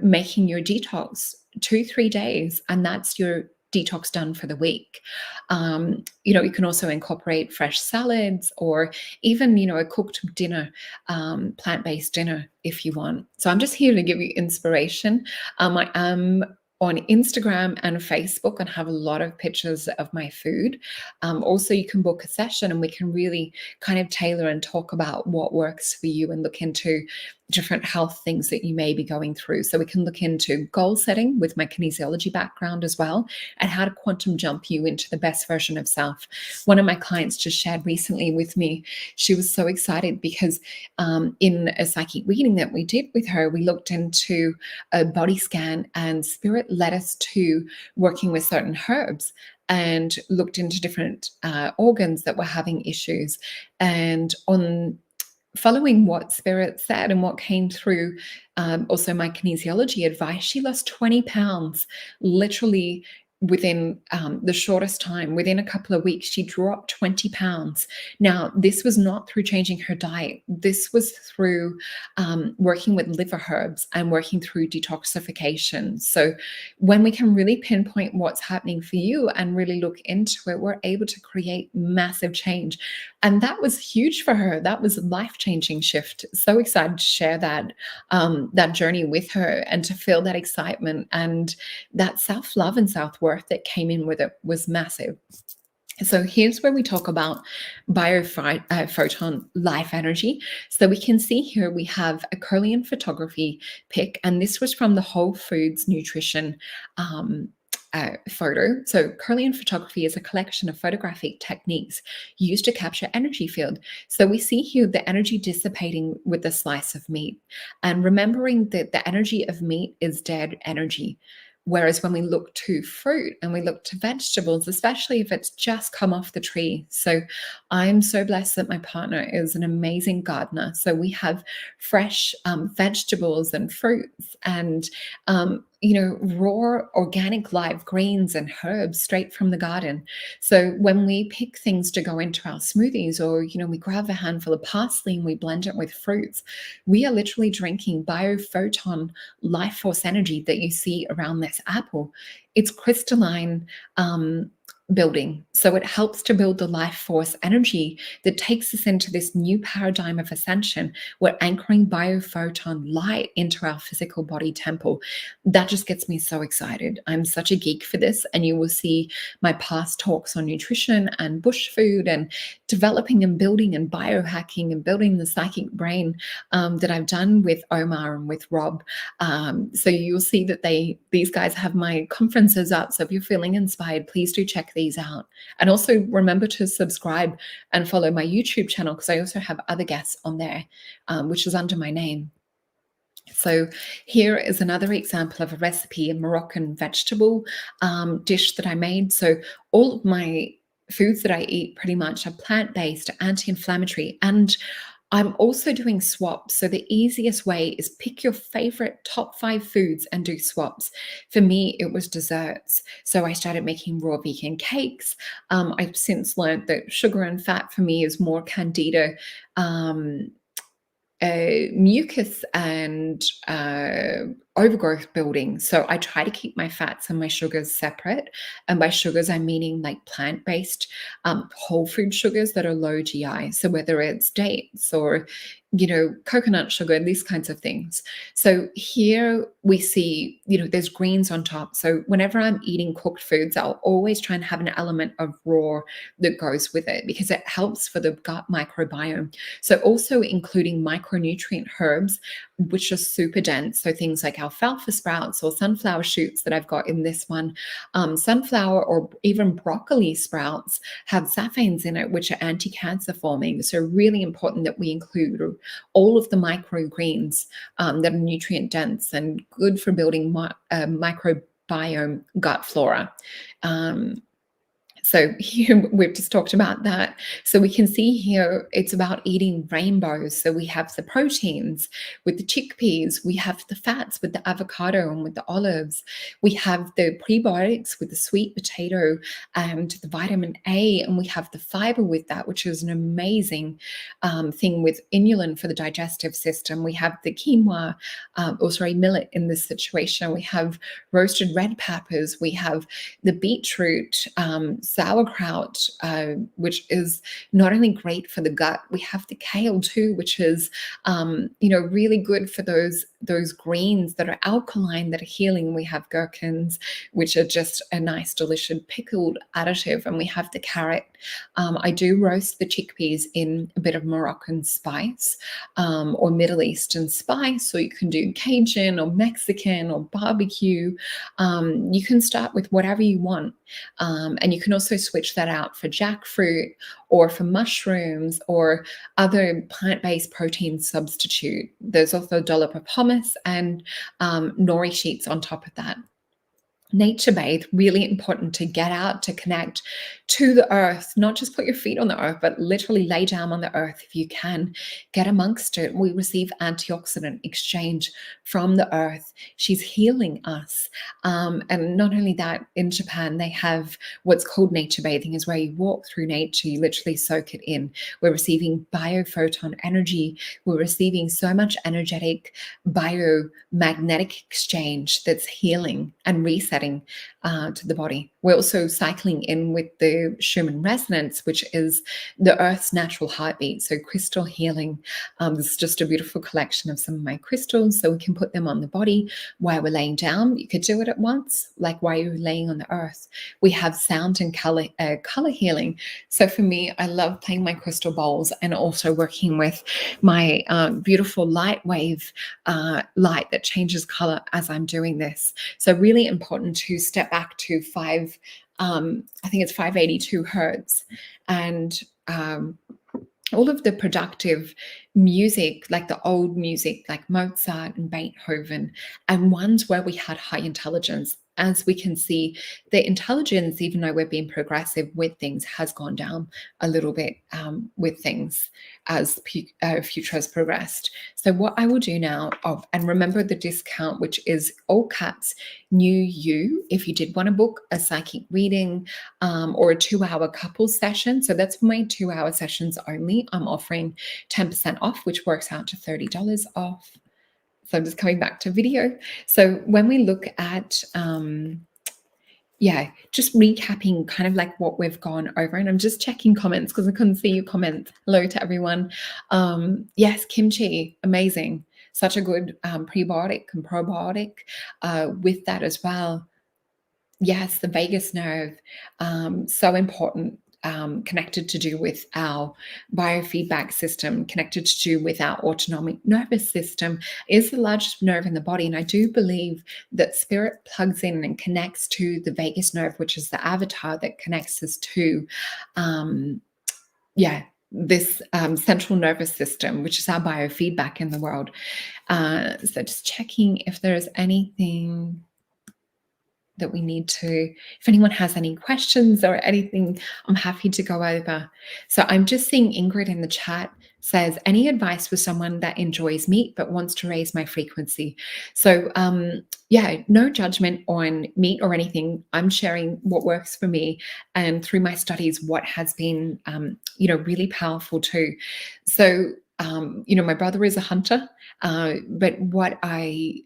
making your detox 2-3 days, and that's your detox done for the week. You can also incorporate fresh salads, or even, a cooked dinner, plant-based dinner if you want. So I'm just here to give you inspiration. I am on Instagram and Facebook and have a lot of pictures of my food. Also, you can book a session and we can really kind of tailor and talk about what works for you, and look into different health things that you may be going through. So we can look into goal setting with my kinesiology background as well, and how to quantum jump you into the best version of self. One of my clients just shared recently with me, she was so excited because in a psychic reading that we did with her, we looked into a body scan, and spirit led us to working with certain herbs, and looked into different organs that were having issues. And on following what Spirit said and what came through, also my kinesiology advice, she lost 20 pounds literally within the shortest time. Within a couple of weeks, she dropped 20 pounds. Now, this was not through changing her diet. This was through working with liver herbs and working through detoxification. So when we can really pinpoint what's happening for you and really look into it, we're able to create massive change. And that was huge for her. That was a life-changing shift. So excited to share that that journey with her and to feel that excitement, and that self-love and self-worth that came in with it was massive. So here's where we talk about biophoton life energy. So we can see here we have a Kirlian photography pic, and this was from the Whole Foods Nutrition photo. So Kirlian photography is a collection of photographic techniques used to capture energy field. So we see here the energy dissipating with the slice of meat, and remembering that the energy of meat is dead energy. Whereas when we look to fruit and we look to vegetables, especially if it's just come off the tree. So I'm so blessed that my partner is an amazing gardener. So we have fresh vegetables and fruits and raw organic live greens and herbs straight from the garden. So when we pick things to go into our smoothies, or we grab a handful of parsley and we blend it with fruits, we are literally drinking biophoton life force energy that you see around this apple. It's crystalline building. So it helps to build the life force energy that takes us into this new paradigm of ascension. We're anchoring biophoton light into our physical body temple. That just gets me so excited. I'm such a geek for this, and you will see my past talks on nutrition and bush food and developing and building and biohacking and building the psychic brain that I've done with Omar and with Rob. So you'll see that these guys have my conferences up. So if you're feeling inspired, please do check these out. And also remember to subscribe and follow my YouTube channel, because I also have other guests on there, which is under my name. So here is another example of a recipe, a Moroccan vegetable dish that I made. So all of my foods that I eat pretty much are plant-based, anti-inflammatory, and I'm also doing swaps. So the easiest way is pick your favorite top 5 foods and do swaps. For me, it was desserts. So I started making raw vegan cakes. I've since learned that sugar and fat for me is more candida, mucus and overgrowth building. So I try to keep my fats and my sugars separate. And by sugars, I'm meaning like plant-based whole food sugars that are low GI. So whether it's dates or coconut sugar, these kinds of things. So here we see, there's greens on top. So whenever I'm eating cooked foods, I'll always try and have an element of raw that goes with it, because it helps for the gut microbiome. So also including micronutrient herbs, which are super dense. So things like alfalfa sprouts or sunflower shoots that I've got in this one. Sunflower or even broccoli sprouts have saphanes in it, which are anti-cancer forming. So really important that we include all of the microgreens that are nutrient dense and good for building microbiome gut flora. So here we've just talked about that. So we can see here it's about eating rainbows. So we have the proteins with the chickpeas, we have the fats with the avocado and with the olives, we have the prebiotics with the sweet potato and the vitamin A, and we have the fiber with that, which is an amazing thing with inulin for the digestive system. We have the quinoa, millet in this situation. We have roasted red peppers. We have the beetroot, sauerkraut, which is not only great for the gut. We have the kale too, which is really good for those greens that are alkaline, that are healing. We have gherkins, which are just a nice delicious pickled additive, and we have the carrot. I do roast the chickpeas in a bit of Moroccan spice or Middle Eastern spice, or you can do Cajun or Mexican or barbecue. You can start with whatever you want, and you can also switch that out for jackfruit or for mushrooms or other plant-based protein substitute. There's also a dollop of hummus and nori sheets on top of that. nature bathe, really important to get out, to connect to the earth, not just put your feet on the earth, but literally lay down on the earth if you can. Get amongst it. We receive antioxidant exchange from the earth. She's healing us. And not only that, in Japan, they have what's called nature bathing, is where you walk through nature, you literally soak it in. We're receiving biophoton energy. We're receiving so much energetic biomagnetic exchange that's healing and resetting to the body. We're also cycling in with the Schumann resonance, which is the Earth's natural heartbeat. So crystal healing. This is just a beautiful collection of some of my crystals, so we can put them on the body while we're laying down. You could do it at once, like while you're laying on the earth. We have sound and color healing. So for me, I love playing my crystal bowls and also working with my beautiful light wave light that changes color as I'm doing this. So really important to step back to I think it's 582 hertz, and all of the productive music, like the old music, like Mozart and Beethoven, and ones where we had high intelligence. As we can see, the intelligence, even though we're being progressive with things, has gone down a little bit with things as future has progressed. So what I will do now, and remember the discount, which is all caps, new you, if you did want to book a psychic reading or a 2-hour couple session. So that's for my 2-hour sessions only. I'm offering 10% off, which works out to $30 off. So I'm just coming back to video. So when we look at, just recapping kind of like what we've gone over, and I'm just checking comments because I couldn't see your comments. Hello to everyone. Yes, kimchi, amazing. Such a good prebiotic and probiotic with that as well. Yes, the vagus nerve, so important. Connected to do with our biofeedback system, connected to do with our autonomic nervous system, is the largest nerve in the body. And I do believe that spirit plugs in and connects to the vagus nerve, which is the avatar that connects us to, this central nervous system, which is our biofeedback in the world. So just checking if there's anything that we need to, if anyone has any questions or anything, I'm happy to go over. So I'm just seeing Ingrid in the chat says, any advice for someone that enjoys meat but wants to raise my frequency? So no judgment on meat or anything. I'm sharing what works for me, and through my studies, what has been, really powerful too. So, my brother is a hunter, but what I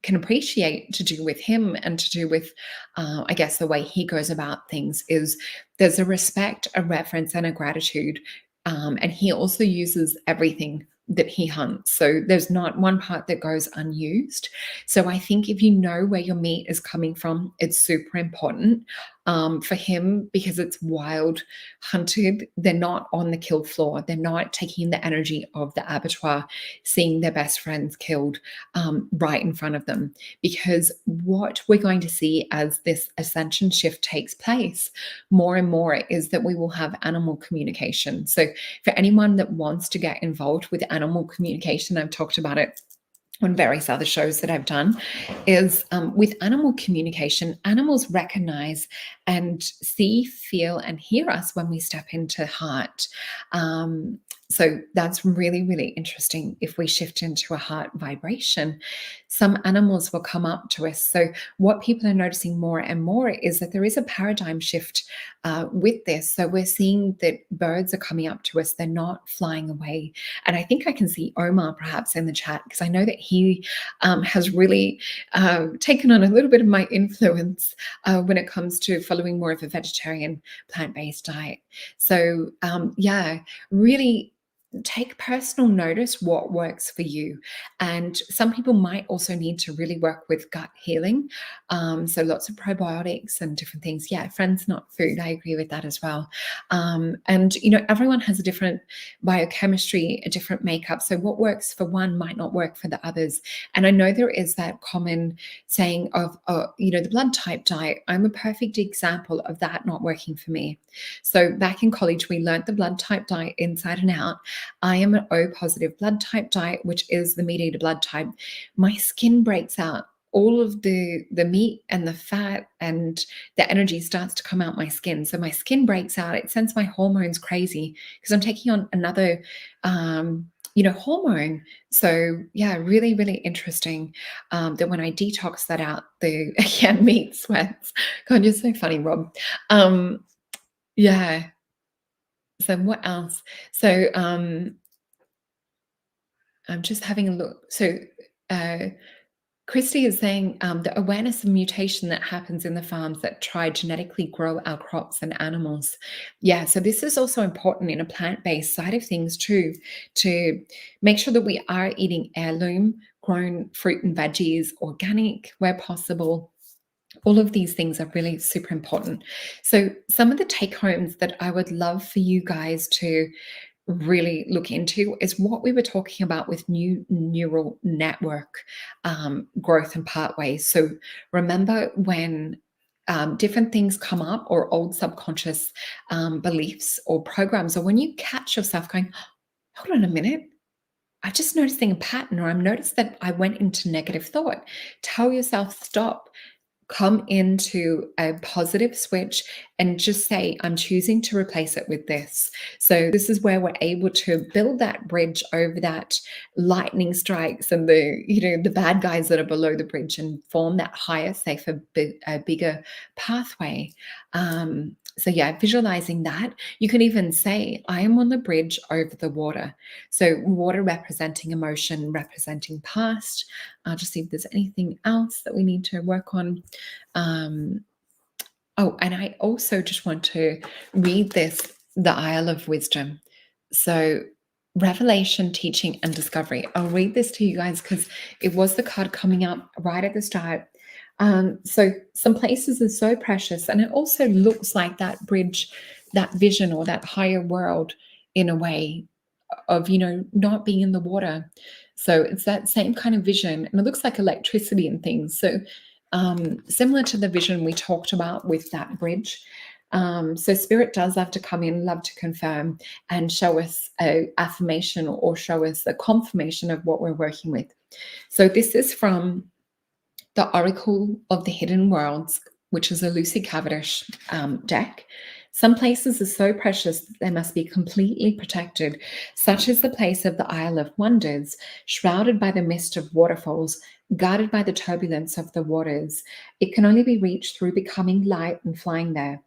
can appreciate to do with him and to do with, I guess, the way he goes about things is there's a respect, a reverence, and a gratitude. And he also uses everything that he hunts. So there's not one part that goes unused. So I think if you know where your meat is coming from, it's super important for him, because it's wild hunted. They're not on the kill floor. They're not taking the energy of the abattoir, seeing their best friends killed right in front of them. Because what we're going to see as this ascension shift takes place more and more is that we will have animal communication. So for anyone that wants to get involved with animal communication, I've talked about it on various other shows that I've done, is with animal communication, animals recognize and see, feel, and hear us when we step into heart. So that's really, really interesting. If we shift into a heart vibration, some animals will come up to us. So what people are noticing more and more is that there is a paradigm shift with this. So we're seeing that birds are coming up to us. They're not flying away. And I think I can see Omar perhaps in the chat, because I know that he has really taken on a little bit of my influence when it comes to following more of a vegetarian plant-based diet. So really take personal notice what works for you. And some people might also need to really work with gut healing. So lots of probiotics and different things. Yeah, friends, not food. I agree with that as well. And, everyone has a different biochemistry, a different makeup. So what works for one might not work for the others. And I know there is that common saying of, the blood type diet. I'm a perfect example of that not working for me. So back in college, we learned the blood type diet inside and out. I am an O positive blood type diet, which is the mediator blood type. My skin breaks out all of the meat and the fat and the energy starts to come out my skin. So my skin breaks out. It sends my hormones crazy because I'm taking on another hormone. So yeah, really, really interesting that when I detox that out, the meat sweats. God, you're so funny, Rob. Yeah. So what else? So I'm just having a look. So Christy is saying the awareness of mutation that happens in the farms that try genetically grow our crops and animals. Yeah, so this is also important in a plant-based side of things too, to make sure that we are eating heirloom grown fruit and veggies, organic where possible. All of these things are really super important. So some of the take homes that I would love for you guys to really look into is what we were talking about with new neural network growth and pathways. So remember when different things come up, or old subconscious beliefs or programs, or when you catch yourself going, hold on a minute, I'm just noticing a pattern, or I'm noticed that I went into negative thought. Tell yourself, stop, come into a positive switch and just say, I'm choosing to replace it with this. So this is where we're able to build that bridge over that lightning strikes and the bad guys that are below the bridge, and form that higher, safer, bigger pathway. So yeah, visualizing that. You can even say, I am on the bridge over the water. So water representing emotion, representing past. I'll just see if there's anything else that we need to work on. Oh, and I also just want to read this, the Isle of Wisdom. So revelation, teaching, and discovery. I'll read this to you guys because it was the card coming up right at the start. So some places are so precious, and it also looks like that bridge, that vision, or that higher world in a way of, not being in the water. So it's that same kind of vision, and it looks like electricity and things. So similar to the vision we talked about with that bridge. So spirit does love to come in, love to confirm and show us a affirmation, or show us a confirmation of what we're working with. So this is from the Oracle of the Hidden Worlds, which is a Lucy Cavendish deck. Some places are so precious that they must be completely protected, such as the place of the Isle of Wonders, shrouded by the mist of waterfalls, guarded by the turbulence of the waters. It can only be reached through becoming light and flying there.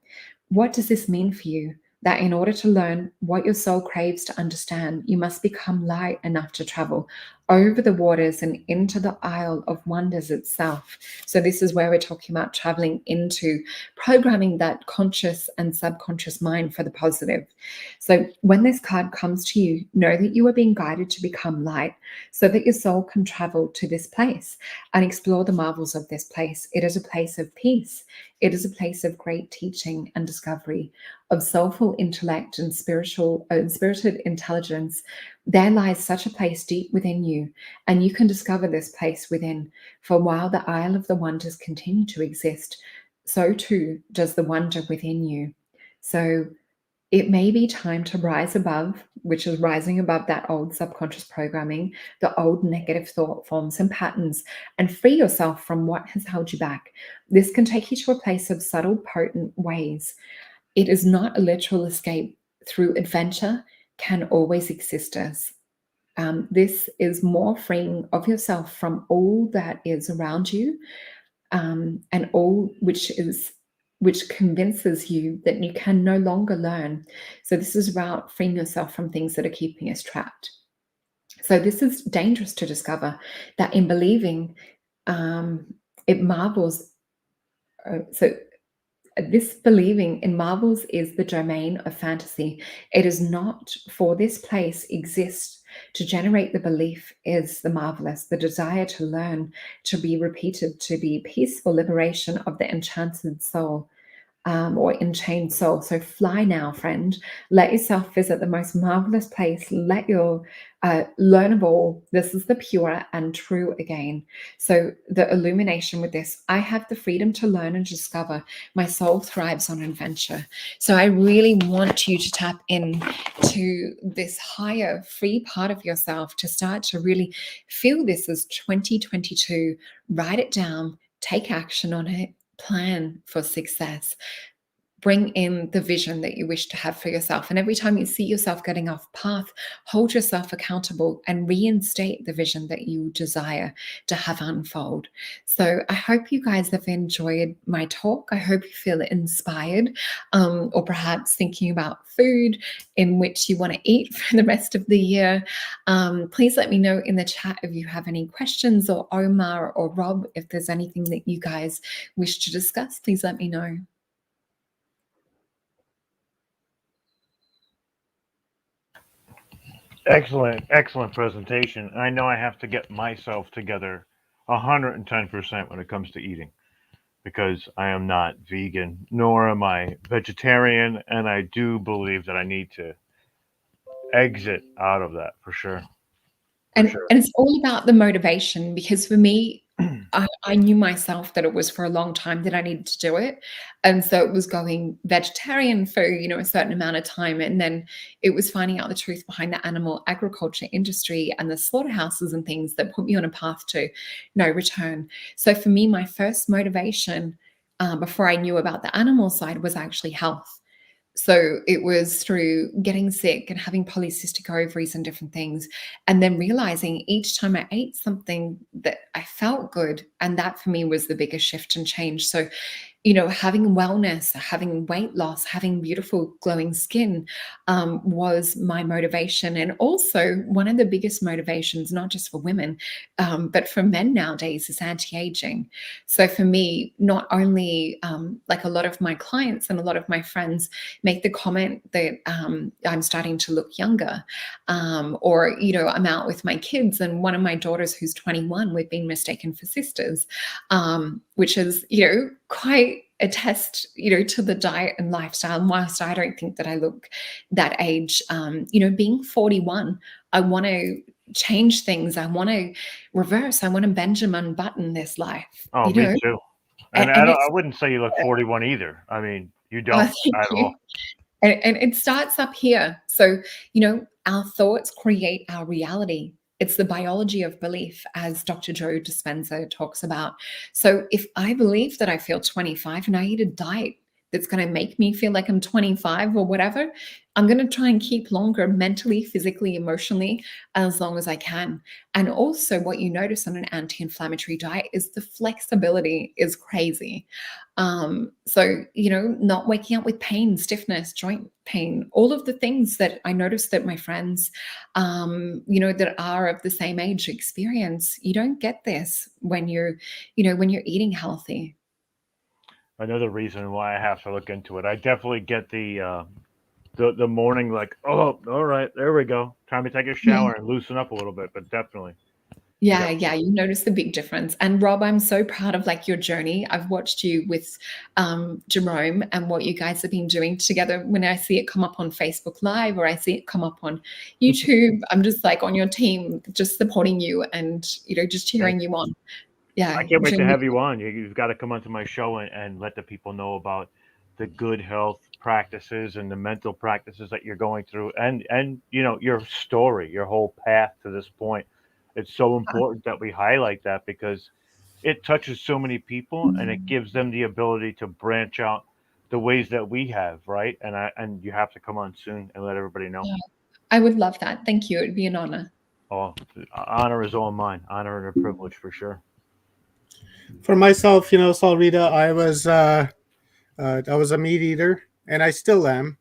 What does this mean for you? That in order to learn what your soul craves to understand, you must become light enough to travel over the waters and into the Isle of Wonders itself. So this is where we're talking about traveling into programming that conscious and subconscious mind for the positive. So when this card comes to you, know that you are being guided to become light so that your soul can travel to this place and explore the marvels of this place. It is a place of peace. It is a place of great teaching and discovery, of soulful intellect and spirited intelligence. There lies such a place deep within you, and you can discover this place within. For while the Isle of the Wonders continue to exist, so too does the wonder within you. So it may be time to rise above, which is rising above that old subconscious programming, the old negative thought forms and patterns, and free yourself from what has held you back. This can take you to a place of subtle, potent ways. It is not a literal escape. Through adventure can always exist as. This is more freeing of yourself from all that is around you, and all which convinces you that you can no longer learn. So this is about freeing yourself from things that are keeping us trapped. So this is dangerous to discover, that in believing, it marvels. So this believing in marvels is the domain of fantasy. It is not, for this place exists to generate the belief is the marvelous, the desire to learn, to be repeated, to be peaceful liberation of the enchanted soul. or enchained soul. So fly now, friend. Let yourself visit the most marvelous place. Let your learn of all. This is the pure and true again. So the illumination with this, I have the freedom to learn and discover. My soul thrives on adventure. So I really want you to tap in to this higher free part of yourself to start to really feel this as 2022. Write it down, take action on it, plan for success. Bring in the vision that you wish to have for yourself. And every time you see yourself getting off path, hold yourself accountable and reinstate the vision that you desire to have unfold. So I hope you guys have enjoyed my talk. I hope you feel inspired, or perhaps thinking about food in which you want to eat for the rest of the year. Please let me know in the chat if you have any questions, or Omar or Rob, if there's anything that you guys wish to discuss, please let me know. Excellent presentation. I know I have to get myself together 110% when it comes to eating, because I am not vegan, nor am I vegetarian, and I do believe that I need to exit out of that for sure. And it's all about the motivation, because for me, I knew myself that it was for a long time that I needed to do it. And so it was going vegetarian for, a certain amount of time. And then it was finding out the truth behind the animal agriculture industry and the slaughterhouses and things that put me on a path to no return. So for me, my first motivation before I knew about the animal side was actually health. So it was through getting sick and having polycystic ovaries and different things, and then realizing each time I ate something that I felt good. And that for me was the biggest shift and change. So, having wellness, having weight loss, having beautiful glowing skin was my motivation. And also one of the biggest motivations, not just for women, but for men nowadays, is anti-aging. So for me, not only like a lot of my clients and a lot of my friends make the comment that I'm starting to look younger, or, I'm out with my kids, and one of my daughters who's 21, we've been mistaken for sisters, which is, quite a test, to the diet and lifestyle. And whilst I don't think that I look that age, being 41, I want to change things. I want to reverse. I want to Benjamin Button this life. Oh, me too. And I wouldn't say you look 41 either. I mean, you don't at all. And it starts up here. So, our thoughts create our reality. It's the biology of belief, as Dr. Joe Dispenza talks about. So if I believe that I feel 25 and I eat a diet that's going to make me feel like I'm 25 or whatever, I'm going to try and keep longer mentally, physically, emotionally, as long as I can. And also what you notice on an anti-inflammatory diet is the flexibility is crazy. So, not waking up with pain, stiffness, joint pain, all of the things that I noticed that my friends, that are of the same age experience. You don't get this when you're eating healthy. Another reason why I have to look into it. I definitely get the morning, like, oh, all right, there we go. Time to take a shower and loosen up a little bit, but definitely. Yeah, you notice the big difference. And Rob, I'm so proud of your journey. I've watched you with Jerome and what you guys have been doing together. When I see it come up on Facebook Live, or I see it come up on YouTube, I'm just on your team, just supporting you and, just cheering you on. Yeah. I can't wait to have you on. You've got to come onto my show and let the people know about the good health practices and the mental practices that you're going through, and your story, your whole path to this point. It's so important that we highlight that, because it touches so many people and it gives them the ability to branch out the ways that we have, right? And you have to come on soon and let everybody know. Yeah, I would love that. Thank you. It'd be an honor. Oh, honor is all mine. Honor and a privilege for sure. For myself, Salrita, I was a meat eater, and I still am,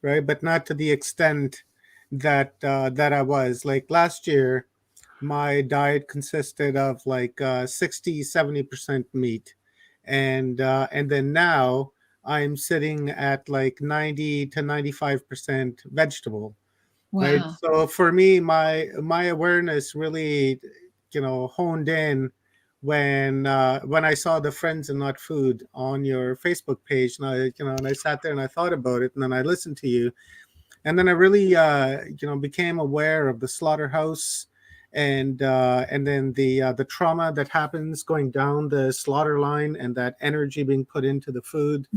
right? But not to the extent that I was. Like last year, my diet consisted of 60-70% meat, and then now I'm sitting at 90 to 95% vegetable. Wow. Right. So for me, my awareness really honed in when I saw the Friends and Not Food on your Facebook page, and I sat there and I thought about it, and then I listened to you, and then I really became aware of the slaughterhouse, and then the trauma that happens going down the slaughter line, and that energy being put into the food.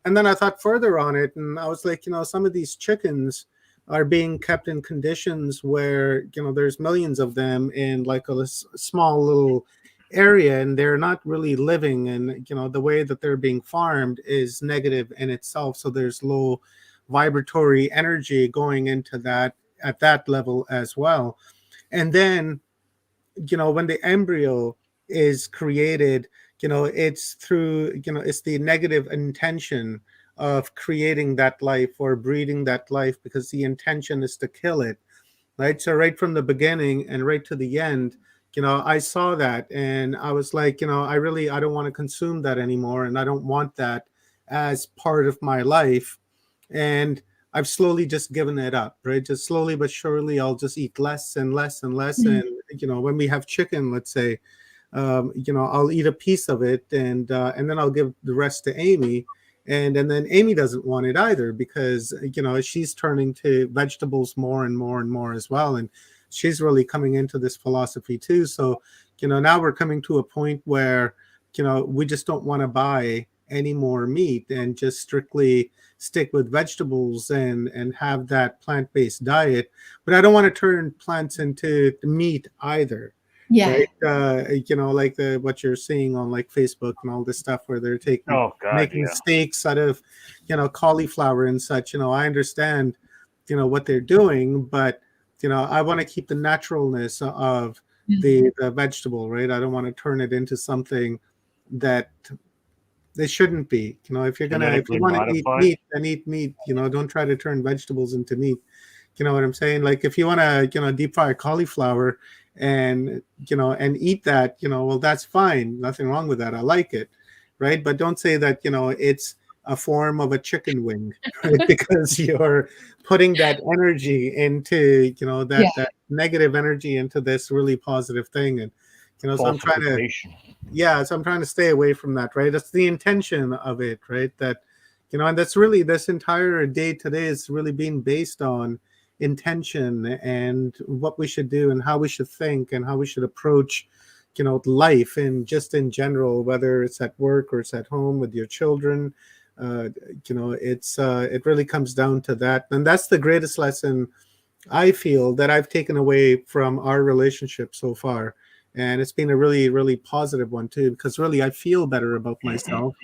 And then I thought further on it, and I was like, some of these chickens are being kept in conditions where there's millions of them in like a small little area, and they're not really living, and the way that they're being farmed is negative in itself, so there's low vibratory energy going into that at that level as well. And then when the embryo is created, it's through it's the negative intention of creating that life or breeding that life, because the intention is to kill it, right? So right from the beginning and right to the end, I saw that, and I was like, I don't want to consume that anymore, and I don't want that as part of my life. And I've slowly just given it up, right? Just slowly but surely, I'll just eat less and less and less. And when we have chicken, let's say, I'll eat a piece of it, and then I'll give the rest to Amy, and then Amy doesn't want it either, because she's turning to vegetables more and more and more as well, and she's really coming into this philosophy too. So now we're coming to a point where we just don't want to buy any more meat and just strictly stick with vegetables and have that plant-based diet. But I don't want to turn plants into meat either. Yeah. Right? Like what you're seeing on like Facebook and all this stuff where they're making steaks out of cauliflower and such. I understand what they're doing, but I want to keep the naturalness of the vegetable, right? I don't want to turn it into something that they shouldn't be. If you want to eat meat, then eat meat. Don't try to turn vegetables into meat. You know what I'm saying? Like if you want to deep fry cauliflower and and eat that, well, that's fine, nothing wrong with that, I like it, right? But don't say that it's a form of a chicken wing, right? Because you're putting that energy into that negative energy into this really positive thing. And so I'm trying to stay away from that, right? That's the intention of it, right? That and that's really, this entire day today is really being based on intention and what we should do and how we should think and how we should approach life, and just in general, whether it's at work or it's at home with your children. It really comes down to that, and that's the greatest lesson I feel that I've taken away from our relationship so far. And it's been a really, really positive one too, because really I feel better about myself,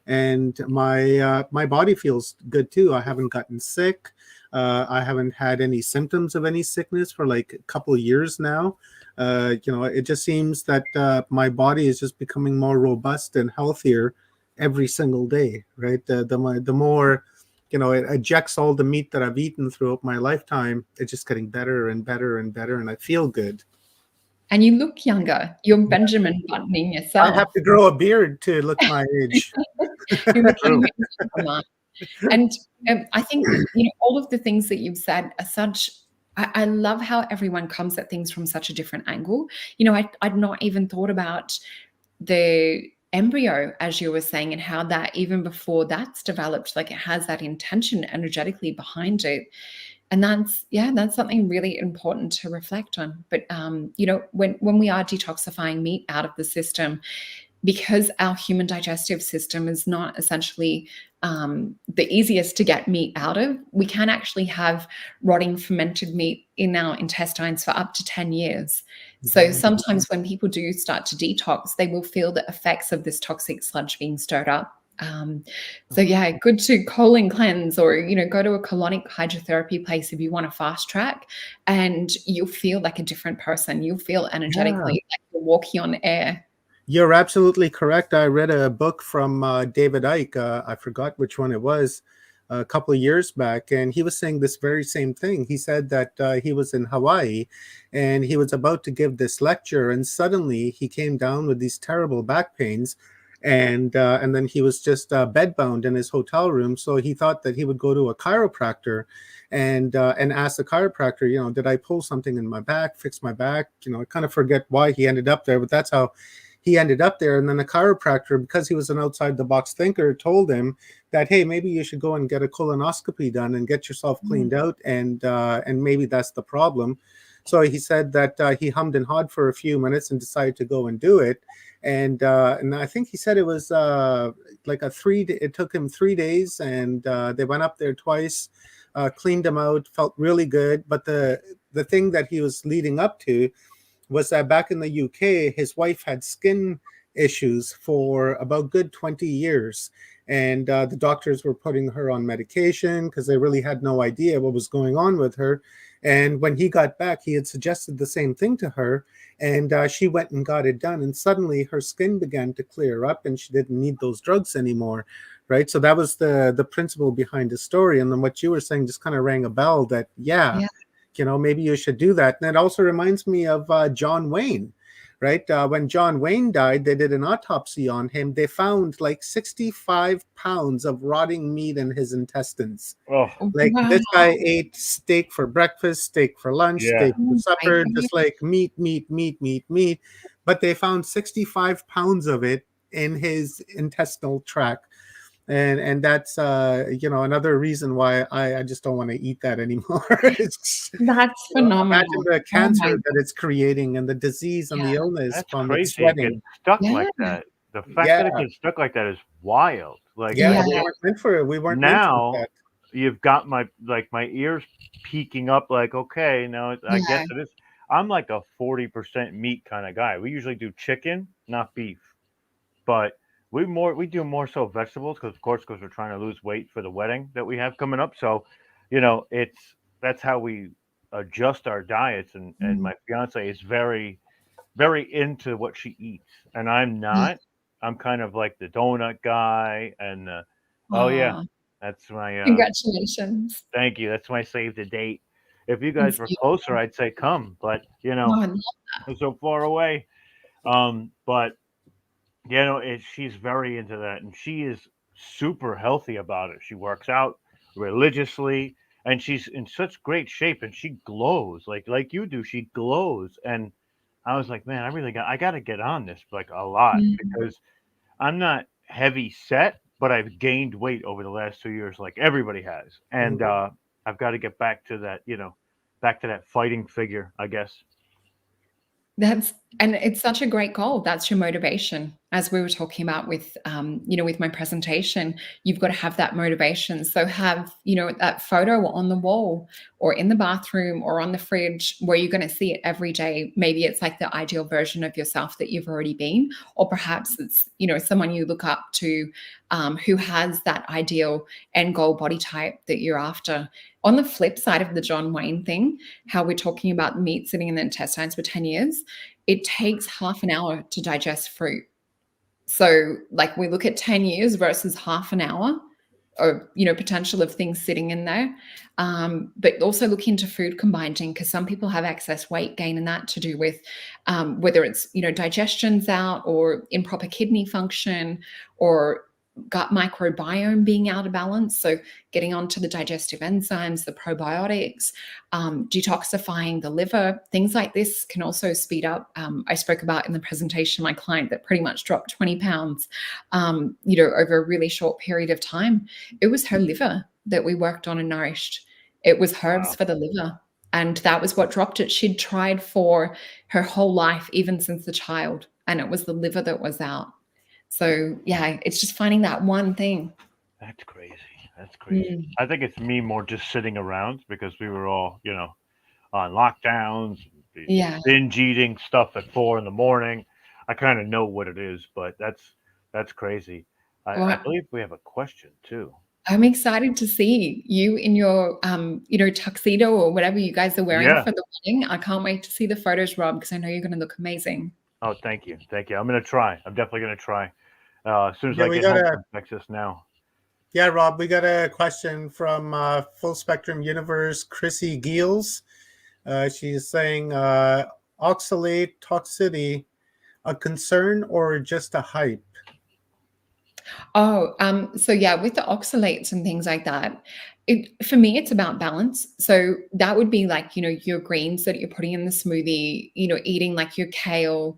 and my body feels good too. I haven't gotten sick. I haven't had any symptoms of any sickness for like a couple of years now. It just seems that my body is just becoming more robust and healthier every single day, right? The more it ejects all the meat that I've eaten throughout my lifetime, it's just getting better and better and better, and I feel good. And you look younger. You're Benjamin Buttoning yourself. I have to grow a beard to look my age. And I think all of the things that you've said are such. I love how everyone comes at things from such a different angle. I'd not even thought about the embryo, as you were saying, and how that even before that's developed, like it has that intention energetically behind it. And that's something really important to reflect on. But when we are detoxifying meat out of the system, because our human digestive system is not essentially the easiest to get meat out of, we can actually have rotting fermented meat in our intestines for up to 10 years. So sometimes when people do start to detox, they will feel the effects of this toxic sludge being stirred up. Good to colon cleanse, or go to a colonic hydrotherapy place if you want to fast track, and you'll feel like a different person. You'll feel energetically like you're walking on air. You're absolutely correct. I read a book from David Icke. I forgot which one it was, a couple of years back, and he was saying this very same thing. He said that he was in Hawaii and he was about to give this lecture, and suddenly he came down with these terrible back pains, and then he was just bedbound in his hotel room. So he thought that he would go to a chiropractor and ask the chiropractor, did I pull something in my back, fix my back? I kind of forget why he ended up there, but that's how he ended up there. And then the chiropractor, because he was an outside the box thinker, told him that, hey, maybe you should go and get a colonoscopy done and get yourself cleaned out, and maybe that's the problem. So he said that he hummed and hawed for a few minutes and decided to go and do it. And I think he said it was like it took him 3 days, and they went up there twice, cleaned him out, felt really good. But the thing that he was leading up to was that back in the UK, his wife had skin issues for about good 20 years. And the doctors were putting her on medication because they really had no idea what was going on with her. And when he got back, he had suggested the same thing to her. And she went and got it done. And suddenly her skin began to clear up and she didn't need those drugs anymore. Right. So that was the principle behind the story. And then what you were saying just kind of rang a bell that, yeah. Maybe you should do that. And it also reminds me of John Wayne, right? When John Wayne died, they did an autopsy on him. They found like 65 pounds of rotting meat in his intestines. Oh, Like this guy ate steak for breakfast, steak for lunch, steak for supper, just like meat. But they found 65 pounds of it in his intestinal tract. And that's another reason why I just don't want to eat that anymore. That's phenomenal. Imagine the cancer that it's creating and the disease and the illness from crazy. sweating. It gets stuck like that. The fact that it gets stuck like that is wild. Like we weren't meant for it. We weren't now. Meant for that. You've got my ears peeking up. Like, okay, no, I guess it is. I'm like a 40% meat kind of guy. We usually do chicken, not beef, but we do more so vegetables because we're trying to lose weight for the wedding that we have coming up. So, that's how we adjust our diets. And my fiance is very, very into what she eats, and I'm not. I'm kind of like the donut guy, and that's my congratulations. Thank you. That's my save the date. If you guys were closer, I'd say come, but we're so far away. But she's very into that, and she is super healthy about it. She works out religiously, and she's in such great shape, and she glows like you do. She glows, and I was like, man, I got to get on this like a lot because I'm not heavy set, but I've gained weight over the last 2 years, like everybody has, and I've got to get back to that, back to that fighting figure, I guess. And it's such a great goal. That's your motivation. As we were talking about with, with my presentation, you've got to have that motivation. So have, that photo on the wall or in the bathroom or on the fridge where you're going to see it every day. Maybe it's like the ideal version of yourself that you've already been, or perhaps it's, someone you look up to who has that ideal end goal body type that you're after. On the flip side of the John Wayne thing, how we're talking about meat sitting in the intestines for 10 years, it takes half an hour to digest fruit. So like we look at 10 years versus half an hour or, potential of things sitting in there. But also look into food combining, because some people have excess weight gain and that to do with whether it's, digestion's out or improper kidney function or gut microbiome being out of balance. So getting onto the digestive enzymes, the probiotics, detoxifying the liver, things like this can also speed up. I spoke about in the presentation, my client that pretty much dropped 20 pounds, over a really short period of time. It was her liver that we worked on and nourished. It was herbs for the liver. And that was what dropped it. She'd tried for her whole life, even since the child, and it was the liver that was out. So yeah, it's just finding that one thing. That's crazy. I think it's me more just sitting around because we were all, on lockdowns, binge eating stuff at 4 a.m. I kind of know what it is, but that's crazy. I believe we have a question too. I'm excited to see you in your, tuxedo or whatever you guys are wearing for the wedding. I can't wait to see the photos, Rob, because I know you're going to look amazing. Oh, thank you. I'm going to try. I'm definitely going to try. As soon as I get home from Texas now. Yeah, Rob, we got a question from Full Spectrum Universe, Chrissy Giels. She's saying, oxalate toxicity, a concern or just a hype? Oh, so yeah, with the oxalates and things like that, for me, it's about balance. So that would be like, your greens that you're putting in the smoothie, eating like your kale,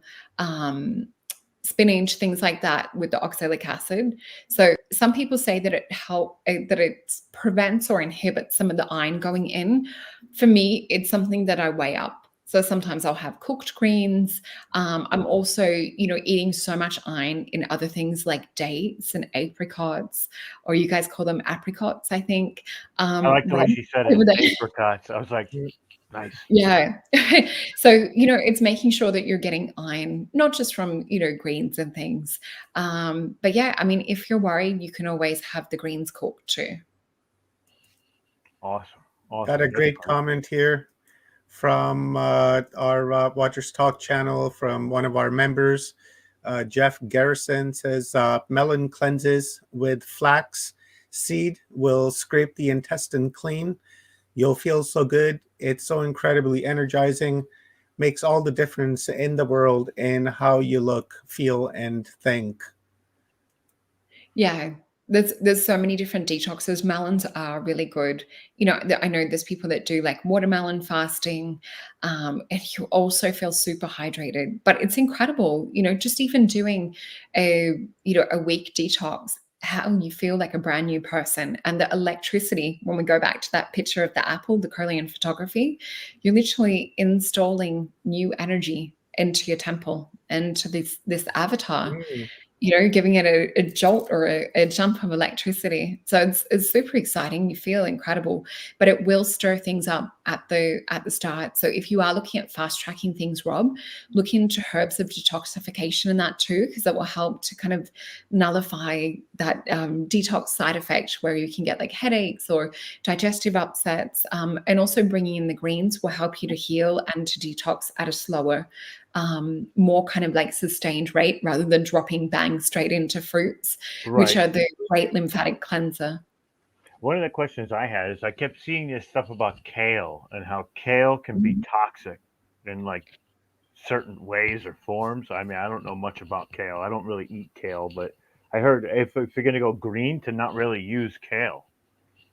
spinach, things like that with the oxalic acid. So some people say that it prevents or inhibits some of the iron going in. For me, it's something that I weigh up. So sometimes I'll have cooked greens. I'm also, eating so much iron in other things like dates and apricots, or you guys call them apricots, I think. I like the way she said it, apricots. I was like, nice. Yeah. So, it's making sure that you're getting iron, not just from, greens and things. But yeah, I mean, if you're worried, you can always have the greens cooked too. Awesome. Got a great comment here from our Watchers Talk channel from one of our members. Jeff Garrison says, melon cleanses with flax seed will scrape the intestine clean. You'll feel so good. It's so incredibly energizing. Makes all the difference in the world in how you look, feel, and think. Yeah. There's so many different detoxes. Melons are really good. I know there's people that do like watermelon fasting, and you also feel super hydrated. But it's incredible, just even doing a week detox, how you feel like a brand new person. And the electricity, when we go back to that picture of the apple, the Kirlian photography, you're literally installing new energy into your temple, into this avatar. Giving it a jolt or a jump of electricity. So it's super exciting. You feel incredible, but it will stir things up at the start. So if you are looking at fast tracking things, Rob, look into herbs of detoxification and that too, because that will help to kind of nullify that detox side effect where you can get like headaches or digestive upsets. And also bringing in the greens will help you to heal and to detox at a slower, more kind of like sustained rate rather than dropping bang straight into fruits, which are the great lymphatic cleanser. One of the questions I had is I kept seeing this stuff about kale and how kale can be toxic in like certain ways or forms. I mean, I don't know much about kale. I don't really eat kale, but I heard if you're going to go green, to not really use kale.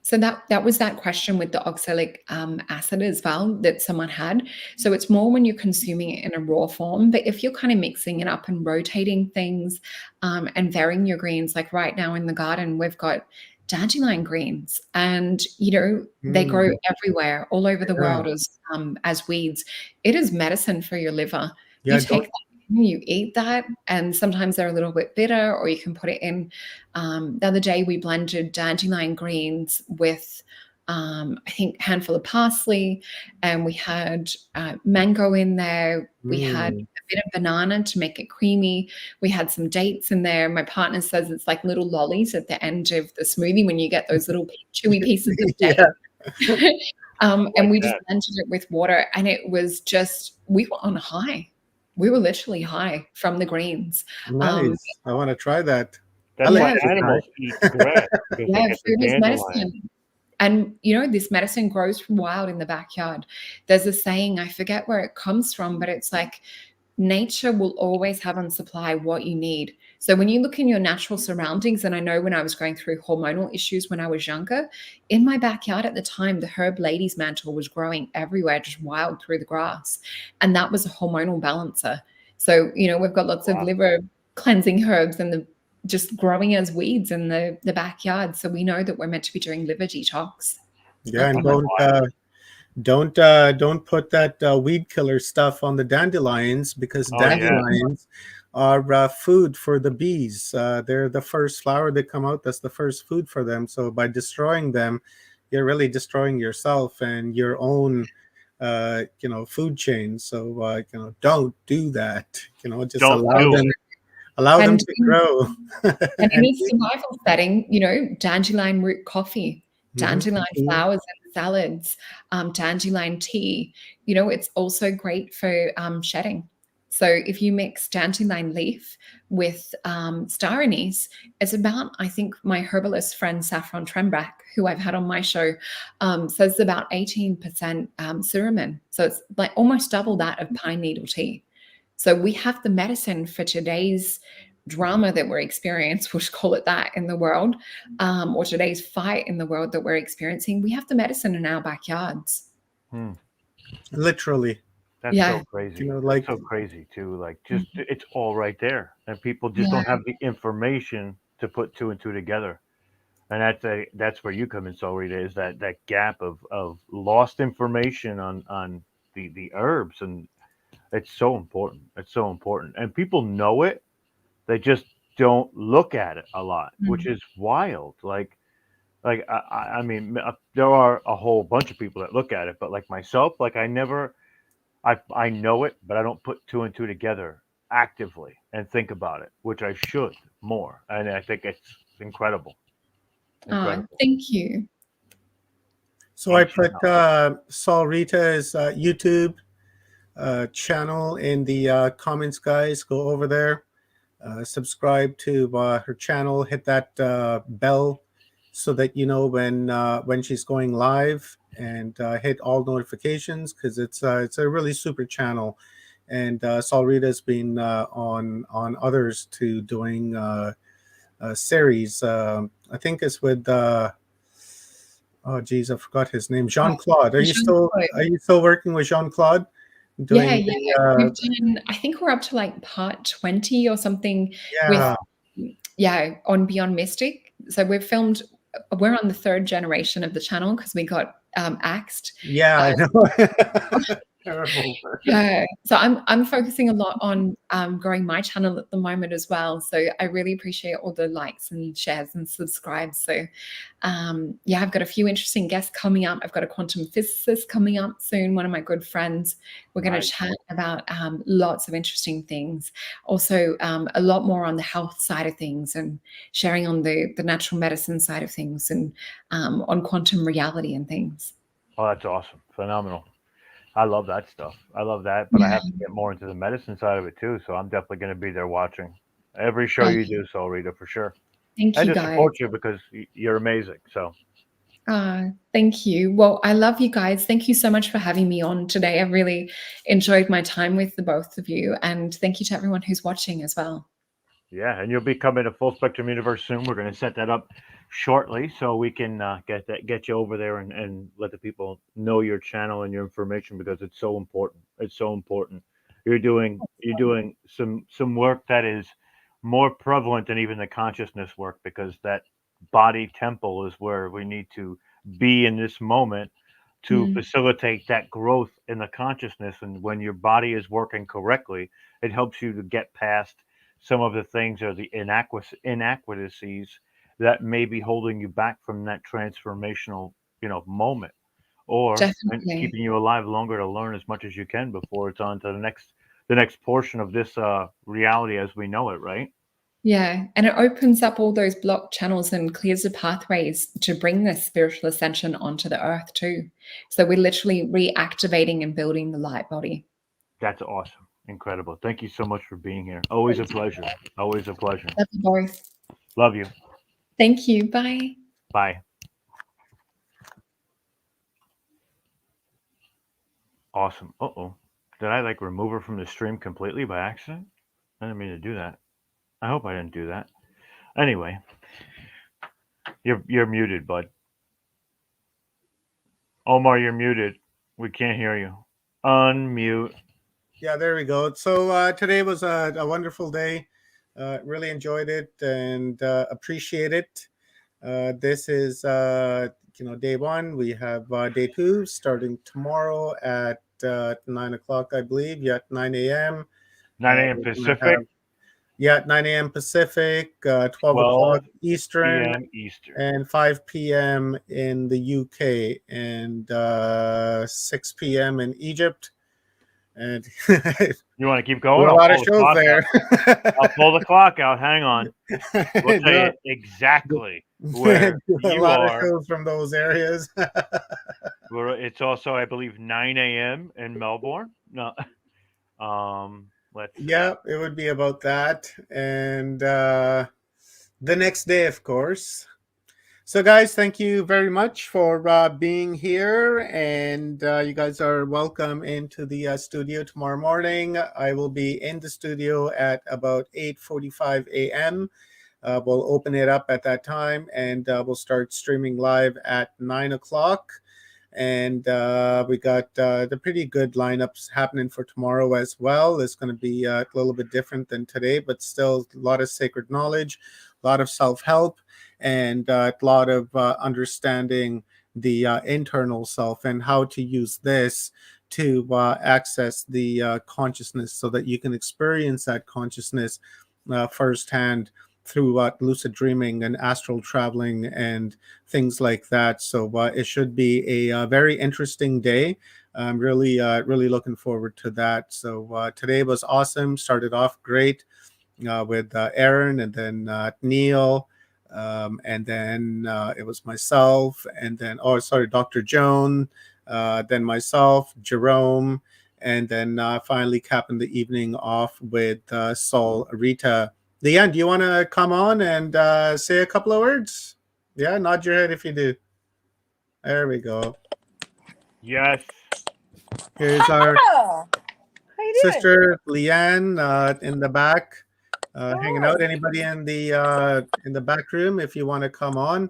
So that was that question with the oxalic acid as well that someone had. So it's more when you're consuming it in a raw form. But if you're kind of mixing it up and rotating things and varying your greens, like right now in the garden, we've got dandelion greens, and they grow everywhere, all over the world as weeds. It is medicine for your liver. You take that, you eat that, and sometimes they're a little bit bitter, or you can put it in. The other day we blended dandelion greens with I think a handful of parsley, and we had mango in there. We had a bit of banana to make it creamy. We had some dates in there. My partner says it's like little lollies at the end of the smoothie when you get those little chewy pieces of date. And we just blended it with water, and it was just, we were on high. We were literally high from the greens. Nice. I want to try that. That's why animals eat grass. Yeah, food is medicine. And, this medicine grows from wild in the backyard. There's a saying, I forget where it comes from, but it's like, nature will always have on supply what you need. So when you look in your natural surroundings, and I know when I was going through hormonal issues when I was younger, in my backyard at the time, the herb ladies mantle was growing everywhere, just wild through the grass. And that was a hormonal balancer. So, we've got lots of liver cleansing herbs and just growing as weeds in the backyard. So we know that we're meant to be doing liver detox. Yeah, and don't put that weed killer stuff on the dandelions, because dandelions are food for the bees. They're the first flower that come out. That's the first food for them. So by destroying them, you're really destroying yourself and your own food chain. So don't do that. Just allow them to grow. And in a survival setting, dandelion root coffee, dandelion flowers in salads, dandelion tea, it's also great for shedding. So if you mix dandelion leaf with star anise, it's about, I think my herbalist friend Saffron Trembach, who I've had on my show, says about 18% suramin. So it's like almost double that of pine needle tea. So we have the medicine for today's drama that we're experiencing, we'll call it that, in the world, or today's fight in the world that we're experiencing. We have the medicine in our backyards. Literally. That's Yeah. so crazy. You know, That's like so crazy too. Like Mhm. just it's all right there, and people just Yeah. don't have the information to put two and two together. And that's where you come in, so Rita, is that gap of lost information on the herbs, and it's so important. It's so important, and people know it. They just don't look at it a lot, which Mm. is wild. Like I mean, there are a whole bunch of people that look at it, but like myself, like I never, I know it, but I don't put two and two together actively and think about it, which I should more. And I think it's incredible, Oh, incredible. thank you. so. I Ancient put knowledge. Saul Rita's YouTube channel in the comments, guys. Go over there, subscribe to her channel, hit that bell so that you know when she's going live, and hit all notifications, because it's a really super channel. And Saul Rita's been on others to doing a series. I think it's with oh geez, I forgot his name. Oh, Jean Claude. Jean-Claude. Are you still working with Jean Claude? Yeah, Doing yeah. the We've done, I think we're up to like part 20 or something with, yeah. yeah, on Beyond Mystic. So we're on the third generation of the channel because we got axed. Yeah, I know. Terrible. Yeah, so I'm focusing a lot on growing my channel at the moment as well. So I really appreciate all the likes and shares and subscribes. So yeah, I've got a few interesting guests coming up. I've got a quantum physicist coming up soon, one of my good friends. We're going to Nice. chat about lots of interesting things. Also, a lot more on the health side of things, and sharing on the natural medicine side of things, and on quantum reality and things. Oh, that's awesome. Phenomenal. I love that stuff. I love that, but I Yeah. have to get more into the medicine side of it too. So I'm definitely going to be there watching every show Oh, you do, so Rita, for sure. thank And you, to guys. support you because you're amazing. So Thank you. Well, I love you guys. Thank you so much for having me on today. I really enjoyed my time with the both of you. And thank you to everyone who's watching as well. yeah, and you'll be coming to Full Spectrum Universe soon. We're going to set that up shortly so we can get you over there and let the people know your channel and your information because it's so important. It's so important. You're doing some work that is more prevalent than even the consciousness work because that body temple is where we need to be in this moment to Mm, facilitate that growth in the consciousness. And when your body is working correctly, it helps you to get past some of the things or the inadequacies that may be holding you back from that transformational, moment, or and definitely. keeping you alive longer to learn as much as you can before it's on to the next portion of this reality as we know it, right? Yeah. And it opens up all those blocked channels and clears the pathways to bring this spiritual ascension onto the earth too. So we're literally reactivating and building the light body. That's awesome. Incredible. Thank you so much for being here. Always a pleasure. Always a pleasure. Love you both. Love you. Thank you. Bye. Bye. Awesome. Uh-oh. Did I like remove her from the stream completely by accident? I didn't mean to do that. I hope I didn't do that. Anyway, you're muted, bud. Omar, you're muted. We can't hear you. Unmute. Yeah, there we go. So today was a wonderful day. Really enjoyed it and appreciate it. This is day one. We have day two starting tomorrow at 9 o'clock, I believe. Yeah, 9 a.m. 9 a.m. We're gonna Pacific, have 9 a.m. Pacific, 12 12 o'clock Eastern, p.m. Eastern. and 5 p.m. in the UK, and 6 p.m. in Egypt. And You want to keep there going? are a I'll lot of pull the shows clock there. out. I'll pull the clock out. Hang on. We'll tell There you exactly are where a you lot of are. shows from those areas. It's also, I believe, 9 a.m. in Melbourne. No. Let's see. Yeah, it would be about that. And the next day, of course. So, guys, thank you very much for being here. And you guys are welcome into the studio tomorrow morning. I will be in the studio at about 8:45 a.m. We'll open it up at that time, and we'll start streaming live at 9 o'clock. And we got the pretty good lineups happening for tomorrow as well. It's going to be a little bit different than today, but still a lot of sacred knowledge, a lot of self-help, and a lot of understanding the internal self and how to use this to access the consciousness so that you can experience that consciousness firsthand through lucid dreaming and astral traveling and things like that. So it should be a very interesting day. I'm really looking forward to that. So today was awesome. Started off great with Aaron, and then Neil, and then it was myself, and then Dr. Joan, then myself, Jerome, and then finally capping the evening off with Saul Rita. Leanne, do you want to come on and say a couple of words? Yeah, nod your head if you do. There we go. Yes. Here's our How you doing? sister Leanne in the back, hanging out. Anybody in the back room, if you want to come on,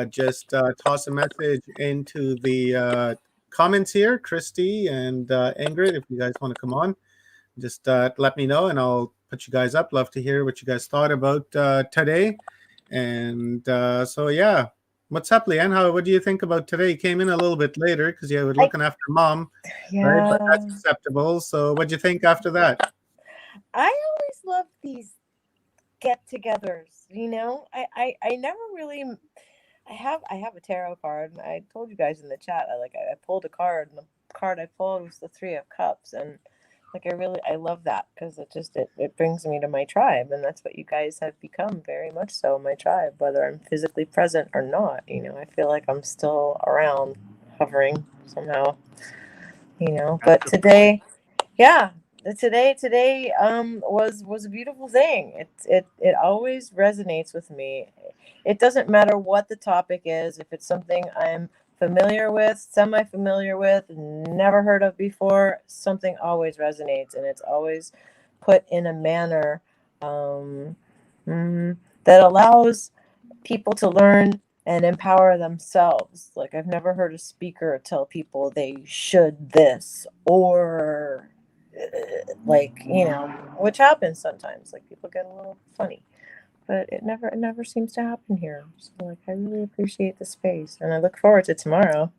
just toss a message into the comments here. Christy and Ingrid, if you guys want to come on, just let me know and I'll put you guys up. Love to hear what you guys thought about today. And so yeah, what's up, Leanne? What do you think about today? You came in a little bit later because you were looking after mom, right? But that's acceptable. So what'd you think after that? I always love these get-togethers. You know, I never really. I have a tarot card. And I told you guys in the chat. I pulled a card, and the card I pulled was the Three of Cups, and I love that because it brings me to my tribe, and that's what you guys have become, very much so my tribe, whether I'm physically present or not. You know, I feel like I'm still around, hovering somehow. You know, but today, yeah, today was a beautiful thing. It always resonates with me. It doesn't matter what the topic is. If it's something I'm familiar with, semi-familiar with, never heard of before, something always resonates, and it's always put in a manner that allows people to learn and empower themselves. Like, I've never heard a speaker tell people they should this, or which happens sometimes. Like, people get a little funny, but it never seems to happen here. So I really appreciate the space, and I look forward to tomorrow.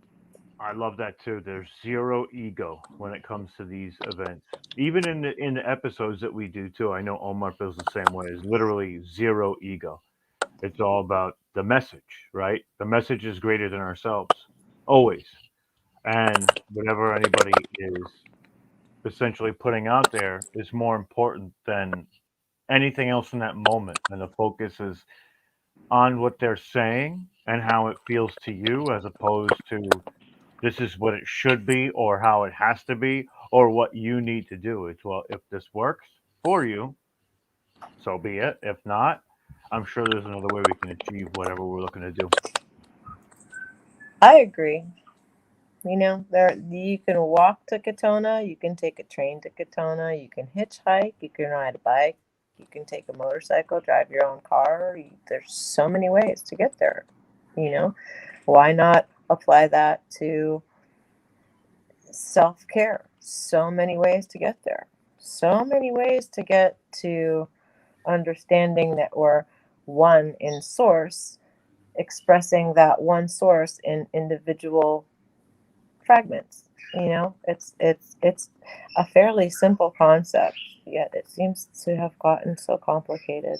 I love that too. There's zero ego when it comes to these events. Even in the episodes that we do too. I know Omar feels the same way. It's literally zero ego. It's all about the message, right? The message is greater than ourselves, always. And whatever anybody is essentially putting out there is more important than anything else in that moment. And the focus is on what they're saying and how it feels to you, as opposed to this is what it should be or how it has to be or what you need to do. It's, well, if this works for you, so be it. If not, I'm sure there's another way we can achieve whatever we're looking to do. I agree. You know, you can walk to Katona, you can take a train to Katona, you can hitchhike, you can ride a bike, you can take a motorcycle, drive your own car. There's so many ways to get there. You know, why not apply that to self-care? So many ways to get there. So many ways to get to understanding that we're one in source, expressing that one source in individual fragments. You know, it's a fairly simple concept, yet it seems to have gotten so complicated.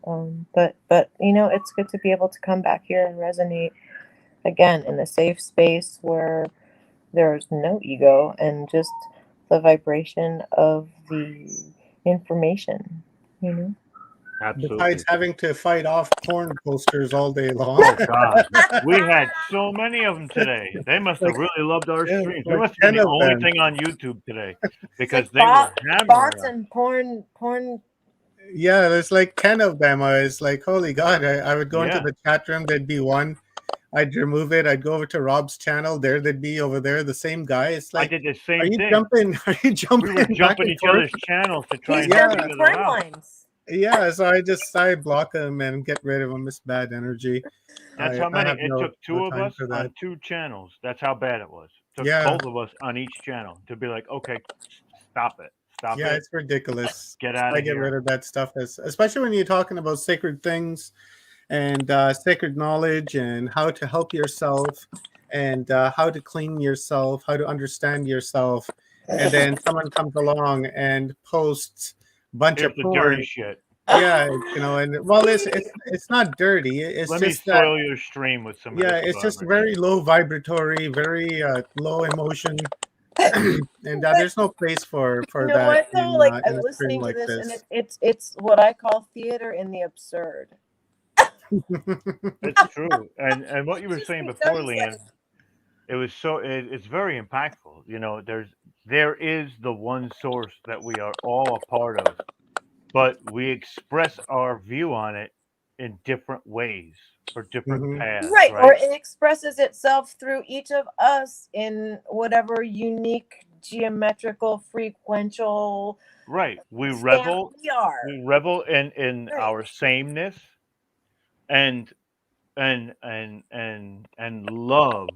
But you know, it's good to be able to come back here and resonate again in a safe space where there's no ego and just the vibration of the information, you know. Absolutely. Besides having to fight off porn posters all day long. Oh God, we had so many of them today. They must have really loved our streams. We must have been the only thing on YouTube today because they were hammering bots us. and porn. Yeah, there's like 10 of them. I was like, holy God, I would go into the chat room, there'd be one. I'd remove it. I'd go over to Rob's channel. There they'd be over there, the same guy. It's like, I did the same are you thing. Jumping? Are you jumping? We were jumping each other's channels to try and help each other out. Lines. Yeah, so I block them and get rid of them. It's bad energy. That's I how many. have It took no two of time us for that. on two channels. That's how bad it was. Took Yeah, both of us on each channel to be like, okay, stop it, stop yeah, it, it's ridiculous. get out I of get rid here. of that stuff, especially when you're talking about sacred things and sacred knowledge and how to help yourself and how to clean yourself, how to understand yourself, and then someone comes along and posts a bunch Here's of the dirty porn. shit. Yeah, and well, it's not dirty. It's Let me just that soil your stream with some of yeah, this it's just garbage. very low vibratory, very low emotion, and But there's no place for you know that what though? Like in I'm a stream listening to like this, and this. it's what I call theater in the absurd. It's true. And what you It were just saying makes no before, Leanne, sense. it was so it's very impactful. There is the one source that we are all a part of, but we express our view on it in different ways or different Hmm. paths, Right, or right? it expresses itself through each of us in whatever unique geometrical frequential Right. stamp we are. We revel in Right. our sameness and and love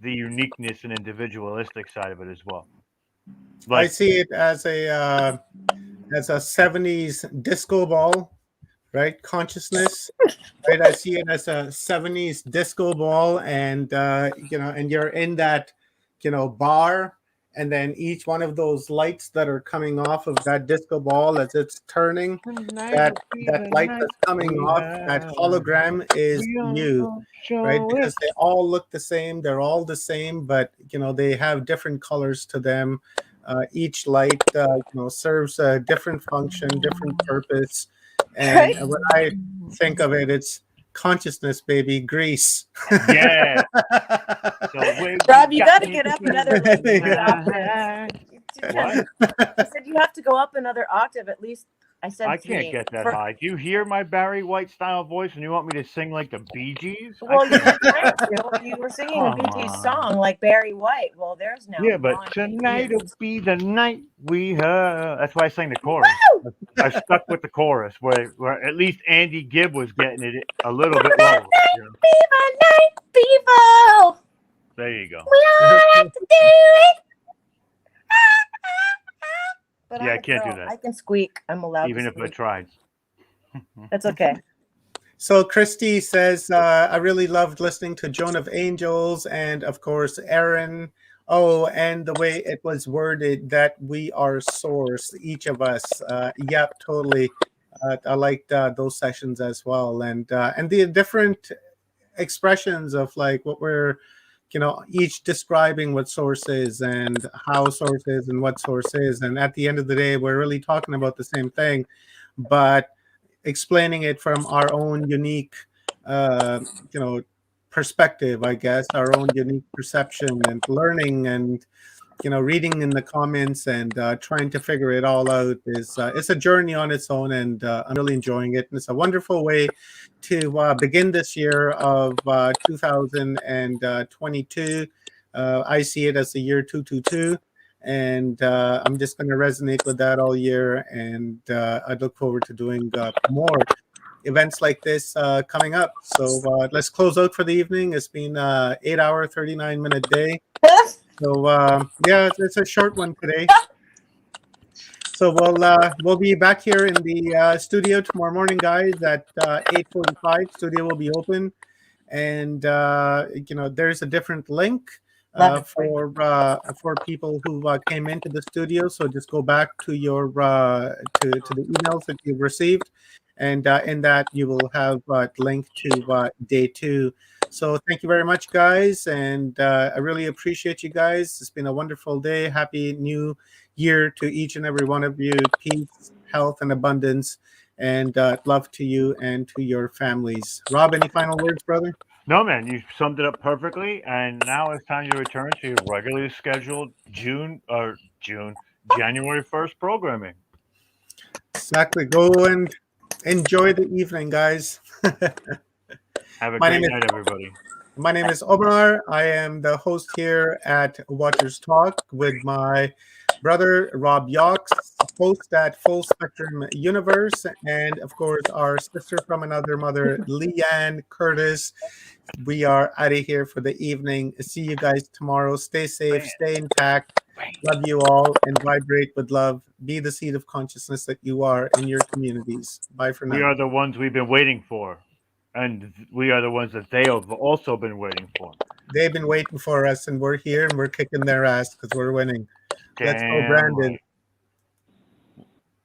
the uniqueness and individualistic side of it as well. I Like, see it as a '70s disco ball, right? Consciousness, right? I see it as a '70s disco ball, and and you're in that, bar, and then each one of those lights that are coming off of that disco ball as it's turning, tonight that will be that the light night that's coming we off, that have. hologram is We are you, gonna right? show it. Because they all look the same, they're all the same, but they have different colors to them. Each light, serves a different function, different purpose. And Right? when I think of it, it's consciousness, baby, grease. Yeah. So we Rob, you got got to to get up do another like three octaves. tonight. What? I said you have to go up another octave at least. I I said can't three. get that high. Do you hear my Barry White style voice and you want me to sing like the Bee Gees? I Well, you can't were do trying that. to. You were singing a Bee Come Gees on. song like Barry White. Well, there's now Yeah, but Ron tonight'll confused. be the night we have. That's why I sang the chorus. I stuck with the chorus where at least Andy Gibb was getting it a little bit lower. You know? Viva night, people! There you go. We all have to do it. But Yeah, I'm I a can't do girl. that, I can squeak. I'm allowed to even if I squeak. tried. That's okay. So Christy says, I really loved listening to Joan of Angels and, of course, Aaron. Oh, and the way it was worded that we are source, each of us. Yep, totally. I liked those sessions as well, and the different expressions of like what we're, each describing what source is and how source is and what source is, and at the end of the day, we're really talking about the same thing, but explaining it from our own unique, uh, you know, perspective, I guess, our own unique perception and learning and, reading in the comments and trying to figure it all out is it's a journey on its own, and I'm really enjoying it. And it's a wonderful way to begin this year of 2022. I see it as the year 222. And I'm just going to resonate with that all year. And I look forward to doing more events like this coming up. So let's close out for the evening. It's been 8-hour, 39-minute day. So yeah, it's a short one today. So we'll be back here in the studio tomorrow morning, guys, at 8:45. Studio will be open, and there's a different link for people who came into the studio. So just go back to your to the emails that you've received, and in that you will have a link to day 2. So thank you very much, guys, and I really appreciate you guys. It's been a wonderful day. Happy New Year to each and every one of you. Peace, health, and abundance, and love to you and to your families. Rob, any final words, brother? No, man, you summed it up perfectly. And now it's time to return to your regularly scheduled January 1st programming. Exactly. Go and enjoy the evening, guys. Have a My great name is night, everybody. My name is Omar. I am the host here at Watchers Talk with my brother Rob Yox, host at Full Spectrum Universe, and of course our sister from another mother, Leanne Curtis. We are out of here for the evening. See you guys tomorrow. Stay safe, stay intact. Love you all and vibrate with love. Be the seed of consciousness that you are in your communities. Bye for now. We are the ones we've been waiting for, and we are the ones that they have also been waiting for. They've been waiting for us, and we're here, and we're kicking their ass because we're winning. Let's go, Damn Brandon. right.